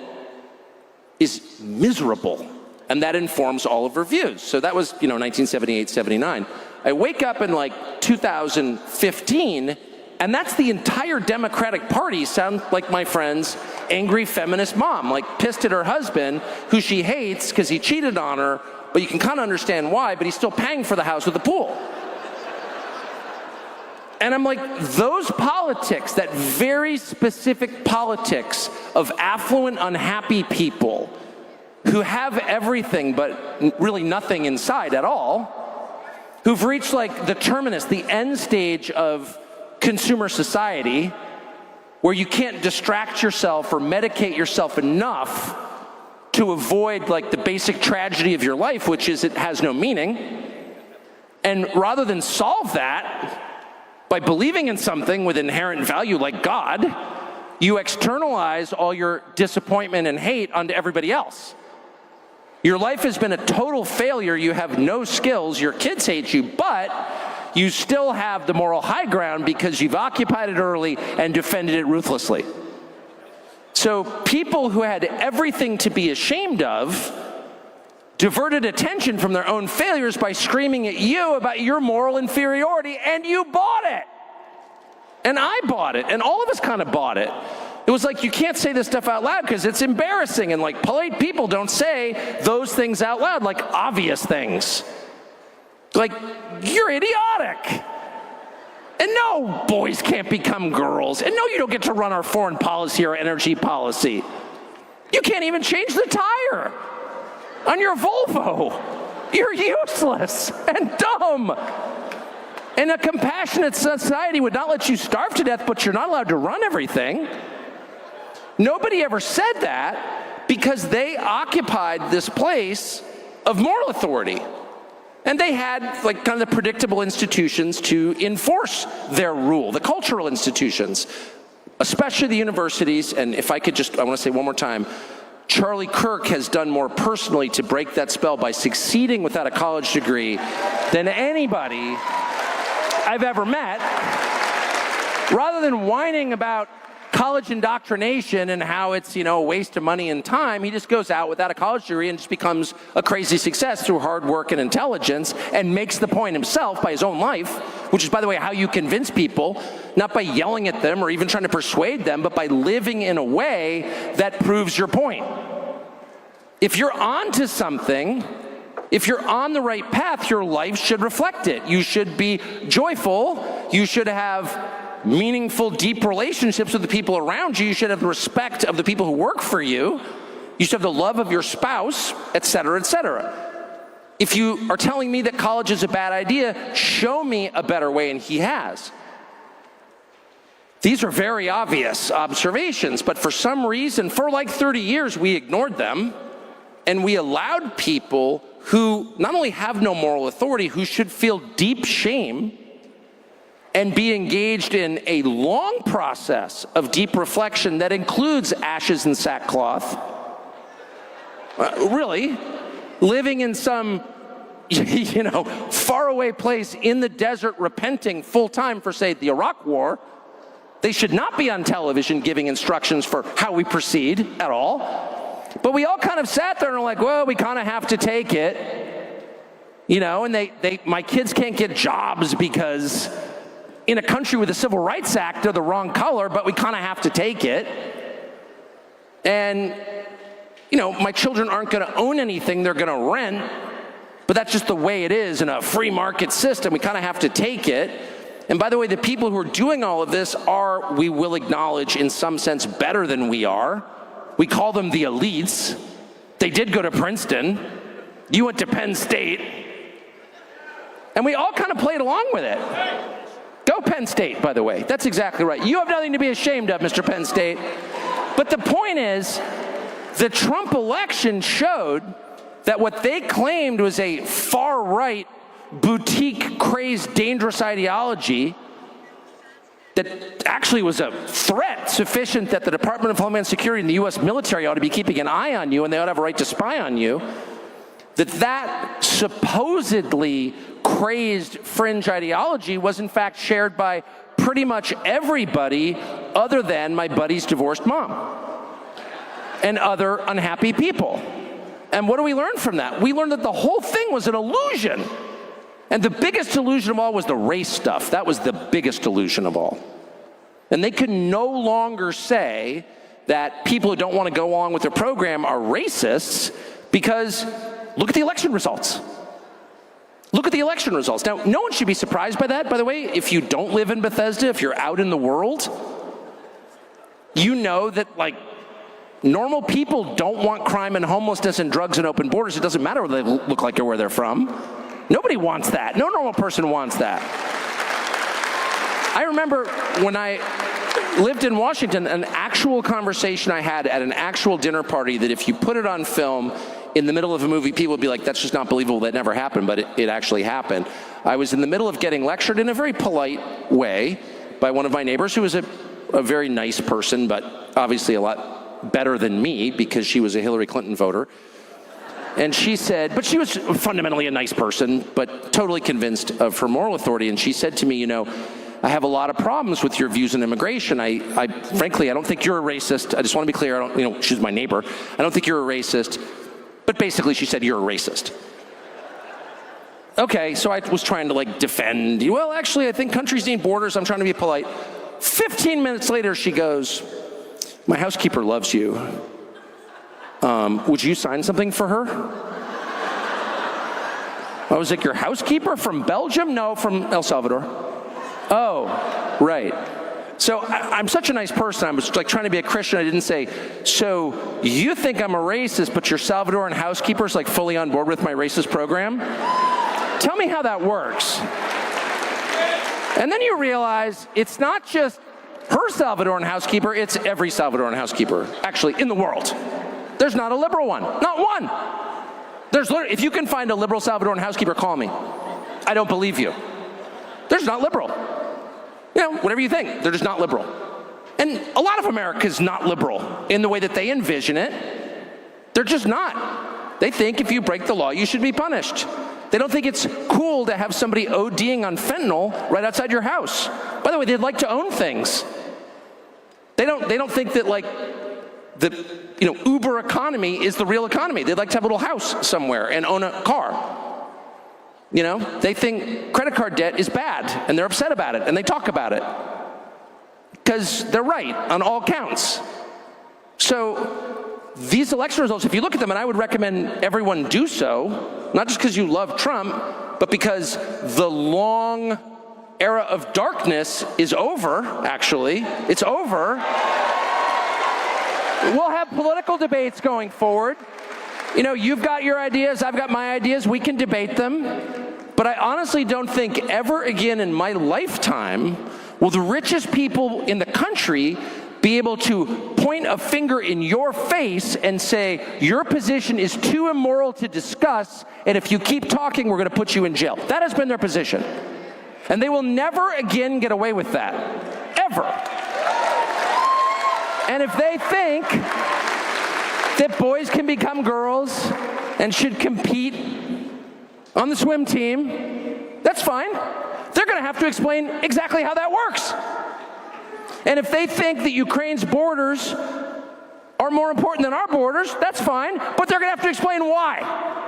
is miserable, and that informs all of her views. So that was, 1978, 79. I wake up in like 2015, and that's the entire Democratic Party sound like my friend's angry feminist mom, like pissed at her husband, who she hates because he cheated on her, but you can kind of understand why, but he's still paying for the house with the pool. And I'm like, those politics, that very specific politics of affluent, unhappy people who have everything but really nothing inside at all, who've reached like the terminus, the end stage of consumer society, where you can't distract yourself or medicate yourself enough to avoid like the basic tragedy of your life, which is it has no meaning. And rather than solve that by believing in something with inherent value like God, you externalize all your disappointment and hate onto everybody else. Your life has been a total failure. You have no skills. Your kids hate you, but you still have the moral high ground because you've occupied it early and defended it ruthlessly. So people who had everything to be ashamed of diverted attention from their own failures by screaming at you about your moral inferiority, and you bought it. And I bought it, and all of us kind of bought it. It was like, you can't say this stuff out loud because it's embarrassing, and like polite people don't say those things out loud, like obvious things. Like, you're idiotic. And no, boys can't become girls. And no, you don't get to run our foreign policy or energy policy. You can't even change the tire on your Volvo. You're useless and dumb. And a compassionate society would not let you starve to death, but you're not allowed to run everything. Nobody ever said that because they occupied this place of moral authority. And they had like kind of the predictable institutions to enforce their rule, the cultural institutions, especially the universities. And if I could just, I want to say one more time, Charlie Kirk has done more personally to break that spell by succeeding without a college degree than anybody I've ever met. Rather than whining about college indoctrination and how it's, a waste of money and time, he just goes out without a college degree and just becomes a crazy success through hard work and intelligence and makes the point himself by his own life, which is, by the way, how you convince people, not by yelling at them or even trying to persuade them, but by living in a way that proves your point. If you're onto something, if you're on the right path, your life should reflect it. You should be joyful. You should have meaningful, deep relationships with the people around you. You should have the respect of the people who work for you. You should have the love of your spouse, et cetera, et cetera. If you are telling me that college is a bad idea, show me a better way, and he has. These are very obvious observations, but for some reason, for like 30 years, we ignored them, and we allowed people who not only have no moral authority, who should feel deep shame and be engaged in a long process of deep reflection that includes ashes and sackcloth. Really, living in some, faraway place in the desert, repenting full time for, say, the Iraq War. They should not be on television giving instructions for how we proceed at all. But we all kind of sat there and were like, well, we kind of have to take it. And my kids can't get jobs because in a country with a Civil Rights Act, they're the wrong color, but we kind of have to take it. And, my children aren't going to own anything, they're going to rent, but that's just the way it is in a free market system. We kind of have to take it. And by the way, the people who are doing all of this are, we will acknowledge, in some sense, better than we are. We call them the elites. They did go to Princeton. You went to Penn State. And we all kind of played along with it. Go Penn State, by the way. That's exactly right. You have nothing to be ashamed of, Mr. Penn State. But the point is, the Trump election showed that what they claimed was a far-right, boutique, crazed, dangerous ideology that actually was a threat sufficient that the Department of Homeland Security and the U.S. military ought to be keeping an eye on you and they ought to have a right to spy on you, that supposedly crazed fringe ideology was in fact shared by pretty much everybody other than my buddy's divorced mom and other unhappy people. And what do we learn from that? We learned that the whole thing was an illusion. And the biggest illusion of all was the race stuff. That was the biggest illusion of all. And they could no longer say that people who don't want to go along with their program are racists because look at the election results. Look at the election results. Now, no one should be surprised by that, by the way. If you don't live in Bethesda, if you're out in the world, you know that, normal people don't want crime and homelessness and drugs and open borders. It doesn't matter what they look like or where they're from. Nobody wants that. No normal person wants that. I remember when I lived in Washington, an actual conversation I had at an actual dinner party that if you put it on film in the middle of a movie, people would be like, that's just not believable, that never happened, but it actually happened. I was in the middle of getting lectured in a very polite way by one of my neighbors who was a very nice person, but obviously a lot better than me because she was a Hillary Clinton voter. And she said, but she was fundamentally a nice person, but totally convinced of her moral authority. And she said to me, I have a lot of problems with your views on immigration. Frankly, I don't think you're a racist. I just want to be clear. She's my neighbor. I don't think you're a racist. But basically, she said, you're a racist. Okay, so I was trying to defend you. Well, actually, I think countries need borders. I'm trying to be polite. 15 minutes later, she goes, my housekeeper loves you. Would you sign something for her? I was like, your housekeeper from Belgium? No, from El Salvador. Oh, right. So I'm such a nice person. I was like trying to be a Christian. I didn't say, so you think I'm a racist, but your Salvadoran housekeeper's like fully on board with my racist program? Tell me how that works. And then you realize it's not just her Salvadoran housekeeper, it's every Salvadoran housekeeper, actually, in the world. There's not a liberal one, not one. If you can find a liberal Salvadoran housekeeper, call me. I don't believe you. There's not liberal. You know, whatever you think, they're just not liberal. And a lot of America is not liberal in the way that they envision it. They're just not. They think if you break the law, you should be punished. They don't think it's cool to have somebody ODing on fentanyl right outside your house. By the way, they'd like to own things. They don't think that like the Uber economy is the real economy. They'd like to have a little house somewhere and own a car. You know, they think credit card debt is bad, and they're upset about it, and they talk about it. Because they're right on all counts. So these election results, if you look at them, and I would recommend everyone do so, not just because you love Trump, but because the long era of darkness is over, actually. It's over. We'll have political debates going forward. You know, you've got your ideas, I've got my ideas, we can debate them. But I honestly don't think ever again in my lifetime will the richest people in the country be able to point a finger in your face and say, your position is too immoral to discuss, and if you keep talking, we're going to put you in jail. That has been their position. And they will never again get away with that. Ever. And if they think that boys can become girls and should compete on the swim team, that's fine. They're going to have to explain exactly how that works. And if they think that Ukraine's borders are more important than our borders, that's fine, but they're going to have to explain why.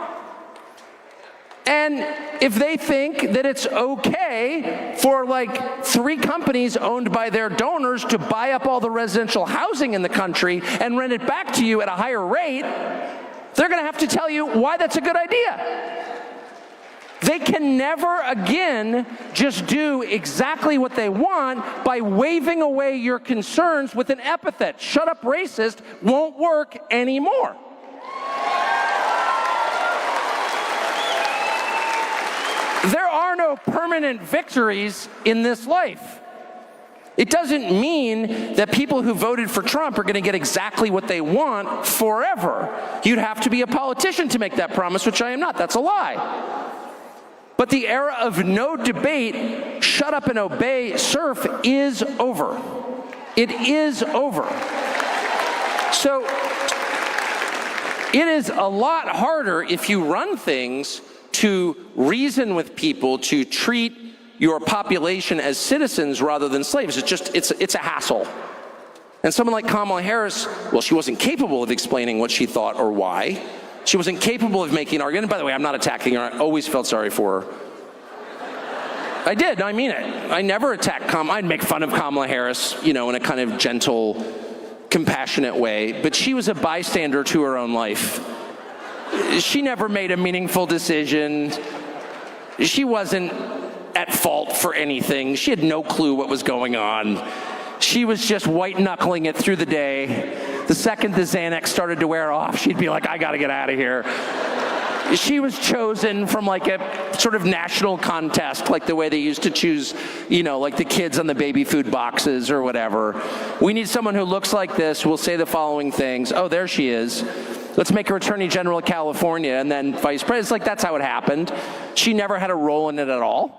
And if they think that it's okay for like 3 companies owned by their donors to buy up all the residential housing in the country and rent it back to you at a higher rate, they're going to have to tell you why that's a good idea. They can never again just do exactly what they want by waving away your concerns with an epithet. Shut up, racist won't work anymore. There are no permanent victories in this life. It doesn't mean that people who voted for Trump are going to get exactly what they want forever. You'd have to be a politician to make that promise, which I am not. That's a lie. But the era of no debate, shut up and obey, serf is over. It is over. So it is a lot harder if you run things to reason with people, to treat your population as citizens rather than slaves. It's a hassle. And someone like Kamala Harris, well, she wasn't capable of explaining what she thought or why. She wasn't capable of making an argument. And by the way, I'm not attacking her. I always felt sorry for her. I did. No, I mean it. I never attacked Kamala. I'd make fun of Kamala Harris, you know, in a kind of gentle, compassionate way. But she was a bystander to her own life. She never made a meaningful decision. She wasn't at fault for anything. She had no clue what was going on. She was just white-knuckling it through the day. The second the Xanax started to wear off, she'd be like, I gotta get out of here. She was chosen from like a sort of national contest, like the way they used to choose, you know, like the kids on the baby food boxes or whatever. We need someone who looks like this, will say the following things. Oh, there she is. Let's make her Attorney General of California and then Vice President. It's like that's how it happened. She never had a role in it at all.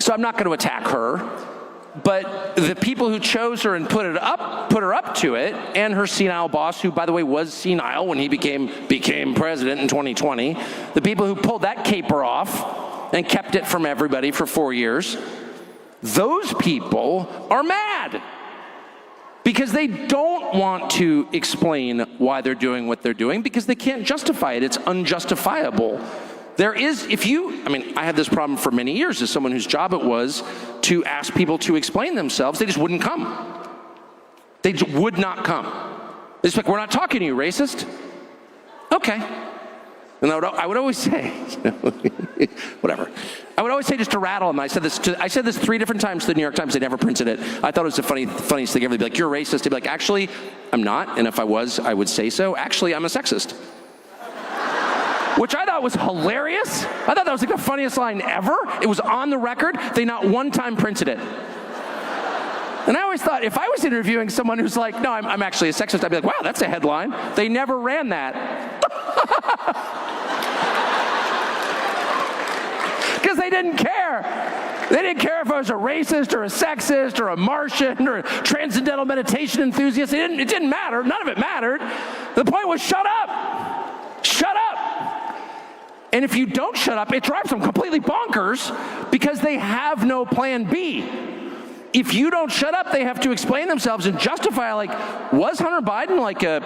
So I'm not going to attack her. But the people who chose her and put her up to it, and her senile boss, who, by the way, was senile when he became president in 2020, the people who pulled that caper off and kept it from everybody for 4 years, those people are mad because they don't want to explain why they're doing what they're doing because they can't justify it. It's unjustifiable. There is, I had this problem for many years as someone whose job it was to ask people to explain themselves. They just wouldn't come. They would not come. It's like, we're not talking to you, racist. Okay. And I would always say, whatever. I would always say, just to rattle them, I said this 3 different times to the New York Times. They never printed it. I thought it was the funniest thing ever. They'd be like, you're a racist. They'd be like, actually, I'm not. And if I was, I would say so. Actually, I'm a sexist. Which I thought was hilarious. I thought that was like the funniest line ever. It was on the record. They not one time printed it. And I always thought, if I was interviewing someone who's like, no, I'm actually a sexist, I'd be like, wow, that's a headline. They never ran that. Because they didn't care. They didn't care if I was a racist or a sexist or a Martian or a transcendental meditation enthusiast. It didn't matter. None of it mattered. The point was, shut up. Shut up. And if you don't shut up, it drives them completely bonkers because they have no plan B. If you don't shut up, they have to explain themselves and justify, like, was Hunter Biden like a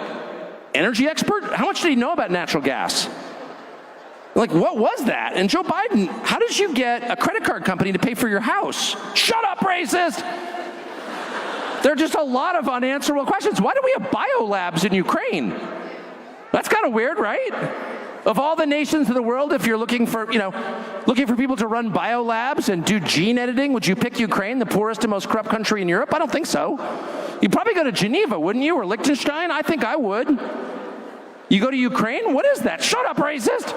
energy expert? How much did he know about natural gas? Like, what was that? And Joe Biden, how did you get a credit card company to pay for your house? Shut up, racist! There are just a lot of unanswerable questions. Why do we have biolabs in Ukraine? That's kind of weird, right? Of all the nations in the world, if you're looking for people to run biolabs and do gene editing, would you pick Ukraine, the poorest and most corrupt country in Europe? I don't think so. You'd probably go to Geneva, wouldn't you? Or Liechtenstein? I think I would. You go to Ukraine? What is that? Shut up, racist!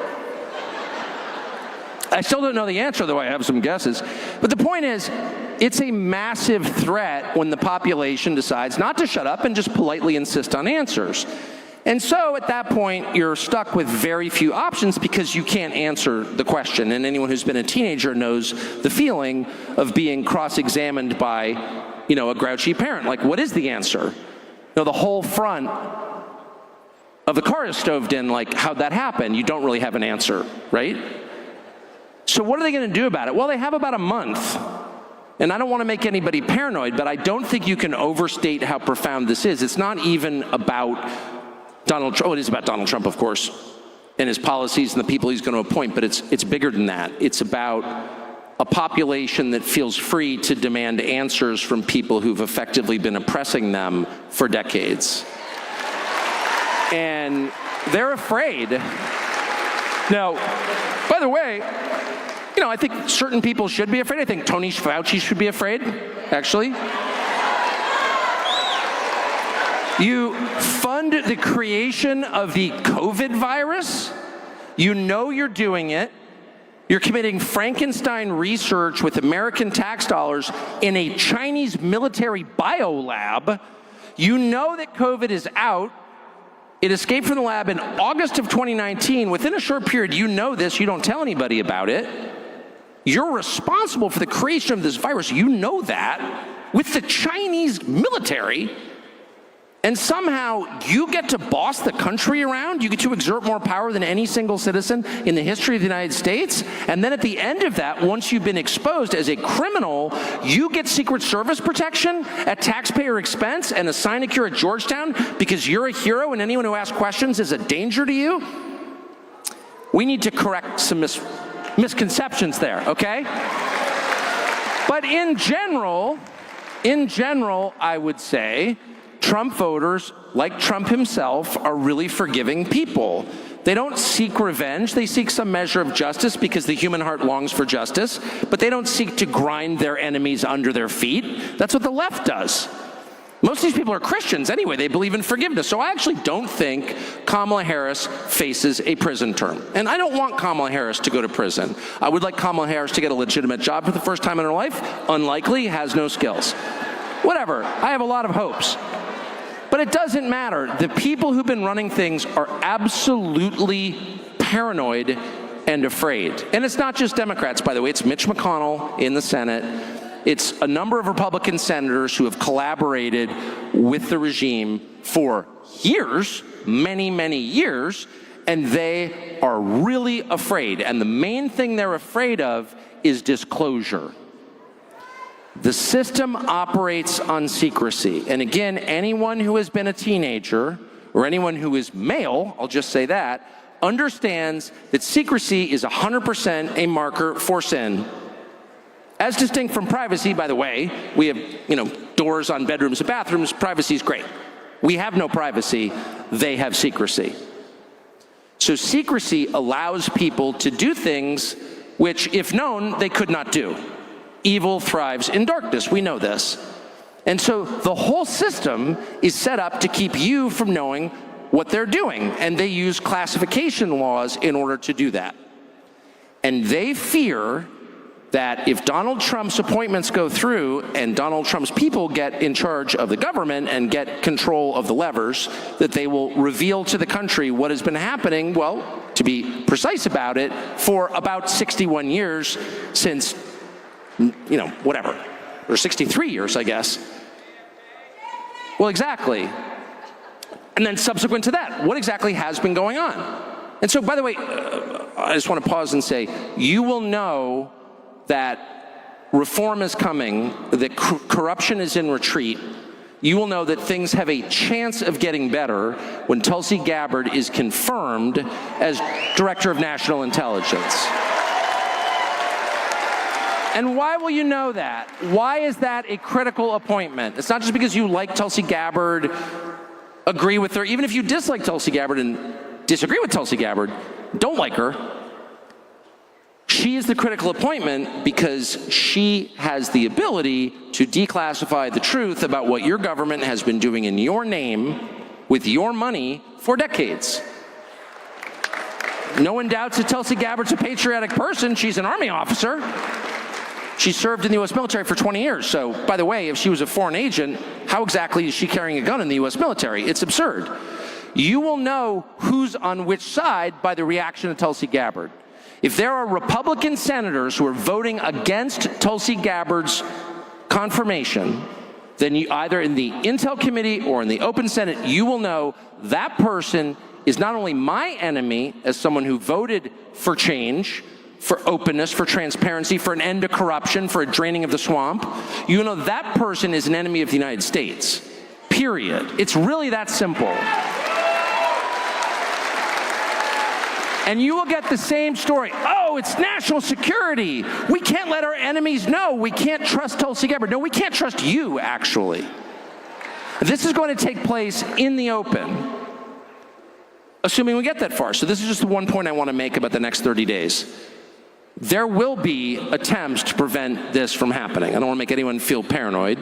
I still don't know the answer, though I have some guesses. But the point is, it's a massive threat when the population decides not to shut up and just politely insist on answers. And so at that point, you're stuck with very few options because you can't answer the question. And anyone who's been a teenager knows the feeling of being cross-examined by, a grouchy parent. Like, what is the answer? The whole front of the car is stoved in, like, how'd that happen? You don't really have an answer, right? So what are they going to do about it? Well, they have about a month. And I don't want to make anybody paranoid, but I don't think you can overstate how profound this is. It's not even about Donald Trump. Well, it is about Donald Trump, of course, and his policies and the people he's going to appoint, but it's bigger than that. It's about a population that feels free to demand answers from people who've effectively been oppressing them for decades. And they're afraid. Now, by the way, I think certain people should be afraid. I think Tony Fauci should be afraid, actually. You fund the creation of the COVID virus. You know you're doing it. You're committing Frankenstein research with American tax dollars in a Chinese military biolab. You know that COVID is out. It escaped from the lab in August of 2019. Within a short period, you know this. You don't tell anybody about it. You're responsible for the creation of this virus. You know that with the Chinese military. And somehow you get to boss the country around. You get to exert more power than any single citizen in the history of the United States. And then at the end of that, once you've been exposed as a criminal, you get Secret Service protection at taxpayer expense and a sinecure at Georgetown because you're a hero and anyone who asks questions is a danger to you. We need to correct some misconceptions there, okay? But in general, I would say, Trump voters, like Trump himself, are really forgiving people. They don't seek revenge. They seek some measure of justice because the human heart longs for justice, but they don't seek to grind their enemies under their feet. That's what the left does. Most of these people are Christians anyway. They believe in forgiveness. So I actually don't think Kamala Harris faces a prison term. And I don't want Kamala Harris to go to prison. I would like Kamala Harris to get a legitimate job for the first time in her life. Unlikely, has no skills. Whatever. I have a lot of hopes. But it doesn't matter. The people who've been running things are absolutely paranoid and afraid. And it's not just Democrats, by the way. It's Mitch McConnell in the Senate. It's a number of Republican senators who have collaborated with the regime for years, many, many years, and they are really afraid. And the main thing they're afraid of is disclosure. The system operates on secrecy. And again, anyone who has been a teenager, or anyone who is male, I'll just say that, understands that secrecy is 100% a marker for sin. As distinct from privacy, by the way. We have, doors on bedrooms and bathrooms. Privacy is great. We have no privacy. They have secrecy. So secrecy allows people to do things which, if known, they could not do. Evil thrives in darkness. We know this. And so the whole system is set up to keep you from knowing what they're doing. And they use classification laws in order to do that. And they fear that if Donald Trump's appointments go through and Donald Trump's people get in charge of the government and get control of the levers, that they will reveal to the country what has been happening, well, to be precise about it, for about 61 years since, whatever, or 63 years, I guess. Well, exactly. And then subsequent to that, what exactly has been going on? And so, by the way, I just want to pause and say, you will know that reform is coming, that corruption is in retreat. You will know that things have a chance of getting better when Tulsi Gabbard is confirmed as Director of National Intelligence. And why will you know that? Why is that a critical appointment? It's not just because you like Tulsi Gabbard, agree with her, even if you dislike Tulsi Gabbard and disagree with Tulsi Gabbard, don't like her. She is the critical appointment because she has the ability to declassify the truth about what your government has been doing in your name with your money for decades. No one doubts that Tulsi Gabbard's a patriotic person. She's an Army officer. She served in the U.S. military for 20 years. So, by the way, if she was a foreign agent, how exactly is she carrying a gun in the U.S. military? It's absurd. You will know who's on which side by the reaction of Tulsi Gabbard. If there are Republican senators who are voting against Tulsi Gabbard's confirmation, then you, either in the Intel Committee or in the Open Senate, you will know that person is not only my enemy as someone who voted for change, for openness, for transparency, for an end to corruption, for a draining of the swamp. You know that person is an enemy of the United States, period. It's really that simple. And you will get the same story. Oh, it's national security. We can't let our enemies know. We can't trust Tulsi Gabbard. No, we can't trust you, actually. This is going to take place in the open, assuming we get that far. So this is just the one point I want to make about the next 30 days. There will be attempts to prevent this from happening. I don't want to make anyone feel paranoid.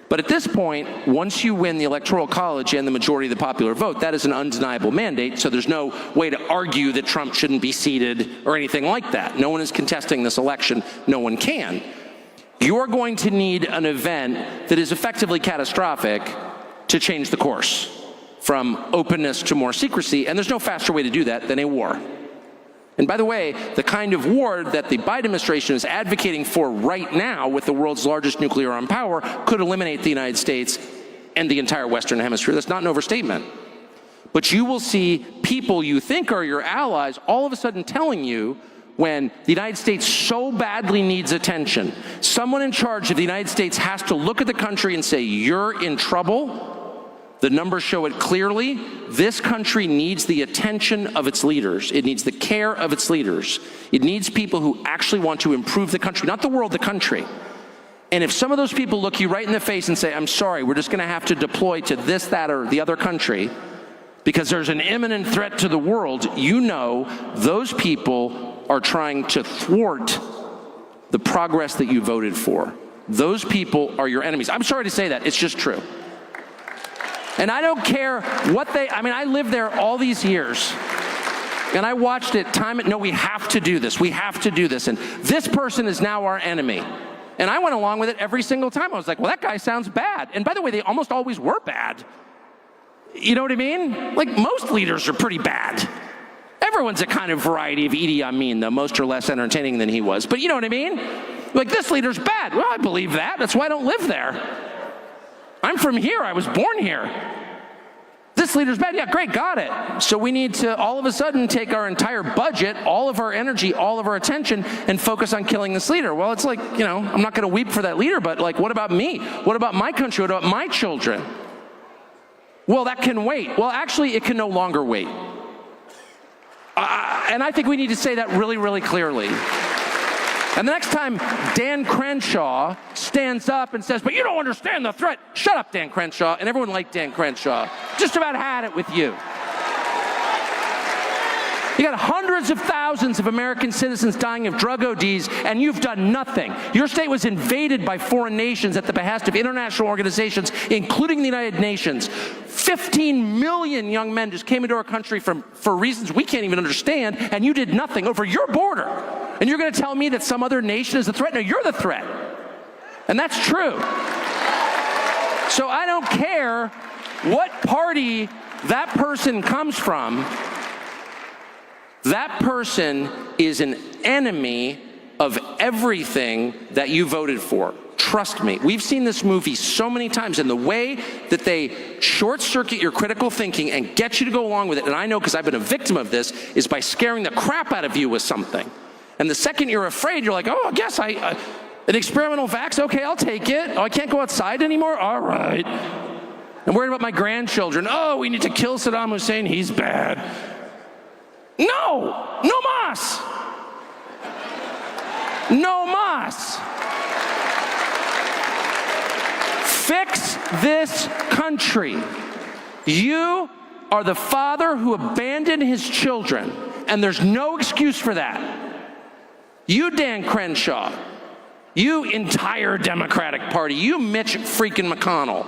But at this point, once you win the Electoral College and the majority of the popular vote, that is an undeniable mandate, so there's no way to argue that Trump shouldn't be seated or anything like that. No one is contesting this election. No one can. You're going to need an event that is effectively catastrophic to change the course from openness to more secrecy, and there's no faster way to do that than a war. And by the way, the kind of war that the Biden administration is advocating for right now with the world's largest nuclear armed power could eliminate the United States and the entire Western Hemisphere. That's not an overstatement. But you will see people you think are your allies all of a sudden telling you when the United States so badly needs attention, someone in charge of the United States has to look at the country and say, you're in trouble. The numbers show it clearly. This country needs the attention of its leaders. It needs the care of its leaders. It needs people who actually want to improve the country, not the world, the country. And if some of those people look you right in the face and say, I'm sorry, we're just going to have to deploy to this, that, or the other country because there's an imminent threat to the world, you know those people are trying to thwart the progress that you voted for. Those people are your enemies. I'm sorry to say that. It's just true. And I don't care what I lived there all these years. And I watched it no, we have to do this. We have to do this. And this person is now our enemy. And I went along with it every single time. I was like, well, that guy sounds bad. And by the way, they almost always were bad. You know what I mean? Like, most leaders are pretty bad. Everyone's a kind of variety of Idi Amin, though most are less entertaining than he was. But you know what I mean? Like, this leader's bad. Well, I believe that. That's why I don't live there. I'm from here. I was born here. This leader's bad. Yeah, great, got it. So we need to all of a sudden take our entire budget, all of our energy, all of our attention, and focus on killing this leader. Well, it's like, I'm not going to weep for that leader, but like, what about me? What about my country? What about my children? Well, that can wait. Well, actually, it can no longer wait. And I think we need to say that really, really clearly. And the next time Dan Crenshaw stands up and says, but you don't understand the threat, shut up, Dan Crenshaw. And everyone liked Dan Crenshaw. Just about had it with you. You got hundreds of thousands of American citizens dying of drug ODs, and you've done nothing. Your state was invaded by foreign nations at the behest of international organizations, including the United Nations. 15 million young men just came into our country for reasons we can't even understand, and you did nothing over your border. And you're going to tell me that some other nation is the threat? No, you're the threat. And that's true. So I don't care what party that person comes from. That person is an enemy of everything that you voted for. Trust me. We've seen this movie so many times, and the way that they short-circuit your critical thinking and get you to go along with it, and I know because I've been a victim of this, is by scaring the crap out of you with something. And the second you're afraid, you're like, oh, I guess an experimental vax, okay, I'll take it. Oh, I can't go outside anymore? All right. I'm worried about my grandchildren. Oh, we need to kill Saddam Hussein. He's bad. No! No mas! No mas! Fix this country. You are the father who abandoned his children, and there's no excuse for that. You, Dan Crenshaw, you entire Democratic Party, you Mitch freaking McConnell,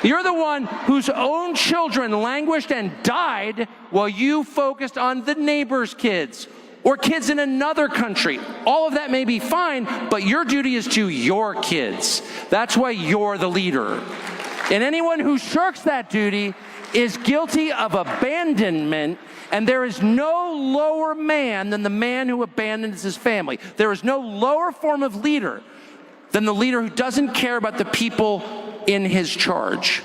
you're the one whose own children languished and died while you focused on the neighbor's kids or kids in another country. All of that may be fine, but your duty is to your kids. That's why you're the leader. And anyone who shirks that duty is guilty of abandonment, and there is no lower man than the man who abandons his family. There is no lower form of leader than the leader who doesn't care about the people in his charge.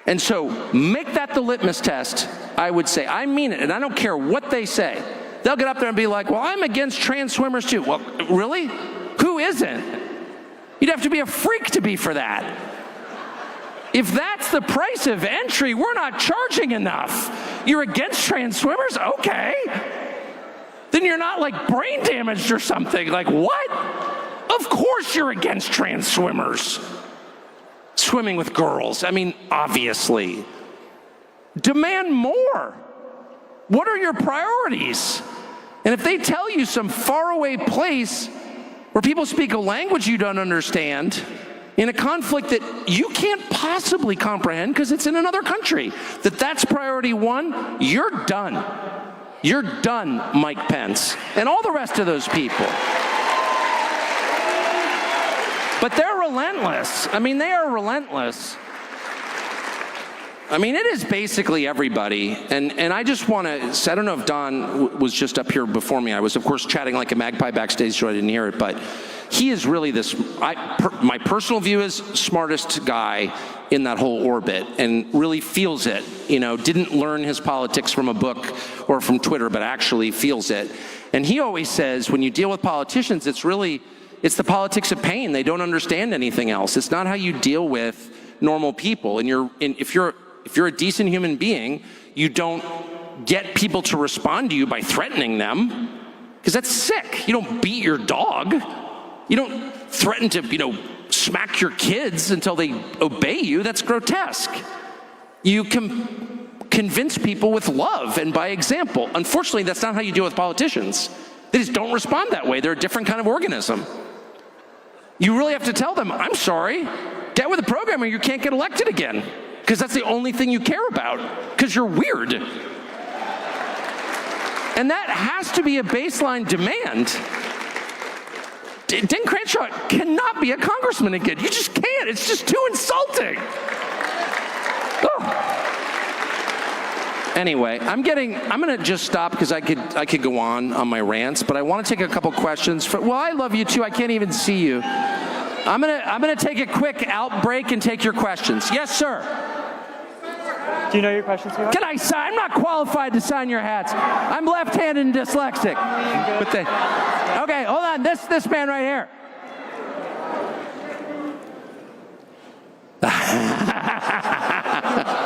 And so make that the litmus test, I would say. I mean it, and I don't care what they say. They'll get up there and be like, well, I'm against trans swimmers too. Well, really? Who isn't? You'd have to be a freak to be for that. If that's the price of entry, we're not charging enough. You're against trans swimmers? Okay. Then you're not like brain damaged or something. Like what? Of course you're against trans swimmers. Swimming with girls. I mean, obviously. Demand more. What are your priorities? And if they tell you some faraway place where people speak a language you don't understand, in a conflict that you can't possibly comprehend because it's in another country, that's priority one, you're done. You're done, Mike Pence, and all the rest of those people. But they're relentless. I mean, they are relentless. I mean, it is basically everybody. And I just want to say, I don't know if Don was just up here before me. I was, of course, chatting like a magpie backstage, so I didn't hear it. But he is really this, my personal view is smartest guy in that whole orbit and really feels it. You know, didn't learn his politics from a book or from Twitter, but actually feels it. And he always says, when you deal with politicians, it's the politics of pain. They don't understand anything else. It's not how you deal with normal people. And if you're a decent human being, you don't get people to respond to you by threatening them, because that's sick. You don't beat your dog. You don't threaten to, smack your kids until they obey you. That's grotesque. You can convince people with love and by example. Unfortunately, that's not how you deal with politicians. They just don't respond that way. They're a different kind of organism. You really have to tell them, I'm sorry, get with the program or you can't get elected again. Because that's the only thing you care about, because you're weird. And that has to be a baseline demand. Dan Crenshaw cannot be a congressman again. You just can't. It's just too insulting. Oh. Anyway, I'm going to just stop because I could go on my rants, but I want to take a couple questions. Well, I love you too. I can't even see you. I'm gonna take a quick out break and take your questions. Yes, sir. Do you know your questions? Can I sign? I'm not qualified to sign your hats. I'm left-handed and dyslexic. Okay, hold on. This man right here.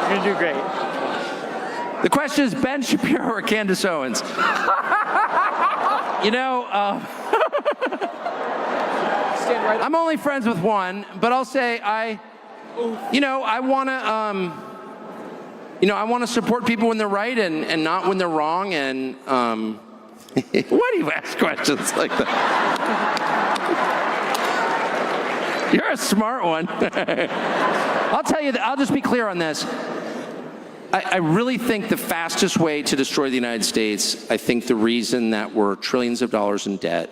You're gonna do great. The question is Ben Shapiro or Candace Owens. I'm only friends with one, but I'll say I want to. you know, I want to support people when they're right and not when they're wrong. And why do you ask questions like that? You're a smart one. I'll tell you that. I'll just be clear on this. I really think the fastest way to destroy the United States, I think the reason that we're trillions of dollars in debt,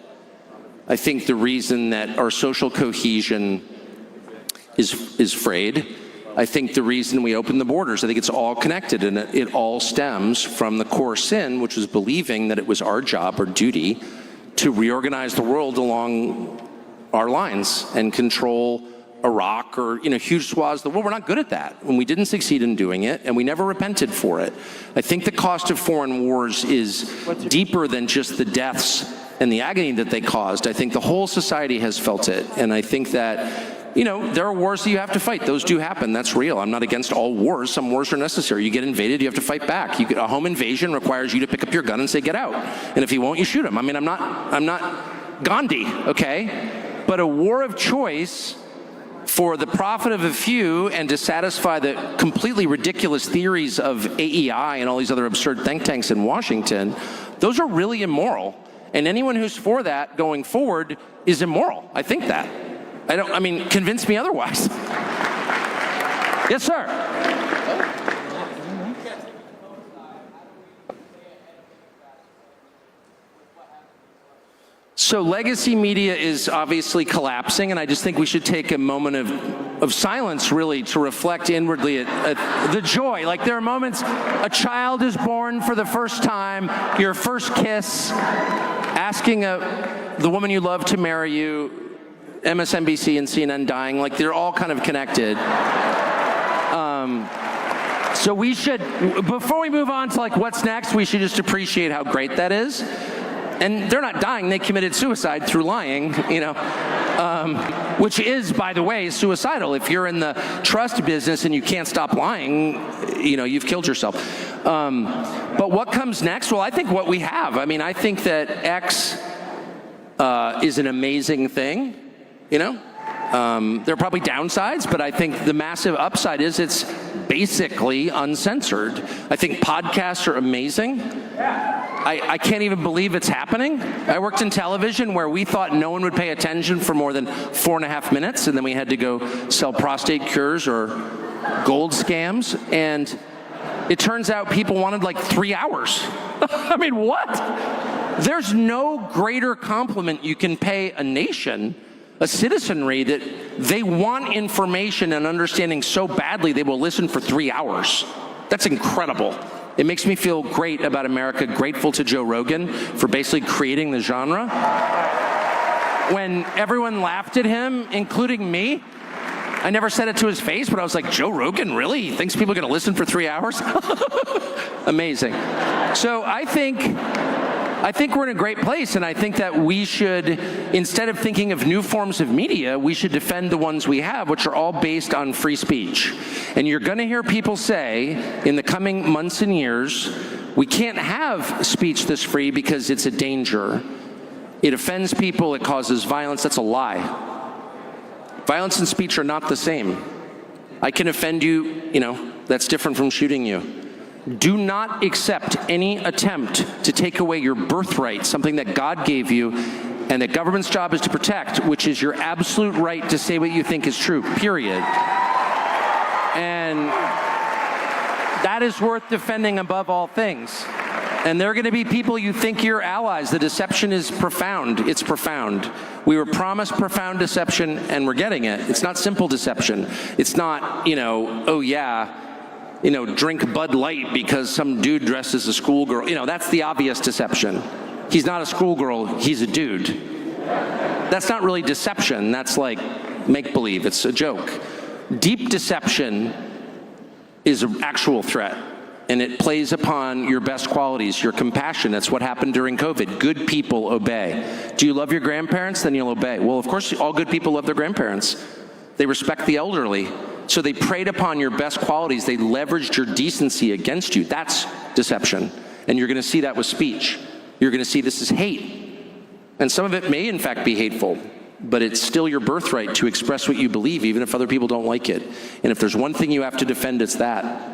I think the reason that our social cohesion is frayed, I think the reason we opened the borders, I think it's all connected, and it all stems from the core sin, which was believing that it was our job or duty to reorganize the world along our lines and control Iraq or, you know, huge swaths of the world. We're not good at that, and we didn't succeed in doing it, and we never repented for it. I think the cost of foreign wars is deeper than just the deaths and the agony that they caused. I think the whole society has felt it, and I think that, you know, there are wars that you have to fight. Those do happen. That's real. I'm not against all wars. Some wars are necessary. You get invaded, you have to fight back. A home invasion requires you to pick up your gun and say, get out. And if he won't, you shoot him. I mean, I'm not Gandhi, okay? But a war of choice for the profit of a few and to satisfy the completely ridiculous theories of AEI and all these other absurd think tanks in Washington, those are really immoral. And anyone who's for that going forward is immoral. I think that. I mean, convince me otherwise. Yes, sir. So legacy media is obviously collapsing, and I just think we should take a moment of silence, really, to reflect inwardly at the joy. Like, there are moments, a child is born for the first time, your first kiss, asking the woman you love to marry you, MSNBC and CNN dying, like, they're all kind of connected. So we should, before we move on to like what's next, we should just appreciate how great that is. And they're not dying, they committed suicide through lying, you know, which is, by the way, suicidal. If you're in the trust business and you can't stop lying, you know, you've killed yourself. But what comes next? Well, I think what we have. I mean, I think that X is an amazing thing, you know. There are probably downsides, but I think the massive upside is it's basically uncensored. I think podcasts are amazing. I can't even believe it's happening. I worked in television where we thought no one would pay attention for more than 4.5 minutes, and then we had to go sell prostate cures or gold scams, and it turns out people wanted like 3 hours. I mean, what? There's no greater compliment you can pay a nation, a citizenry, that they want information and understanding so badly they will listen for 3 hours. That's incredible. It makes me feel great about America, grateful to Joe Rogan for basically creating the genre. When everyone laughed at him, including me, I never said it to his face, but I was like, Joe Rogan, really? He thinks people are gonna listen for 3 hours? Amazing. So I think we're in a great place, and I think that we should, instead of thinking of new forms of media, we should defend the ones we have, which are all based on free speech. And you're gonna hear people say in the coming months and years, we can't have speech this free because it's a danger. It offends people, it causes violence. That's a lie. Violence and speech are not the same. I can offend you, you know, that's different from shooting you. Do not accept any attempt to take away your birthright, something that God gave you and the government's job is to protect, which is your absolute right to say what you think is true, period. And that is worth defending above all things. And there are going to be people you think you're allies. The deception is profound. It's profound. We were promised profound deception, and we're getting it. It's not simple deception. It's not, you know, oh yeah, you know, drink Bud Light because some dude dressed as a schoolgirl. You know, that's the obvious deception. He's not a schoolgirl, he's a dude. That's not really deception. That's like make-believe. It's a joke. Deep deception is an actual threat, and it plays upon your best qualities, your compassion. That's what happened during COVID. Good people obey. Do you love your grandparents? Then you'll obey. Well, of course, all good people love their grandparents. They respect the elderly. So they preyed upon your best qualities. They leveraged your decency against you. That's deception. And you're going to see that with speech. You're going to see this is hate. And some of it may, in fact, be hateful. But it's still your birthright to express what you believe, even if other people don't like it. And if there's one thing you have to defend, it's that.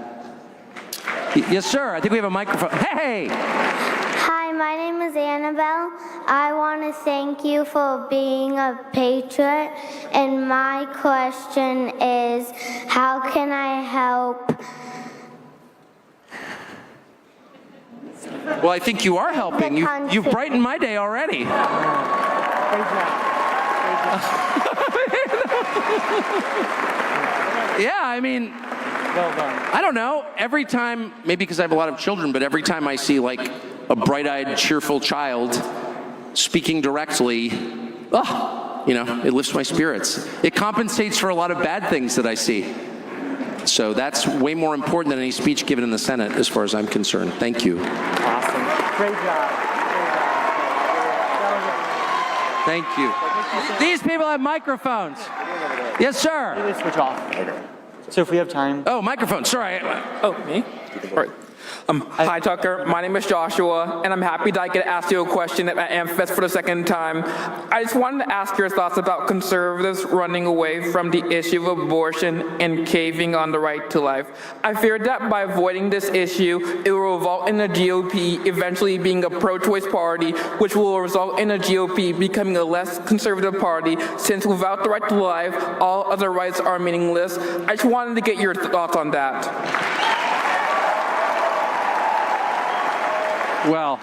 Yes, sir. I think we have a microphone. Hey! Hi, my name is Annabelle. I want to thank you for being a patriot. And my question is, how can I help? Well, I think you are helping. You've brightened my day already. Yeah, I mean, well done. I don't know. Every time, maybe because I have a lot of children, but every time I see like a bright-eyed, cheerful child speaking directly, it lifts my spirits. It compensates for a lot of bad things that I see. So that's way more important than any speech given in the Senate, as far as I'm concerned. Thank you. Awesome. Great job. Thank you. These people have microphones. Yes, sir. They switch off. Okay. So if we have time. Oh, microphone. Sorry. Oh, me? All right. Hi, Tucker. My name is Joshua, and I'm happy that I get asked you a question at AmFest for the second time. I just wanted to ask your thoughts about conservatives running away from the issue of abortion and caving on the right to life. I fear that by avoiding this issue, it will result in the GOP eventually being a pro-choice party, which will result in the GOP becoming a less conservative party, since without the right to life, all other rights are meaningless. I just wanted to get your thoughts on that. Well,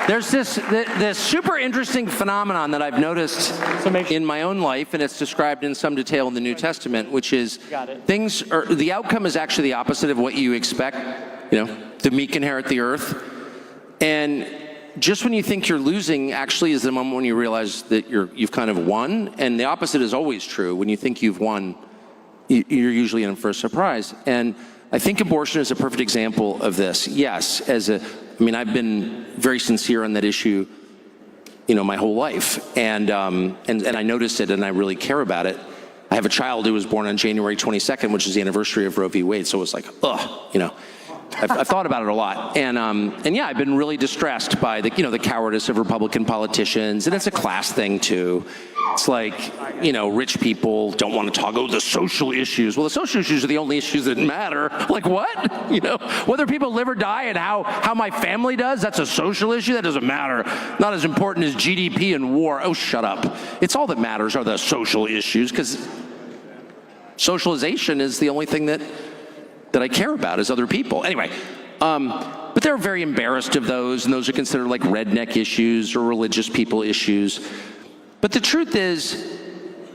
there's this super interesting phenomenon that I've noticed in my own life, and it's described in some detail in the New Testament, which is the outcome is actually the opposite of what you expect. The meek inherit the earth. And just when you think you're losing, actually is the moment when you realize that you've kind of won. And the opposite is always true. When you think you've won, you're usually in for a surprise. And I think abortion is a perfect example of this. Yes, I've been very sincere on that issue, my whole life, and I noticed it, and I really care about it. I have a child who was born on January 22nd, which is the anniversary of Roe v. Wade. So it was like, I've thought about it a lot, and yeah, I've been really distressed by the cowardice of Republican politicians, and it's a class thing too. It's like, rich people don't want to talk about the social issues. Well, the social issues are the only issues that matter. Like what? Whether people live or die and how my family does, that's a social issue? That doesn't matter. Not as important as GDP and war. Oh, shut up. It's all that matters are the social issues, because socialization is the only thing that I care about as other people. Anyway, but they're very embarrassed of those, and those are considered like redneck issues or religious people issues. But the truth is,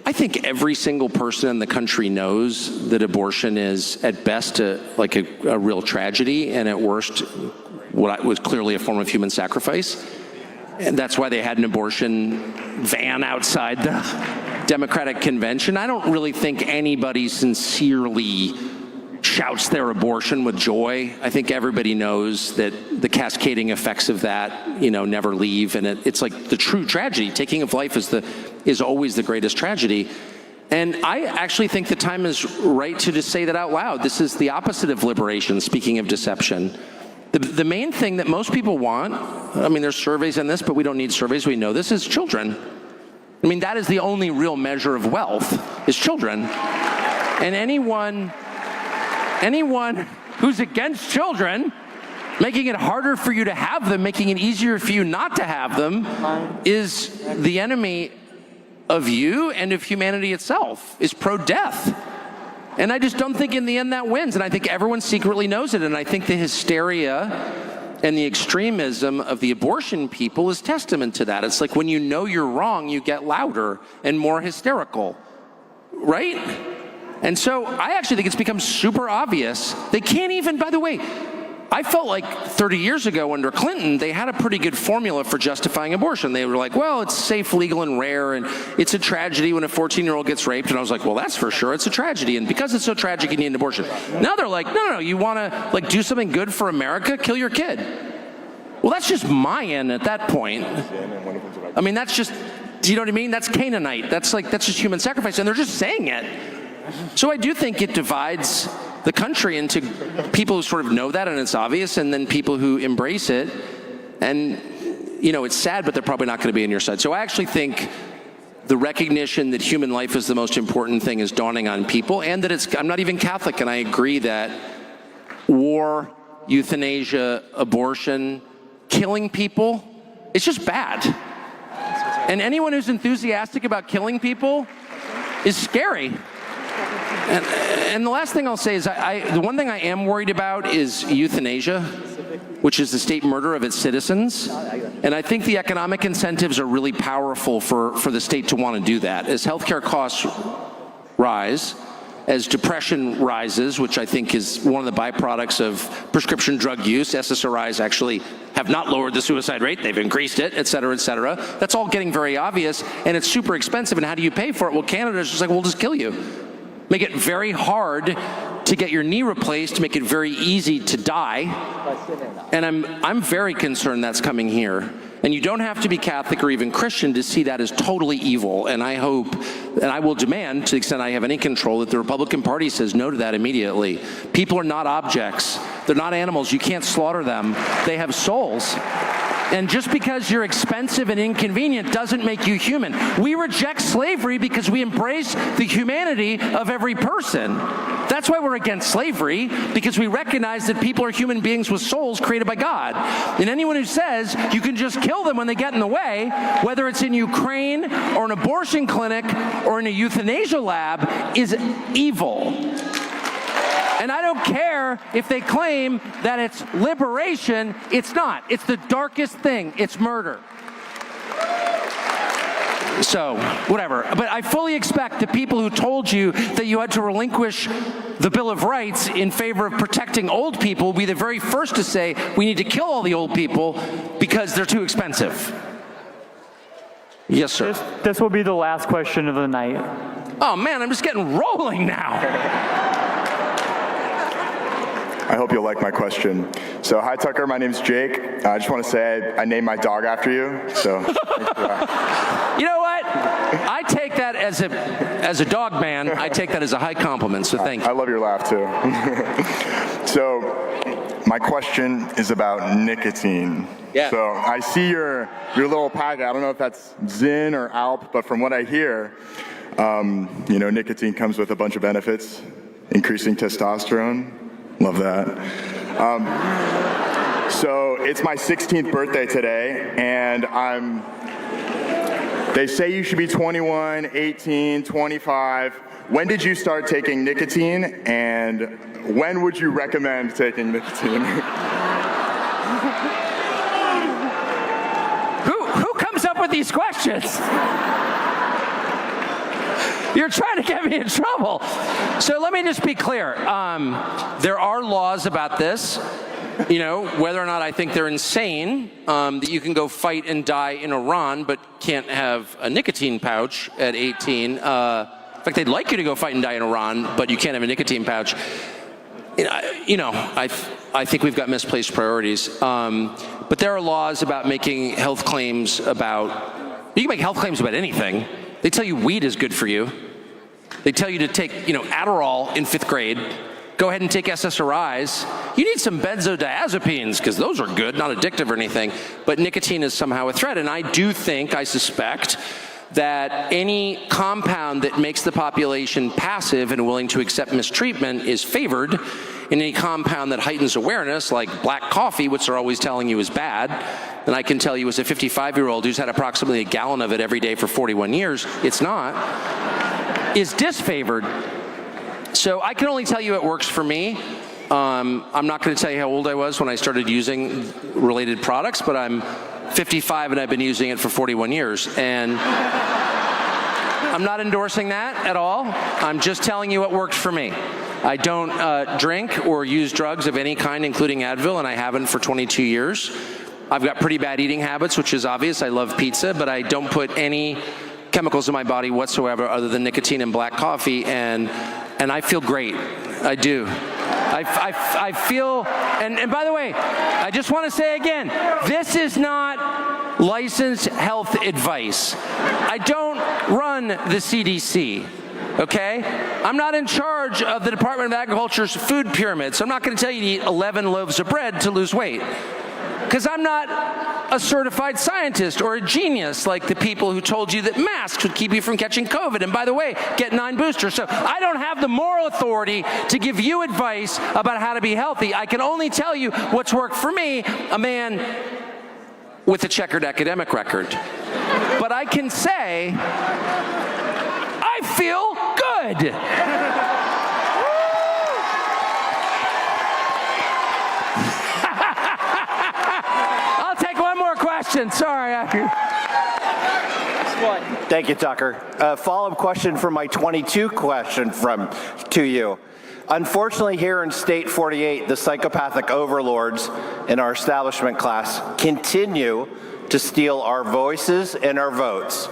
I think every single person in the country knows that abortion is at best a real tragedy, and at worst what was clearly a form of human sacrifice. And that's why they had an abortion van outside the Democratic convention. I don't really think anybody sincerely shouts their abortion with joy. I think everybody knows that the cascading effects of that, never leave, and it's like the true tragedy. Taking of life is always the greatest tragedy. And I actually think the time is right to just say that out loud. This is the opposite of liberation, speaking of deception. The main thing that most people want, there's surveys on this, but we don't need surveys, we know this, is children. That is the only real measure of wealth, is children. And anyone who's against children, making it harder for you to have them, making it easier for you not to have them, is the enemy of you and of humanity itself, is pro-death. And I just don't think in the end that wins, and I think everyone secretly knows it, and I think the hysteria and the extremism of the abortion people is testament to that. It's like when you know you're wrong, you get louder and more hysterical, right? And so I actually think it's become super obvious. They can't even, by the way, I felt like 30 years ago under Clinton, they had a pretty good formula for justifying abortion. They were like, well, it's safe, legal, and rare, and it's a tragedy when a 14-year-old gets raped. And I was like, well, that's for sure. It's a tragedy. And because it's so tragic, you need an abortion. Now they're like, no, you want to do something good for America? Kill your kid. Well, that's just Mayan at that point. That's just, do you know what I mean? That's Canaanite. That's just human sacrifice. And they're just saying it. So I do think it divides the country into people who sort of know that and it's obvious, and then people who embrace it. And, it's sad, but they're probably not going to be on your side. So I actually think the recognition that human life is the most important thing is dawning on people, and that I'm not even Catholic, and I agree that war, euthanasia, abortion, killing people. It's just bad. And anyone who's enthusiastic about killing people is scary. And the last thing I'll say is the one thing I am worried about is euthanasia, which is the state murder of its citizens. And I think the economic incentives are really powerful for the state to want to do that. As healthcare costs rise, as depression rises, which I think is one of the byproducts of prescription drug use, SSRIs actually have not lowered the suicide rate, they've increased it, et cetera, et cetera. That's all getting very obvious, and it's super expensive, and how do you pay for it? Well, Canada's just like, we'll just kill you. Make it very hard to get your knee replaced, make it very easy to die. And I'm very concerned that's coming here. And you don't have to be Catholic or even Christian to see that as totally evil. And I hope, and I will demand, to the extent I have any control, that the Republican Party says no to that immediately. People are not objects. They're not animals. You can't slaughter them. They have souls. And just because you're expensive and inconvenient doesn't make you human. We reject slavery because we embrace the humanity of every person. That's why we're against slavery, because we recognize that people are human beings with souls created by God. And anyone who says you can just kill them when they get in the way, whether it's in Ukraine or an abortion clinic or in a euthanasia lab, is evil. And I don't care if they claim that it's liberation. It's not. It's the darkest thing. It's murder. So, whatever. But I fully expect the people who told you that you had to relinquish the Bill of Rights in favor of protecting old people will be the very first to say we need to kill all the old people because they're too expensive. Yes, sir. This will be the last question of the night. Oh, man, I'm just getting rolling now. I hope you'll like my question. So, hi, Tucker. My name's Jake. I just want to say I named my dog after you. So, thanks for that. You know what? I take that as a dog man. I take that as a high compliment. So, thank you. I love your laugh too. So, my question is about nicotine. Yeah. So, I see your little packet. I don't know if that's Zyn or Alp, but from what I hear, nicotine comes with a bunch of benefits, increasing testosterone. Love that. So it's my 16th birthday today, and they say you should be 21, 18, 25. When did you start taking nicotine, and when would you recommend taking nicotine? Who comes up with these questions? You're trying to get me in trouble. So let me just be clear. There are laws about this, whether or not I think they're insane, that you can go fight and die in Iran, but can't have a nicotine pouch at 18. In fact, they'd like you to go fight and die in Iran, but you can't have a nicotine pouch. I think we've got misplaced priorities. But there are laws about making health claims about, you can make health claims about anything. They tell you weed is good for you. They tell you to take, Adderall in 5th grade. Go ahead and take SSRIs. You need some benzodiazepines because those are good, not addictive or anything. But nicotine is somehow a threat. And I suspect, that any compound that makes the population passive and willing to accept mistreatment is favored. And any compound that heightens awareness, like black coffee, which they're always telling you is bad, and I can tell you as a 55-year-old who's had approximately a gallon of it every day for 41 years, it's not, is disfavored. So I can only tell you it works for me. I'm not going to tell you how old I was when I started using related products, but I'm 55 and I've been using it for 41 years. And I'm not endorsing that at all. I'm just telling you what works for me. I don't drink or use drugs of any kind, including Advil, and I haven't for 22 years. I've got pretty bad eating habits, which is obvious. I love pizza, but I don't put any chemicals in my body whatsoever other than nicotine and black coffee, and I feel great. I do. I feel, and by the way, I just want to say again, this is not licensed health advice. I don't run the CDC. Okay? I'm not in charge of the Department of Agriculture's food pyramid, so I'm not going to tell you to eat 11 loaves of bread to lose weight. Because I'm not a certified scientist or a genius like the people who told you that masks would keep you from catching COVID. And by the way, get 9 boosters. So I don't have the moral authority to give you advice about how to be healthy. I can only tell you what's worked for me, a man with a checkered academic record. But I can say, I feel good. I'll take one more question. Sorry. Thank you, Tucker. Follow-up question for my 22 question to you. Unfortunately, here in State 48, the psychopathic overlords in our establishment class continue to steal our voices and our votes.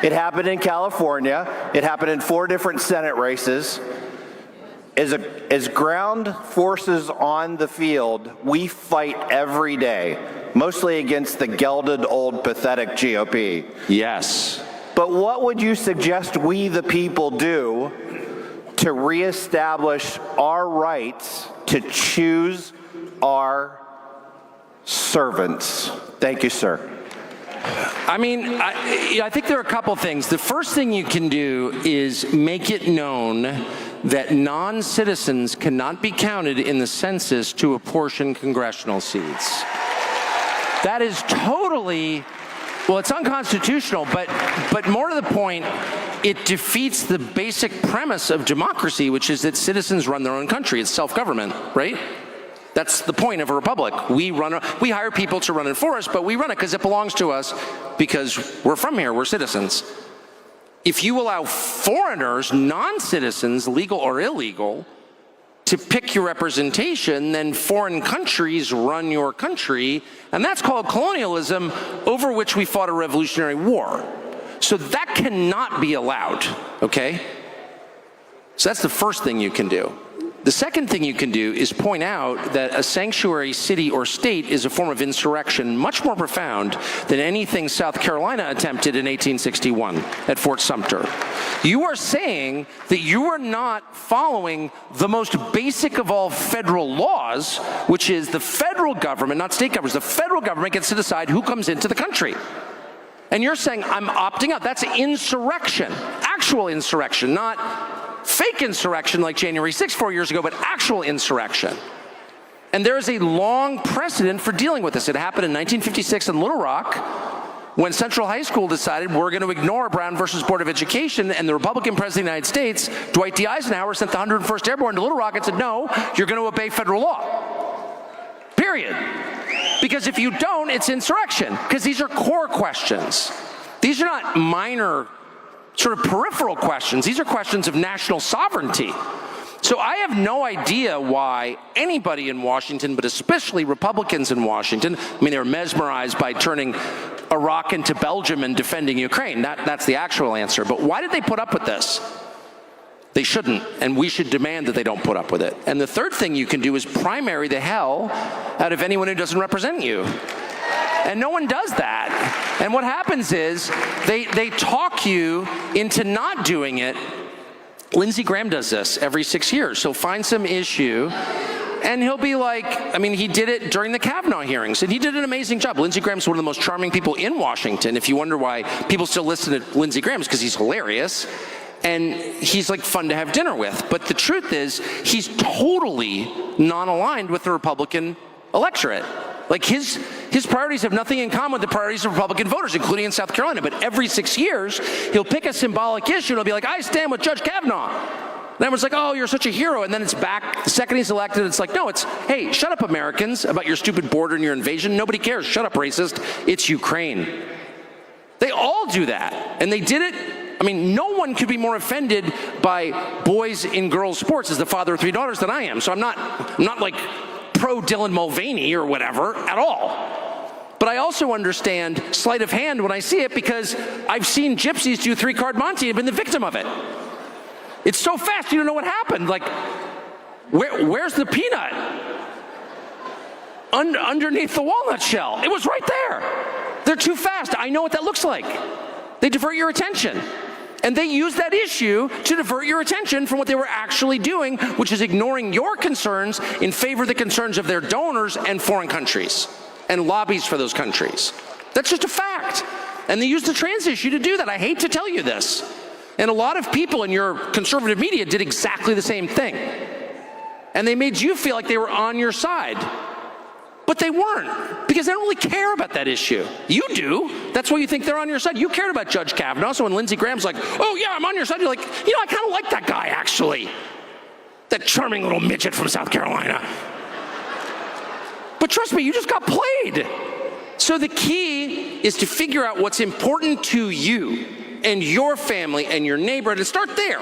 It happened in California. It happened in 4 different Senate races. As ground forces on the field, we fight every day, mostly against the gelded, old, pathetic GOP. Yes. But what would you suggest we, the people, do to reestablish our rights to choose our servants? Thank you, sir. I mean, I think there are a couple things. The first thing you can do is make it known that non-citizens cannot be counted in the census to apportion congressional seats. That is totally, well, it's unconstitutional, but more to the point, it defeats the basic premise of democracy, which is that citizens run their own country. It's self-government, right? That's the point of a republic. We hire people to run it for us, but we run it because it belongs to us because we're from here, we're citizens. If you allow foreigners, non-citizens, legal or illegal, to pick your representation, then foreign countries run your country, and that's called colonialism, over which we fought a revolutionary war. So that cannot be allowed, okay? So that's the first thing you can do. The second thing you can do is point out that a sanctuary city or state is a form of insurrection much more profound than anything South Carolina attempted in 1861 at Fort Sumter. You are saying that you are not following the most basic of all federal laws, which is the federal government, not state governments, the federal government gets to decide who comes into the country. And you're saying, I'm opting out. That's insurrection, actual insurrection, not fake insurrection like January 6th 4 years ago, but actual insurrection. And there is a long precedent for dealing with this. It happened in 1956 in Little Rock when Central High School decided we're going to ignore Brown versus Board of Education, and the Republican President of the United States, Dwight D. Eisenhower, sent the 101st Airborne to Little Rock and said, no, you're going to obey federal law. Period. Because if you don't, it's insurrection. Because these are core questions. These are not minor sort of peripheral questions. These are questions of national sovereignty. So I have no idea why anybody in Washington, but especially Republicans in Washington, I mean, they're mesmerized by turning Iraq into Belgium and defending Ukraine. That's the actual answer. But why did they put up with this? They shouldn't, and we should demand that they don't put up with it. And the third thing you can do is primary the hell out of anyone who doesn't represent you. And no one does that. And what happens is they talk you into not doing it. Lindsey Graham does this every 6 years. He'll find some issue, and he'll be like, I mean, he did it during the Kavanaugh hearings, and he did an amazing job. Lindsey Graham's one of the most charming people in Washington. If you wonder why people still listen to Lindsey Graham, it's because he's hilarious. And he's like fun to have dinner with. But the truth is, he's totally non-aligned with the Republican electorate. Like his priorities have nothing in common with the priorities of Republican voters, including in South Carolina. But every 6 years, he'll pick a symbolic issue and he'll be like, I stand with Judge Kavanaugh. And everyone's like, oh, you're such a hero. And then it's back. The second he's elected, it's like, no, it's, hey, shut up, Americans, about your stupid border and your invasion. Nobody cares. Shut up, racist. It's Ukraine. They all do that. And they did it. I mean, no one could be more offended by boys in girls' sports as the father of 3 daughters than I am. So I'm not like pro Dylan Mulvaney or whatever at all. But I also understand sleight of hand when I see it because I've seen gypsies do 3-card Monte and been the victim of it. It's so fast, you don't know what happened. Like, where's the peanut? Underneath the walnut shell. It was right there. They're too fast. I know what that looks like. They divert your attention. And they use that issue to divert your attention from what they were actually doing, which is ignoring your concerns in favor of the concerns of their donors and foreign countries. and lobbies for those countries. That's just a fact. And they used the trans issue to do that. I hate to tell you this. And a lot of people in your conservative media did exactly the same thing. And they made you feel like they were on your side. But they weren't, because they don't really care about that issue. You do. That's why you think they're on your side. You cared about Judge Kavanaugh. So when Lindsey Graham's like, oh yeah, I'm on your side, you're like, you know, I kind of like that guy, actually. That charming little midget from South Carolina. But trust me, you just got played. So the key is to figure out what's important to you and your family and your neighborhood and start there.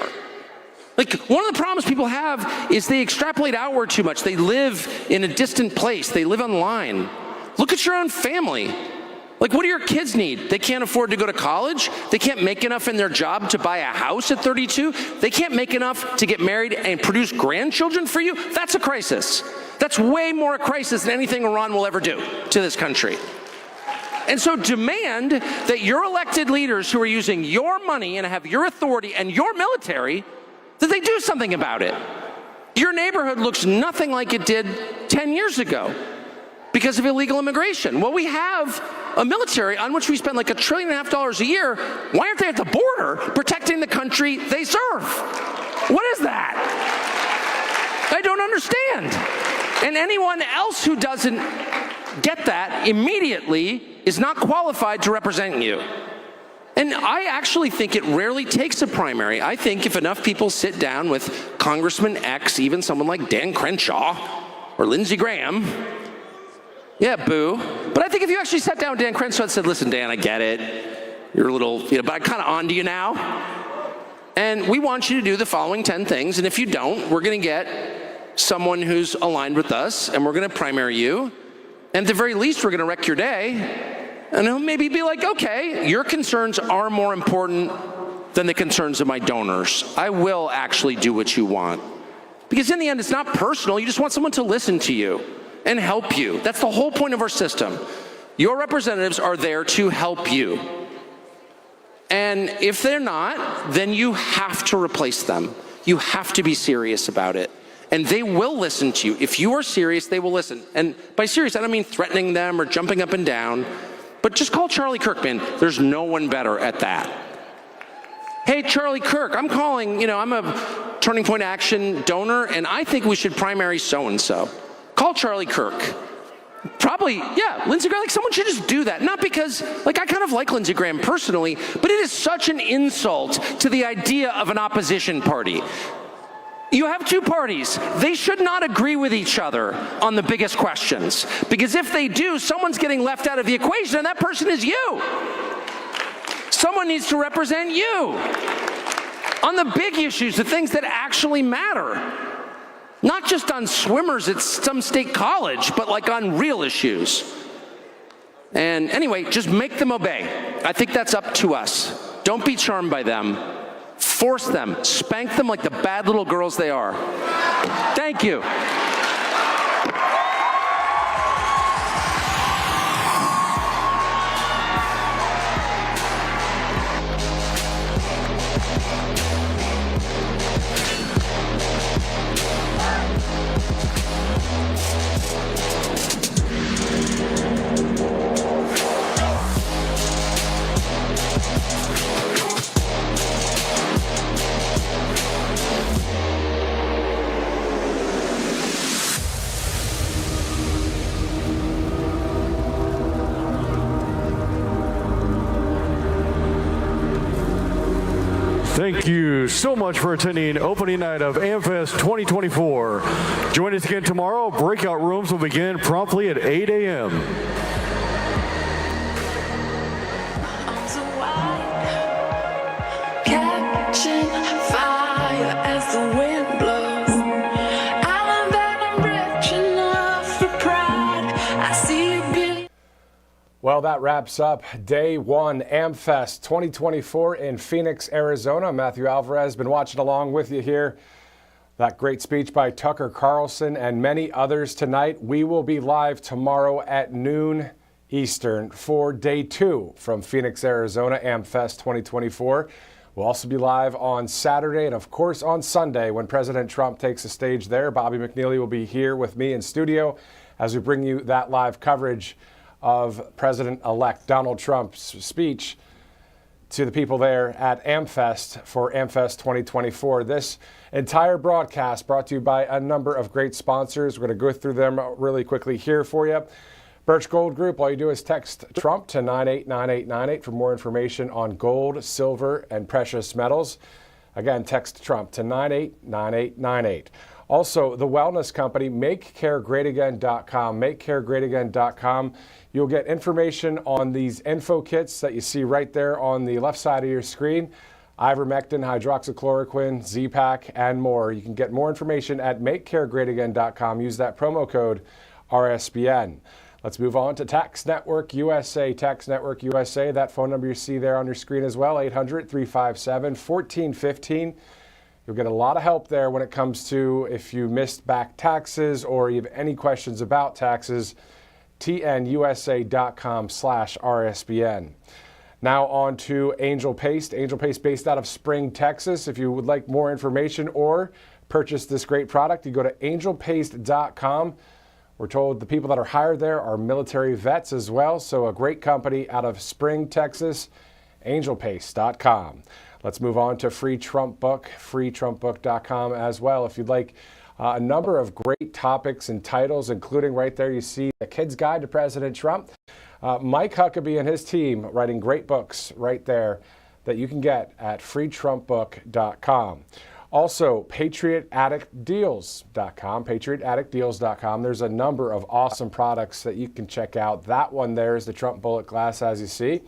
Like, one of the problems people have is they extrapolate outward too much. They live in a distant place. They live online. Look at your own family. Like, what do your kids need? They can't afford to go to college. They can't make enough in their job to buy a house at 32. They can't make enough to get married and produce grandchildren for you. That's a crisis. That's way more a crisis than anything Iran will ever do to this country. And so demand that your elected leaders who are using your money and have your authority and your military, that they do something about it. Your neighborhood looks nothing like it did 10 years ago because of illegal immigration. Well, we have a military on which we spend like $1.5 trillion a year. Why aren't they at the border protecting the country they serve? What is that? I don't understand. And anyone else who doesn't get that immediately is not qualified to represent you. And I actually think it rarely takes a primary. I think if enough people sit down with Congressman X, even someone like Dan Crenshaw or Lindsey Graham, yeah, boo. But I think if you actually sat down with Dan Crenshaw and said, listen, Dan, I get it. You're a little, but I'm kind of on to you now. And we want you to do the following 10 things. And if you don't, we're going to get someone who's aligned with us, and we're going to primary you. And at the very least, we're going to wreck your day. And he'll maybe be like, okay, your concerns are more important than the concerns of my donors. I will actually do what you want. Because in the end, it's not personal. You just want someone to listen to you and help you. That's the whole point of our system. Your representatives are there to help you. And if they're not, then you have to replace them. You have to be serious about it. And they will listen to you. If you are serious, they will listen. And by serious, I don't mean threatening them or jumping up and down. But just call Charlie Kirk, man. There's no one better at that. Hey, Charlie Kirk, I'm calling, I'm a Turning Point Action donor, and I think we should primary so-and-so. Call Charlie Kirk. Probably, yeah, Lindsey Graham, someone should just do that. Not because, I kind of like Lindsey Graham personally, but it is such an insult to the idea of an opposition party. You have two parties. They should not agree with each other on the biggest questions. Because if they do, someone's getting left out of the equation, and that person is you. Someone needs to represent you on the big issues, the things that actually matter. Not just on swimmers at some state college, but on real issues. And anyway, just make them obey. I think that's up to us. Don't be charmed by them. Force them, spank them like the bad little girls they are. Thank you. Thank you so much for attending opening night of AmFest 2024. Join us again tomorrow. Breakout rooms will begin promptly at 8 a.m. Catching fire as the wind blows. I know that I'm rich enough for pride. I see a billion. Well, that wraps up day one, AmFest 2024 in Phoenix, Arizona. Matthew Alvarez been watching along with you here. That great speech by Tucker Carlson and many others tonight. We will be live tomorrow at noon Eastern for day two from Phoenix, Arizona, AmFest 2024. We'll also be live on Saturday and, of course, on Sunday when President Trump takes the stage there. Bobby McNeely will be here with me in studio as we bring you that live coverage of President-elect Donald Trump's speech to the people there at AmFest for AmFest 2024. This entire broadcast brought to you by a number of great sponsors. We're going to go through them really quickly here for you. Birch Gold Group, all you do is text Trump to 989898 for more information on gold, silver, and precious metals. Again, text Trump to 989898. Also, the wellness company, MakeCareGreatAgain.com. MakeCareGreatAgain.com. You'll get information on these info kits that you see right there on the left side of your screen. Ivermectin, hydroxychloroquine, Z-Pak, and more. You can get more information at MakeCareGreatAgain.com. Use that promo code RSBN. Let's move on to Tax Network USA. Tax Network USA, that phone number you see there on your screen as well, 800-357-1415. You'll get a lot of help there when it comes to if you missed back taxes or you have any questions about taxes, tnusa.com/RSBN. Now on to Angel Paste. Angel Paste based out of Spring, Texas. If you would like more information or purchase this great product, you go to angelpaste.com. We're told the people that are hired there are military vets as well, so a great company out of Spring, Texas, angelpaste.com. Let's move on to Free Trump Book, freetrumpbook.com as well. If you'd like a number of great topics and titles, including right there you see The Kid's Guide to President Trump. Mike Huckabee and his team writing great books right there that you can get at freetrumpbook.com. Also, PatriotAddictDeals.com, PatriotAddictDeals.com. There's a number of awesome products that you can check out. That one there is the Trump Bullet Glass, as you see.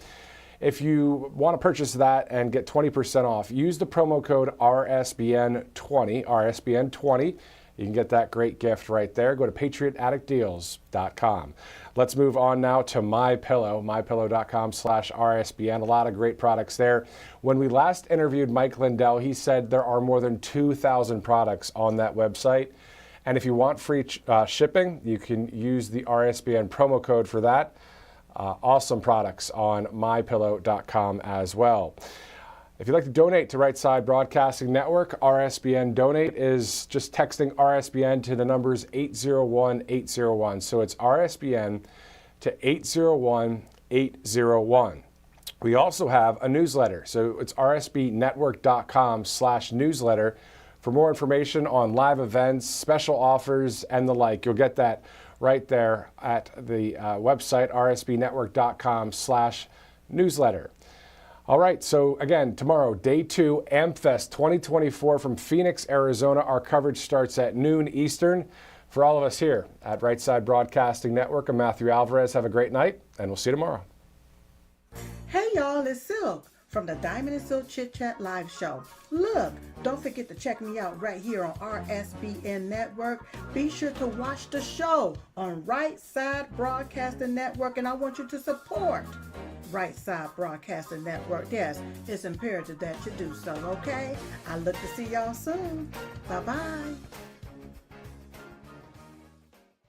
If you want to purchase that and get 20% off, use the promo code RSBN20, RSBN20. You can get that great gift right there. Go to PatriotAddictDeals.com. Let's move on now to MyPillow, MyPillow.com/RSBN. A lot of great products there. When we last interviewed Mike Lindell, he said there are more than 2,000 products on that website. And if you want free shipping, you can use the RSBN promo code for that. Awesome products on MyPillow.com as well. If you'd like to donate to Right Side Broadcasting Network, RSBN Donate is just texting RSBN to the numbers 801-801. So it's RSBN to 801-801. We also have a newsletter. So it's rsbnetwork.com/newsletter for more information on live events, special offers, and the like. You'll get that right there at the website, rsbnetwork.com/newsletter. All right, so again, tomorrow, day 2, AmFest 2024 from Phoenix, Arizona. Our coverage starts at noon Eastern. For all of us here at Right Side Broadcasting Network, I'm Matthew Alvarez. Have a great night, and we'll see you tomorrow. Hey, y'all, it's Silk from the Diamond and Silk Chit Chat Live Show. Look, don't forget to check me out right here on RSBN Network. Be sure to watch the show on Right Side Broadcasting Network, and I want you to support Right Side Broadcasting Network. Yes, it's imperative that you do so, okay? I look to see y'all soon. Bye-bye.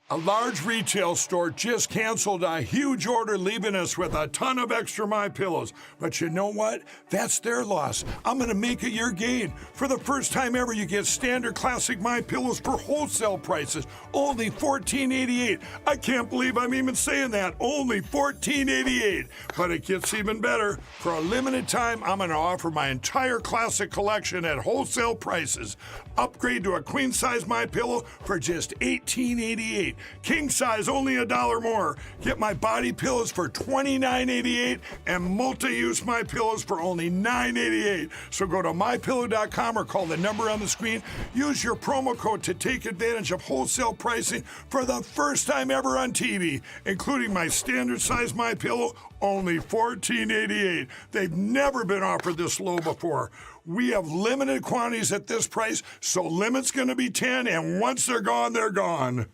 A large retail store just canceled a huge order, leaving us with a ton of extra MyPillows. But you know what? That's their loss. I'm going to make it your gain. For the first time ever, you get standard classic MyPillows for wholesale prices, only $14.88. I can't believe I'm even saying that. Only $14.88. But it gets even better. For a limited time, I'm going to offer my entire classic collection at wholesale prices. Upgrade to a queen size MyPillow for just $18.88. King size only $1 more. Get my body pillows for $29.88 and multi-use MyPillows for only $9.88. So go to mypillow.com or call the number on the screen. Use your promo code to take advantage of wholesale pricing for the first time ever on TV, including my standard size MyPillow, only $14.88. They've never been offered this low before. We have limited quantities at this price, so limit's going to be 10, and once they're gone, they're gone.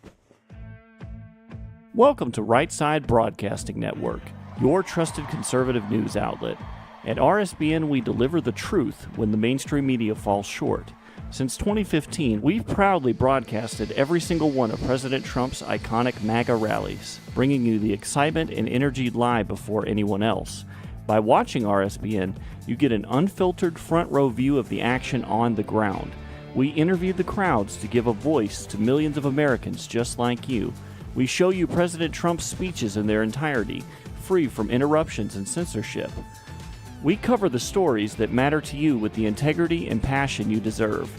Welcome to Right Side Broadcasting Network, your trusted conservative news outlet. At RSBN, we deliver the truth when the mainstream media falls short. Since 2015, we've proudly broadcasted every single one of President Trump's iconic MAGA rallies, bringing you the excitement and energy live before anyone else. By watching RSBN, you get an unfiltered front row view of the action on the ground. We interview the crowds to give a voice to millions of Americans just like you. We show you President Trump's speeches in their entirety, free from interruptions and censorship. We cover the stories that matter to you with the integrity and passion you deserve.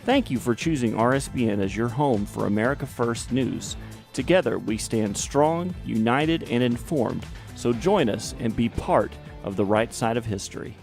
Thank you for choosing RSBN as your home for America First News. Together, we stand strong, united, and informed, so join us and be part of the right side of history.